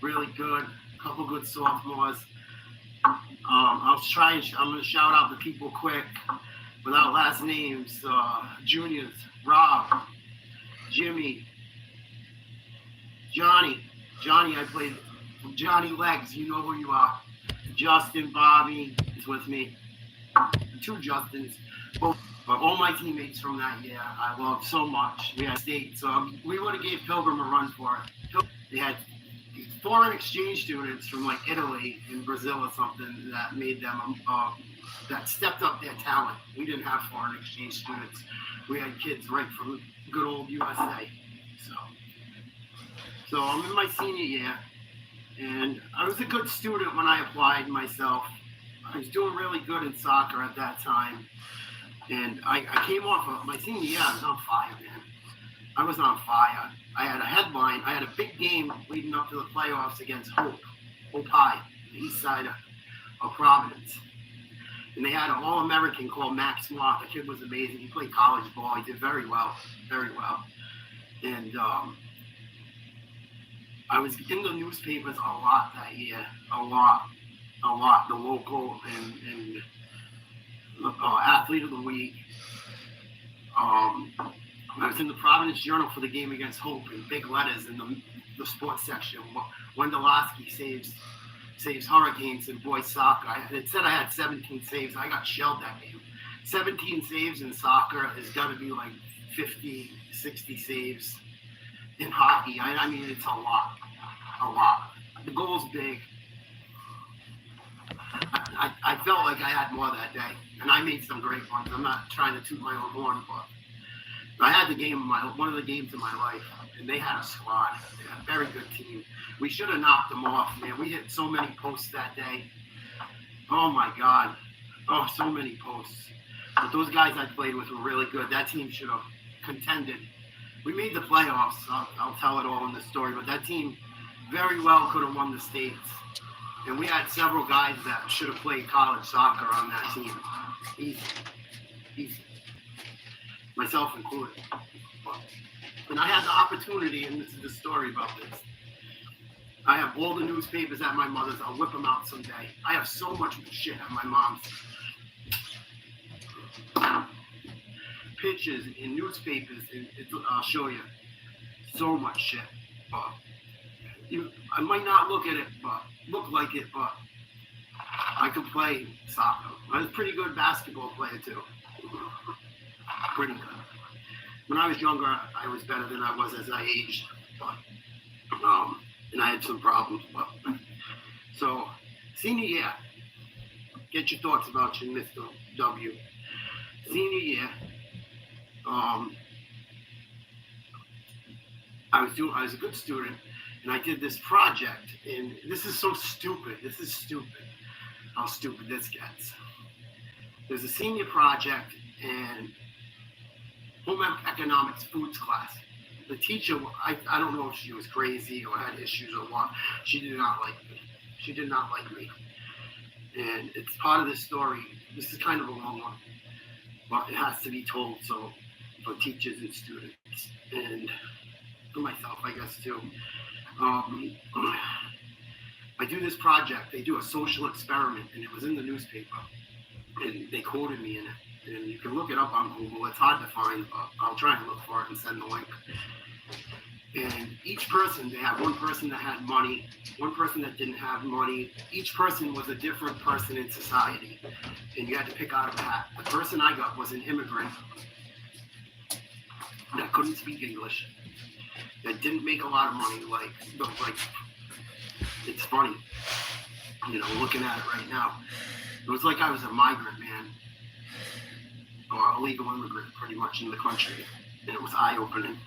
really good. A couple good sophomores. I'm going to shout out the people quick, without last names. Juniors, Rob, Jimmy, Johnny, I played Johnny Legs, you know who you are. Justin, Bobby is with me. 2 Justins. Both. But all my teammates from that year, I loved so much. We had state, so we would have gave Pilgrim a run for it. They had foreign exchange students from like Italy and Brazil or something that made them, that stepped up their talent. We didn't have foreign exchange students. We had kids right from good old USA. So I'm in my senior year, and I was a good student when I applied myself. I was doing really good in soccer at that time. And I came off of my senior year, I was on fire, man. I was on fire. I had a headline. I had a big game leading up to the playoffs against Hope High, the east side of Providence. And they had an All-American called Max Mock. The kid was amazing. He played college ball. He did very well. And I was in the newspapers a lot that year. A lot. The local and athlete of the week. I was in the Providence Journal for the game against Hope in big letters in the sports section. Wendolowski saves Hurricanes in boys soccer. It said I had 17 saves. I got shelled that game. 17 saves in soccer has got to be like 50, 60 saves in hockey. I mean, it's a lot. The goal's big. I felt like I had more that day, and I made some great ones. I'm not trying to toot my own horn, but I had one of the games of my life, and they had a squad. They had a very good team. We should have knocked them off, man. We hit so many posts that day. Oh my God. Oh, so many posts. But those guys I played with were really good. That team should have contended. We made the playoffs. I'll tell it all in the story, but that team very well could have won the states. And we had several guys that should have played college soccer on that team. Easy. Myself included. And I had the opportunity, and this is the story about this. I have all the newspapers at my mother's. I'll whip them out someday. I have so much shit at my mom's. Pictures in newspapers, and I'll show you. So much shit. I might not look like it, but I could play soccer. I was a pretty good basketball player too. Pretty good. When I was younger, I was better than I was as I aged, but and I had some problems. But so senior year, get your thoughts about you, Mr. W. Senior year, I was a good student, and I did this project, and this is so stupid. This is stupid. How stupid this gets. There's a senior project and home economics foods class. The teacher, I don't know if she was crazy or had issues or what. She did not like me. She did not like me. And it's part of the story. This is kind of a long one, but it has to be told so for teachers and students and for myself, I guess, too. I do this project. They do a social experiment, and it was in the newspaper, and they quoted me in it. And you can look it up on Google. It's hard to find, but I'll try and look for it and send the link. And each person, they had one person that had money, one person that didn't have money. Each person was a different person in society, and you had to pick out of a hat. The person I got was an immigrant that couldn't speak English, that didn't make a lot of money. Like it's funny, looking at it right now. It was like I was a migrant, man, or illegal immigrant, pretty much in the country, and it was eye-opening.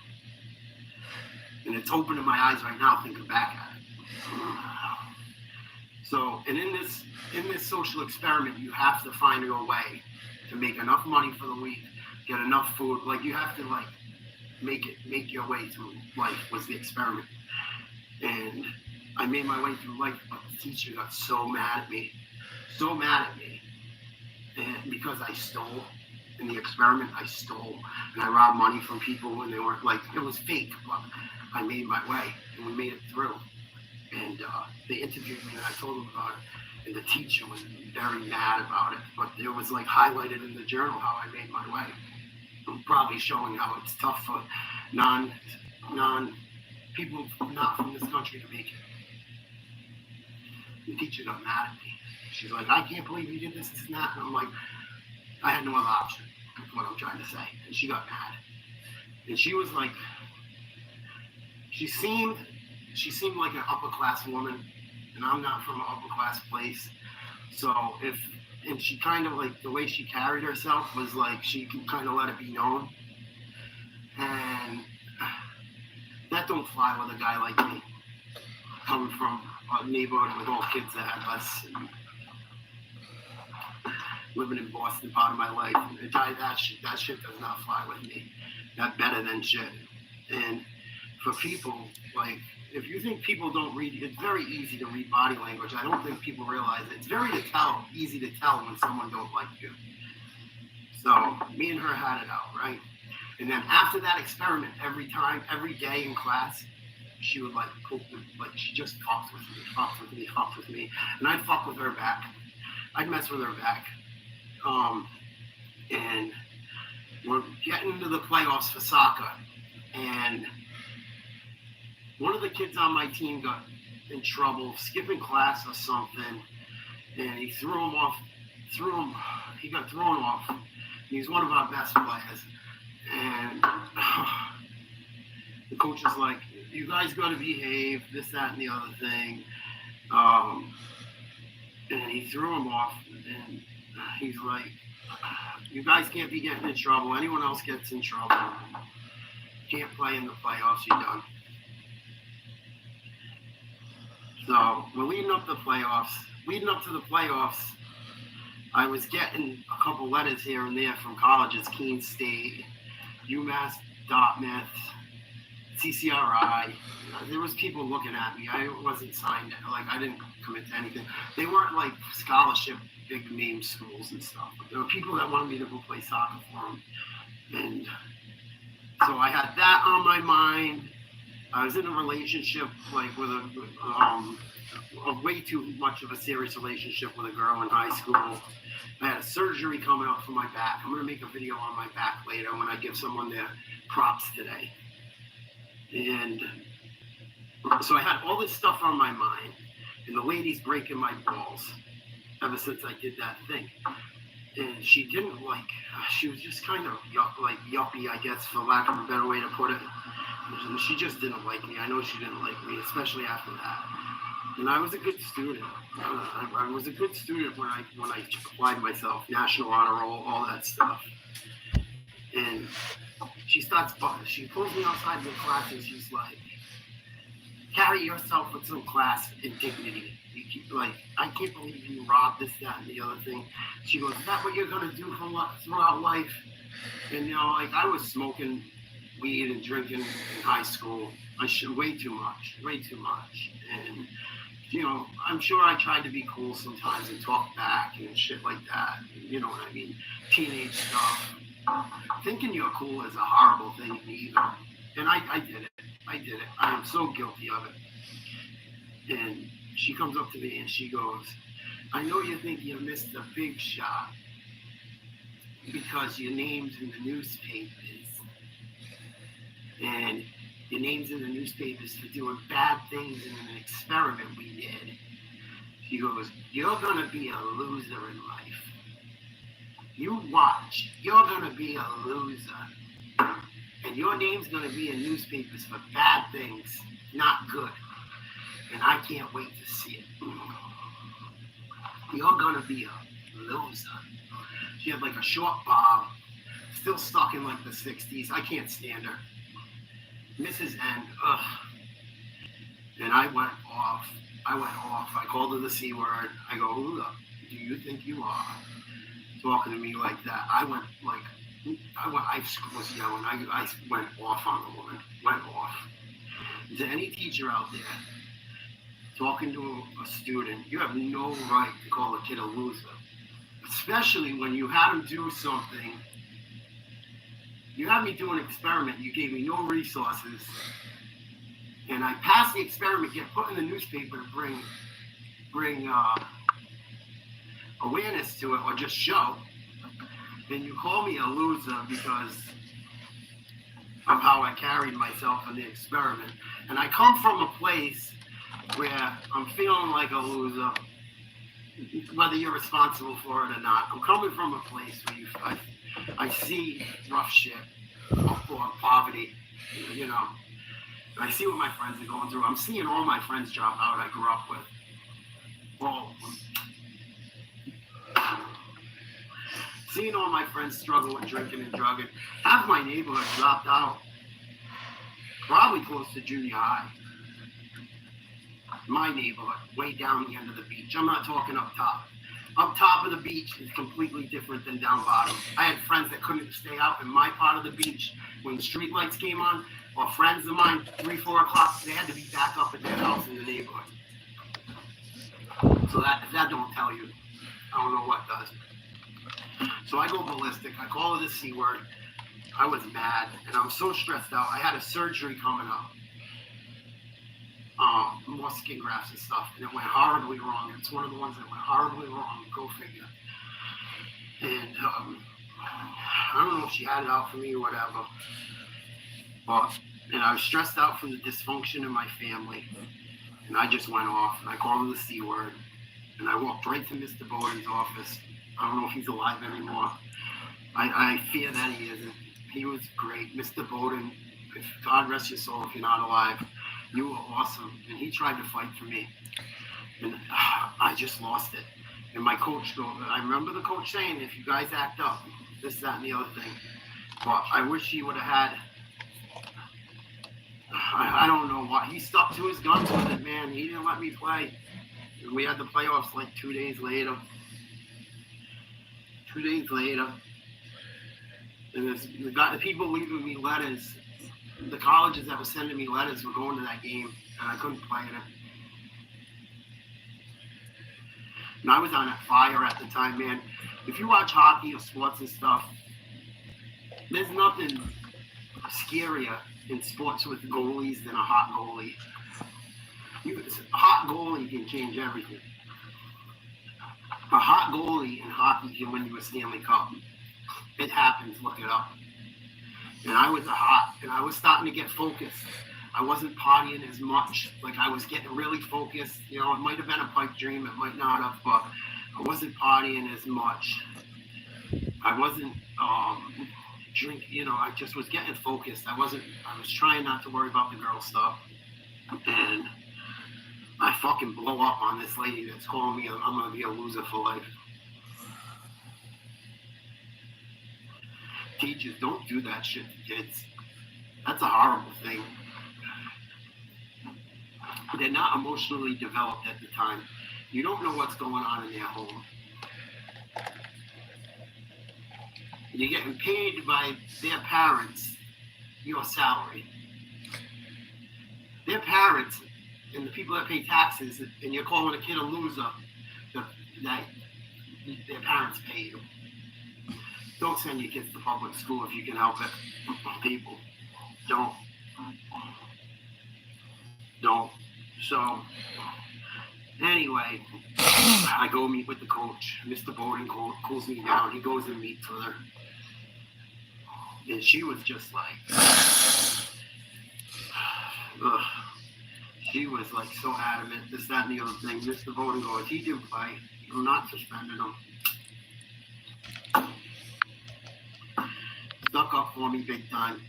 And it's opening my eyes right now thinking back at it. So, and in this social experiment, you have to find your way to make enough money for the week, get enough food. Like you have to make your way through life was the experiment. And I made my way through life, but the teacher got so mad at me. And because I stole in the experiment, I stole and I robbed money from people and they weren't it was fake, but I made my way and we made it through. And they interviewed me and I told them about it. And the teacher was very mad about it, but it was highlighted in the journal how I made my way. I'm probably showing how it's tough for people not from this country to make it. The teacher got mad at me. She's like, I can't believe you did this and that. And I'm like, I had no other option. That's what I'm trying to say. And she got mad. And she was like, she seemed like an upper class woman, and I'm not from an upper class place. So and she kind of the way she carried herself was she could kind of let it be known. And that don't fly with a guy like me, coming from a neighborhood with all kids that had less, and living in Boston part of my life. And that shit does not fly with me. That better than shit. And for people, if you think people don't read, it's very easy to read body language. I don't think people realize it. It's easy to tell when someone don't like you. So me and her had it out, right? And then after that experiment, every day in class, she would she just fucked with me. And I'd fuck with her back. I'd mess with her back. And we're getting into the playoffs for soccer. And one of the kids on my team got in trouble, skipping class or something. And he he got thrown off. He's one of our best players. And the coach is like, you guys got to behave, this, that, and the other thing. And he threw him off. And he's like, you guys can't be getting in trouble. Anyone else gets in trouble, can't play in the playoffs, you're done. So we're leading up to the playoffs. I was getting a couple letters here and there from colleges, Keene State, UMass, Dartmouth, CCRI. There was people looking at me. I wasn't signed. I didn't commit to anything. They weren't scholarship, big name schools and stuff. But there were people that wanted me to go play soccer for them. And so I had that on my mind. I was in a relationship with a way too much of a serious relationship with a girl in high school. I had a surgery coming up for my back. I'm going to make a video on my back later when I give someone their props today. And so I had all this stuff on my mind, and the lady's breaking my balls ever since I did that thing. And she didn't she was just kind of yuppie, I guess, for lack of a better way to put it. And she just didn't like me. I know she didn't like me, especially after that. And I was a good student. I was a good student when I applied myself, National Honor Roll, all that stuff. And She pulls me outside the class and she's like, carry yourself with some class and dignity. I can't believe you robbed this, that, and the other thing. She goes, is that what you're going to do throughout life? And, I was smoking weed and drinking in high school. Way too much. And, I'm sure I tried to be cool sometimes and talk back and shit like that. You know what I mean? Teenage stuff. Thinking you're cool is a horrible thing either. And I did it. I am so guilty of it. And she comes up to me and she goes, I know you think you missed a big shot because your name's in the newspapers. And your name's in the newspapers for doing bad things in an experiment we did. She goes, you're going to be a loser in life. You watch. You're going to be a loser. And your name's going to be in newspapers for bad things, not good. And I can't wait to see it. You're going to be a loser. She had like a short bob, still stuck in like the 60s. I can't stand her. Mrs. N, ugh. And I went off. I called her the C word. I go, who do you think you are? Talking to me like that. I was yelling. I went off on the woman. Went off. To any teacher out there talking to a student, you have no right to call a kid a loser. Especially when you had him do something. You had me do an experiment. You gave me no resources. And I passed the experiment, get put in the newspaper to bring awareness to it or just show. And you call me a loser because of how I carried myself in the experiment. And I come from a place where I'm feeling like a loser, whether you're responsible for it or not. I'm coming from a place where I see rough shit or poverty, And I see what my friends are going through. I'm seeing all my friends drop out I grew up with. All of them. Seeing all my friends struggle with drinking and drugging. Half my neighborhood dropped out. Probably close to junior high. My neighborhood, way down the end of the beach. I'm not talking up top. Up top of the beach is completely different than down bottom. I had friends that couldn't stay out in my part of the beach when street lights came on, or friends of mine, 3, 4 o'clock, they had to be back up at their house in the neighborhood. So that don't tell you. I don't know what does. So I go ballistic. I call her the C word. I was mad, and I'm so stressed out. I had a surgery coming up. More skin grafts and stuff, and it went horribly wrong. It's one of the ones that went horribly wrong. Go figure. And I don't know if she had it out for me or whatever. And I was stressed out from the dysfunction in my family. And I just went off, and I called her the C word. And I walked right to Mr. Bowden's office. I don't know if he's alive anymore. I fear that he isn't. He was great. Mr. Bowden, God rest your soul if you're not alive. You were awesome. And he tried to fight for me. And I just lost it. And my coach, I remember the coach saying, if you guys act up, this, that, and the other thing. But I wish he would have had, I don't know what. He stuck to his guns with it, man. He didn't let me play. And we had the playoffs like 2 days later. 2 days later. And the people leaving me letters, the colleges that were sending me letters were going to that game, and I couldn't play in it. And I was on that fire at the time, man. If you watch hockey or sports and stuff, there's nothing scarier in sports with goalies than a hot goalie. A hot goalie can change everything. A hot goalie in hockey can win you a Stanley Cup. It happens, look it up. And I was and I was starting to get focused. I wasn't partying as much. Like, I was getting really focused. It might have been a pipe dream, it might not have, but I wasn't partying as much. I wasn't drinking, I just was getting focused. I was trying not to worry about the girl stuff. And I fucking blow up on this lady that's calling me I'm gonna be a loser for life. Teachers, don't do that shit to kids. That's a horrible thing. They're not emotionally developed at the time. You don't know what's going on in their home. You're getting paid by their parents your salary. Their parents and the people that pay taxes, and you're calling a kid a loser, that their parents pay you. Don't send your kids to public school if you can help it. People, don't. So, anyway, I go meet with the coach. Mr. Bowden cools me down. He goes and meets with her. And she was just like, she was like so adamant, this, that, and the other thing. Mr. Bowden goes, he didn't play. I'm not suspending him. Stuck up for me big time.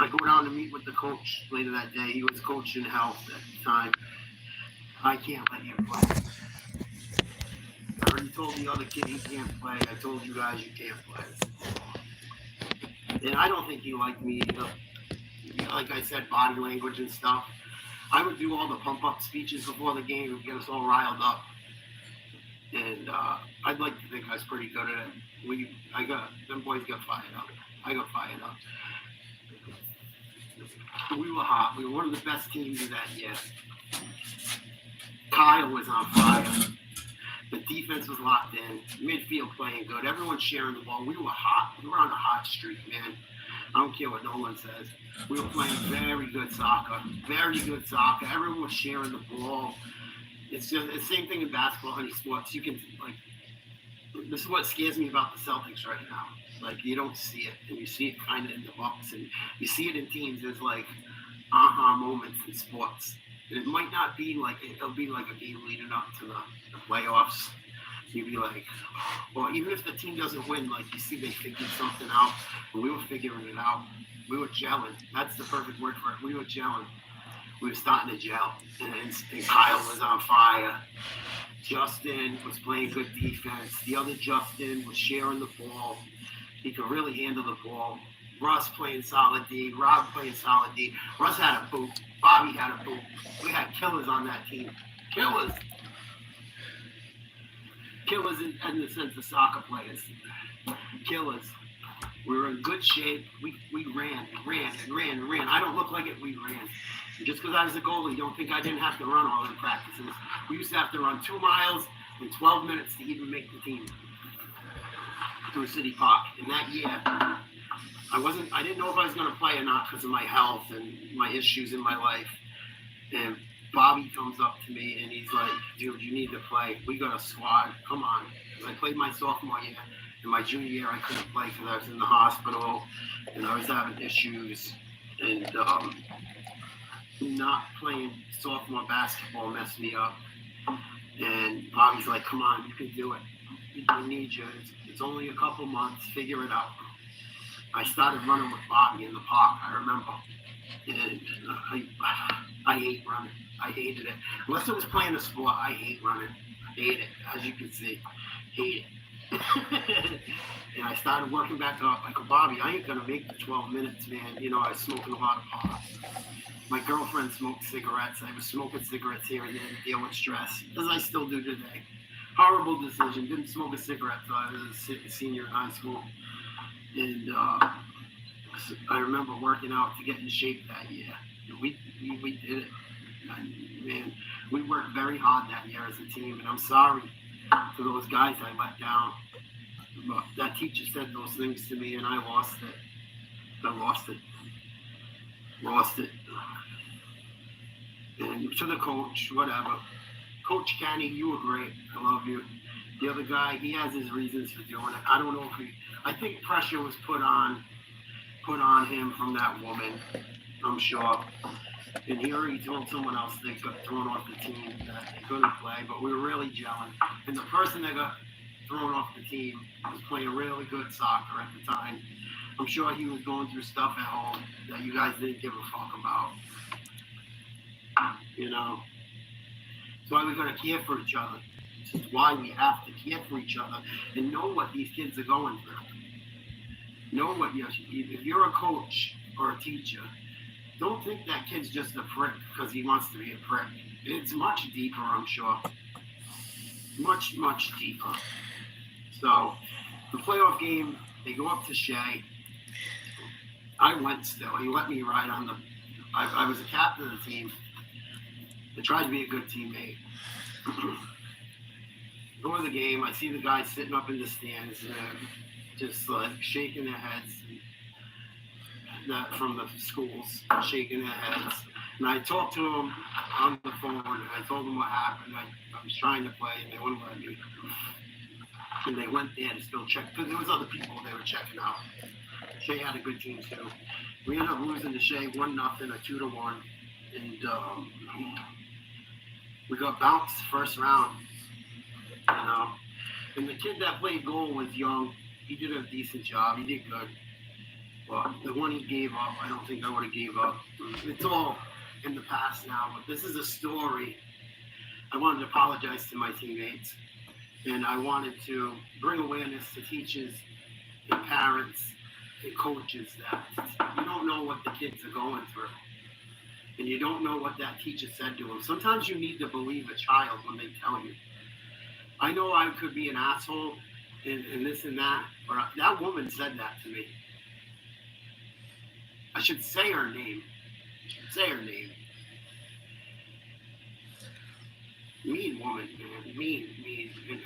I go down to meet with the coach later that day. He was coaching health at the time. I can't let you play. I already told the other kid he can't play. I told you guys you can't play. And I don't think he liked me either. Like I said, body language and stuff. I would do all the pump-up speeches before the game and get us all riled up. And I'd like to think I was pretty good at it. Them boys got fired up. I got fired up. We were hot. We were one of the best teams of that year. Kyle was on fire. The defense was locked in. Midfield playing good. Everyone sharing the ball. We were hot. We were on a hot streak, man. I don't care what Nolan says. We were playing very good soccer. Very good soccer. Everyone was sharing the ball. It's just the same thing in basketball, any sports. You can, like, this is what scares me about the Celtics right now. Like, you don't see it, and you see it kind of in the Bucks, and you see it in teams. There's like aha moments in sports. And it might not be like, it'll be like a game leading up to the playoffs. You'd be like, well, even if the team doesn't win, like, you see they figured something out. But we were figuring it out. We were gelling. That's the perfect word for it. We were gelling. We were starting to gel. And Kyle was on fire. Justin was playing good defense. The other Justin was sharing the ball. He could really handle the ball. Russ playing solid D. Rob playing solid D. Russ had a boot. Bobby had a boot. We had killers on that team. Killers. Killers in the sense of soccer players. Killers. We were in good shape. We ran. I don't look like it. We ran. And just because I was a goalie, don't think I didn't have to run all the practices. We used to have to run 2 miles in 12 minutes to even make the team through City Park. And that year, I didn't know if I was going to play or not because of my health and my issues in my life. And Bobby comes up to me and he's like, dude, you need to play. We got a squad. Come on. I played my sophomore year. In my junior year, I couldn't play because I was in the hospital and I was having issues. And not playing sophomore basketball messed me up. And Bobby's like, come on, you can do it. We need you. It's only a couple months. Figure it out. I started running with Bobby in the park, I remember. And I hate running. I hated it. Unless it was playing a sport, I hate running. I hate it, as you can see. Hate it. And I started working back up. I go, Bobby, I ain't going to make the 12 minutes, man. You know, I was smoking a lot of pot. My girlfriend smoked cigarettes. I was smoking cigarettes here and there to deal with stress, as I still do today. Horrible decision. Didn't smoke a cigarette until I was a senior in high school. And I remember working out to get in shape that year. We did it. Man, we worked very hard that year as a team, and I'm sorry to those guys I let down. But that teacher said those things to me, and I lost it. Lost it. And to the coach, whatever. Coach Kenny, you were great. I love you. The other guy, he has his reasons for doing it. I don't know if I think pressure was put on him from that woman, I'm sure. And he already told someone else they got thrown off the team that they couldn't play, but we were really gelling. And the person that got thrown off the team was playing really good soccer at the time. I'm sure he was going through stuff at home that you guys didn't give a fuck about. You know? That's why we gotta care for each other. This is why we have to care for each other and know what these kids are going through. know what if you're a coach or a teacher, don't think that kid's just a prick because he wants to be a prick. It's much deeper, I'm sure. Much, much deeper. So, the playoff game, they go up to Shea. I went still. He let me ride on the... I was a captain of the team. I tried to be a good teammate. Go to the game. I see the guys sitting up in the stands and just like shaking their heads. From the schools, shaking their heads. And I talked to them on the phone, and I told them what happened. I was trying to play, and they wouldn't let me. And they went there to still check, because there was other people they were checking out. Shea had a good team, too. We ended up losing to Shea 1-0, a 2-1. And we got bounced first round. And the kid that played goal was young. He did a decent job. He did good. But the one he gave up, I don't think I would have gave up. It's all in the past now, but this is a story. I wanted to apologize to my teammates, and I wanted to bring awareness to teachers and parents and coaches that you don't know what the kids are going through, and you don't know what that teacher said to them. Sometimes you need to believe a child when they tell you. I know I could be an asshole and this and that, but that woman said that to me. I should say her name. Say her name. Mean woman, man. Mean. And,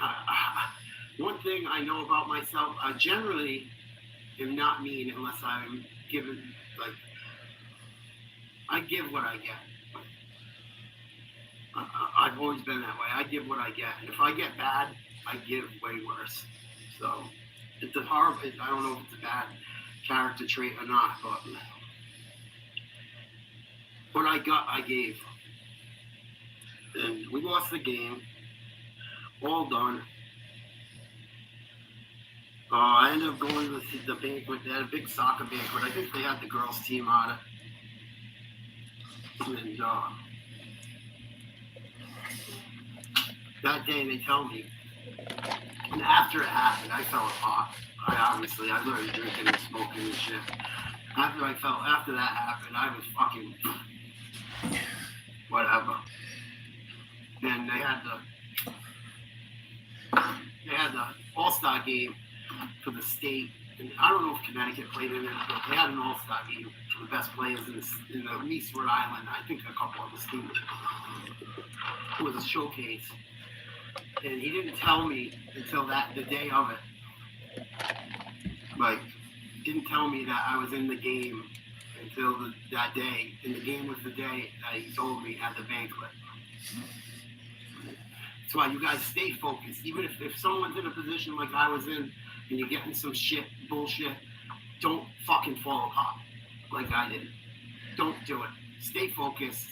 one thing I know about myself, I generally am not mean unless I'm given, like, I give what I get. I've always been that way. I give what I get. And if I get bad, I give way worse. So, it's a horrible, I don't know if it's a bad character trait or not, but what I got, I gave. And we lost the game. All done. I ended up going to the banquet. They had a big soccer banquet. I think they had the girls' team on it. And that day they tell me, and after it happened, I fell apart. I learned drinking and smoking and shit. After that happened, I was fucking whatever. And they had the All-Star game for the state. And I don't know if Connecticut played in it, but they had an All-Star game for the best players in the East Rhode Island. I think a couple of the teams. It was a showcase. And he didn't tell me until the day of it. Like, didn't tell me that I was in the game until that day. And the game was the day that he told me at the banquet. That's why you guys stay focused. Even if someone's in a position like I was in and you're getting some bullshit, don't fucking fall apart like I did. Don't do it. Stay focused.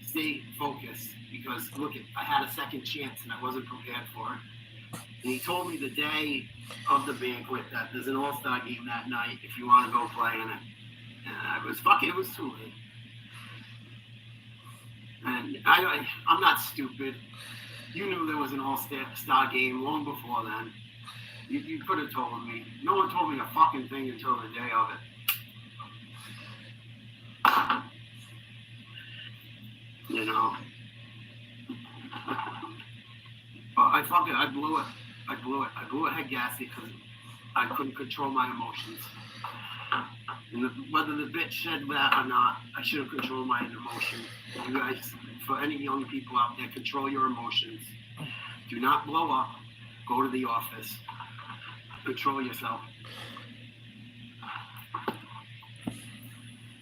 Stay focused. Because, look, I had a second chance and I wasn't prepared for it. And he told me the day of the banquet that there's an All-Star game that night if you want to go play in it. And it was too late. And I'm not stupid. You knew there was an All-Star game long before then. You could have told me. No one told me a fucking thing until the day of it. You know? But I blew it. I blew a head gasket because I couldn't control my emotions. And whether the bitch said that or not, I should have controlled my emotions. You guys, for any young people out there, control your emotions. Do not blow up. Go to the office. Control yourself.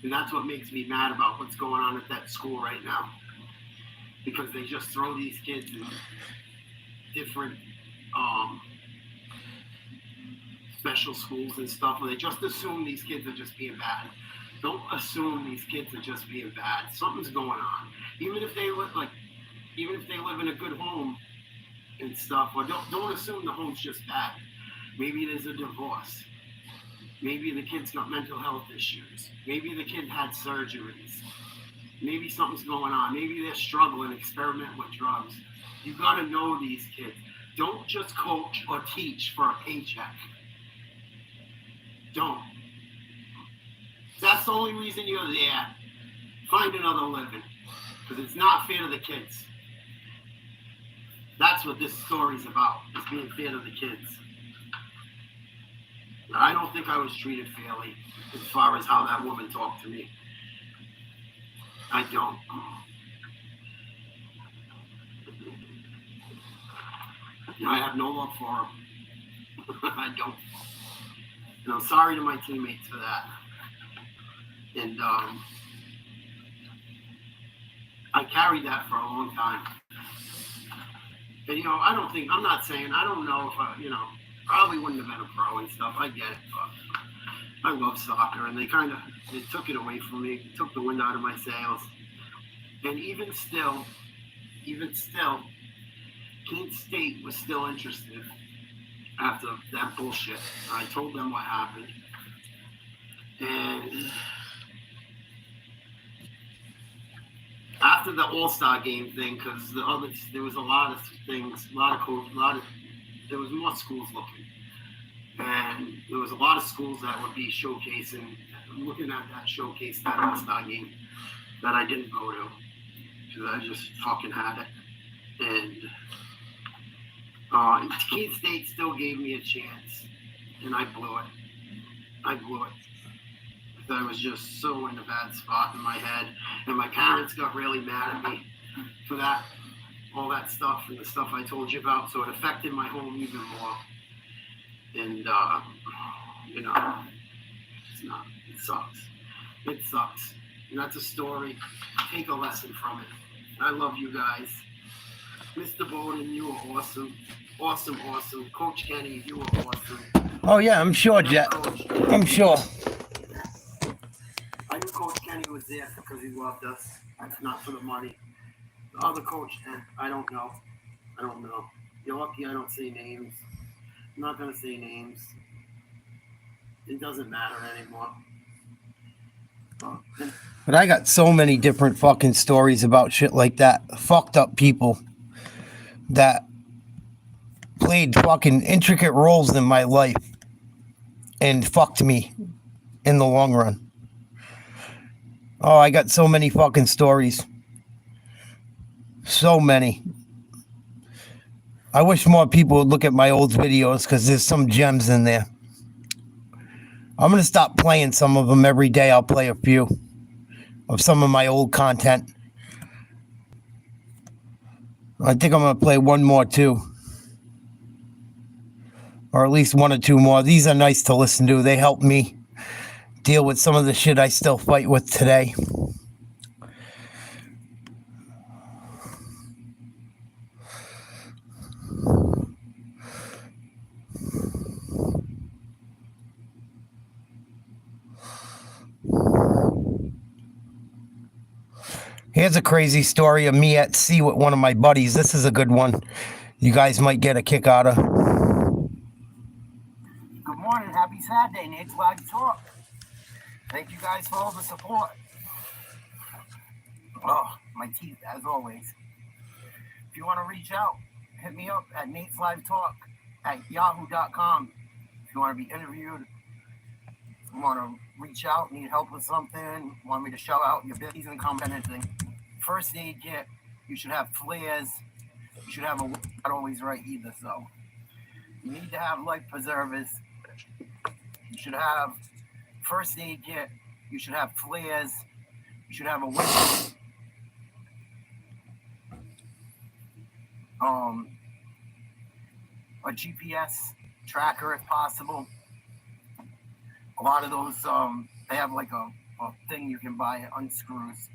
And that's what makes me mad about what's going on at that school right now. Because they just throw these kids in different special schools and stuff, where they just assume these kids are just being bad. Don't assume these kids are just being bad. Something's going on. Even if they live in a good home and stuff, or don't assume the home's just bad. Maybe there's a divorce. Maybe the kid's got mental health issues. Maybe the kid had surgeries. Maybe something's going on. Maybe they're struggling, experiment with drugs. You got to know these kids. Don't just coach or teach for a paycheck. don't. That's the only reason you're there. Find another living. Because it's not fair to the kids. That's what this story's about. It's being fair to the kids. I don't think I was treated fairly as far as how that woman talked to me. I don't. I have no love for her. I don't. And I'm sorry to my teammates for that. And I carried that for a long time. And, I'm not saying, I don't know if probably wouldn't have been a pro and stuff. I get it, but I love soccer, and they took it away from me, took the wind out of my sails. And even still, Kent State was still interested after that bullshit. I told them what happened. And after the All-Star game thing, because there was a lot of things, there was more schools looking. And there was a lot of schools that would be showcasing, looking at that showcase, that All-Star game that I didn't go to. Because I just fucking had it. And Kent State still gave me a chance. And I blew it. I was just so in a bad spot in my head. And my parents got really mad at me for that, all that stuff and the stuff I told you about. So it affected my home even more. And, it sucks. It sucks. And that's a story. Take a lesson from it. I love you guys. Mr. Bowden, you were awesome. Awesome. Coach Kenny, you were awesome. Oh, yeah, I'm sure, Jet. I'm sure. I knew Coach Kenny was there because he loved us. That's not for the money. The other coach, I don't know. You're lucky I don't say names. I'm not going to say names. It doesn't matter anymore. But I got so many different fucking stories about shit like that. Fucked up people that played fucking intricate roles in my life and fucked me in the long run. Oh, I got so many fucking stories. So many. I wish more people would look at my old videos because there's some gems in there. I'm going to stop playing some of them every day. I'll play a few of some of my old content. I think I'm going to play one more too. Or at least one or two more. These are nice to listen to. They help me deal with some of the shit I still fight with today. Here's a crazy story of me at sea with one of my buddies. This is a good one. You guys might get a kick out of. Good morning. Happy Saturday, NatesLiveTalk. Thank you guys for all the support. Oh, my teeth, as always. If you want to reach out, hit me up at NatesLiveTalk@yahoo.com. If you want to be interviewed, you want to reach out, need help with something, want me to shout out your business and comment anything. First aid kit, you should have flares, you should have not always right either, so you need to have life preservers, you should have first aid kit, you should have flares, you should have a whistle, a GPS tracker if possible. A lot of those, they have like a thing you can buy, it unscrews,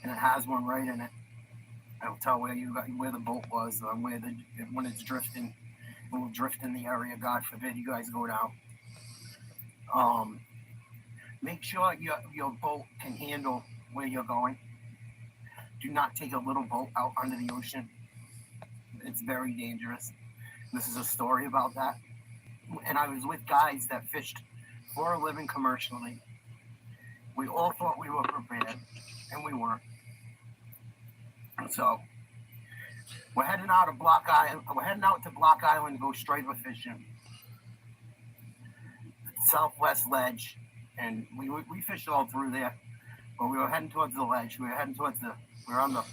and it has one right in it. It'll tell where the boat was, when it's drifting. It will drift in the area. God forbid you guys go down. Make sure your boat can handle where you're going. Do not take a little boat out under the ocean. It's very dangerous. This is a story about that. And I was with guys that fished for a living commercially. We all thought we were prepared, and we weren't. So we're heading out to Block Island to go striper fishing. southwest ledge, and we fished all through there. But we were heading towards the ledge. We were on the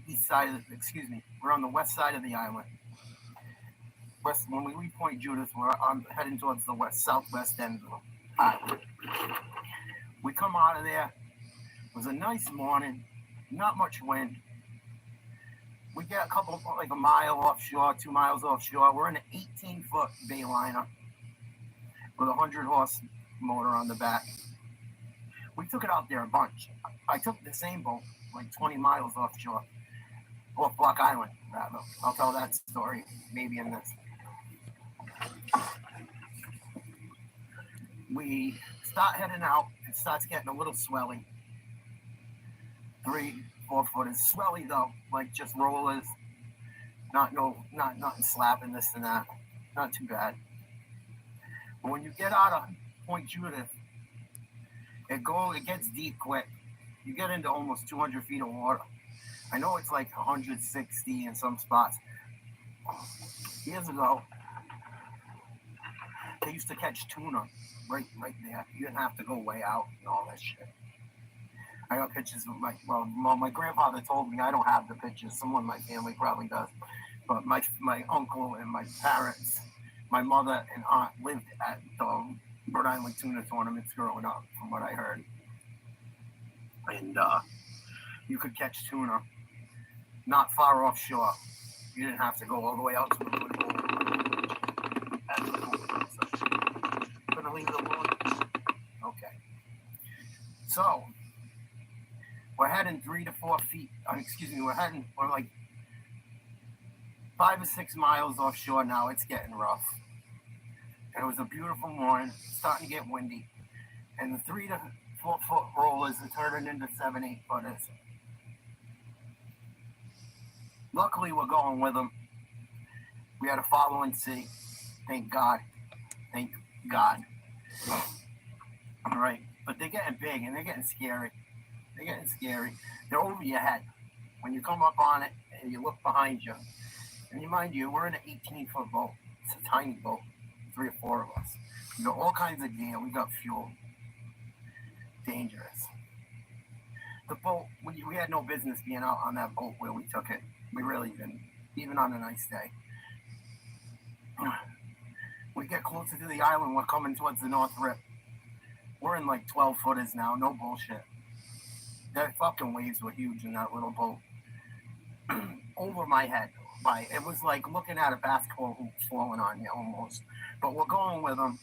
east side of we're on the west side of the island. When we leave Point Judith, we're heading towards the southwest end of the island. We come out of there. It was a nice morning, not much wind. We get a mile offshore, 2 miles offshore. We're in an 18-foot bayliner with a 100-horse motor on the back. We took it out there a bunch. I took the same boat, like 20 miles offshore, off Block Island, rather. I'll tell that story maybe in this. We start heading out. It starts getting a little swelly. 3-4 footers. Swelly though, like just rollers. Nothing slapping this and that. Not too bad. But when you get out of Point Judith, it gets deep quick. You get into almost 200 feet of water. I know it's like 160 in some spots. Years ago, they used to catch tuna right there. You didn't have to go way out and all that shit. I got pictures of my grandfather told me. I don't have the pictures. Someone in my family probably does. But my uncle and my parents, my mother and aunt lived at the Rhode Island tuna tournaments growing up, from what I heard. And you could catch tuna not far offshore. You didn't have to go all the way out to the pool. That's the pool. Gonna leave it alone. Okay. So we're heading 3 to 4 feet. We're like 5 or 6 miles offshore now. It's getting rough. And it was a beautiful morning, starting to get windy. And the 3 to 4 foot rollers are turning into 7-8 footers. Luckily, we're going with them. We had a following sea. Thank God. Thank God. All right. But they're getting big and they're getting scary. They're over your head. When you come up on it and you look behind you, and you mind you, we're in an 18-foot boat. It's a tiny boat. 3 or 4 of us. We got all kinds of gear. We got fuel. Dangerous. The boat, we had no business being out on that boat where we took it. We really didn't, even on a nice day. We get closer to the island. We're coming towards the North Rip. We're in like 12 footers now. No bullshit. The fucking waves were huge in that little boat. Over my head. It was like looking at a basketball hoop falling on you almost. But we're going with him.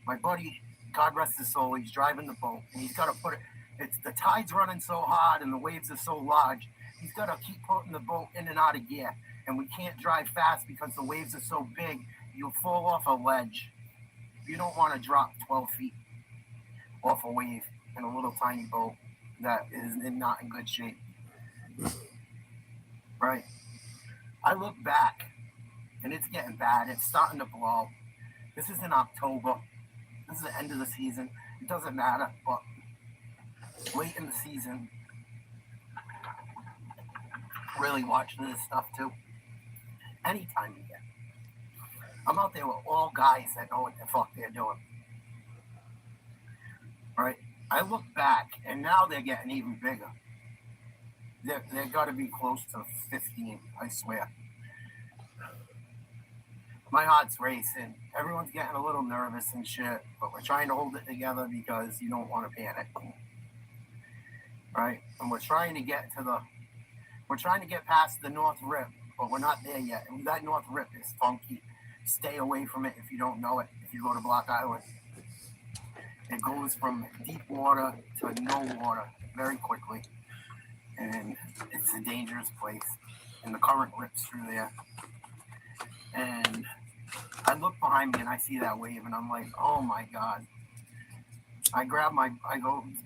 My buddy, God rest his soul, he's driving the boat. And he's got to put it, the tide's running so hard and the waves are so large. He's got to keep putting the boat in and out of gear. And we can't drive fast because the waves are so big, you'll fall off a ledge. You don't want to drop 12 feet off a wave in a little tiny boat that is not in good shape. Right? I look back, and it's getting bad. It's starting to blow. This is in October. This is the end of the season. It doesn't matter, but late in the season, really watching this stuff too. Anytime you get. I'm out there with all guys that know what the fuck they're doing. Right? I look back, and now they're getting even bigger. They've got to be close to 15, I swear. My heart's racing. Everyone's getting a little nervous and shit, but we're trying to hold it together because you don't want to panic. Right? And we're trying to get past the North Rip, but we're not there yet. And that North Rip is funky. Stay away from it if you don't know it, if you go to Block Island. It goes from deep water to no water very quickly. And it's a dangerous place. And the current rips through there. And I look behind me and I see that wave and I'm like, oh my God. I go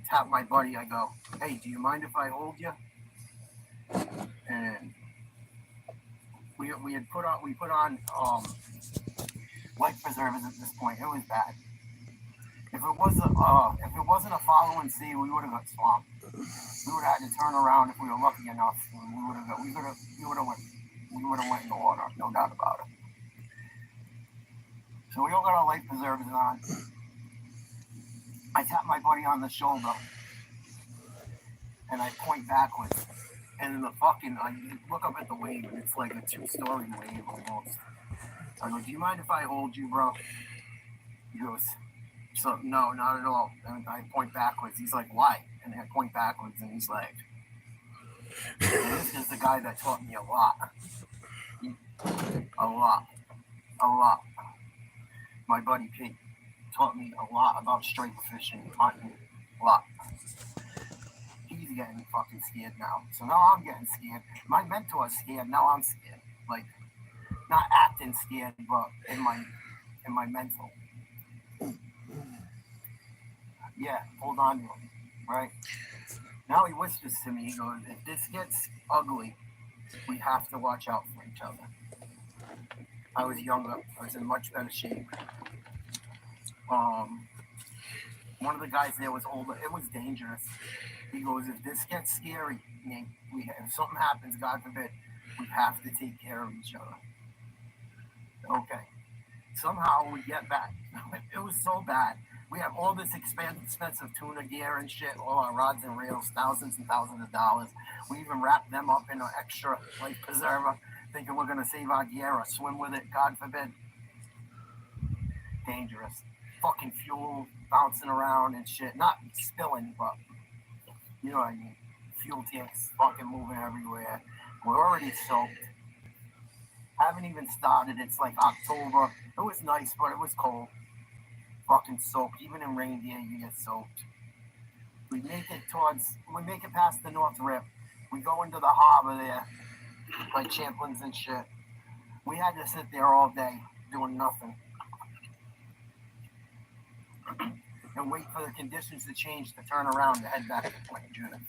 tap my buddy. I go, hey, do you mind if I hold you? And we put on life preservers at this point. It was bad. If it wasn't a following sea, we would have got swamped. We would have had to turn around if we were lucky enough. We would have went in the water, no doubt about it. So we all got our life preservers on. I tap my buddy on the shoulder and I point backwards. And in I look up at the wave and it's like a 2-story wave almost. I go, do you mind if I hold you, bro? He goes, so no, not at all. And I point backwards. He's like, why? And I point backwards and he's like, and this is the guy that taught me a lot. A lot. My buddy Pete taught me a lot about straight fishing, hunting, a lot. He's getting fucking scared now. So now I'm getting scared. My mentor's scared, now I'm scared. Like, not acting scared, but in my mental. Yeah, hold on to him, right? Now he whispers to me, he goes, if this gets ugly, we have to watch out for each other. I was younger, I was in much better shape. One of the guys there was older, it was dangerous. He goes, if this gets scary, if something happens, God forbid, we have to take care of each other. Okay. Somehow we get back. It was so bad. We have all this expensive tuna gear and shit, all our rods and reels, thousands and thousands of dollars. We even wrap them up in an extra life preserver, thinking we're going to save our gear or swim with it, God forbid. Dangerous. Fucking fuel bouncing around and shit. Not spilling, but you know what I mean. Fuel tanks fucking moving everywhere. We're already soaked. Haven't even started. It's like October. It was nice, but it was cold. Fucking soaked. Even in reindeer, you get soaked. We make it past the North Rip. We go into the harbor there, like Champlain's and shit. We had to sit there all day doing nothing. And wait for the conditions to change to turn around and head back to Point Judith.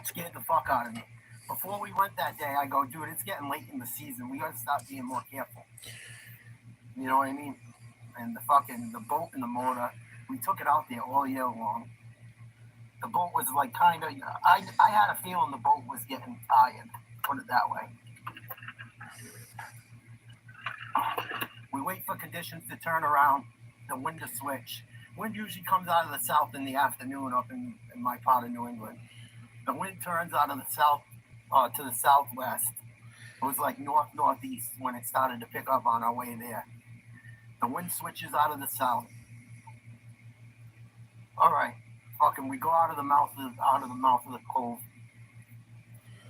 Scared the fuck out of me. Before we went that day, I go, dude, it's getting late in the season. We gotta stop being more careful. You know what I mean? And the boat and the motor, we took it out there all year long. The boat was like kind of, I had a feeling the boat was getting tired, put it that way. We wait for conditions to turn around, the wind to switch. Wind usually comes out of the south in the afternoon up in my part of New England. The wind turns out of the south to the southwest. It was like northeast when it started to pick up on our way there. The wind switches out of the south. All right, fucking, we go out of the mouth of the cove.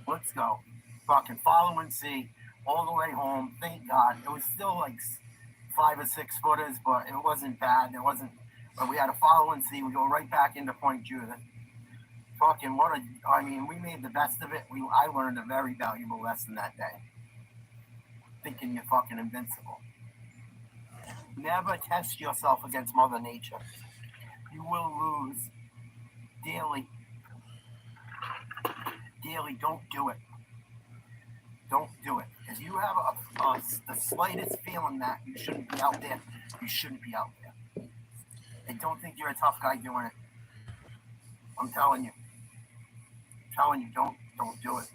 Let's go. Fucking follow and see all the way home. Thank God. It was still like 5 or 6 footers, but it wasn't bad. But we had to follow and see. We go right back into Point Judith. Fucking we made the best of it. I learned a very valuable lesson that day. Thinking you're fucking invincible. Never test yourself against Mother Nature. You will lose. Daily. Don't do it. Don't do it. If you have the slightest feeling that you shouldn't be out there, you shouldn't be out there. And don't think you're a tough guy doing it. I'm telling you. Don't do it.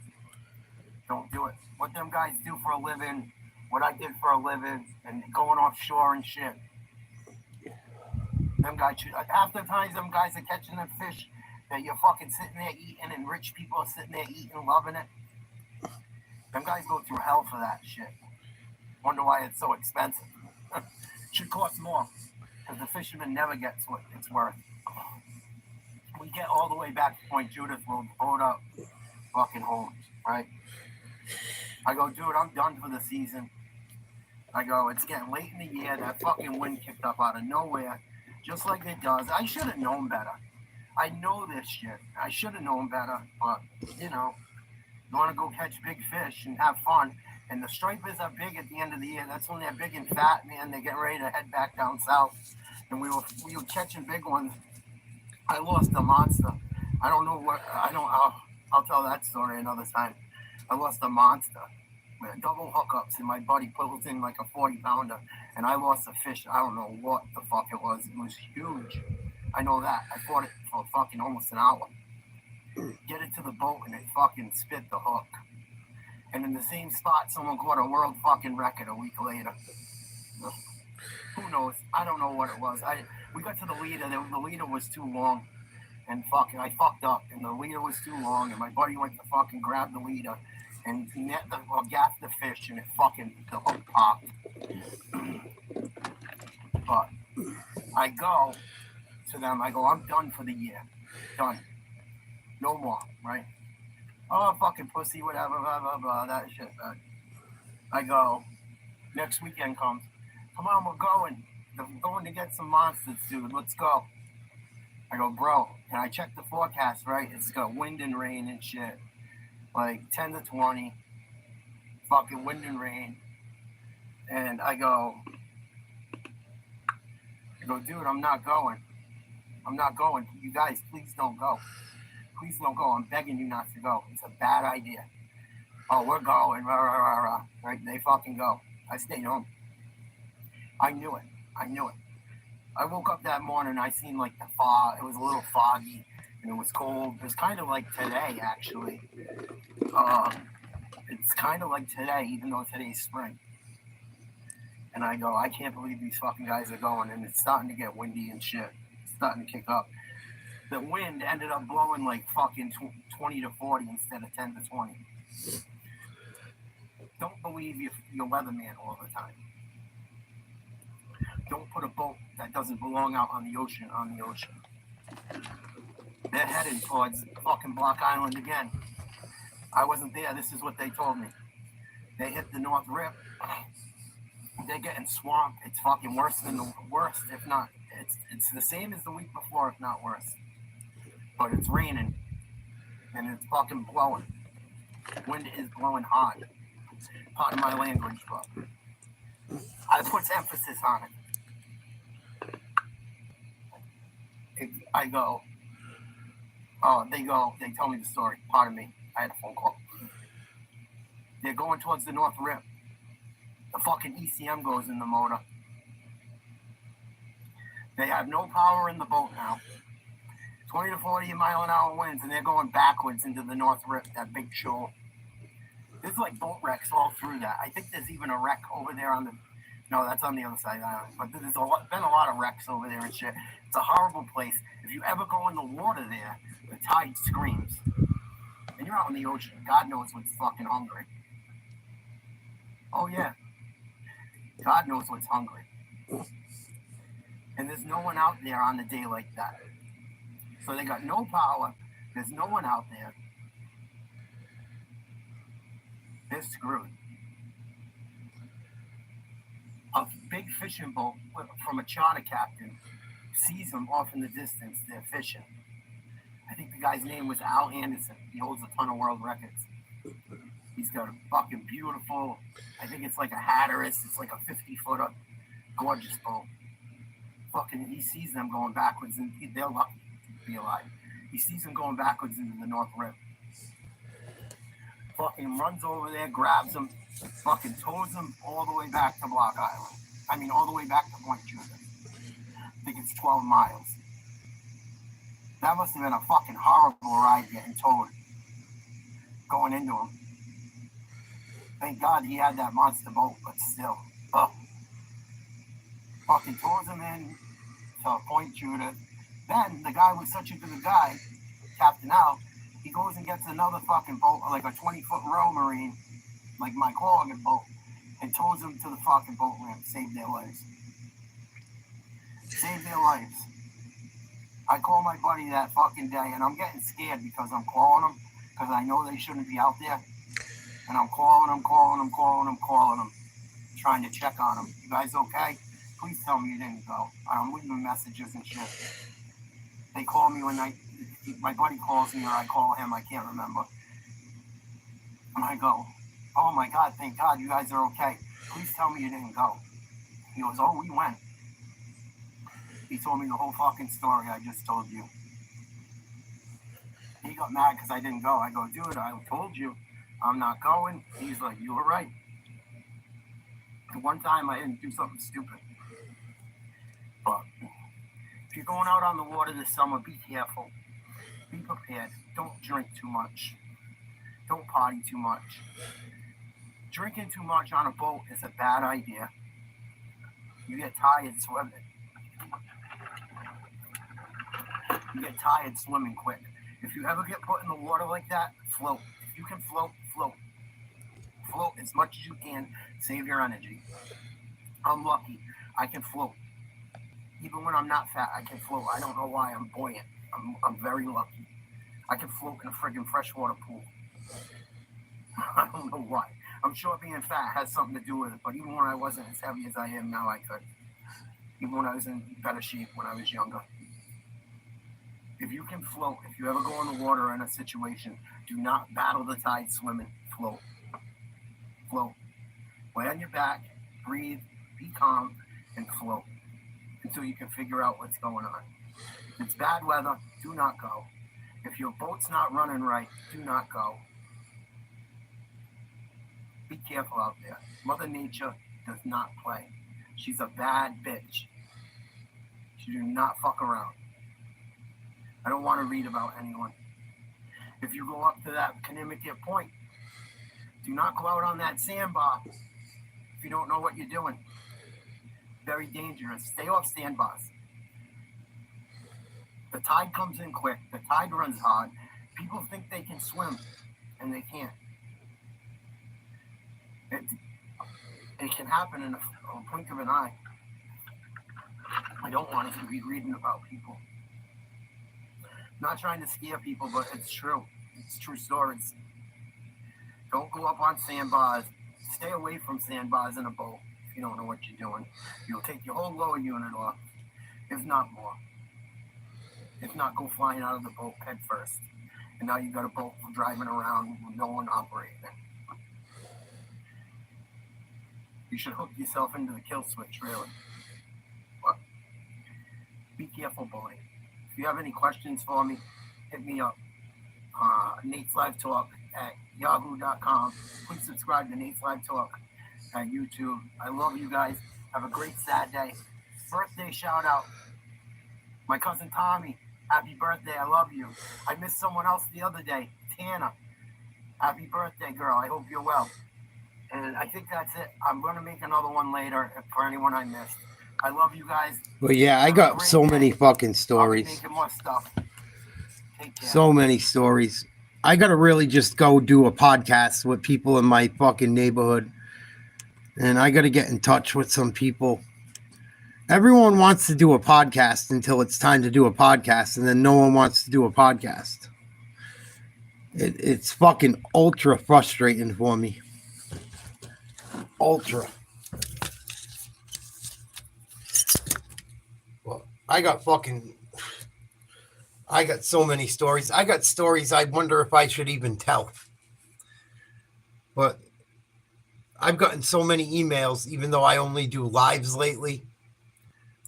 Don't do it. What them guys do for a living, what I did for a living, and going offshore and shit. Them guys, half the times them guys are catching them fish that you're fucking sitting there eating, and rich people are sitting there eating, loving it. Them guys go through hell for that shit. Wonder why it's so expensive. Should cost more, because the fisherman never gets what it's worth. We get all the way back to Point Judith, we'll boat up, fucking home, right? I go, dude, I'm done for the season. I go, it's getting late in the year, that fucking wind kicked up out of nowhere, just like it does. I should have known better. I know this shit. I should have known better, but, you want to go catch big fish and have fun. And the stripers are big at the end of the year. That's when they're big and fat, man. They're getting ready to head back down south. And we were catching big ones. I lost a monster. I don't know what, I'll tell that story another time. I lost a monster. Double hookups, and my buddy pulled in like a 40-pounder, and I lost a fish. I don't know what the fuck it was. It was huge. I know that. I fought it for fucking almost an hour. Get it to the boat, and it fucking spit the hook. And in the same spot, someone caught a world fucking record a week later. Who knows? I don't know what it was. We got to the leader. The leader was too long, and I fucked up. And the leader was too long, and my buddy went to fucking grab the leader, and gaffed the fish, and the hook popped. But I go to them. I go, I'm done for the year. Done. No more. Right? Oh, fucking pussy, whatever, blah, blah, blah, that shit. I go. Next weekend comes. Come on, we're going. I'm going to get some monsters, dude. Let's go. I go, bro. And I check the forecast, right? It's got wind and rain and shit. Like 10 to 20. Fucking wind and rain. And I go, dude, I'm not going. I'm not going. You guys, please don't go. Please don't go. I'm begging you not to go. It's a bad idea. Oh, we're going. Rah, rah, rah, rah. Right? They fucking go. I stayed home. I knew it. I woke up that morning. I seen like the fog. It was a little foggy and it was cold. It was kind of like today, actually. It's kind of like today, even though today's spring. And I go, I can't believe these fucking guys are going. And it's starting to get windy and shit. It's starting to kick up. The wind ended up blowing like fucking 20 to 40 instead of 10 to 20. Don't believe your weatherman all the time. Don't put a boat that doesn't belong out on the ocean on the ocean. They're heading towards fucking Block Island again. I wasn't there. This is what they told me. They hit the North Rip. They're getting swamped. It's fucking worse than the worst, if not. It's the same as the week before, if not worse. But it's raining. And it's fucking blowing. Wind is blowing hard. Part of my language, but I put emphasis on it. I go, they tell me the story. Pardon me. I had a phone call. They're going towards the North Rip. The fucking ECM goes in the motor. They have no power in the boat now. 20 to 40 mile an hour winds, and they're going backwards into the North Rip, that big shoal. There's like boat wrecks all through that. I think there's even a wreck over there on the... No, that's on the other side of the island. But there's been a lot of wrecks over there and shit. It's a horrible place. If you ever go in the water there, the tide screams. And you're out in the ocean. God knows what's fucking hungry. Oh, yeah. God knows what's hungry. And there's no one out there on a day like that. So they got no power. There's no one out there. They're screwed. A big fishing boat from a charter captain sees them off in the distance. They're fishing. I think the guy's name was Al Anderson. He holds a ton of world records. He's got a fucking beautiful, I think it's like a Hatteras. It's like a 50-footer. Gorgeous boat. Fucking, he sees them going backwards, and they're lucky to be alive. He sees them going backwards into the North Rip. Fucking runs over there, grabs them, fucking tows them all the way back to Block Island. I mean, all the way back to Point Judith. I think it's 12 miles. That must have been a fucking horrible ride getting towed. Going into him. Thank God he had that monster boat, but still. Fucking tows him in to Point Judith. Then the guy was such a good guy, Captain Al, he goes and gets another fucking boat, like a 20-foot Royal Marine, like my Corrigan boat, and tows them to the fucking boat ramp. Saved their lives. Saved their lives. I call my buddy that fucking day, and I'm getting scared because I'm calling them, because I know they shouldn't be out there. And I'm calling them, trying to check on them. You guys okay? Please tell me you didn't go. I'm leaving messages and shit. They call me when my buddy calls me or I call him, I can't remember. And I go, oh my God, thank God you guys are okay. Please tell me you didn't go. He goes, oh, we went. He told me the whole fucking story I just told you. He got mad because I didn't go. I go, dude, I told you I'm not going. He's like, you were right. And one time I didn't do something stupid. But if you're going out on the water this summer, be careful. Be prepared. Don't drink too much. Don't party too much. Drinking too much on a boat is a bad idea. You get tired swimming. You get tired swimming quick. If you ever get put in the water like that, float. If you can float, float. Float as much as you can. Save your energy. I'm lucky. I can float. Even when I'm not fat, I can float. I don't know why I'm buoyant. I'm very lucky. I can float in a friggin' freshwater pool. I don't know why. I'm sure being fat has something to do with it, but even when I wasn't as heavy as I am now, I could. Even when I was in better shape when I was younger. If you can float, if you ever go in the water in a situation, do not battle the tide swimming. Float. Float. Lay on your back, breathe, be calm, and float until you can figure out what's going on. If it's bad weather, do not go. If your boat's not running right, do not go. Be careful out there. Mother Nature does not play. She's a bad bitch. She do not fuck around. I don't want to read about anyone. If you go up to that Connecticut Point, do not go out on that sandbar if you don't know what you're doing. Very dangerous. Stay off sandbars. The tide comes in quick. The tide runs hard. People think they can swim, and they can't. It can happen in a blink of an eye. I don't want to be reading about people. Not trying to scare people, but it's true. It's true stories. Don't go up on sandbars. Stay away from sandbars in a boat if you don't know what you're doing. You'll take your whole lower unit off, if not more. If not, go flying out of the boat head first. And now you got a boat driving around with no one operating it. You should hook yourself into the kill switch, really. But be careful, boy. If you have any questions for me, hit me up. NatesLiveTalk at yahoo.com. Please subscribe to NatesLiveTalk at YouTube. I love you guys. Have a great Saturday. Birthday shout out. My cousin Tommy, happy birthday. I love you. I missed someone else the other day, Tana. Happy birthday, girl. I hope you're well. And I think that's it. I'm going to make another one later for anyone I missed. I love you guys. Well, yeah, I got so many fucking stories. Making more stuff. Take care. So many stories. I got to really just go do a podcast with people in my fucking neighborhood. And I got to get in touch with some people. Everyone wants to do a podcast until it's time to do a podcast. And then no one wants to do a podcast. It's fucking ultra frustrating for me. Ultra. Well, I got so many stories. I got stories I wonder if I should even tell. But I've gotten so many emails, even though I only do lives lately.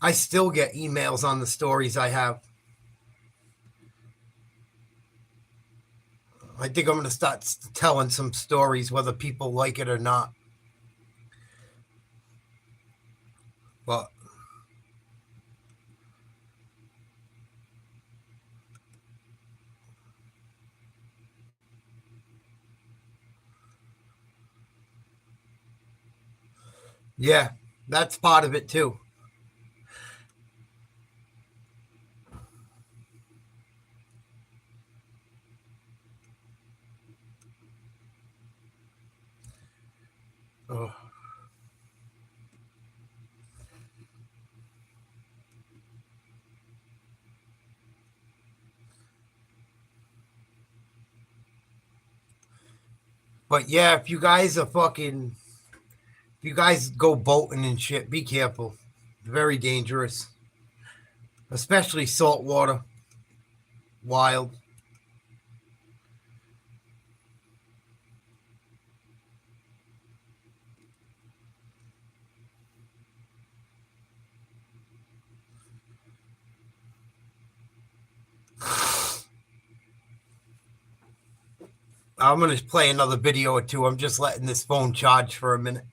I still get emails on the stories I have. I think I'm going to start telling some stories, whether people like it or not. But yeah, that's part of it too. Oh. But yeah, if you guys go boating and shit, be careful. Very dangerous. Especially saltwater. Wild. I'm going to play another video or two. I'm just letting this phone charge for a minute.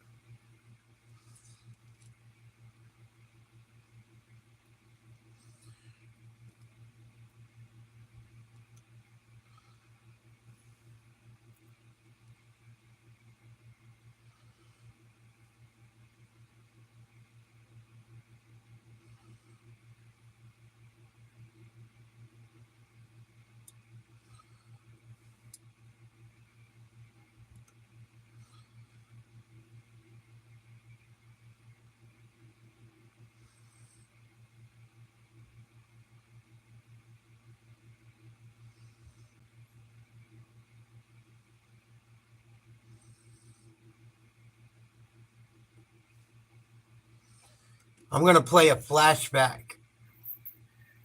I'm going to play a flashback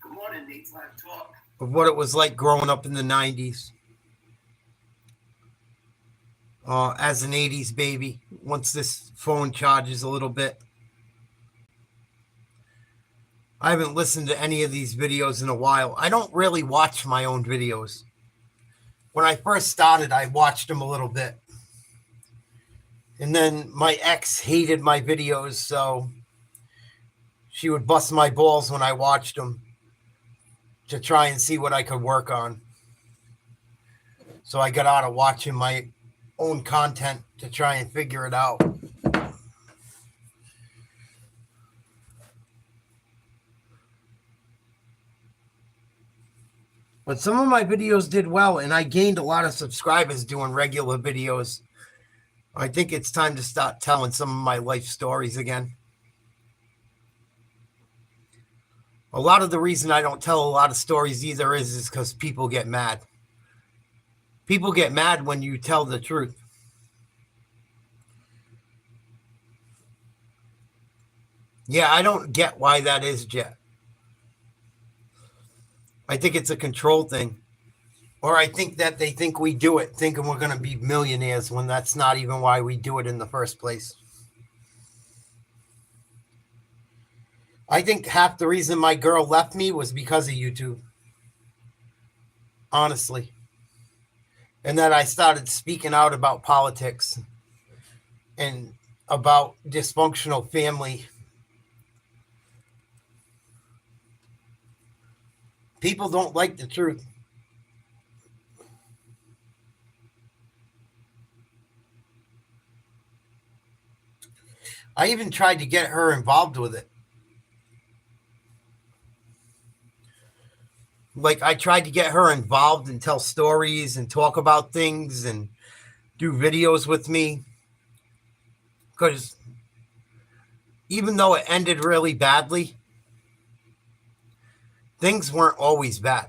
Good morning, Nate's Live Talk. of what it was like growing up in the 90s. As an 80s baby, once this phone charges a little bit. I haven't listened to any of these videos in a while. I don't really watch my own videos. When I first started, I watched them a little bit. And then my ex hated my videos, so she would bust my balls when I watched them to try and see what I could work on. So I got out of watching my own content to try and figure it out. But some of my videos did well, and I gained a lot of subscribers doing regular videos. I think it's time to start telling some of my life stories again. A lot of the reason I don't tell a lot of stories either is because people get mad. People get mad when you tell the truth. Yeah, I don't get why that is, Jet. I think it's a control thing. Or I think that they think we do it thinking we're going to be millionaires when that's not even why we do it in the first place. I think half the reason my girl left me was because of YouTube. Honestly. And that I started speaking out about politics and about dysfunctional family. People don't like the truth. I even tried to get her involved with it. Like, I tried to get her involved and tell stories and talk about things and do videos with me. Because even though it ended really badly, things weren't always bad.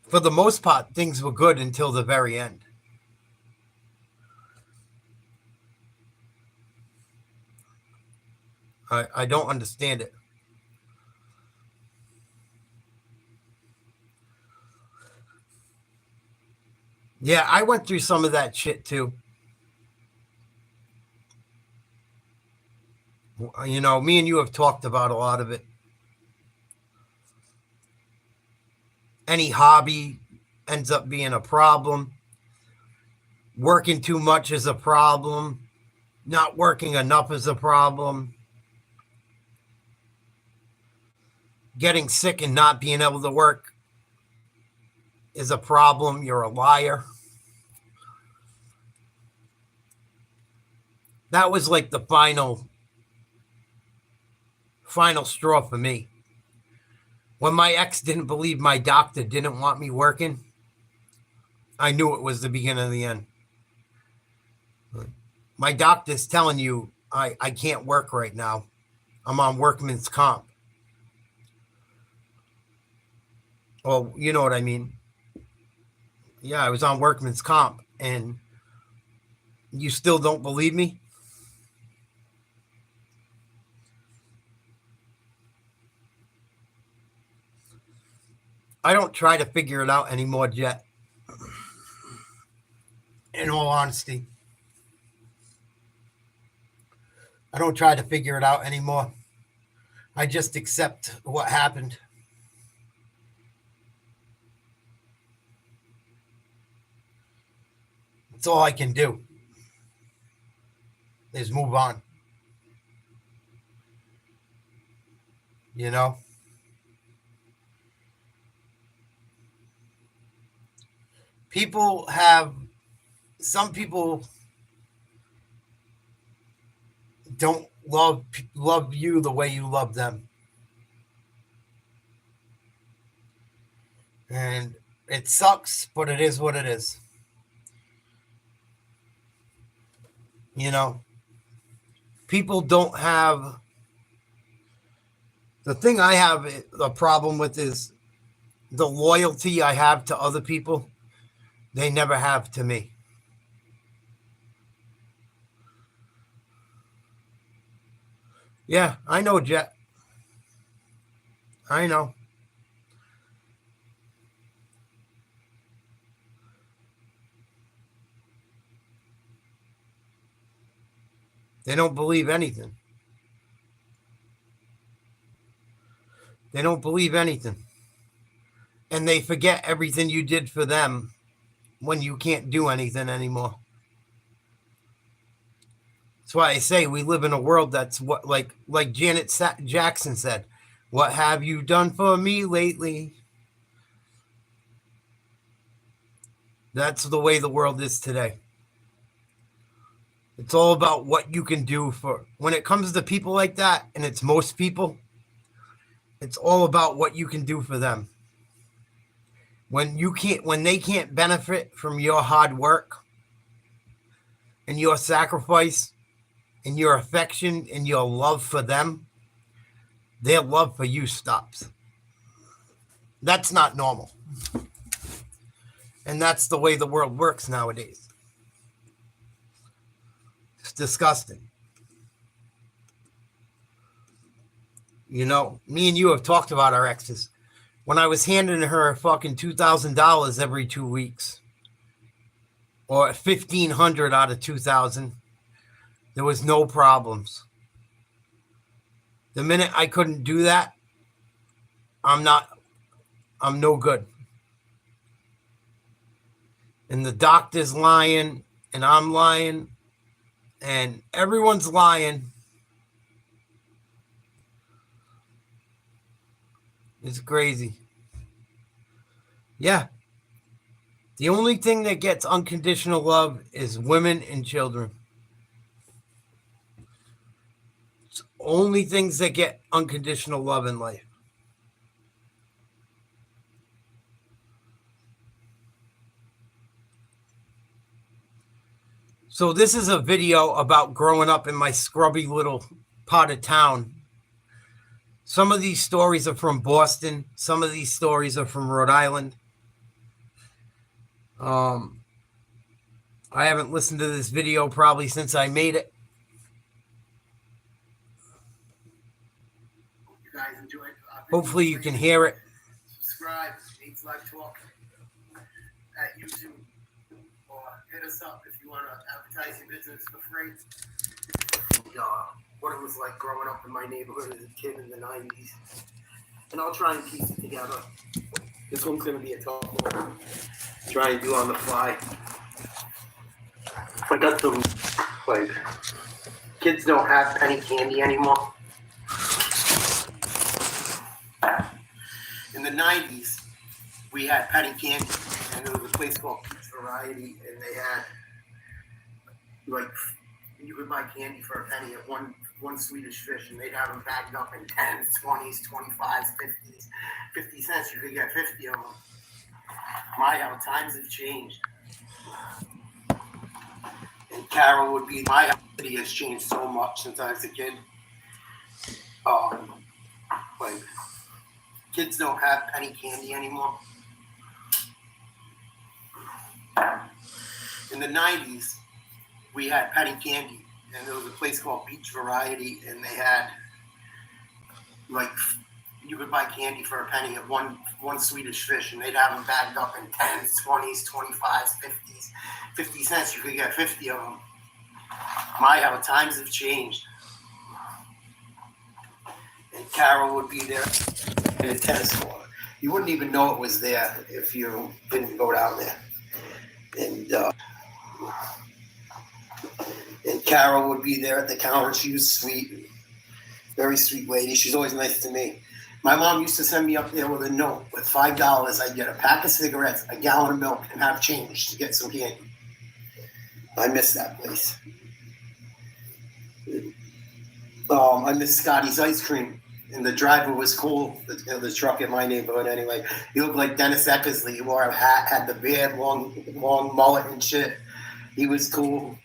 For the most part, things were good until the very end. I don't understand it. Yeah, I went through some of that shit too. You know, me and you have talked about a lot of it. Any hobby ends up being a problem. Working too much is a problem. Not working enough is a problem. Getting sick and not being able to work is a problem. You're a liar. That was like the final straw for me. When my ex didn't believe my doctor didn't want me working, I knew it was the beginning of the end. My doctor's telling you I can't work right now. I'm on workman's comp. Well, you know what I mean. Yeah, I was on workman's comp, and you still don't believe me? I don't try to figure it out anymore, Jet. In all honesty. I don't try to figure it out anymore. I just accept what happened. That's all I can do. Is move on. You know? Some people don't love you the way you love them. And it sucks, but it is what it is. You know, people don't have... The thing I have a problem with is the loyalty I have to other people, they never have to me. Yeah, I know, Jet. I know. They don't believe anything. They don't believe anything. And they forget everything you did for them when you can't do anything anymore. That's why I say we live in a world that's what, like Janet Jackson said, "What have you done for me lately?" That's the way the world is today. It's all about what you can do for, when it comes to people like that, and it's most people, it's all about what you can do for them. When they can't benefit from your hard work and your sacrifice and your affection and your love for them, their love for you stops. That's not normal. And that's the way the world works nowadays. It's disgusting. You know, me and you have talked about our exes. When I was handing her fucking $2,000 every 2 weeks, or $1,500 out of 2,000, there was no problems. The minute I couldn't do that, I'm no good. And the doctor's lying, and I'm lying, and everyone's lying. It's crazy. Yeah. The only thing that gets unconditional love is women and children. It's only things that get unconditional love in life. So this is a video about growing up in my scrubby little part of town. Some of these stories are from Boston. Some of these stories are from Rhode Island. I haven't listened to this video probably since I made it. You guys enjoyed it. Hopefully you can hear it. Subscribe, NatesLiveTalk at YouTube, or hit us up if you want to advertise your business for free. What it was like growing up in my neighborhood as a kid in the 90s. And I'll try and piece it together. This one's going to be a tough one. Try and do on the fly. I got some, like, kids don't have penny candy anymore. In the 90s, we had penny candy, and there was a place called Peach Variety, and they had, like, you could buy candy for a penny at one Swedish Fish, and they'd have them bagged up in 10s, 20s, 25s, 50s. 50 cents, you could get 50 of them. My, how times have changed. And Carol would be, my city has changed so much since I was a kid. Like, kids don't have penny candy anymore. In the 90s, we had penny candy, and there was a place called Peach Variety, and they had, like, you could buy candy for a penny at one Swedish Fish, and they'd have them bagged up in 10s, 20s, 25s, 50s. 50 cents, you could get 50 of them. My, how times have changed. And Carol would be there in a tennis court. You wouldn't even know it was there if you didn't go down there. And Carol would be there at the counter. She was sweet, very sweet lady. She's always nice to me. My mom used to send me up there with a note. With $5, I'd get a pack of cigarettes, a gallon of milk, and have change to get some candy. I miss that place. I miss Scotty's ice cream. And the driver was cool, the truck in my neighborhood anyway. He looked like Dennis Eckersley. He wore a hat, had the beard, long mullet and shit. He was cool.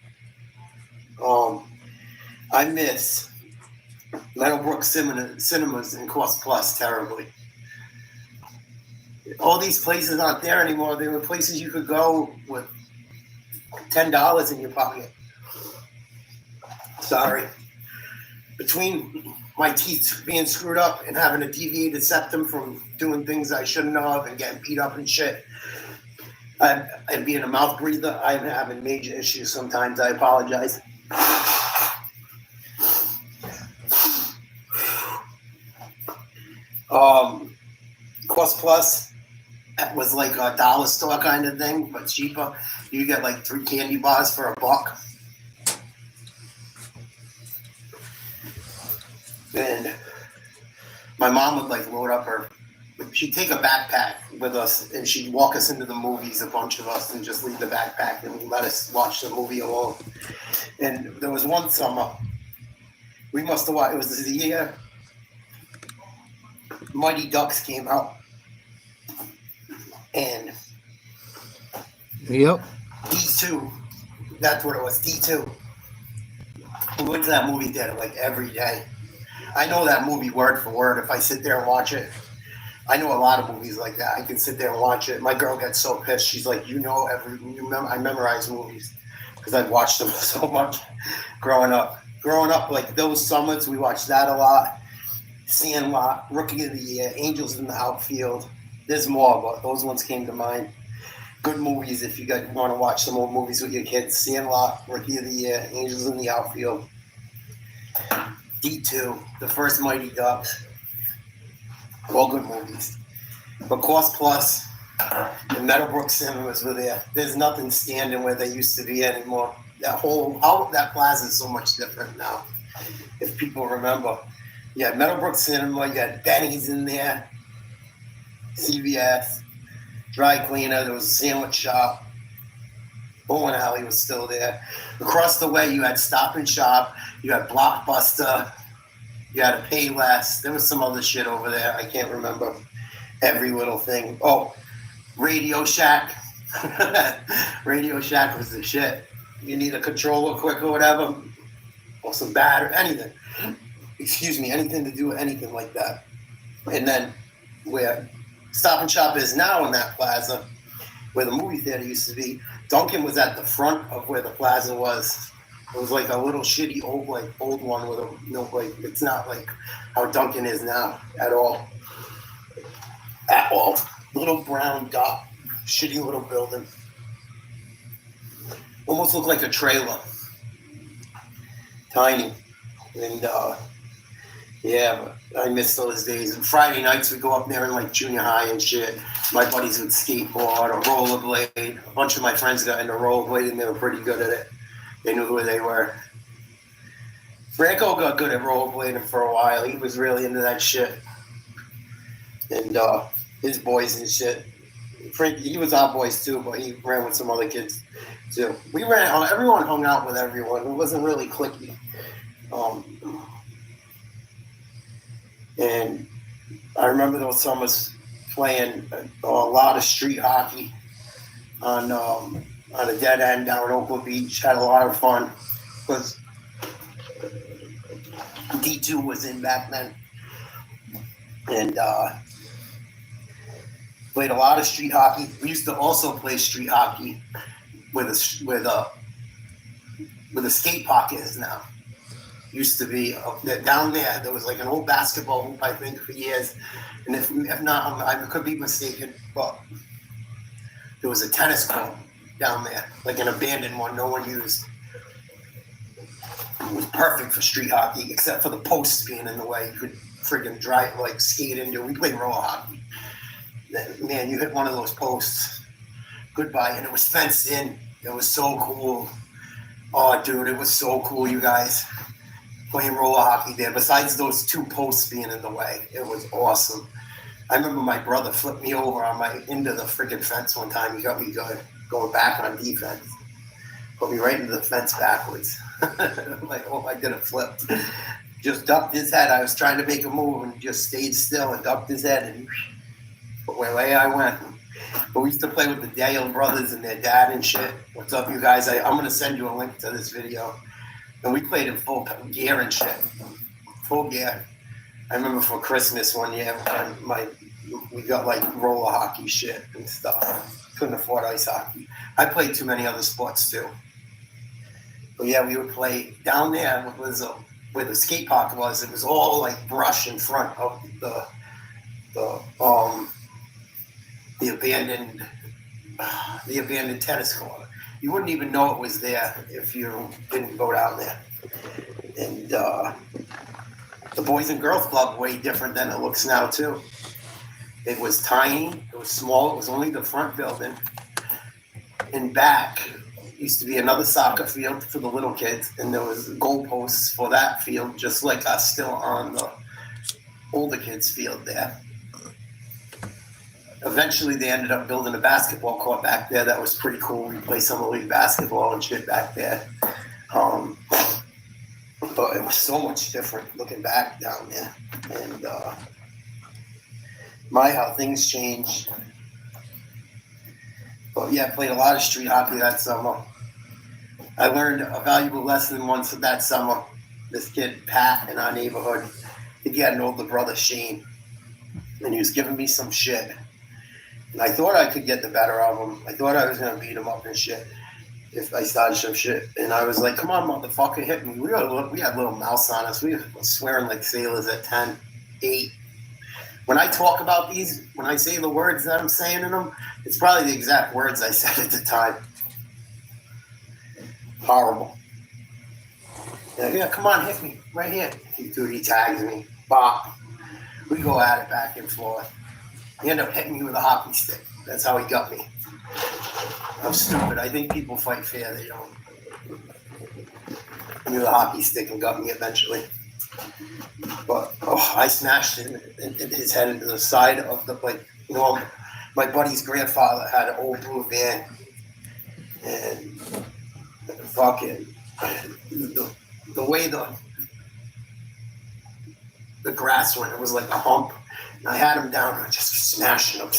I miss Meadowbrook Cinemas and Cost Plus terribly. All these places aren't there anymore. There were places you could go with $10 in your pocket. Sorry. between my teeth being screwed up and having a deviated septum from doing things I shouldn't have and getting beat up and shit, and being a mouth breather, I'm having major issues sometimes. I apologize. Cost Plus was like a dollar store kind of thing, but cheaper. You get like 3 candy bars for $1. And my mom would like load up her, she'd take a backpack with us and she'd walk us into the movies, a bunch of us, and just leave the backpack and let us watch the movie alone. And there was one summer, we must have watched, it was the year Mighty Ducks came out. And yep, D2, that's what it was, D2. We went to that movie theater like every day. I know that movie word for word if I sit there and watch it. I know a lot of movies like that. I can sit there and watch it. My girl gets so pissed. She's like, I memorize movies because I've watched them so much growing up. Like those summers, we watched that a lot. Sandlot, Rookie of the Year, Angels in the Outfield. There's more, but those ones came to mind. Good movies if you guys want to watch some old movies with your kids. Sandlot, Rookie of the Year, Angels in the Outfield. D2, the first Mighty Ducks. All good movies. But Cost Plus and Meadowbrook Cinemas were there. There's nothing standing where they used to be anymore. That plaza is so much different now, if people remember. Yeah, Meadowbrook Cinema, you had Benny's in there, CVS, Dry Cleaner, there was a sandwich shop. Bowling Alley was still there. Across the way, you had Stop and Shop, you had Blockbuster, you had a Payless. There was some other shit over there. I can't remember every little thing. Oh, Radio Shack. Radio Shack was the shit. You need a controller quick or whatever, or some battery, anything. Excuse me, anything to do with anything like that. And then where Stop and Shop is now in that plaza, where the movie theater used to be, Dunkin' was at the front of where the plaza was. It was like a little shitty old one with it's not like how Dunkin' is now at all. At all. Little brown dot, shitty little building. Almost looked like a trailer. Tiny. And yeah, I miss those days. And Friday nights we go up there in like junior high and shit. My buddies would skateboard or rollerblade. A bunch of my friends got into rollerblade and they were pretty good at it. They knew who they were. Franco got good at rollerblading for a while. He was really into that shit. And his boys and shit. Frank, he was our boys too, but he ran with some other kids too. Everyone hung out with everyone. It wasn't really cliquey. And I remember those summers playing a lot of street hockey on a dead end down in Oakland Beach. Had a lot of fun because D2 was in back then. And played a lot of street hockey. We used to also play street hockey with a skate park is now. Used to be down there. There was like an old basketball hoop, I think, for years. And if not, I could be mistaken, but there was a tennis court down there, like an abandoned one, no one used. It was perfect for street hockey, except for the posts being in the way. You could friggin' drive, like skate into. We played roller hockey. Man, you hit one of those posts, goodbye. And it was fenced in. It was so cool. Oh, dude, it was so cool, you guys. Playing roller hockey there. Besides those two posts being in the way, it was awesome. I remember my brother flipped me over into the friggin' fence one time. He got me going back on defense. Put me right into the fence backwards. Like, oh, I did a flip. Just ducked his head. I was trying to make a move and just stayed still and ducked his head and away I went. But we used to play with the Dale brothers and their dad and shit. What's up, you guys? I'm going to send you a link to this video. And we played in full gear and shit. Full gear. I remember for Christmas one year, we got like roller hockey shit and stuff. Couldn't afford ice hockey. I played too many other sports too. But yeah, we would play down there with Lizzo. where the skate park was, it was all like brush in front of the abandoned tennis court. You wouldn't even know it was there if you didn't go down there. And the Boys and Girls Club, way different than it looks now too. It was tiny, it was small, it was only the front building. In back used to be another soccer field for the little kids, and there was goalposts for that field, just like us still on the older kids' field there. Eventually, they ended up building a basketball court back there. That was pretty cool. We played summer league basketball and shit back there. But it was so much different looking back down there. And how things changed. But yeah, I played a lot of street hockey that summer. I learned a valuable lesson once that summer. This kid, Pat, in our neighborhood, I think he had an older brother, Shane, and he was giving me some shit. And I thought I could get the better of him. I thought I was going to beat him up and shit if I started some shit. And I was like, come on, motherfucker, hit me. We had little mouths on us. We were swearing like sailors at 10, 8. When I talk about these, when I say the words that I'm saying in them, it's probably the exact words I said at the time. Horrible. Yeah, come on, hit me. Right here. Dude, he tags me. Bop. We go at it back and forth. He ended up hitting me with a hockey stick. That's how he got me. I'm stupid. I think people fight fair. They don't. Hit me with a hockey stick and got me eventually. But I smashed his head into the side of the, my buddy's grandfather had an old blue van. And fucking the way the grass went, it was like a hump. And I had him down, and I just smashing him.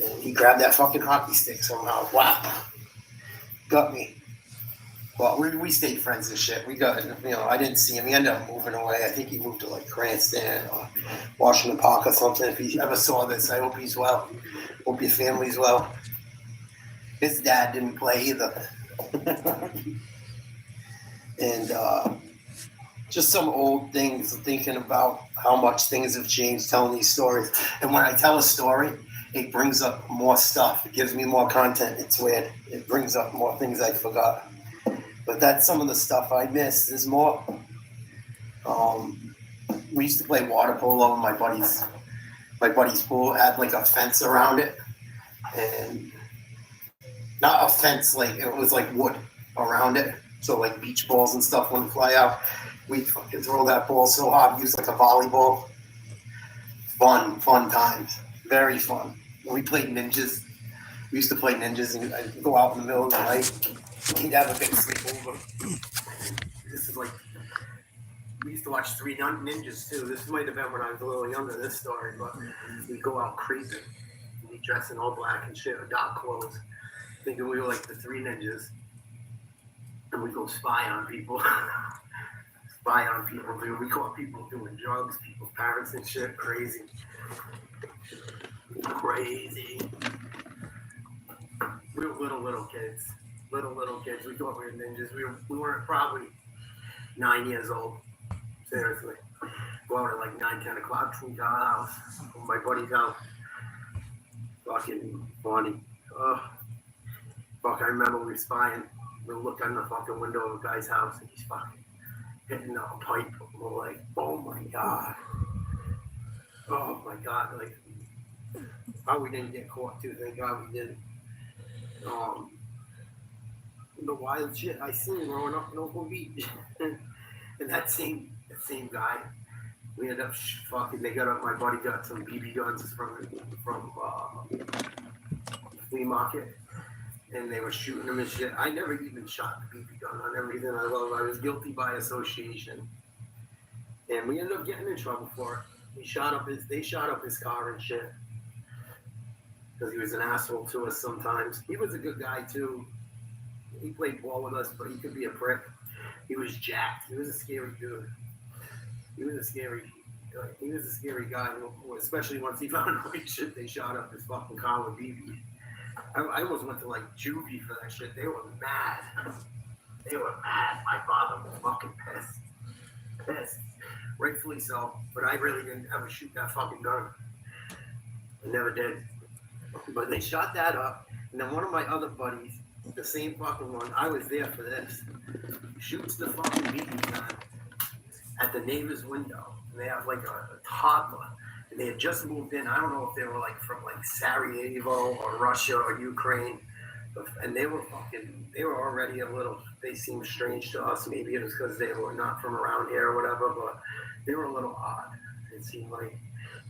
And he grabbed that fucking hockey stick somehow. Wow. Got me. Well, we stayed friends and shit. We got, I didn't see him. He ended up moving away. I think he moved to like Cranston or Washington Park or something. If he ever saw this, I hope he's well. Hope your family's well. His dad didn't play either. And just some old things, thinking about how much things have changed, telling these stories. And when I tell a story, it brings up more stuff. It gives me more content. It's weird. It brings up more things I forgot. But that's some of the stuff I missed. There's more. We used to play water polo in my buddy's pool. It had like a fence around it. And not a fence, like it was like wood around it. So like beach balls and stuff wouldn't fly out. We'd fucking throw that ball so hard, use like a volleyball. Fun times. Very fun. When we played ninjas, we used to play ninjas and I'd go out in the middle of the night. He'd have a big sleepover. This is like, we used to watch 3 Ninjas too. This might have been when I was a little younger, this story, but we'd go out creeping. We'd dress in all black and shit, or dark clothes, thinking we were like the 3 Ninjas. And we'd go spy on people. Dude. We caught people doing drugs, people's parents and shit. Crazy. We were little kids. Little kids. We thought we were ninjas. We weren't probably 9 years old. Seriously. Go out at like 9, 10 o'clock from our house. My buddy's house. Fucking funny. I remember we were spying. We look in the fucking window of a guy's house and he's fucking hitting a pipe. We're like, oh my god. Like, how we didn't get caught too. Thank God we didn't. The wild shit I seen growing up in Oakland Beach. And that same guy, we ended up my buddy got some BB guns from flea market. And they were shooting him and shit. I never even shot the BB gun on everything I love. I was guilty by association. And we ended up getting in trouble for it. They shot up his car and shit. Because he was an asshole to us sometimes. He was a good guy too. He played ball with us, but he could be a prick. He was jacked. He was a scary dude. He was a scary guy, especially once he found out shit. They shot up his fucking car with BB. I almost went to like juvie for that shit. They were mad. They were mad. My father was fucking pissed. Pissed. Rightfully so. But I really didn't ever shoot that fucking gun. I never did. But they shot that up. And then one of my other buddies, the same fucking one, I was there for this, shoots the fucking BB gun at the neighbor's window. And they have like a toddler. And they had just moved in. I don't know if they were like from like Sarajevo or Russia or Ukraine. And they were already a little, they seemed strange to us. Maybe it was because they were not from around here or whatever, but they were a little odd. It seemed like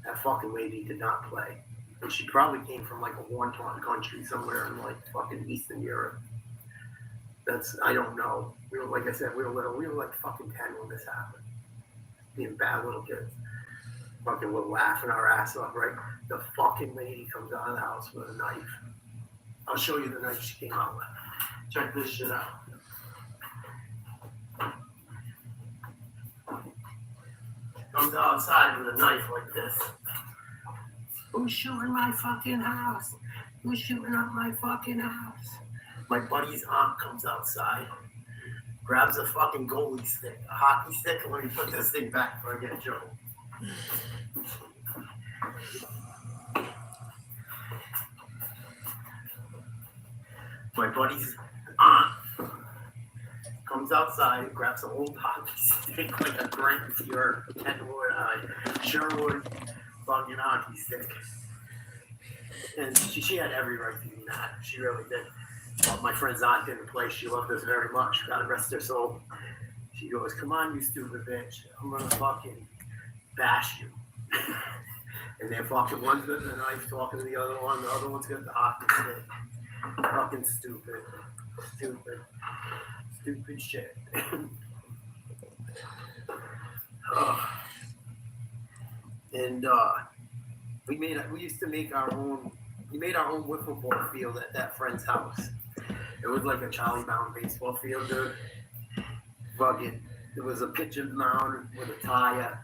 that fucking lady did not play. And she probably came from like a war-torn country somewhere in like fucking Eastern Europe. I don't know. We were, like I said, we were little. We were like fucking 10 when this happened. Being bad little kids. Fucking we're laughing our ass off, right? The fucking lady comes out of the house with a knife. I'll show you the knife she came out with. Check this shit out. Comes outside with a knife like this. Who's shooting my fucking house? Who's shooting up my fucking house? My buddy's aunt comes outside, grabs a fucking goalie stick, a hockey stick, and let me put this thing back before I get in trouble. My buddy's aunt comes outside, grabs an old hockey stick, like a Grant or Kenwood, Sherwood fucking hockey stick. And she had every right to do that. She really did. My friend's aunt didn't play. She loved us very much. God rest her soul. She goes, "Come on, you stupid bitch. I'm going to fucking bash you." And they're fucking, one's got the knife talking to the other one. The other one's got the hockey stick. Fucking stupid. Stupid shit. And we used to make our own. We made our own wiffle ball field at that friend's house. It was like a Charlie Brown baseball field, dude. Fucking, it was a pitcher's mound with a tire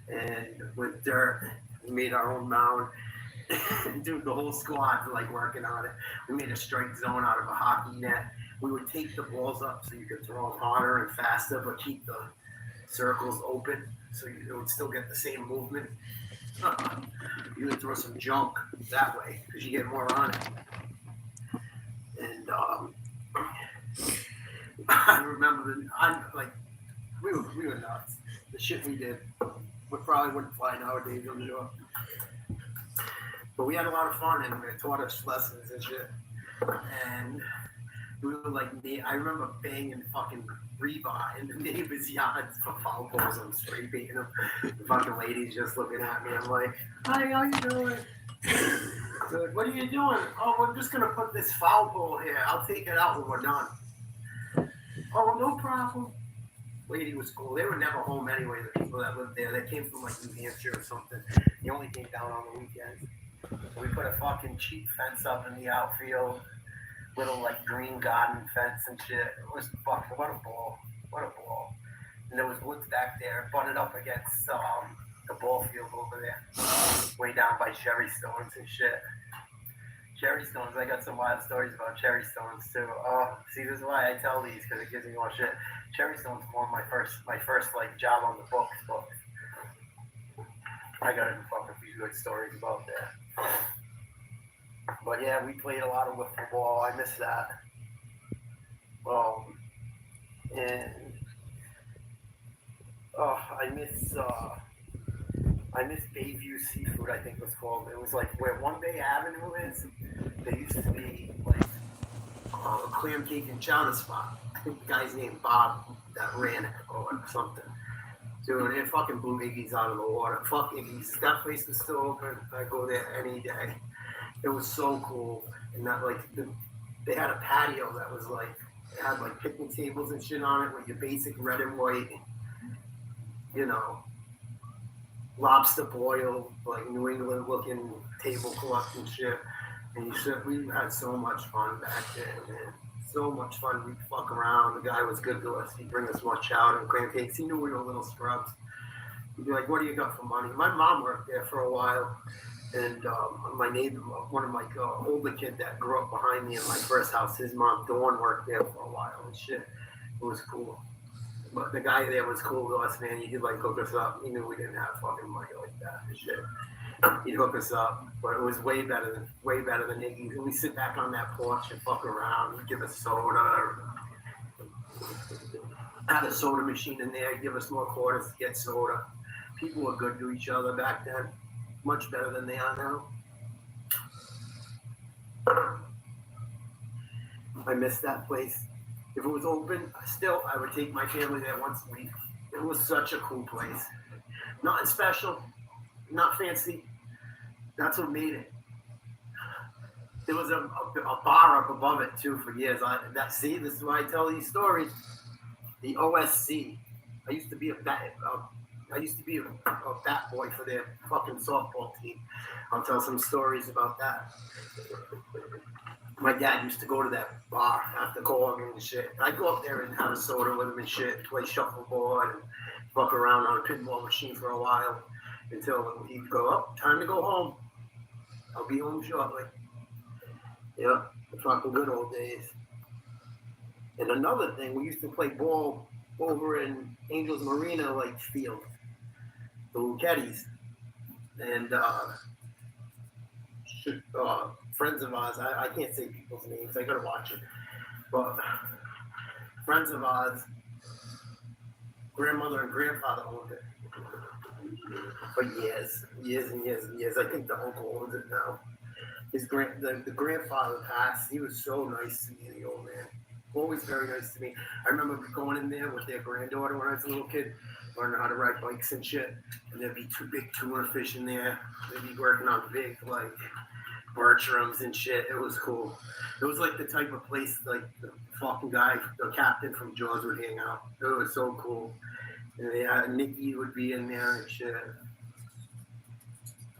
and with dirt. We made our own mound. Dude, the whole squad's like working on it. We made a strike zone out of a hockey net. We would take the balls up so you could throw them harder and faster, but keep the circles open so you would still get the same movement. You would throw some junk that way because you get more on it. And I remember we were nuts. The shit we did, we probably wouldn't fly nowadays, I'm sure. But we had a lot of fun and they taught us lessons and shit. And we were like, I remember banging fucking rebar in the neighbor's yards for foul balls. I'm straight beating them. The fucking ladies just looking at me. I'm like, "Hi, how you doing?" They're like, "What are you doing?" "Oh, we're just gonna put this foul ball here. I'll take it out when we're done." "Oh, no problem." Lady was cool. They were never home anyway. The people that lived there, they came from like New Hampshire or something. They only came down on the weekends. So we put a fucking cheap fence up in the outfield. Little like green garden fence and shit. It was fucking, what a ball. And there was woods back there, butted up against the ball field over there, way down by cherry stones and shit. Cherry stones, I got some wild stories about cherry stones too. See, this is why I tell these, because it gives me more shit. Cherry stones were my first like job on the books. I got a fucking few good stories about that. But yeah, we played a lot of wiffle ball. I miss that. And I miss Bayview Seafood, I think it was called. It was like where One Bay Avenue is. There used to be like a clam cake and chowder spot. I think the guy's named Bob that ran it or something. Dude, it fucking blew Iggy's out of the water. Fuck Iggy's. That place was still open. I go there any day. It was so cool. And that like they had a patio that was like, it had like picnic tables and shit on it with your basic red and white, lobster boil, like New England looking tablecloth and shit. And we had so much fun back then, man. So much fun. We'd fuck around. The guy was good to us. He'd bring us more chowder and clam cakes. He knew we were little scrubs. He'd be like, "What do you got for money?" My mom worked there for a while. And my neighbor, one of my older kid that grew up behind me in my first house, his mom, Dawn, worked there for a while and shit. It was cool. But the guy there was cool to us, man. He could like hook us up. He knew we didn't have fucking money like that and shit. He'd hook us up, but it was way better than Iggy. We sit back on that porch and fuck around. He'd give us soda. Or had a soda machine in there. Give us more quarters to get soda. People were good to each other back then, much better than they are now. I miss that place. If it was open, still, I would take my family there once a week. It was such a cool place. Nothing special, not fancy. That's what made it. There was a bar up above it, too, for years. This is why I tell these stories. The OSC. I used to be a bat boy for their fucking softball team. I'll tell some stories about that. My dad used to go to that bar after calling and shit. I'd go up there and have a soda with him and shit, play shuffleboard and fuck around on a pinball machine for a while until he'd go, oh, time to go home. I'll be home shortly. Yeah, the fucking good old days. And another thing, we used to play ball over in Angels Marina, like field, the Lucchettes. And friends of ours, I can't say people's names, I gotta watch it. But friends of ours, grandmother and grandfather owned it. For years and years and years. I think the uncle owns it now. The grandfather passed. He was so nice to me, the old man. Always very nice to me. I remember going in there with their granddaughter when I was a little kid, learning how to ride bikes and shit. And there'd be two big tuna fish in there. They'd be working on big, like, Bertrams and shit. It was cool. It was like the type of place, like, the fucking guy, the captain from Jaws would hang out. It was so cool. And Nikki would be in there and shit.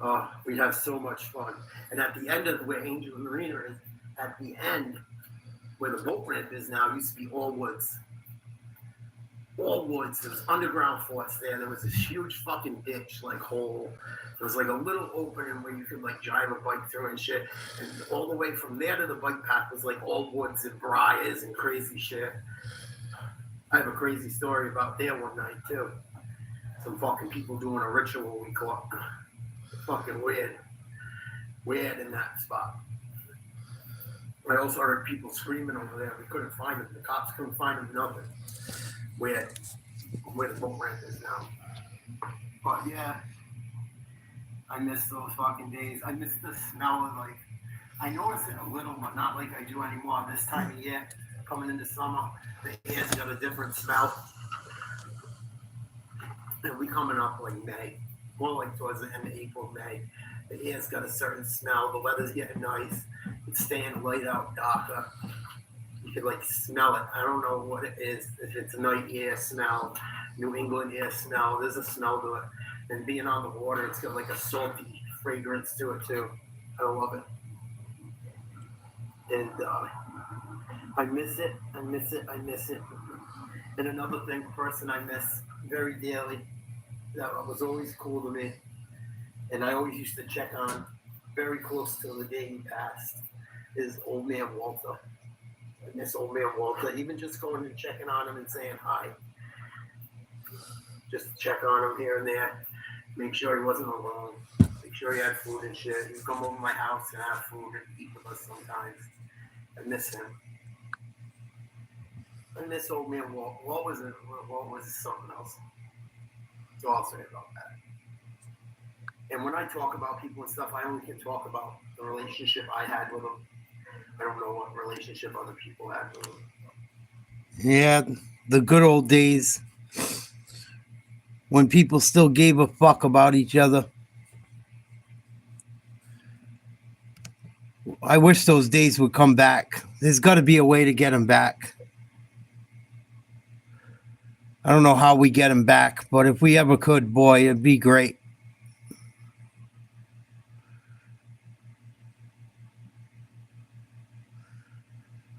Oh, we'd have so much fun. And at the end of where Angel Marina is, at the end, where the boat ramp is now, used to be all woods. All woods. There was underground forts there. There was this huge fucking ditch, like, hole. There was, like, a little opening where you could, like, drive a bike through and shit. And all the way from there to the bike path was, like, all woods and briars and crazy shit. I have a crazy story about there one night, too. Some fucking people doing a ritual we caught. Fucking weird. Weird in that spot. I also heard people screaming over there. We couldn't find them. The cops couldn't find them, nothing. Where the boat ramp is now. But yeah, I miss those fucking days. I miss the smell of, like, I notice it a little, but not like I do anymore. This time of year, coming into summer, the air's got a different smell. And we coming up like May, more like towards the end of April, May. The air's got a certain smell. The weather's getting nice. It's staying light out, darker. You could like smell it. I don't know what it is. If it's a night air smell, New England air smell, there's a smell to it. And being on the water, it's got like a salty fragrance to it too. I love it. And I miss it. I miss it. I miss it. And another thing, person I miss very dearly, that was always cool to me, and I always used to check on very close to the day he passed, is old man Walter. I miss old man Walter, even just going and checking on him and saying hi. Just check on him here and there, make sure he wasn't alone, make sure he had food and shit. He'd come over to my house and have food and eat with us sometimes. I miss him. I miss old man Walt. What was something else? So I'll say about that. And when I talk about people and stuff, I only can talk about the relationship I had with them. I don't know what relationship other people had with them. Yeah, the good old days when people still gave a fuck about each other. I wish those days would come back. There's got to be a way to get them back. I don't know how we get them back, but if we ever could, boy, it'd be great.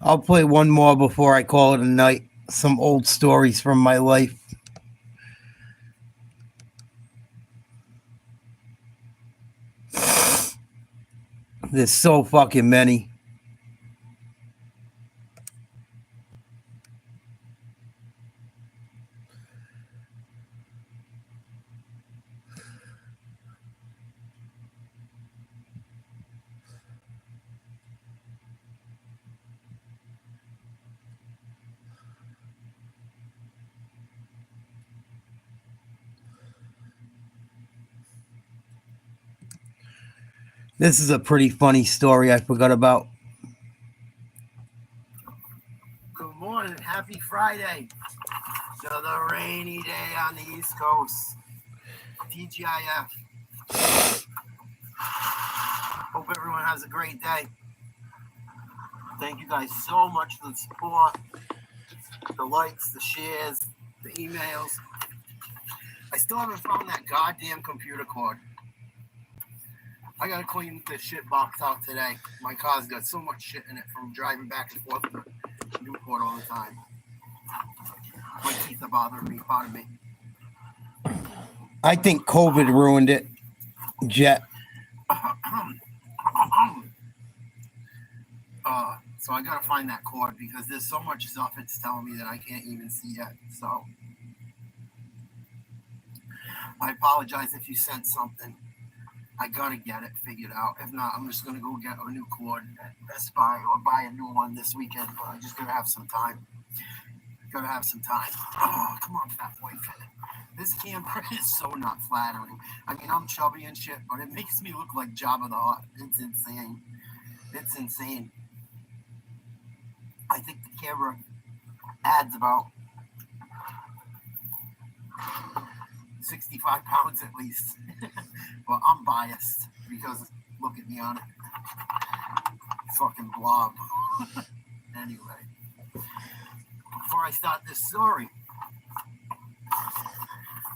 I'll play one more before I call it a night. Some old stories from my life. There's so fucking many. This is a pretty funny story I forgot about. Good morning. Happy Friday. Another rainy day on the East Coast. TGIF. Hope everyone has a great day. Thank you guys so much for the support, the likes, the shares, the emails. I still haven't found that goddamn computer cord. I gotta clean this shit box out today. My car's got so much shit in it from driving back and forth to Newport all the time. My teeth are bothering me, pardon me. I think COVID ruined it, Jet. So I gotta find that cord because there's so much stuff it's telling me that I can't even see yet. So I apologize if you sent something. I gotta get it figured out. If not, I'm just gonna go get a new cord at Best Buy or buy a new one this weekend. But I'm just gonna have some time. Gotta have some time. Oh, come on, fat boy. This camera is so not flattering. I mean, I'm chubby and shit, but it makes me look like Jabba the Hutt. It's insane. It's insane. I think the camera adds about 65 pounds at least. But I'm biased because look at me on it. Fucking blob. Anyway, before I start this story,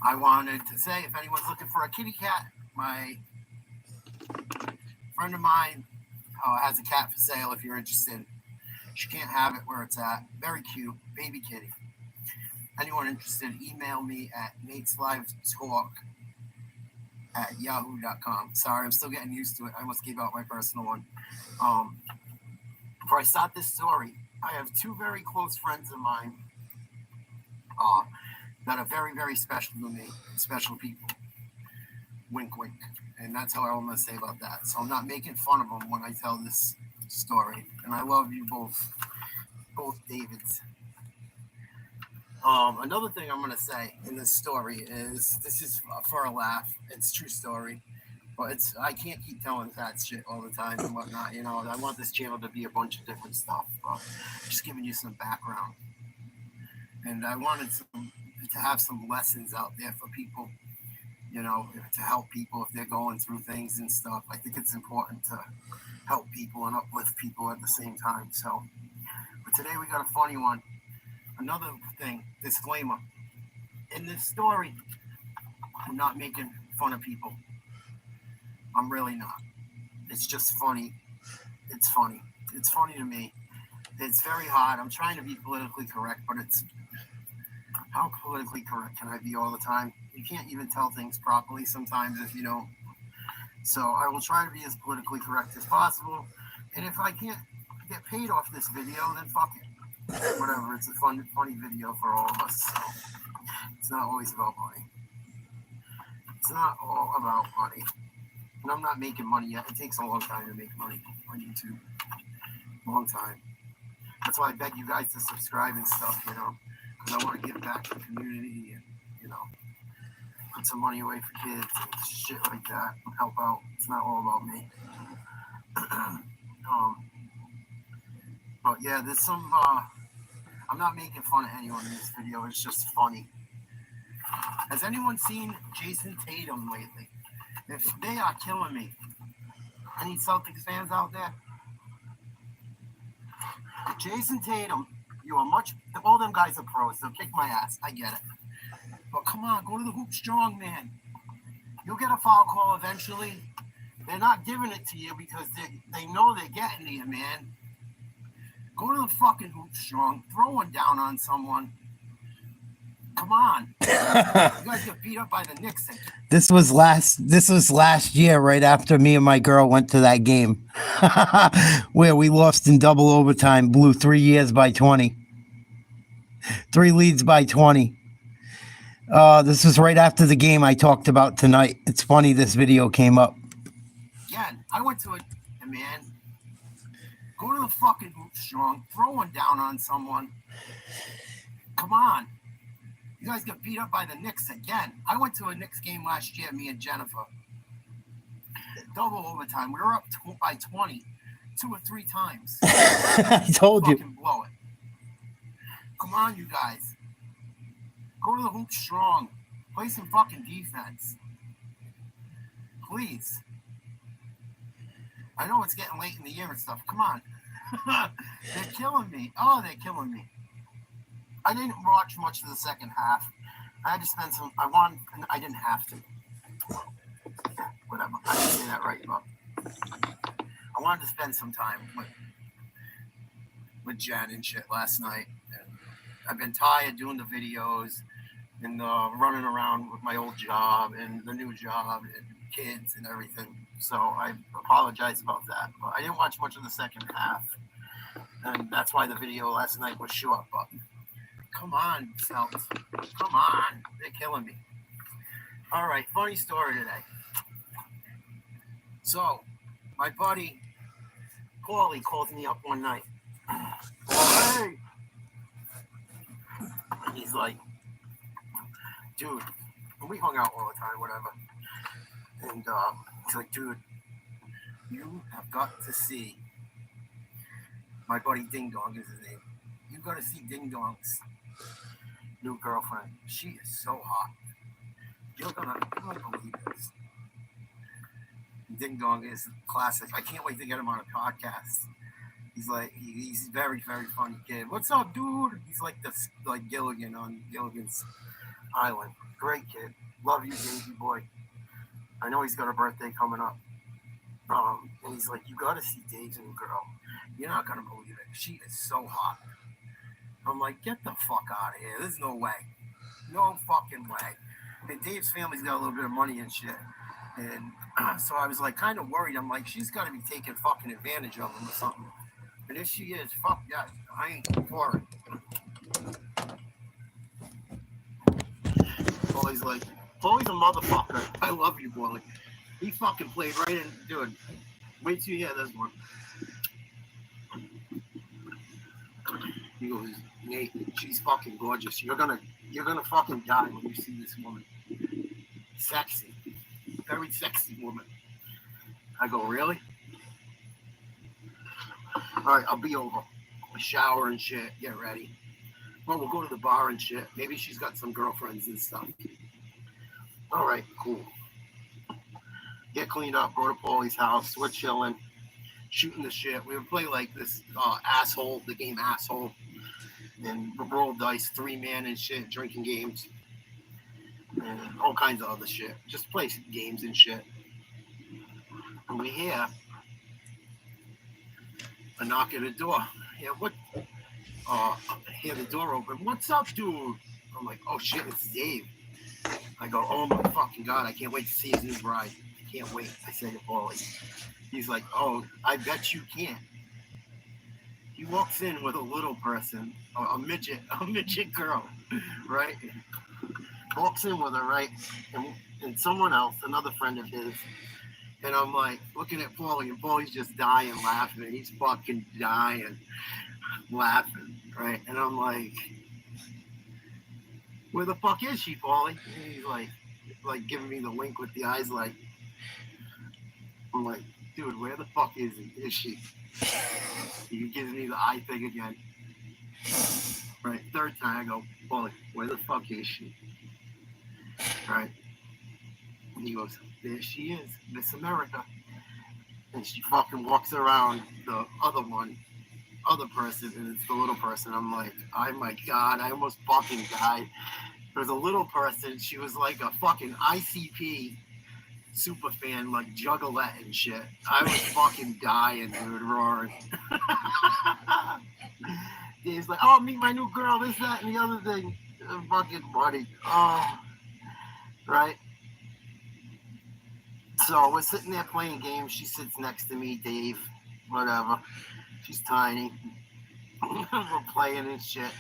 I wanted to say if anyone's looking for a kitty cat, my friend of mine has a cat for sale if you're interested. She can't have it where it's at. Very cute, baby kitty. Anyone interested, email me at NatesLiveTalk@yahoo.com. Sorry, I'm still getting used to it. I almost gave out my personal one. Before I start this story, I have two very close friends of mine that are very, very special to me. Special people. Wink, wink. And that's all I'm going to say about that. So I'm not making fun of them when I tell this story. And I love you both Davids. Another thing I'm going to say in this story is, this is for a laugh. It's a true story. But I can't keep telling that shit all the time and whatnot. You know, I want this channel to be a bunch of different stuff. But just giving you some background. And I wanted to have some lessons out there for people, you know, to help people if they're going through things and stuff. I think it's important to help people and uplift people at the same time. So, but today we got a funny one. Another thing, disclaimer. In this story, I'm not making fun of people. I'm really not. It's just funny. It's funny. It's funny to me. It's very hard. I'm trying to be politically correct, but how politically correct can I be all the time? You can't even tell things properly sometimes if you don't. So I will try to be as politically correct as possible. And if I can't get paid off this video, then fuck it. Whatever. It's a funny video for all of us. So it's not always about money. It's not all about money. And I'm not making money yet. It takes a long time to make money on YouTube. Long time. That's why I beg you guys to subscribe and stuff, you know. Because I want to give back to the community and, you know, put some money away for kids and shit like that and help out. It's not all about me. But yeah, there's some, I'm not making fun of anyone in this video. It's just funny. Has anyone seen Jason Tatum lately? If they are killing me. Any Celtics fans out there? Jason Tatum, you are all them guys are pros. They'll kick my ass. I get it. But come on, go to the hoop strong, man. You'll get a foul call eventually. They're not giving it to you because they know they're getting to you, man. Go to the fucking hoop strong. Throw one down on someone. Come on. You guys get beat up by the Knicks. This was last year, right after me and my girl went to that game where we lost in double overtime, blew 3 years by 20. 3 leads by 20. This was right after the game I talked about tonight. It's funny this video came up. Again, I went to man. Go to the fucking hoop strong. Throw one down on someone. Come on. You guys got beat up by the Knicks again. I went to a Knicks game last year, me and Jennifer. double overtime. We were up by 20, 2 or 3 times. I told you. Fucking blow it. Come on, you guys. Go to the hoop strong. Play some fucking defense. Please. I know it's getting late in the year and stuff. Come on. They're killing me. Oh, they're killing me. I didn't watch much of the second half. I had to spend some. I didn't have to. Whatever. I didn't say that right, but I wanted to spend some time with Jen and shit last night. And I've been tired doing the videos and running around with my old job and the new job and kids and everything. So I apologize about that. But I didn't watch much of the second half. And that's why the video last night was short. But come on, Celts. Come on. They're killing me. All right, funny story today. So, my buddy, Paulie, called me up one night. Hey! And he's like, dude, and we hung out all the time, whatever. And he's like, dude, you have got to see my buddy Ding Dong is his name. You got to see Ding Dong's new girlfriend. She is so hot. You won't believe this. Ding Dong is classic. I can't wait to get him on a podcast. He's like, he's very, very funny kid. What's up, dude? He's like Gilligan on Gilligan's Island. Great kid. Love you, Davey boy. I know he's got a birthday coming up. And he's like, you got to see Dave's new girl. You're not going to believe it. She is so hot. I'm like, get the fuck out of here. There's no way. No fucking way. And Dave's family's got a little bit of money and shit. And so I was like kind of worried. I'm like, she's got to be taking fucking advantage of him or something. And if she is, fuck yes, I ain't for it. Paulie's like, Paulie's a motherfucker. I love you, Paulie. He fucking played right in, dude. Wait till you hear this one. He goes, Nate, she's fucking gorgeous. You're gonna fucking die when you see this woman. Sexy. Very sexy woman. I go, really? All right, I'll be over. I'll shower and shit, get ready. Well, we'll go to the bar and shit. Maybe she's got some girlfriends and stuff. All right, cool. Get cleaned up, go to Paulie's house. We're chilling, shooting the shit. We would play like this the game Asshole. And roll dice, 3-man and shit, drinking games. And all kinds of other shit. Just play games and shit. And we hear a knock at the door. Yeah, what? Hear the door open. What's up, dude? I'm like, oh shit, it's Dave. I go, oh my fucking God, I can't wait to see his new bride. I can't wait. I say to Paulie. He's like, oh, I bet you can't. He walks in with a little person, a midget girl, right? Walks in with her, right? And someone else, another friend of his. And I'm like, looking at Paulie, and Paulie's just dying laughing. He's fucking dying laughing, right? And I'm like, where the fuck is she, Paulie? And he's like giving me the wink with the eyes, like, I'm like, dude, where the fuck is she? He gives me the eye thing again. Right, third time I go, Paulie, where the fuck is she? Right. And he goes, there she is, Miss America. And she fucking walks around the other person, and it's the little person. I'm like, oh my God, I almost fucking died. There's a little person, she was like a fucking ICP super fan, like Juggalette and shit. I was fucking dying, dude, roaring. He's like, oh, meet my new girl, this, that, and the other thing. Fucking buddy. Oh, right. So we're sitting there playing games. She sits next to me, Dave, whatever. She's tiny. We're playing and shit.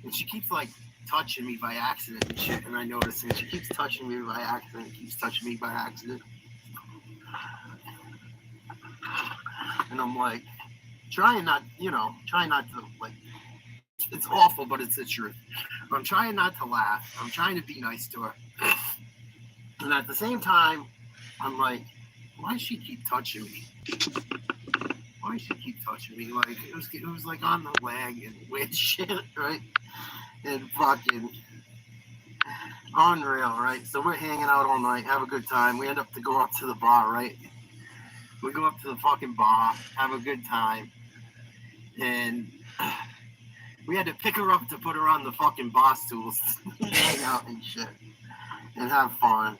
And she keeps like touching me by accident and shit. And I notice it. She keeps touching me by accident. And I'm like, trying not to, like, it's awful, but it's the truth. I'm trying not to laugh. I'm trying to be nice to her. And at the same time, I'm like, why does she keep touching me? Why does she keep touching me? Like, it was like on the leg and weird shit, right? And fucking unreal, right? So we're hanging out all night, have a good time. We end up to go up to the bar, right? We go up to the fucking bar, have a good time. And we had to pick her up to put her on the fucking bar stools, hang out and shit, and have fun.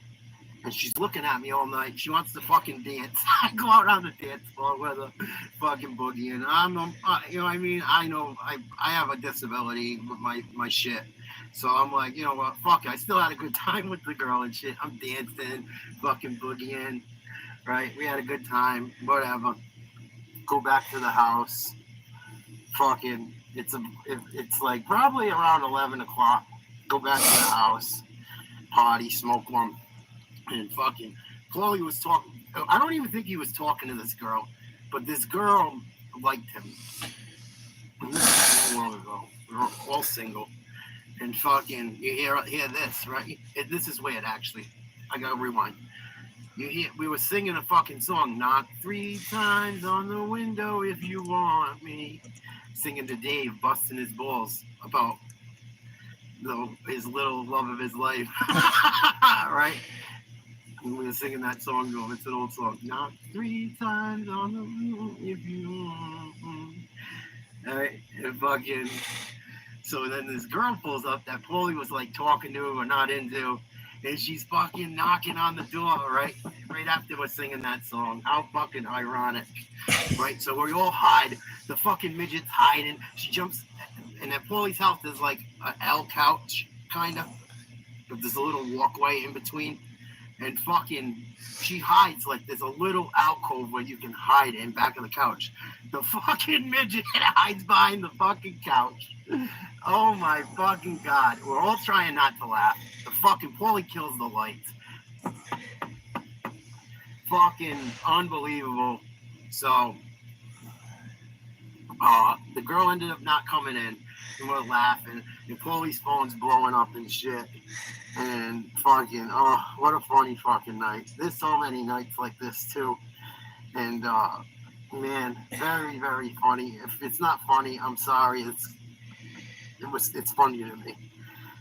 And she's looking at me all night. She wants to fucking dance. I go out on the dance floor with a fucking boogie, and you know what I mean? I know I have a disability with my shit. So I'm like, you know what, fuck it. I still had a good time with the girl and shit. I'm dancing, fucking boogieing, right? We had a good time, whatever. Go back to the house. Fucking, it's like probably around 11 o'clock. Go back to the house, party, smoke one. And fucking Chloe was talking. I don't even think he was talking to this girl, but this girl liked him. And this was so long ago. We were all single. And fucking, you hear this, right? This is weird, actually. I gotta rewind. We were singing a fucking song, knock 3 times on the window if you want me. Singing to Dave, busting his balls about his little love of his life. Right? And we were singing that song to him. It's an old song. Knock 3 times on the window if you want me. All right? And fucking... So then this girl pulls up that Paulie was like talking to or not into, and she's fucking knocking on the door, right? Right after we're singing that song. How fucking ironic, right? So we all hide. The fucking midget's hiding. She jumps, and at Paulie's house there's like an L couch, kind of, but there's a little walkway in between, and fucking she hides like there's a little alcove where you can hide in back of the couch. The fucking midget hides behind the fucking couch. Oh my fucking God. We're all trying not to laugh. The fucking Paulie kills the lights. Fucking unbelievable. So, the girl ended up not coming in, and we're laughing, and Paulie's phone's blowing up and shit. And fucking, what a funny fucking night. There's so many nights like this too. And, man, very, very funny. If it's not funny, I'm sorry. It's funny to me.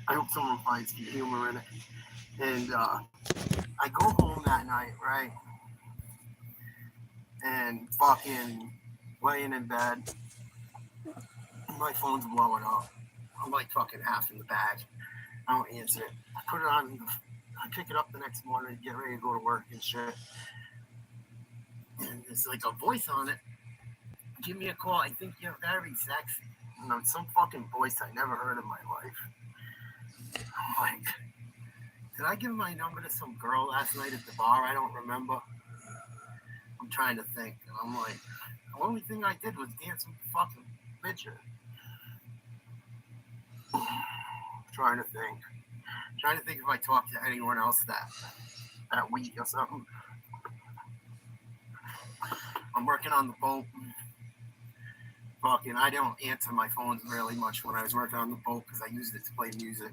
I hope someone finds the humor in it. And I go home that night, right? And fucking laying in bed. My phone's blowing up. I'm like fucking half in the bag. I don't answer it. I put it on. I pick it up the next morning, get ready to go to work and shit. And there's like a voice on it. Give me a call. I think you're very sexy. You know, some fucking voice I never heard in my life. I'm like, did I give my number to some girl last night at the bar? I don't remember. I'm trying to think. And I'm like, the only thing I did was dance with the fucking midget. Trying to think if I talked to anyone else that week or something. I'm working on the boat. Fucking, I don't answer my phones really much when I was working on the boat because I used it to play music.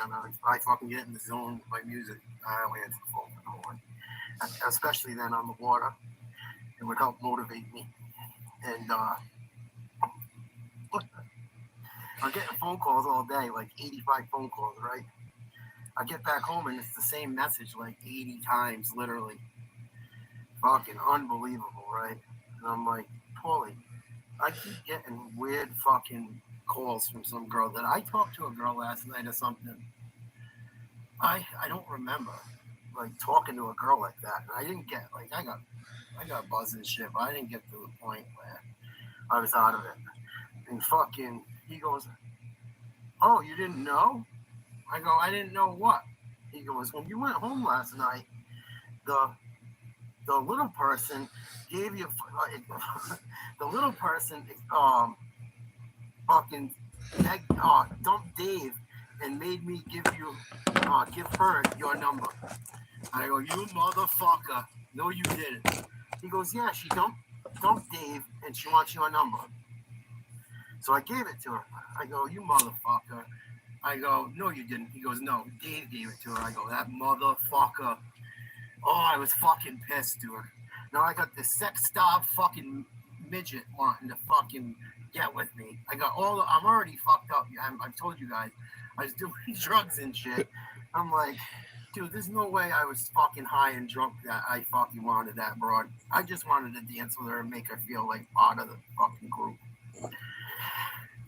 And I fucking get in the zone with my music. I don't answer the phone for no one. Especially then on the water. It would help motivate me. And I'm getting phone calls all day, like 85 phone calls, right? I get back home and it's the same message like 80 times, literally. Fucking unbelievable, right? And I'm like, Paulie, I keep getting weird fucking calls from some girl that I talked to a girl last night or something. I don't remember like talking to a girl like that. And I didn't get like I got buzzed and shit, but I didn't get to the point where I was out of it. And fucking he goes, oh, you didn't know? I go, I didn't know what? He goes, when you went home last night, the little person gave you the little person fucking dumped Dave and made me give her your number. I go, you motherfucker. No, you didn't. He goes, yeah, she dumped Dave and she wants your number. So I gave it to her. I go, you motherfucker. I go, no, you didn't. He goes, no, Dave gave it to her. I go, that motherfucker. Oh, I was fucking pissed, dude. Now I got this sex-starved fucking midget wanting to fucking get with me. I'm already fucked up. I've told you guys. I was doing drugs and shit. I'm like, dude, there's no way I was fucking high and drunk that I fucking wanted that broad. I just wanted to dance with her and make her feel like part of the fucking group.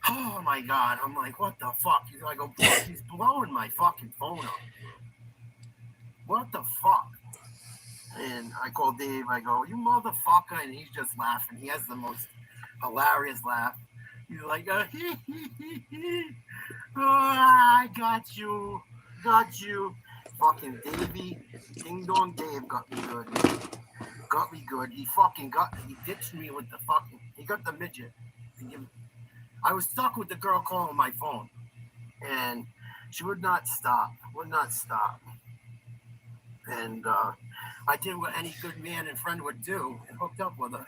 Oh my God. I'm like, what the fuck? I go, he's blowing my fucking phone up. What the fuck? And I call Dave. I go, you motherfucker. And he's just laughing. He has the most hilarious laugh. He's like, oh, I got you. Got you. Fucking Davey. Ding Dong Dave got me good. Got me good. He ditched me with the fucking, he got the midget. I was stuck with the girl calling my phone. And she would not stop. And I did what any good man and friend would do and hooked up with her.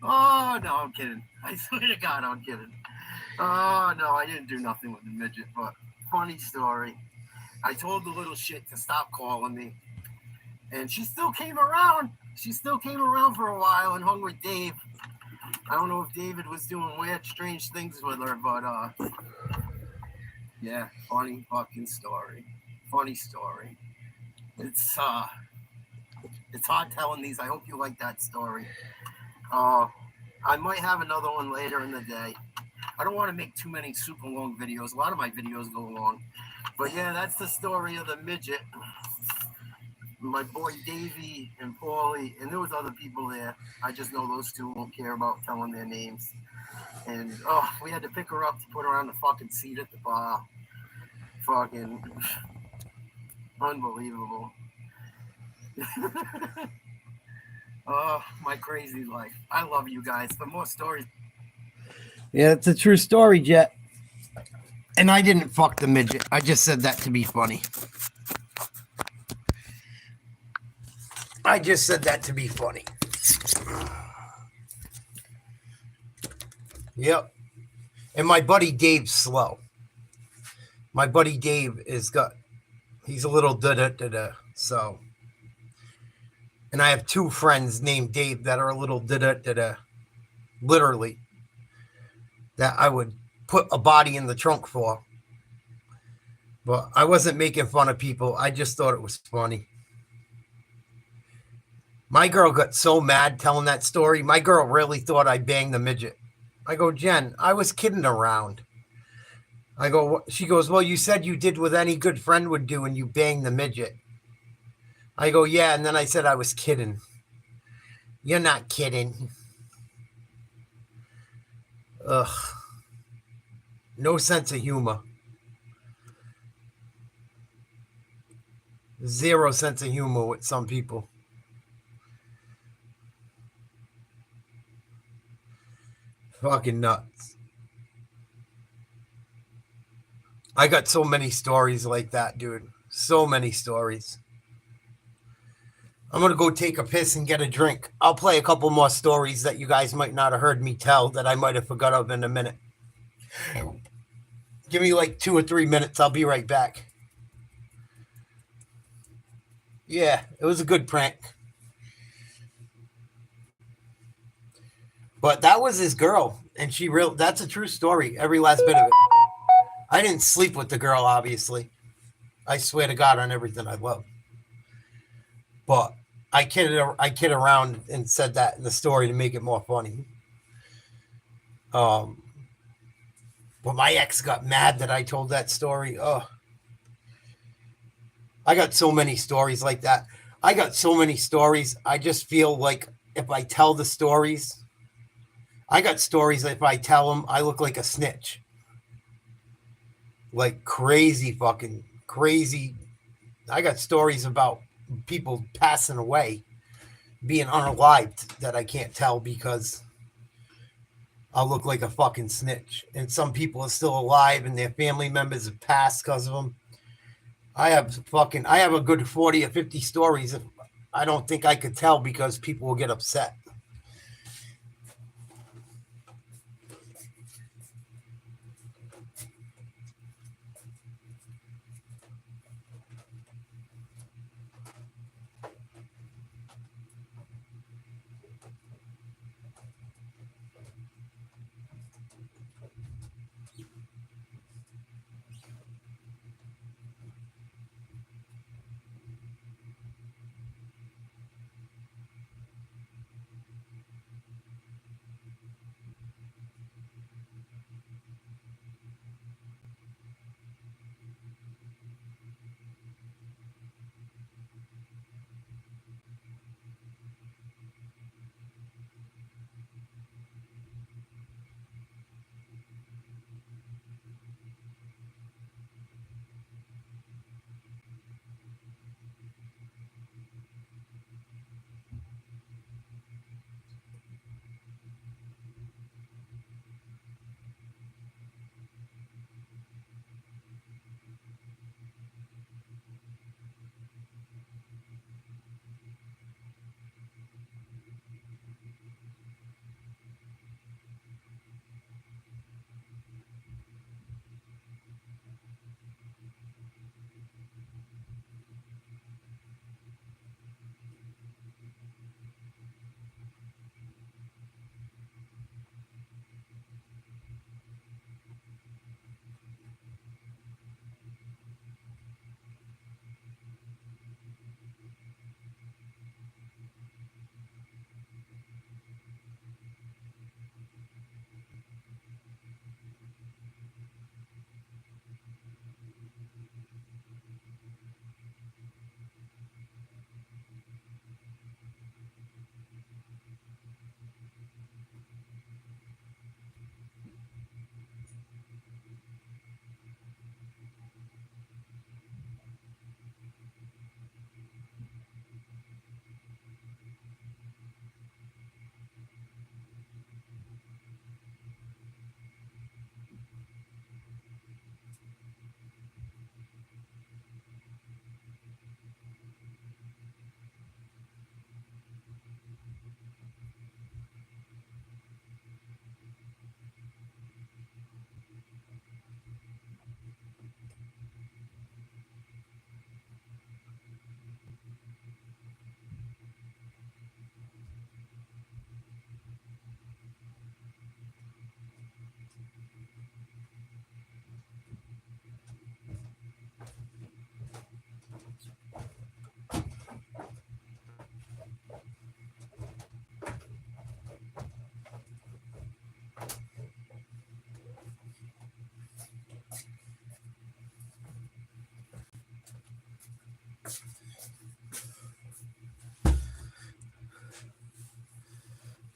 Oh, no, I'm kidding. I swear to God, I'm kidding. Oh, no, I didn't do nothing with the midget, but funny story. I told the little shit to stop calling me. And she still came around. She still came around for a while and hung with Dave. I don't know if David was doing weird, strange things with her, but yeah, funny fucking story. Funny story. It's hard telling these. I hope you like that story. I might have another one later in the day. I don't want to make too many super long videos. A lot of my videos go long. But yeah, that's the story of the midget. My boy Davey and Paulie, and there was other people there. I just know those two won't care about telling their names. And we had to pick her up to put her on the fucking seat at the bar. Fucking unbelievable. Oh, my crazy life. I love you guys. For more stories. Yeah, it's a true story, Jet. And I didn't fuck the midget. I just said that to be funny. Yep. And my buddy Dave's slow. My buddy Dave he's a little da-da-da-da, so. And I have two friends named Dave that are a little da-da-da-da, literally, that I would put a body in the trunk for. But I wasn't making fun of people. I just thought it was funny. My girl got so mad telling that story. My girl really thought I banged the midget. I go, Jen, I was kidding around. She goes, well, you said you did what any good friend would do and you banged the midget. I go, yeah. And then I said I was kidding. You're not kidding. Ugh. No sense of humor. Zero sense of humor with some people. Fucking nuts. I got so many stories like that, dude. So many stories. I'm going to go take a piss and get a drink. I'll play a couple more stories that you guys might not have heard me tell that I might have forgot of in a minute. Give me like 2 or 3 minutes. I'll be right back. Yeah, it was a good prank. But that was his girl. And that's a true story. Every last bit of it. I didn't sleep with the girl, obviously. I swear to God on everything I love. But I kid around and said that in the story to make it more funny. But my ex got mad that I told that story. Oh, I got so many stories like that. I got so many stories. I just feel like if I tell the stories, I got stories that if I tell them, I look like a snitch. Like crazy fucking crazy. I got stories about people passing away, being unalived that I can't tell because I'll look like a fucking snitch. And some people are still alive and their family members have passed because of them. I have a good 40 or 50 stories. I don't think I could tell because people will get upset.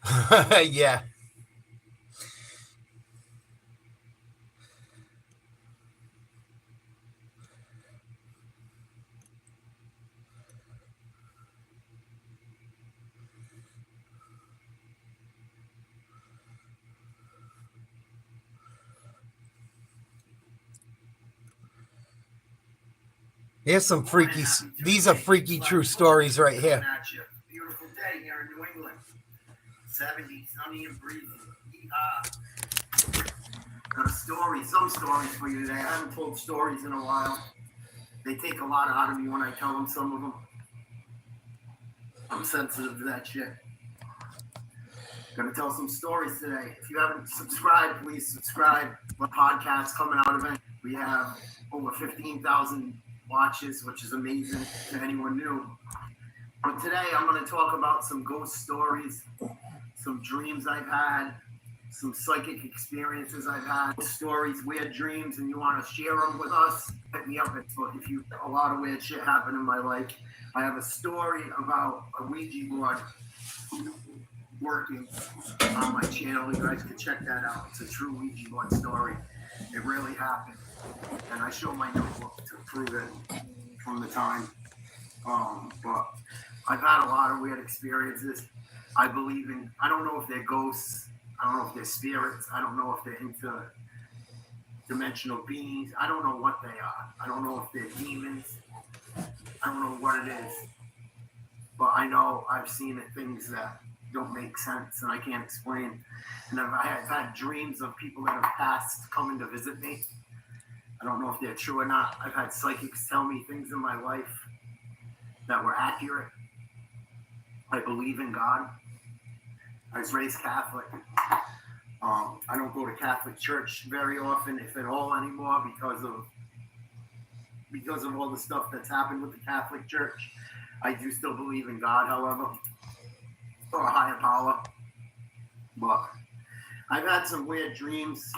Yeah. Here's some freaky. These are freaky true stories right here. Beautiful day here in New England. 70, sunny and breezy. Got some stories for you today. I haven't told stories in a while. They take a lot out of me when I tell them some of them. I'm sensitive to that shit. Gonna tell some stories today. If you haven't subscribed, please subscribe. The podcast coming out of it. We have over 15,000 watches, which is amazing to anyone new. But today I'm going to talk about some ghost stories, some dreams I've had, some psychic experiences I've had, stories, weird dreams, and you want to share them with us, hit me up. If you a lot of weird shit happened in my life. I have a story about a Ouija board working on my channel. You guys can check that out. It's a true Ouija board story. It really happened. And I show my notebook to prove it from the time. But I've had a lot of weird experiences. I believe in, I don't know if they're ghosts. I don't know if they're spirits. I don't know if they're interdimensional beings. I don't know what they are. I don't know if they're demons. I don't know what it is. But I know I've seen things that don't make sense and I can't explain. And I've had dreams of people that have passed coming to visit me. I don't know if they're true or not. I've had psychics tell me things in my life that were accurate. I believe in God. I was raised Catholic. I don't go to Catholic church very often, if at all, anymore, because of all the stuff that's happened with the Catholic Church. I do still believe in God, however, or a higher power. But I've had some weird dreams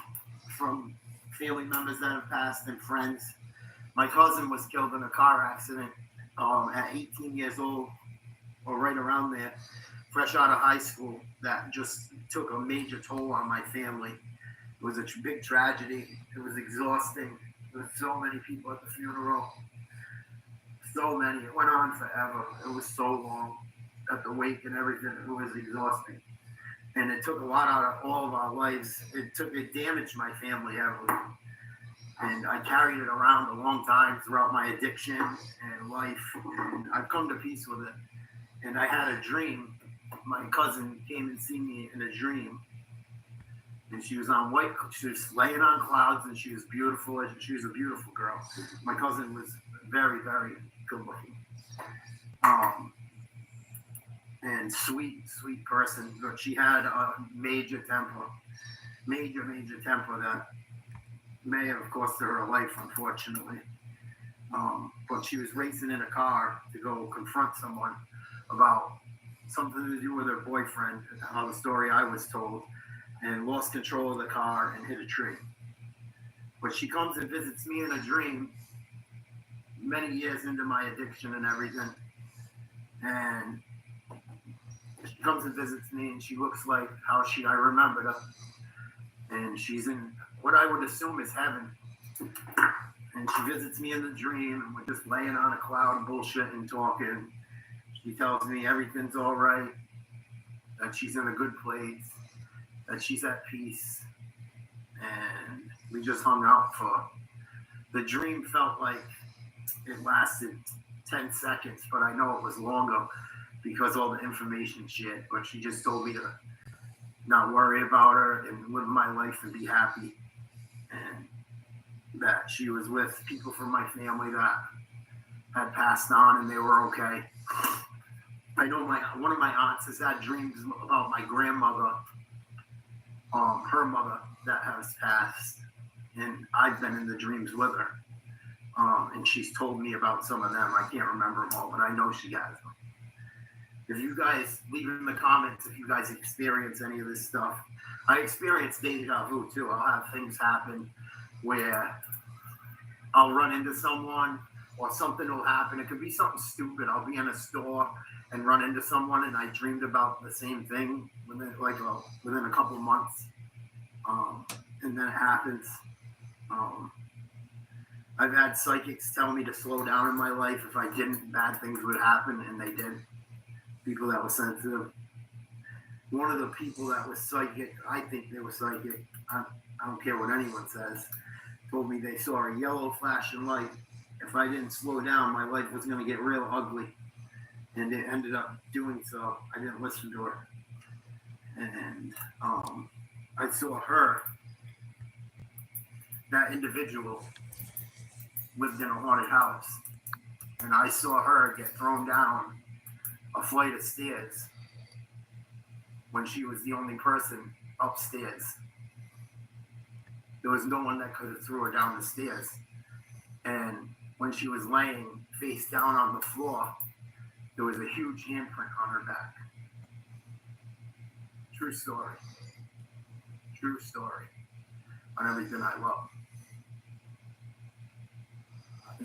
from family members that have passed and friends. My cousin was killed in a car accident at 18 years old, or right around there, fresh out of high school. That just took a major toll on my family. It was a big tragedy. It was exhausting. There were so many people at the funeral. So many. It went on forever. It was so long. At the wake and everything, it was exhausting. And it took a lot out of all of our lives. It damaged my family heavily. And I carried it around a long time throughout my addiction and life. And I've come to peace with it. And I had a dream. My cousin came and see me in a dream. And she was she was laying on clouds, and she was beautiful. She was a beautiful girl. My cousin was very, very good looking. And sweet person. But she had a major temper that may have cost her her life, unfortunately. But she was racing in a car to go confront someone about something to do with her boyfriend, how the story I was told, and lost control of the car and hit a tree. But she comes and visits me in a dream many years into my addiction and everything. And she comes and visits me, and she looks like how I remembered her. And she's in what I would assume is heaven. And she visits me in the dream, and we're just laying on a cloud, bullshitting, talking. She tells me everything's all right, that she's in a good place, that she's at peace. And we just hung out the dream felt like it lasted 10 seconds, but I know it was longer because all the information shit. But she just told me to not worry about her and live my life and be happy. And that she was with people from my family that had passed on and they were okay. I know one of my aunts has had dreams about my grandmother, her mother that has passed, and I've been in the dreams with her. And she's told me about some of them. I can't remember them all, but I know she has them. If you guys leave in the comments if you guys experience any of this stuff. I experience deja vu too. I'll have things happen where I'll run into someone or something will happen. It could be something stupid. I'll be in a store and run into someone, and I dreamed about the same thing within a couple months, and then it happens. I've had psychics tell me to slow down in my life. If I didn't, bad things would happen, and they did. People that were sensitive. One of the people that was psychic, I think they were psychic, I don't care what anyone says, told me they saw a yellow flashing light. If I didn't slow down, my life was going to get real ugly. And it ended up doing so. I didn't listen to her. And I saw her, that individual, lived in a haunted house. And I saw her get thrown down a flight of stairs when she was the only person upstairs. There was no one that could have threw her down the stairs. And when she was laying face down on the floor, there was a huge handprint on her back. True story. True story. On everything I love.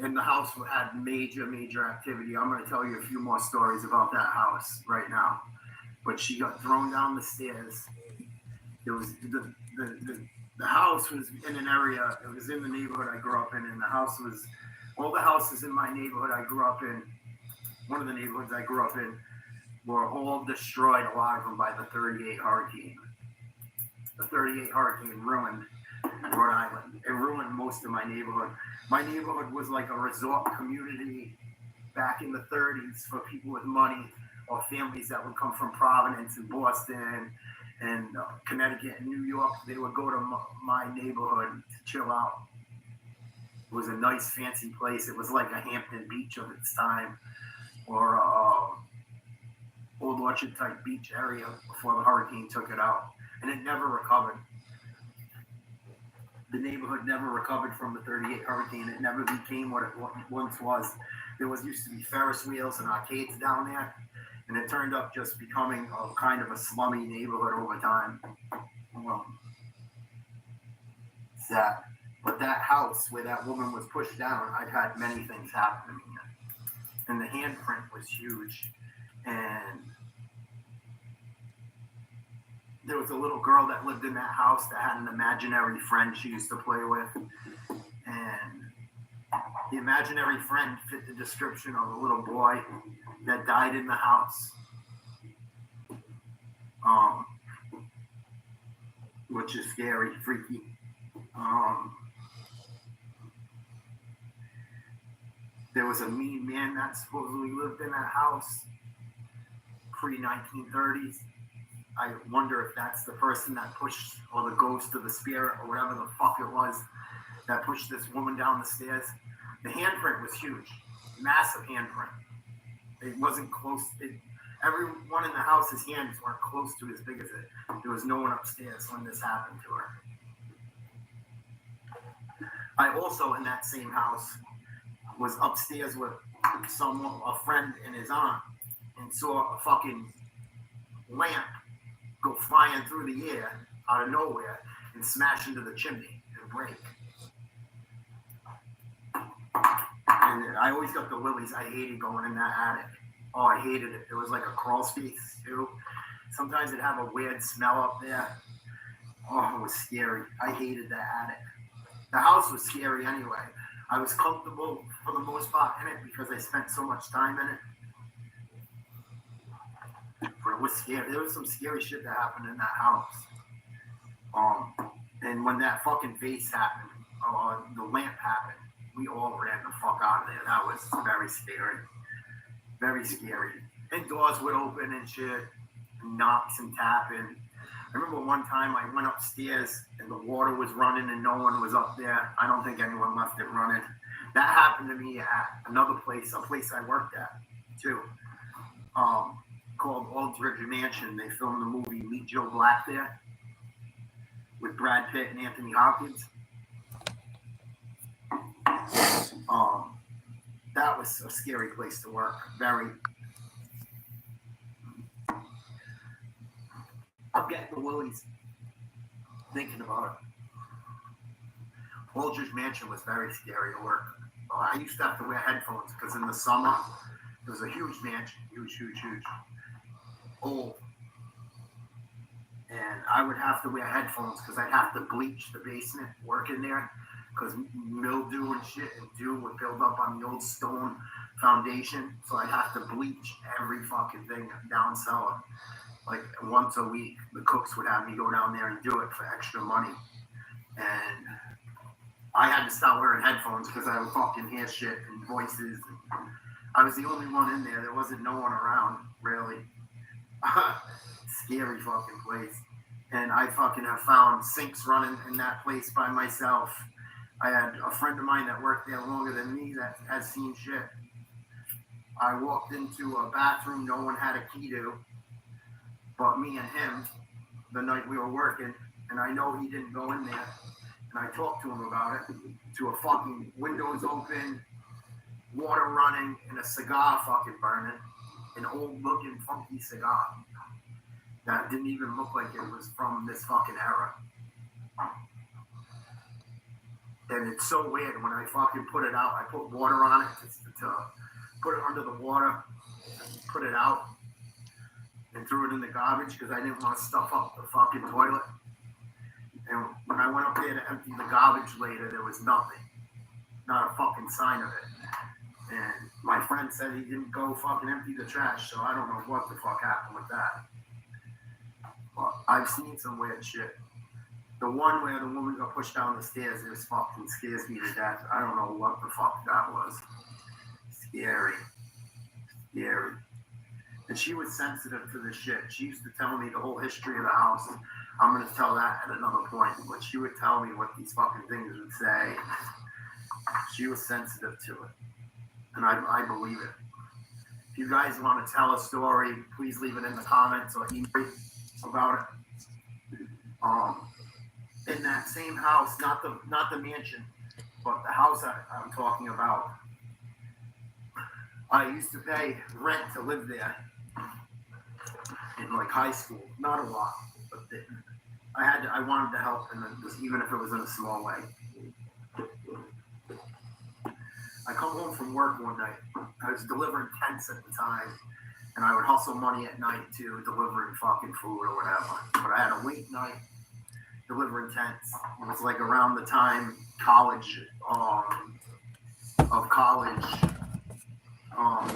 And the house had major activity. I'm going to tell you a few more stories about that house right now. But she got thrown down the stairs. It was the house was in an area. It was in the neighborhood I grew up in, and the house was all the houses in my neighborhood I grew up in. One of the neighborhoods I grew up in were all destroyed, a lot of them, by the 38 hurricane. The 38 hurricane ruined Rhode Island. It ruined most of my neighborhood. My neighborhood was like a resort community back in the 30s for people with money or families that would come from Providence and Boston and Connecticut and New York. They would go to my neighborhood to chill out. It was a nice, fancy place. It was like a Hampton Beach of its time, or Old Orchard type beach area before the hurricane took it out. And it never recovered. The neighborhood never recovered from the 38 hurricane. It never became what it once was. There used to be Ferris wheels and arcades down there, and it turned up just becoming a kind of a slummy neighborhood over time. Sad. But that house where that woman was pushed down, I've had many things happen to me. And the handprint was huge. And there was a little girl that lived in that house that had an imaginary friend she used to play with. And the imaginary friend fit the description of a little boy that died in the house. Which is scary, freaky. There was a mean man that supposedly lived in that house pre-1930s. I wonder if that's the person that pushed, or the ghost or the spirit or whatever the fuck it was that pushed this woman down the stairs. The handprint was huge, massive handprint. It wasn't close. Everyone in the house's hands weren't close to as big as it. There was no one upstairs when this happened to her. I also, in that same house, was upstairs with a friend and his aunt, and saw a fucking lamp go flying through the air out of nowhere and smash into the chimney and break. And I always got the willies. I hated going in that attic. Oh, I hated it. It was like a crawl space too. Sometimes it'd have a weird smell up there. Oh, it was scary. I hated that attic. The house was scary anyway. I was comfortable for the most part in it because I spent so much time in it. But it was scary. There was some scary shit that happened in that house. And when that fucking vase happened, the lamp happened, we all ran the fuck out of there. That was very scary. Very scary. And doors would open and shit, and knocks and tapping. I remember one time I went upstairs and the water was running and no one was up there. I don't think anyone left it running. That happened to me at another place, a place I worked at too, called Aldridge Mansion. They filmed the movie Meet Joe Black there with Brad Pitt and Anthony Hopkins. That was a scary place to work. Very. I'm getting the willies thinking about it. Aldridge Mansion was very scary to work. I used to have to wear headphones because in the summer It was a huge mansion, huge. Old. And I would have to wear headphones because I'd have to bleach the basement working there because mildew and shit and dew would build up on the old stone foundation. So I'd have to bleach every fucking thing down cellar. Like once a week, the cooks would have me go down there and do it for extra money. And I had to stop wearing headphones because I would fucking hear shit and voices. I was the only one in there. There wasn't no one around, really. Scary fucking place. And I fucking have found sinks running in that place by myself. I had a friend of mine that worked there longer than me that has seen shit. I walked into a bathroom no one had a key to, but me and him, the night we were working, and I know he didn't go in there. And I talked to him about it, to a fucking windows open, water running, and a cigar fucking burning. An old looking funky cigar that didn't even look like it was from this fucking era. And it's so weird when I fucking put it out. I put water on it to put it under the water, put it out, and threw it in the garbage because I didn't want to stuff up the fucking toilet. And when I went up there to empty the garbage later, there was nothing. Not a fucking sign of it. And my friend said he didn't go fucking empty the trash, so I don't know what the fuck happened with that. But I've seen some weird shit. The one where the woman got pushed down the stairs, it fucking scares me to death. I don't know what the fuck that was. Scary. And she was sensitive to this shit. She used to tell me the whole history of the house. I'm going to tell that at another point. But she would tell me what these fucking things would say. She was sensitive to it. And I believe it. If you guys want to tell a story, please leave it in the comments or email about it. In that same house, not the mansion, but the house I'm talking about, I used to pay rent to live there in like high school. Not a lot, but I wanted to help, and even if it was in a small way. I come home from work one night. I was delivering tents at the time, and I would hustle money at night too, delivering fucking food or whatever. But I had a late night delivering tents. It was like around the time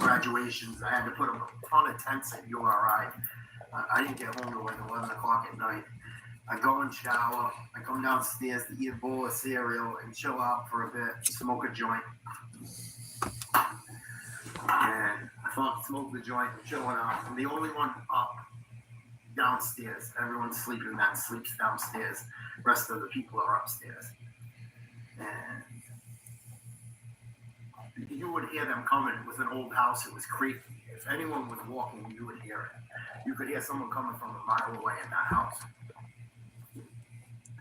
graduations. I had to put a ton of tents at URI. I didn't get home till like 11 o'clock at night. I go and shower. I come downstairs to eat a bowl of cereal and chill out for a bit, smoke a joint. And I smoke the joint and chilling out. I'm the only one up downstairs. Everyone's sleeping. That sleeps downstairs. The rest of the people are upstairs. And you would hear them coming. It was an old house. It was creaky. If anyone was walking, you would hear it. You could hear someone coming from a mile away in that house.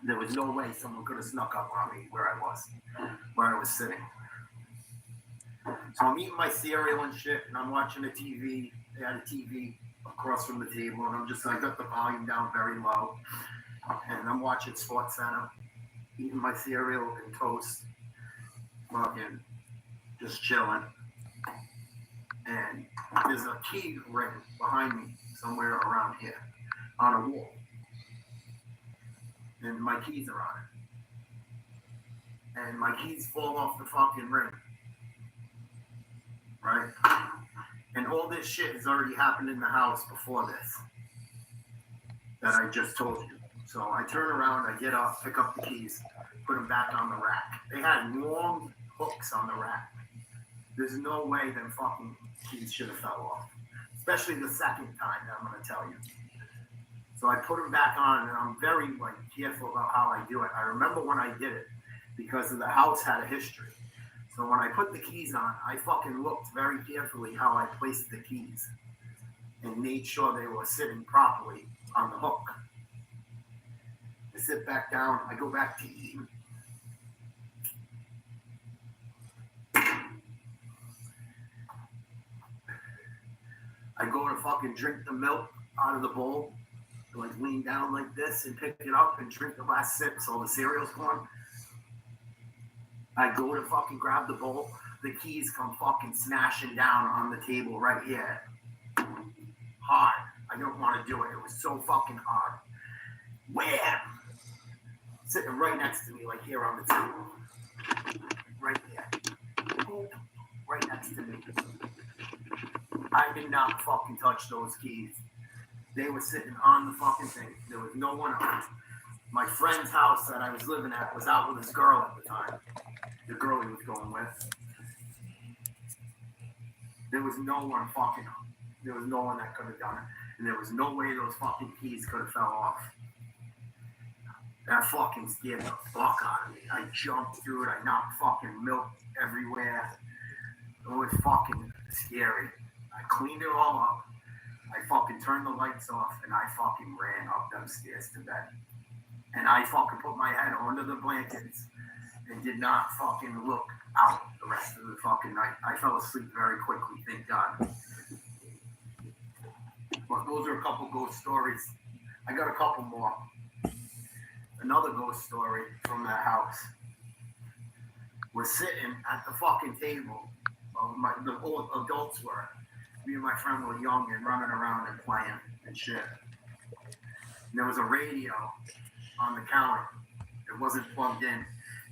There was no way someone could have snuck up on me where I was sitting. So I'm eating my cereal and shit, and I'm watching the TV. They had a TV across from the table, and I got the volume down very low, and I'm watching SportsCenter, eating my cereal and toast, fucking just chilling. And there's a key ring behind me somewhere around here on a wall. And my keys are on it. And my keys fall off the fucking ring. Right? And all this shit has already happened in the house before this. That I just told you. So I turn around, I get up, pick up the keys, put them back on the rack. They had long hooks on the rack. There's no way them fucking keys should have fell off. Especially the second time that I'm going to tell you. So I put them back on, and I'm very careful about how I do it. I remember when I did it because the house had a history. So when I put the keys on, I fucking looked very carefully how I placed the keys and made sure they were sitting properly on the hook. I sit back down, I go back to eat. I go to fucking drink the milk out of the bowl. Lean down like this and pick it up and drink the last sip so the cereal's gone. I go to fucking grab the bowl. the keys come fucking smashing down on the table right here. Hard. I don't want to do it. It was so fucking hard. Where? Sitting right next to me, like here on the table. Right there. Right next to me. I did not fucking touch those keys. They were sitting on the fucking thing. There was no one on. My friend's house that I was living at was out with his girl at the time. The girl he was going with. There was no one fucking. There was no one that could have done it. And there was no way those fucking keys could have fell off. That fucking scared the fuck out of me. I jumped through it. I knocked fucking milk everywhere. It was fucking scary. I cleaned it all up. I fucking turned the lights off and I fucking ran up them stairs to bed. And I fucking put my head under the blankets and did not fucking look out the rest of the fucking night. I fell asleep very quickly, thank God. But those are a couple ghost stories. I got a couple more. Another ghost story from that house. We're sitting at the fucking table. The old adults were. Me and my friend were young and running around and playing and shit. And there was a radio on the counter. It wasn't plugged in.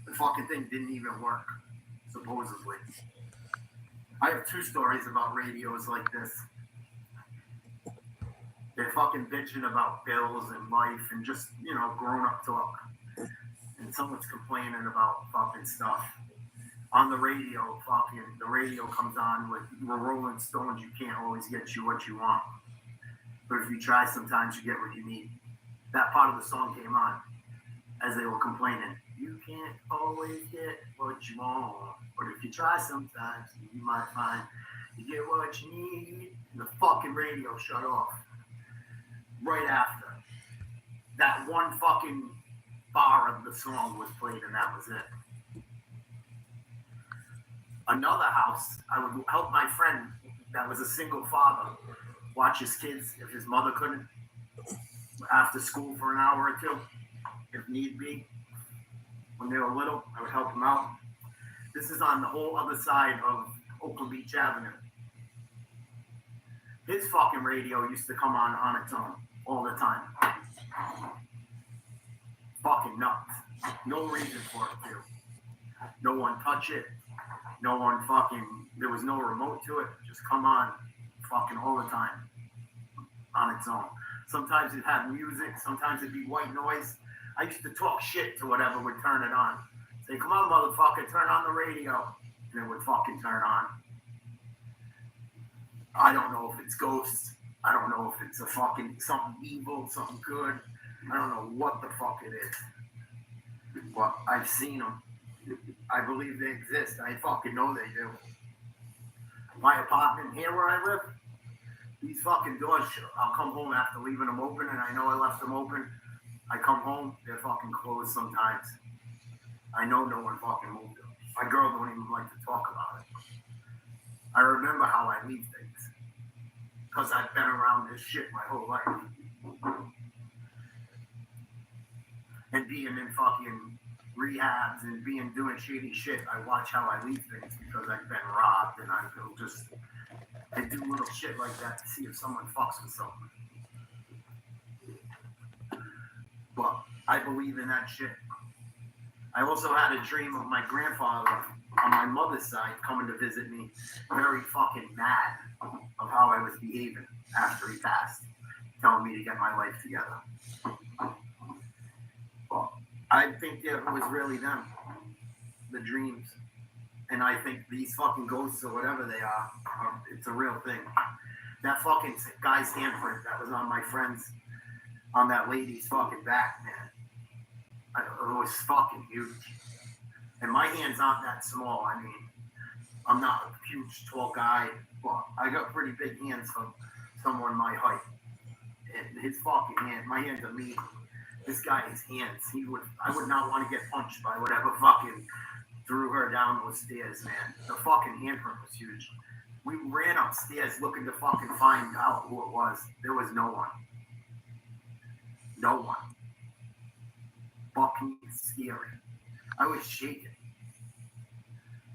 The fucking thing didn't even work, supposedly. I have two stories about radios like this. They're fucking bitching about bills and life and just, you know, grown up talk. And someone's complaining about fucking stuff. On the radio, the radio comes on with the Rolling Stones. You can't always get you what you want. But if you try, sometimes you get what you need. That part of the song came on as they were complaining. You can't always get what you want. But if you try sometimes, you might find you get what you need. And the fucking radio shut off. Right after. That one fucking bar of the song was played and that was it. Another house, I would help my friend that was a single father watch his kids if his mother couldn't after school for an hour or two, if need be. When they were little, I would help them out. This is on the whole other side of Oakland Beach Avenue. His fucking radio used to come on its own all the time. Fucking nuts. No reason for it to. No one touch it. No one fucking, there was no remote to it. Just come on fucking all the time on its own. Sometimes it'd have music. Sometimes it'd be white noise. I used to talk shit to whatever would turn it on. Say, come on, motherfucker, turn on the radio. And it would fucking turn on. I don't know if it's ghosts. I don't know if it's a fucking something evil, something good. I don't know what the fuck it is. But I've seen them. I believe they exist. I fucking know they do. My apartment here where I live, these fucking doors, I'll come home after leaving them open, and I know I left them open. I come home, they're fucking closed sometimes. I know no one fucking moved them. My girl don't even like to talk about it. I remember how I leave things. Because I've been around this shit my whole life. And being in fucking rehabs and doing shady shit, I watch how I leave things because I've been robbed and I do little shit like that to see if someone fucks with something. But I believe in that shit. I also had a dream of my grandfather on my mother's side coming to visit me, very fucking mad of how I was behaving after he passed, telling me to get my life together. But I think it was really them, the dreams. And I think these fucking ghosts or whatever they are, it's a real thing. That fucking guy's handprint that was on my friend's, on that lady's fucking back, man. It was fucking huge. And my hands aren't that small. I mean, I'm not a huge, tall guy, but I got pretty big hands from someone my height. And his fucking hand, my hands are mean. This guy, his hands, I would not want to get punched by whatever fucking threw her down those stairs, man. The fucking handprint was huge. We ran upstairs looking to fucking find out who it was. There was no one. No one. Fucking scary. I was shaking.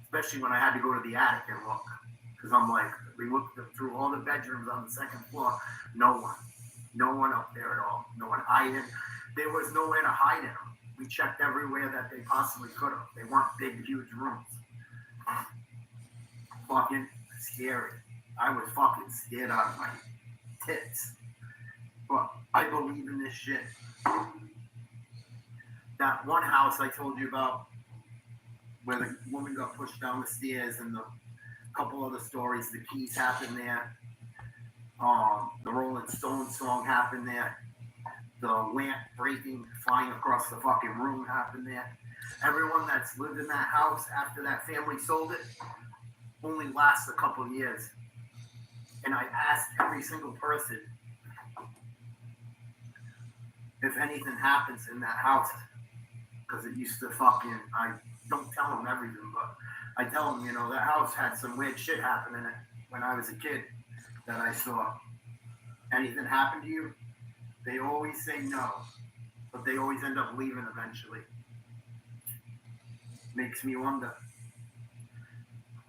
especially when I had to go to the attic and look. Because I'm like, we looked through all the bedrooms on the second floor. No one up there at all. No one hiding. There was nowhere to hide in them. We checked everywhere that they possibly could have. They weren't big, huge rooms. Fucking scary. I was fucking scared out of my tits. But I believe in this shit. That one house I told you about, where the woman got pushed down the stairs, and the couple other stories, the keys happened there. The Rolling Stones song happened there. The lamp breaking, flying across the fucking room happened there. Everyone that's lived in that house after that family sold it only lasts a couple of years. And I asked every single person if anything happens in that house. Because it used to fucking, I don't tell them everything, but I tell them, that house had some weird shit happen in it when I was a kid that I saw. Anything happen to you? They always say no, but they always end up leaving eventually. Makes me wonder.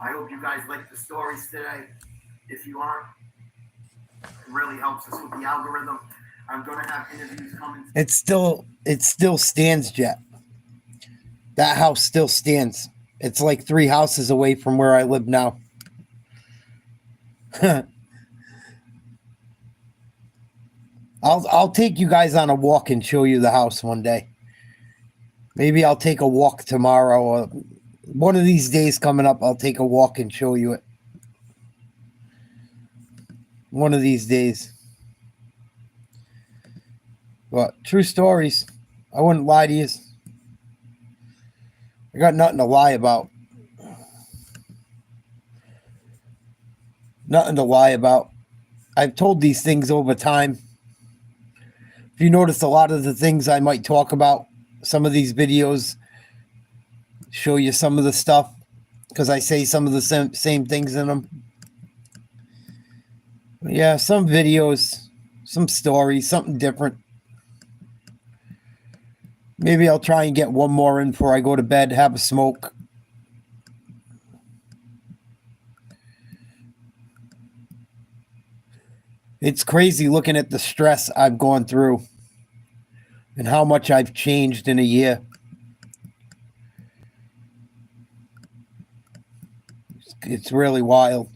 I hope you guys like the stories today. If you aren't, it really helps us with the algorithm. I'm going to have interviews coming. It still stands, Jet. That house still stands. It's like 3 houses away from where I live now. I'll take you guys on a walk and show you the house one day. Maybe I'll take a walk tomorrow, or one of these days coming up. I'll take a walk and show you it. One of these days. But true stories. I wouldn't lie to you. I got nothing to lie about. Nothing to lie about. I've told these things over time. If you notice, a lot of the things I might talk about, some of these videos show you some of the stuff because I say some of the same things in them. But yeah, some videos, some stories, something different. Maybe I'll try and get one more in before I go to bed, have a smoke. It's crazy looking at the stress I've gone through and how much I've changed in a year. It's really wild.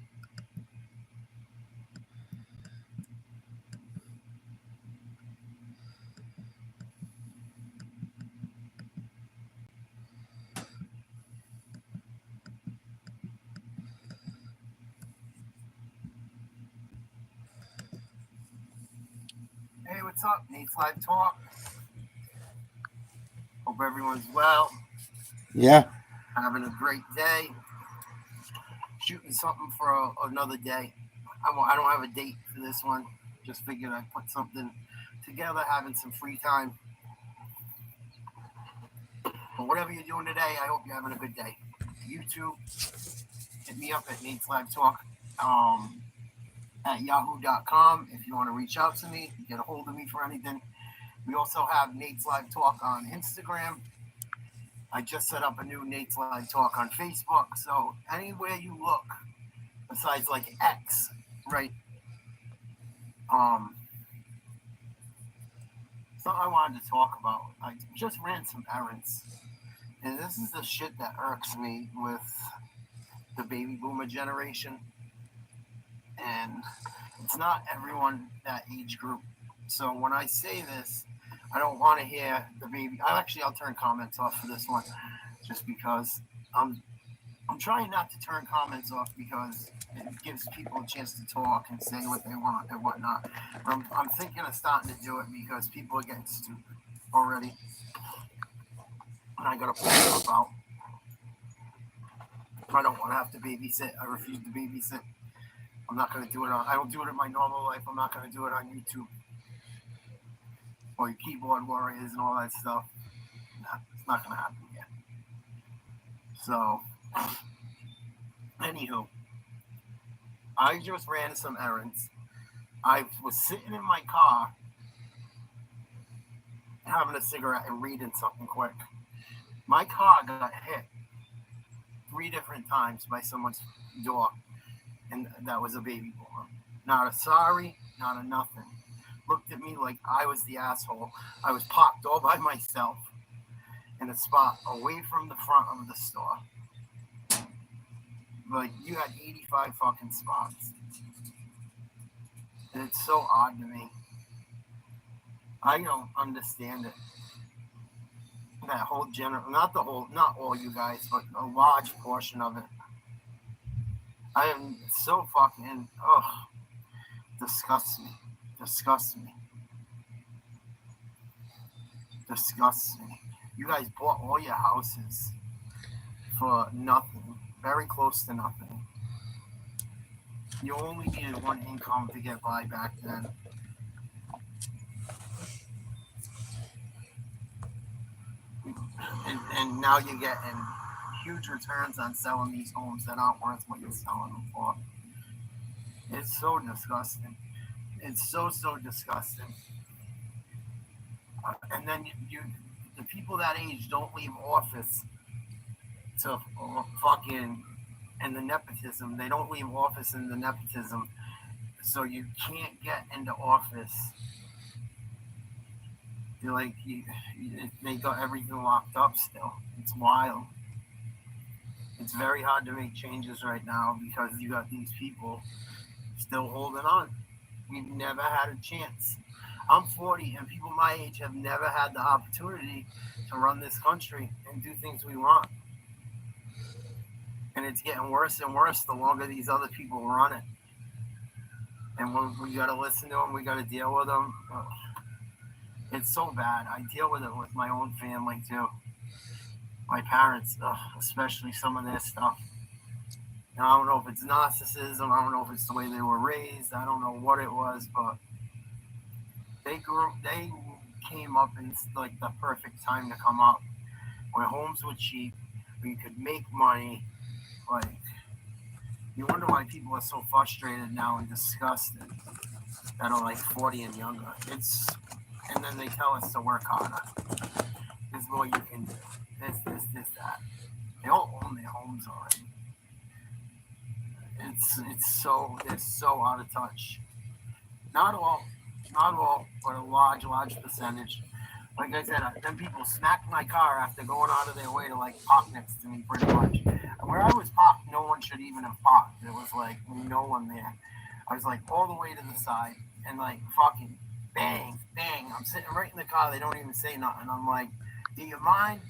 Hey, what's up? Nate's Live Talk. Hope everyone's well. Yeah. Having a great day. Shooting something for another day. I don't have a date for this one. Just figured I'd put something together, having some free time. But whatever you're doing today, I hope you're having a good day. YouTube, hit me up at Nate's Live Talk at yahoo.com if you want to reach out to me, get a hold of me for anything. We also have Nate's Live Talk on Instagram. I just set up a new Nate's Live Talk on Facebook. So anywhere you look, besides like X, right? Something I wanted to talk about. I just ran some errands. And this is the shit that irks me with the baby boomer generation. And it's not everyone that age group. So when I say this, I don't want to hear the baby. I'll turn comments off for this one, just because I'm trying not to turn comments off because it gives people a chance to talk and say what they want and whatnot. I'm thinking of starting to do it because people are getting stupid already. And I gotta pull stuff out. I don't want to have to babysit. I refuse to babysit. I'm not gonna do it I don't do it in my normal life. I'm not gonna do it on YouTube. Or your keyboard warriors and all that stuff. Nah, it's not gonna happen yet. So, anywho, I just ran some errands. I was sitting in my car having a cigarette and reading something quick. My car got hit 3 different times by someone's door, and that was a baby boomer. Not a sorry, not a nothing. Looked at me like I was the asshole. I was parked all by myself in a spot away from the front of the store. Like, you had 85 fucking spots. And it's so odd to me. I don't understand it. That whole not all you guys, but a large portion of it. I am so fucking, disgusts me. You guys bought all your houses for nothing, very close to nothing. You only needed one income to get by back then. And now you're getting huge returns on selling these homes that aren't worth what you're selling them for. It's so disgusting. It's so disgusting. And then the people that age don't leave office to fucking, and the nepotism. They don't leave office in the nepotism, so you can't get into office. You're like, they got everything locked up still. It's wild. It's very hard to make changes right now because you got these people still holding on. We've never had a chance. I'm 40, and people my age have never had the opportunity to run this country and do things we want. And it's getting worse and worse the longer these other people run it. And we got to listen to them. We got to deal with them. It's so bad. I deal with it with my own family, too. My parents, especially some of their stuff. And I don't know if it's narcissism. I don't know if it's the way they were raised. I don't know what it was, but they came up in like the perfect time to come up, where homes were cheap, where you could make money. Like, you wonder why people are so frustrated now and disgusted that are like 40 and younger. And then they tell us to work harder. This is what you can do. This, that. They all own their homes already. They're so out of touch. Not all, but a large percentage. Like I said, then people smacked my car after going out of their way to like park next to me pretty much. Where I was parked, no one should even have parked. There was like no one there. I was like all the way to the side and like fucking bang. I'm sitting right in the car. They don't even say nothing. I'm like, do you mind?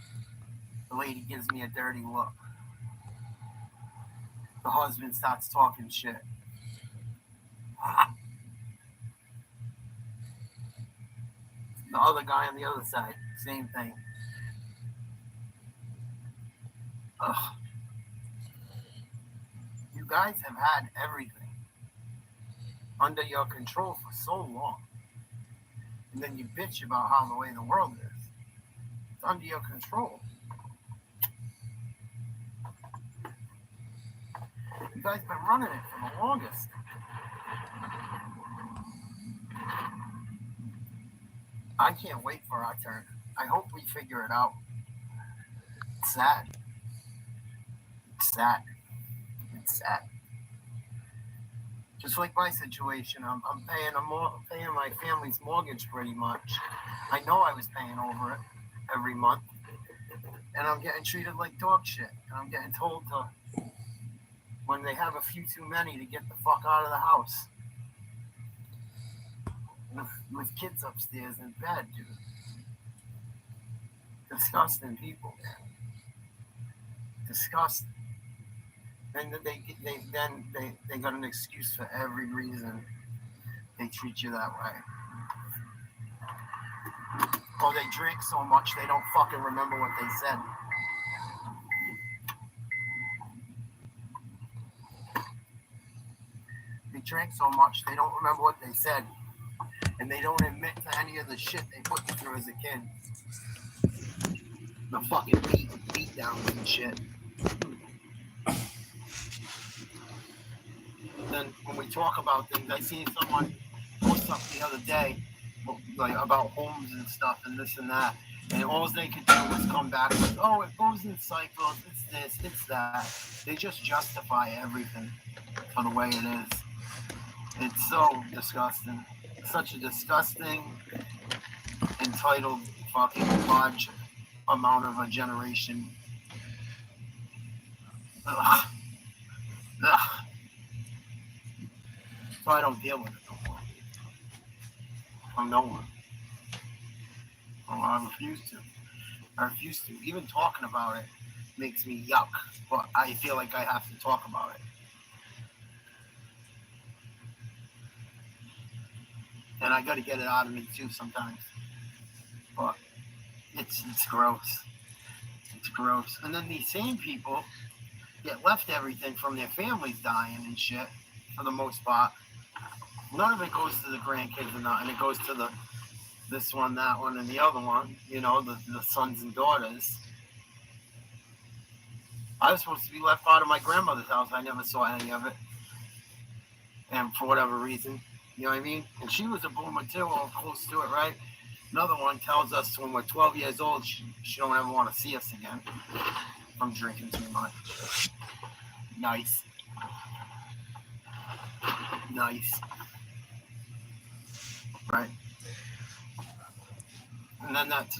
The lady gives me a dirty look. The husband starts talking shit. The other guy on the other side, same thing. Ugh. You guys have had everything under your control for so long. And then you bitch about how the way the world is. It's under your control. You guys been running it for the longest. I can't wait for our turn. I hope we figure it out. It's sad. Just like my situation, I'm paying my family's mortgage pretty much. I know I was paying over it every month, and I'm getting treated like dog shit. And I'm getting told to, when they have a few too many, to get the fuck out of the house. With kids upstairs in bed, dude. Disgusting people, man. Disgusting. And they got an excuse for every reason they treat you that way. Or they drink so much they don't fucking remember what they said. They drink so much they don't remember what they said. And they don't admit to any of the shit they put you through as a kid. The fucking beat downs and shit. Then when we talk about things, I seen someone post up the other day like about homes and stuff and this and that. And all they could do was come back with, oh, it goes in cycles, it's this, it's that. They just justify everything for the way it is. It's so disgusting. Such a disgusting, entitled, fucking large amount of a generation. Ugh. Ugh. So I don't deal with it no more. From no one. Oh, I refuse to. I refuse to. Even talking about it makes me yuck. But I feel like I have to talk about it. And I got to get it out of me too sometimes. But it's gross. It's gross. And then these same people get left everything from their families dying and shit for the most part. None of it goes to the grandkids or nothing. It goes to this one, that one, and the other one. You know, the sons and daughters. I was supposed to be left out of my grandmother's house. I never saw any of it. And for whatever reason, you know what I mean? And she was a boomer too, or close to it, right? Another one tells us when we're 12 years old, she don't ever want to see us again from drinking too much. Nice. Nice. Right. And then that's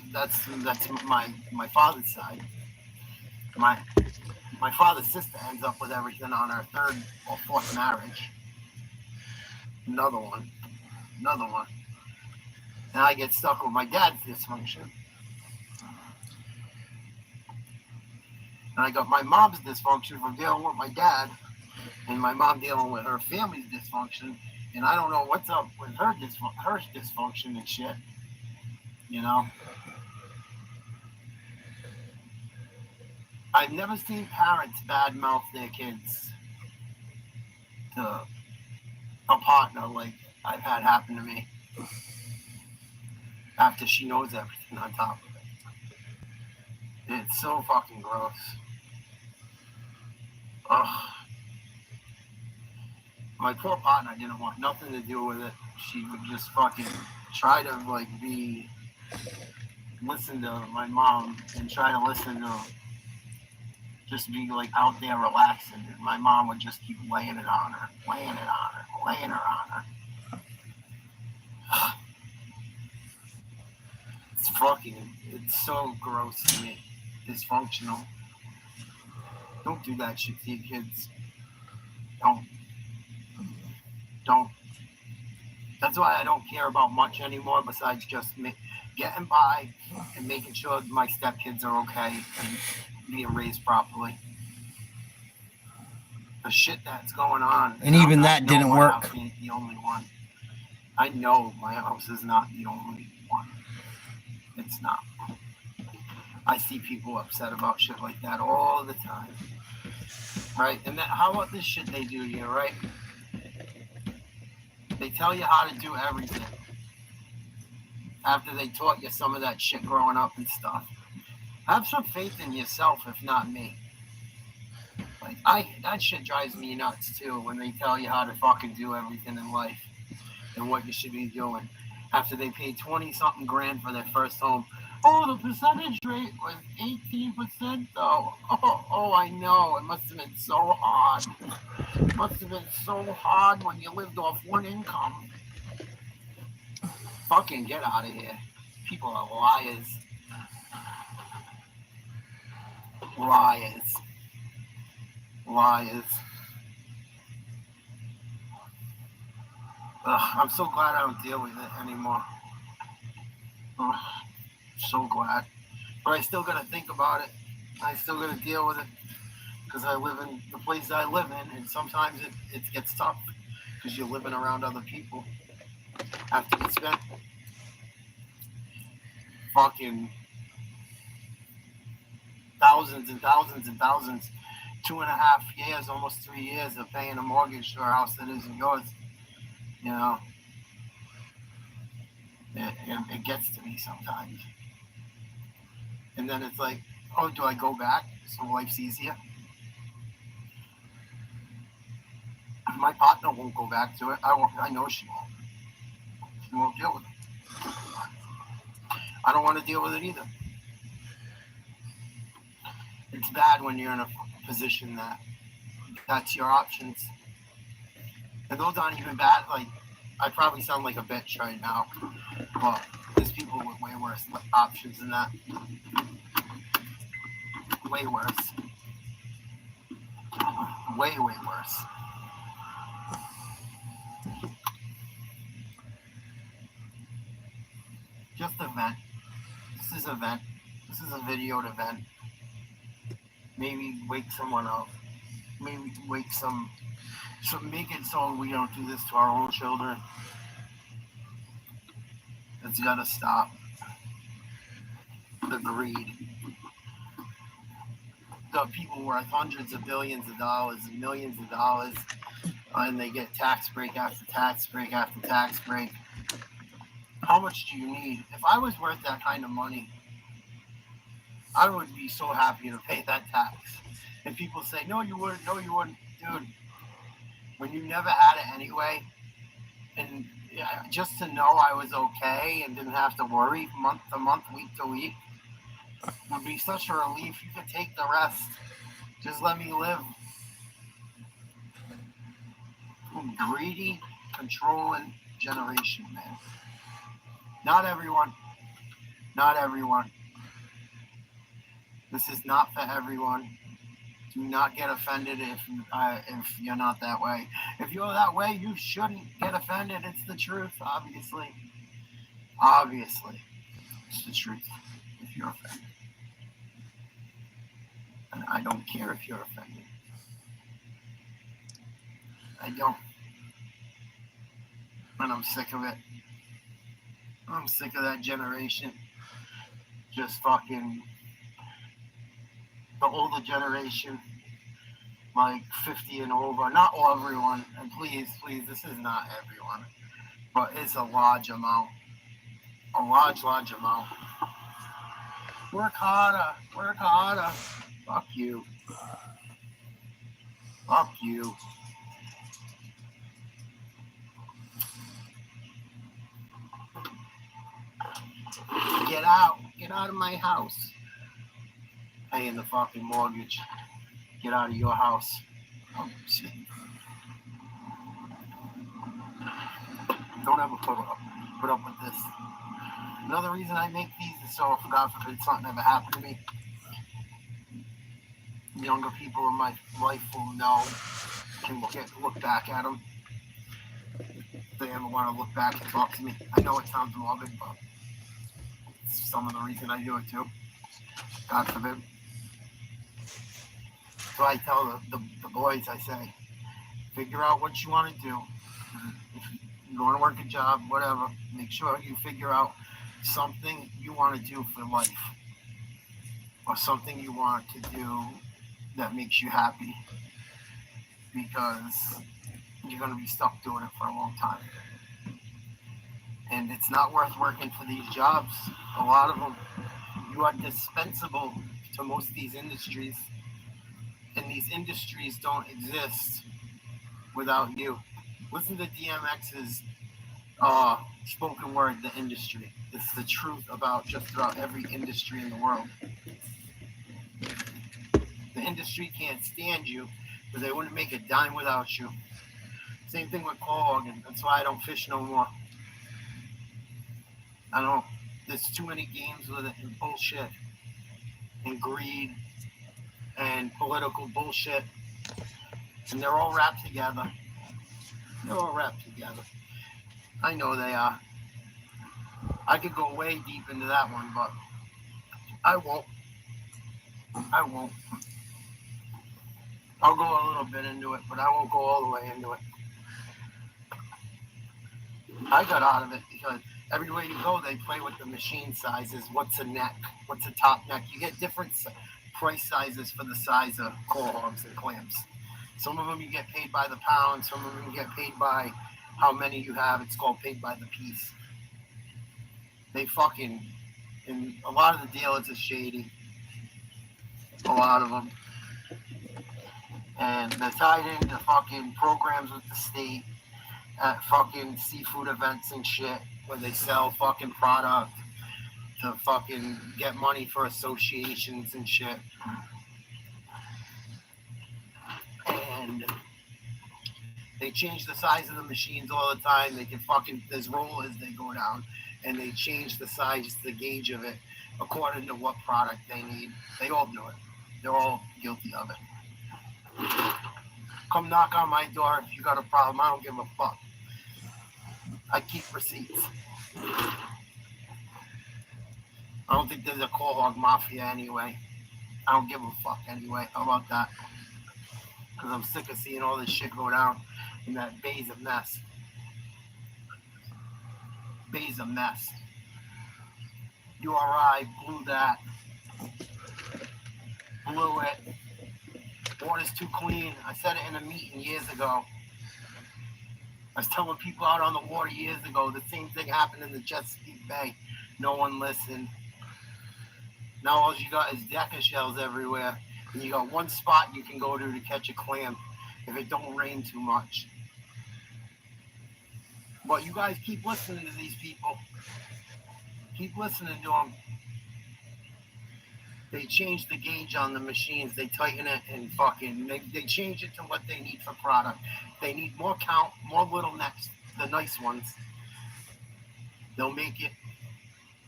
my father's side. My father's sister ends up with everything on her third or fourth marriage. Another one. And I get stuck with my dad's dysfunction. And I got my mom's dysfunction from dealing with my dad, and my mom dealing with her family's dysfunction. And I don't know what's up with her dysfunction and shit. You know? I've never seen parents badmouth their kids to a partner like I've had happen to me after she knows everything on top of it. It's so fucking gross. Ugh. My poor partner didn't want nothing to do with it. She would just fucking try to like listen to my mom and try to listen to just be like out there relaxing. And my mom would just keep laying it on her. It's so gross to me. Dysfunctional. Don't do that shit to your kids. Don't. That's why I don't care about much anymore besides just getting by and making sure my stepkids are okay and being raised properly. The shit that's going on. And even that didn't work. My house ain't the only one. I know my house is not the only one. It's not. I see people upset about shit like that all the time. Right? And then how about this shit they do here, right? They tell you how to do everything after they taught you some of that shit growing up and stuff. Have some faith in yourself, if not me. Like that shit drives me nuts too when they tell you how to fucking do everything in life and what you should be doing. After they paid 20-something grand for their first home. Oh, the percentage rate was 18% though. Oh, I know. It must have been so hard. Must have been so hard when you lived off one income. Fucking get out of here. People are liars. Liars. Ugh, I'm so glad I don't deal with it anymore. Ugh, so glad. But I still gotta think about it. I still gotta deal with it. Because I live in the place I live in, and sometimes it gets tough. Because you're living around other people. After you spent fucking thousands and thousands and thousands, 2.5 years, almost 3 years of paying a mortgage for a house that isn't yours. You know, it gets to me sometimes. And then it's like, oh, do I go back so life's easier? My partner won't go back to it. I know she won't. She won't deal with it. I don't want to deal with it either. it's bad when you're in a position that's your options. And those aren't even bad. Like, I probably sound like a bitch right now, but there's people with way worse options than that. Way worse. Way worse. Just a vent. This is a vent. This is a videoed event. Maybe wake someone up. Maybe wake some make it so we don't do this to our own children. It's gotta stop. The greed. The people worth hundreds of billions of dollars and millions of dollars, and they get tax break after tax break after tax break. How much do you need? If I was worth that kind of money, I would be so happy to pay that tax. And people say, no, you wouldn't, no, you wouldn't. Dude, when you never had it anyway, and just to know I was okay and didn't have to worry month to month, week to week, would be such a relief. You could take the rest. Just let me live. Greedy, controlling generation, man. Not everyone. Not everyone. This is not for everyone. Do not get offended if you're not that way. If you're that way, you shouldn't get offended. It's the truth, obviously. Obviously. It's the truth if you're offended. And I don't care if you're offended. I don't. And I'm sick of it. I'm sick of that generation. Just fucking the older generation, like 50 and over. Not everyone, and please, this is not everyone, but it's a large amount. A large amount. Work harder. Work harder. Fuck you. Fuck you. Get out. Get out of my house. Paying the fucking mortgage. Get out of your house. Oh, shit. Don't ever put up with this. Another reason I make these is so, if God forbid something ever happened to me, younger people in my life will know, can look back at them. If they ever want to look back and talk to me. I know it sounds morbid, but it's some of the reason I do it too. God forbid. So I tell the boys, I say, figure out what you want to do. If you want to work a job, whatever, make sure you figure out something you want to do for life. Or something you want to do that makes you happy. Because you're going to be stuck doing it for a long time. And it's not worth working for these jobs. A lot of them, you are dispensable to most of these industries. And these industries don't exist without you. Listen to DMX's spoken word, The Industry. It's the truth about just about every industry in the world. The industry can't stand you because they wouldn't make a dime without you. Same thing with Paul Hogan. That's why I don't fish no more. There's too many games with it and bullshit and greed and political bullshit. And they're all wrapped together. They're all wrapped together. I know they are. I could go way deep into that one, but I won't. I'll go a little bit into it, but I won't go all the way into it. I got out of it because everywhere you go, they play with the machine sizes. What's a neck? What's a top neck? You get different price sizes for the size of cohorts and clams. Some of them you get paid by the pound. Some of them you get paid by how many you have. It's called paid by the piece. And a lot of the dealers are shady. A lot of them. And they're tied into fucking programs with the state at fucking seafood events and shit where they sell fucking product to fucking get money for associations and shit. They change the size of the machines all the time. They can fucking, there's rollers, they go down, and they change the size, the gauge of it, according to what product they need. They all do it. They're all guilty of it. Come knock on my door if you got a problem. I don't give a fuck. I keep receipts. I don't think there's a call hog mafia anyway. I don't give a fuck anyway. How about that? Because I'm sick of seeing all this shit go down in that bay's a mess. Bay's a mess. URI blew that. Blew it. Water's too clean. I said it in a meeting years ago. I was telling people out on the water years ago, the same thing happened in the Chesapeake Bay. No one listened. Now all you got is decker shells everywhere. And you got one spot you can go to catch a clam if it don't rain too much. But you guys keep listening to these people. Keep listening to them. They change the gauge on the machines. They tighten it and fucking, they change it to what they need for product. They need more count, more little necks, the nice ones. They'll make it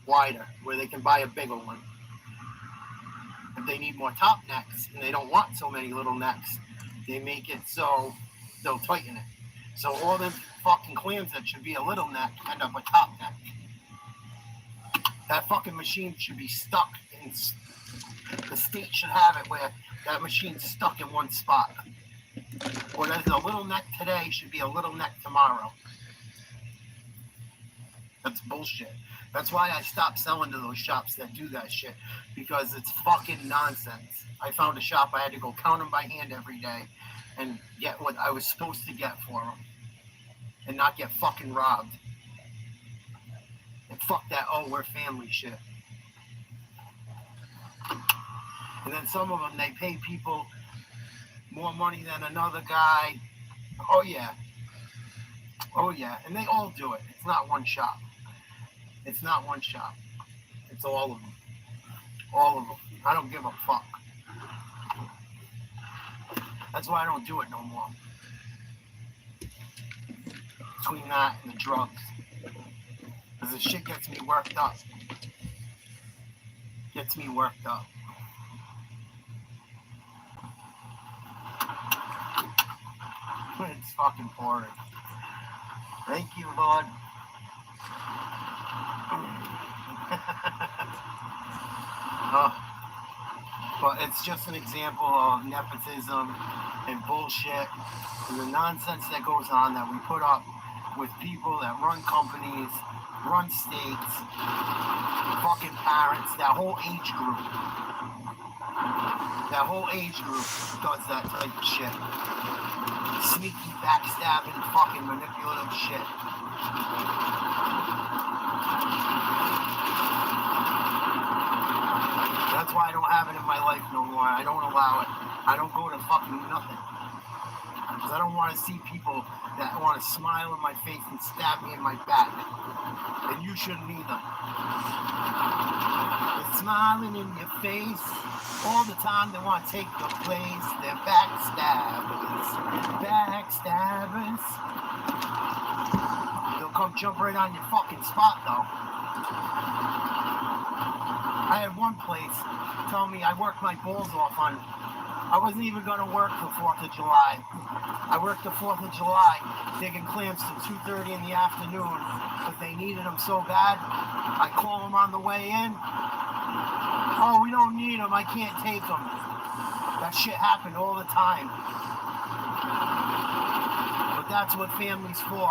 wider where they can buy a bigger one. If they need more top necks and they don't want so many little necks, they make it so they'll tighten it. So all them fucking clams that should be a little neck end up a top neck. That fucking machine should be stuck in. The state should have it where that machine's stuck in one spot. Or there's a little neck today, should be a little neck tomorrow. That's bullshit. That's why I stopped selling to those shops that do that shit. Because it's fucking nonsense. I found a shop, I had to go count them by hand every day and get what I was supposed to get for them. And not get fucking robbed. And fuck that, oh, we're family shit. And then some of them, they pay people more money than another guy. Oh, yeah. Oh, yeah. And they all do it. It's not one shop. It's not one shop. It's all of them. All of them. I don't give a fuck. That's why I don't do it no more. Between that and the drugs. Because the shit gets me worked up. Gets me worked up. It's fucking pouring. Thank you, Lord. But it's just an example of nepotism and bullshit and the nonsense that goes on that we put up with people that run companies, run states, fucking parents, that whole age group. That whole age group does that type of shit. Sneaky, backstabbing, fucking manipulative shit. That's why I don't have it in my life no more. I don't allow it. I don't go to fucking nothing. Because I don't want to see people that want to smile in my face and stab me in my back. And you shouldn't either. They're smiling in your face all the time. They want to take your place. They're backstabbers. Backstabbers. They'll come jump right on your fucking spot, though. I had one place tell me I worked my balls off on. I wasn't even going to work the 4th of July. I worked the 4th of July digging clams till 2:30 in the afternoon, but they needed them so bad. I call them on the way in. Oh, we don't need them. I can't take them. That shit happened all the time. But that's what family's for.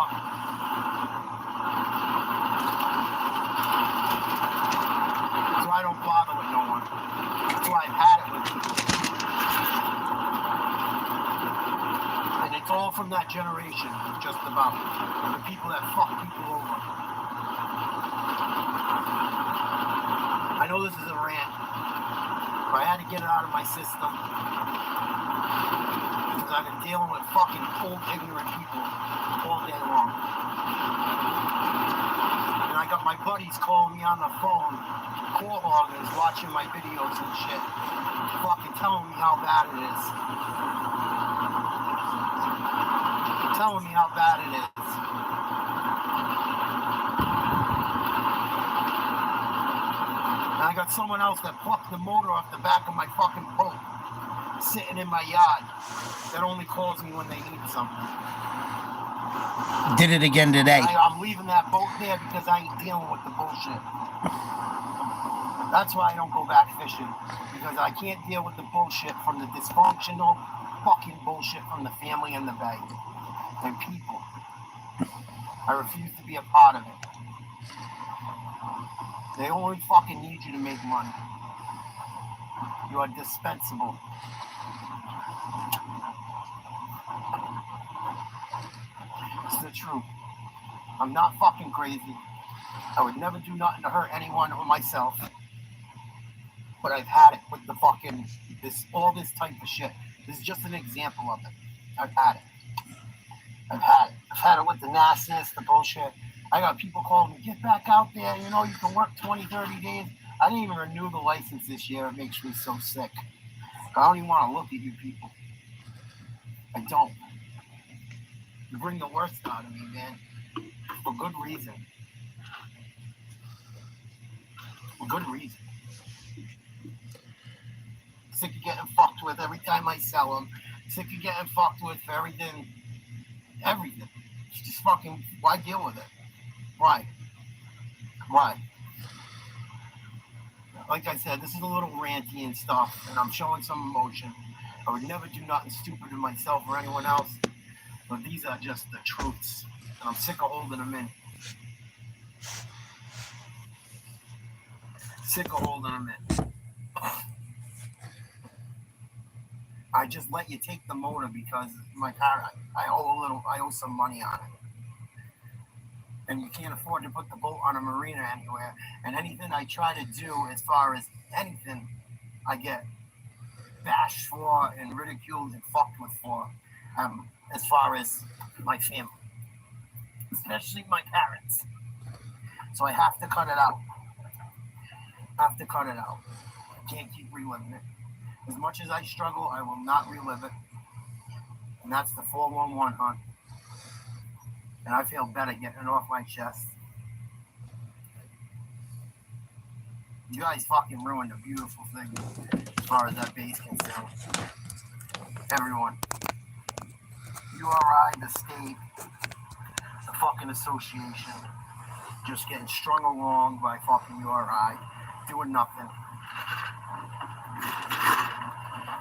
So I don't bother with no one. That's why I've had it with people. And it's all from that generation, just about. The people that fuck people over. I know this is a rant, but I had to get it out of my system. Because I've been dealing with fucking old, ignorant people all day long. And I got my buddies calling me on the phone, call hoggers, watching my videos and shit, fucking telling me how bad it is. telling me how bad it is. And I got someone else that plucked the motor off the back of my fucking boat, sitting in my yard, that only calls me when they need something. Did it again today. I'm leaving that boat there because I ain't dealing with the bullshit. That's why I don't go back fishing, because I can't deal with the bullshit from the dysfunctional fucking bullshit from the family and the bay and people. I refuse to be a part of it. They only fucking need you to make money. You are dispensable. It's the truth. I'm not fucking crazy. I would never do nothing to hurt anyone or myself. But I've had it with the fucking all this type of shit. This is just an example of it. I've had it. I've had it with the nastiness, the bullshit. I got people calling me, get back out there, you know, you can work 20, 30 days. I didn't even renew the license this year. It makes me so sick. I don't even want to look at you people. I don't. You bring the worst out of me, man. For good reason. For good reason. Sick of getting fucked with every time I sell them. Sick of getting fucked with for everything. Everything. It's just fucking, why deal with it? Why? Why? Like I said, this is a little ranty and stuff, and I'm showing some emotion. I would never do nothing stupid to myself or anyone else, but these are just the truths, and I'm sick of holding them in. Sick of holding them in. I just let you take the motor because my car, I owe some money on it. And you can't afford to put the boat on a marina anywhere. And anything I try to do as far as anything, I get bashed for and ridiculed and fucked with for, as far as my family, especially my parents. So I have to cut it out. I can't keep reliving it. As much as I struggle, I will not relive it. And that's the 411 hunt. And I feel better getting it off my chest. You guys fucking ruined a beautiful thing as far as that base concerned. Everyone. URI, the state, the fucking association, just getting strung along by fucking URI, doing nothing.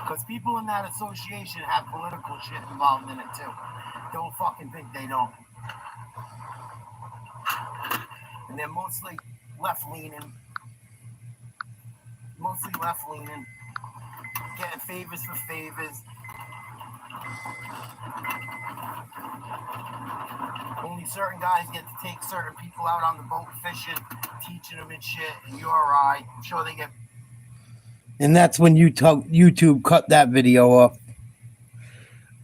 Because people in that association have political shit involved in it too. Don't fucking think they don't. And they're mostly left-leaning, getting favors for favors. Only certain guys get to take certain people out on the boat fishing, teaching them and shit, and you're alright. I'm sure they get... And that's when YouTube cut that video off.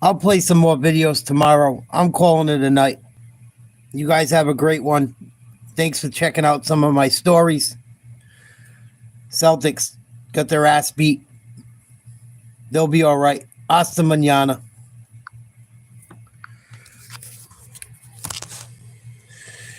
I'll play some more videos tomorrow. I'm calling it a night. You guys have a great one. Thanks for checking out some of my stories. Celtics got their ass beat. They'll be all right. Hasta mañana.